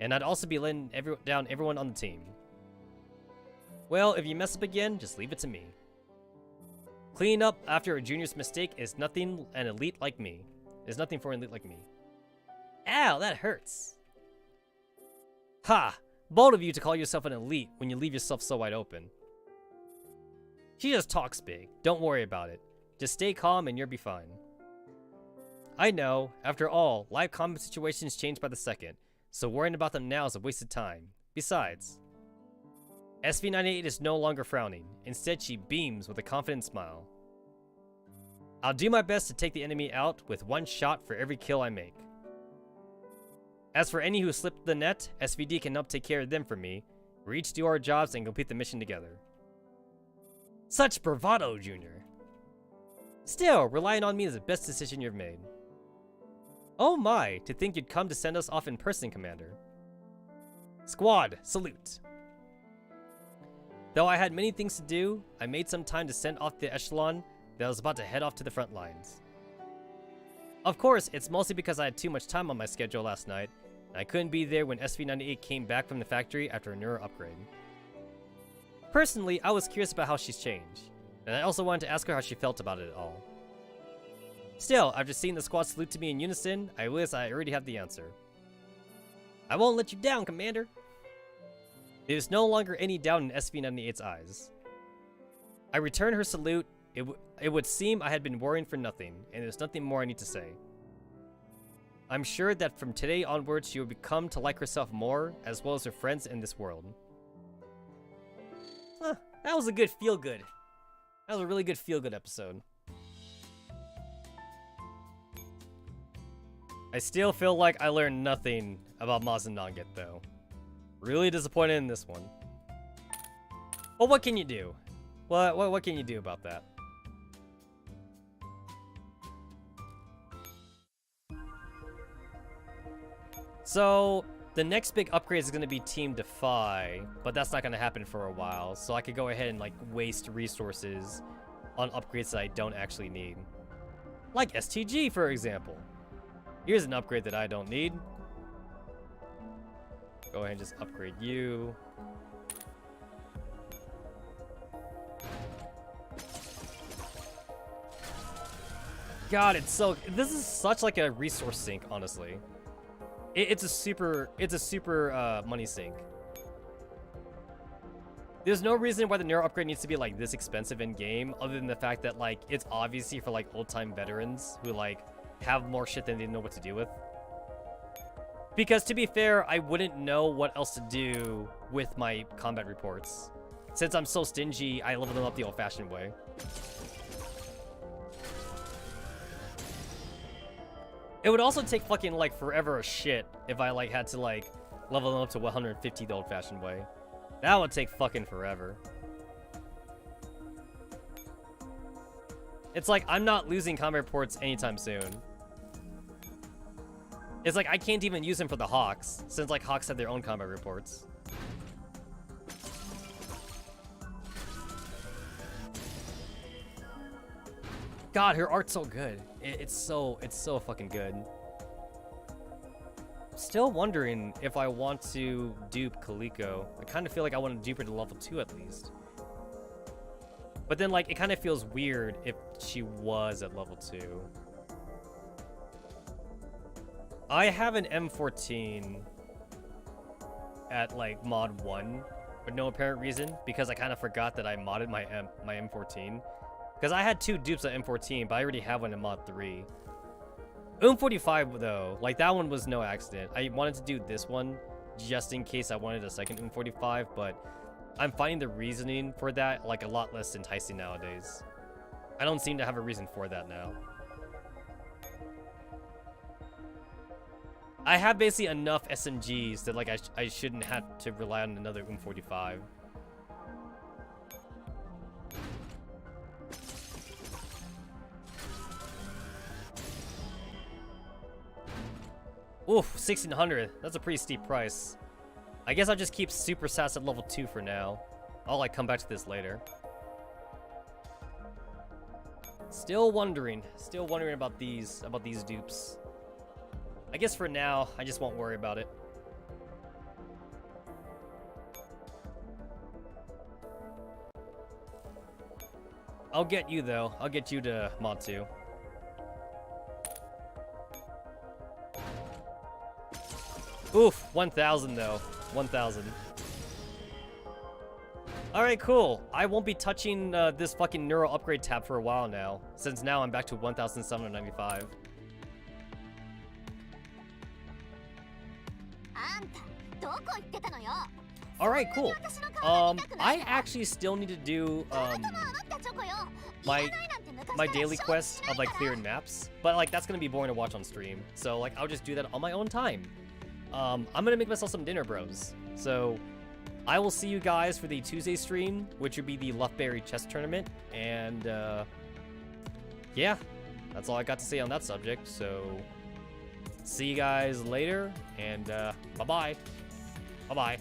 And I'd also be letting down everyone on the team. Well, if you mess up again, just leave it to me. Cleaning up after a junior's mistake is nothing for an elite like me. Ow, that hurts. Ha! Bold of you to call yourself an elite when you leave yourself so wide open. She just talks big. Don't worry about it. Just stay calm and you'll be fine. I know. After all, live combat situations change by the second, so worrying about them now is a waste of time. Besides, SV98 is no longer frowning. Instead, she beams with a confident smile. I'll do my best to take the enemy out with one shot for every kill I make. As for any who slipped the net, SVD can help take care of them for me. We each do our jobs and complete the mission together. Such bravado, Junior. Still, relying on me is the best decision you've made. Oh my, to think you'd come to send us off in person, Commander. Squad, salute. Though I had many things to do, I made some time to send off the echelon that was about to head off to the front lines. Of course, it's mostly because I had too much time on my schedule last night, and I couldn't be there when SV98 came back from the factory after a neuro upgrade. Personally, I was curious about how she's changed, and I also wanted to ask her how she felt about it all. Still, after seeing the squad salute to me in unison, I realized I already have the answer. I won't let you down, Commander! There's no longer any doubt in SV98's eyes. I returned her salute. It would seem I had been worrying for nothing, and there's nothing more I need to say. I'm sure that from today onwards she will become to like herself more, as well as her friends in this world. Huh, that was a good feel-good. That was a really good feel-good episode. I still feel like I learned nothing about Mazananget, though. Really disappointed in this one. Well, what can you do? What can you do about that? So, the next big upgrade is going to be Team Defy, but that's not going to happen for a while, so I could go ahead and, like, waste resources on upgrades that I don't actually need. Like STG, for example. Here's an upgrade that I don't need. Go ahead and just upgrade you. God, this is such like a resource sink, honestly. It's a super money sink. There's no reason why the neuro upgrade needs to be like this expensive in game, other than the fact that like it's obviously for like old time veterans who like have more shit than they know what to do with. Because to be fair, I wouldn't know what else to do with my combat reports. Since I'm so stingy, I level them up the old-fashioned way. It would also take fucking like forever as shit if I like had to like level them up to 150 the old-fashioned way. That would take fucking forever. It's like I'm not losing combat reports anytime soon. It's like I can't even use them for the Hawks, since like Hawks have their own combat reports. God, her art's so good. It's so fucking good. Still wondering if I want to dupe Kaliko. I kind of feel like I want to dupe her to level 2 at least. But then like it kind of feels weird if she was at level 2. I have an M14 at like mod 1, for no apparent reason, because I kind of forgot that I modded my M14. Because I had 2 dupes of M14, but I already have one in mod 3. 45 though, like that one was no accident. I wanted to do this one just in case I wanted a second 45, but I'm finding the reasoning for that like a lot less enticing nowadays. I don't seem to have a reason for that now. I have basically enough SMGs that like I shouldn't have to rely on another 45. Oof, 1600. That's a pretty steep price. I guess I'll just keep super sass at level 2 for now. I'll like come back to this later. Still wondering about these dupes. I guess for now, I just won't worry about it. I'll get you though. I'll get you to mod 2. Oof, 1,000 though. 1,000. Alright, cool. I won't be touching this fucking neuro upgrade tab for a while now, since now I'm back to 1,795. Alright, cool. I actually still need to do my daily quest of like clearing maps, but like that's gonna be boring to watch on stream. So like I'll just do that on my own time. I'm gonna make myself some dinner, bros. So I will see you guys for the Tuesday stream, which would be the Luftberry chess tournament. And yeah, that's all I got to say on that subject. So see you guys later, and bye-bye. Bye-bye.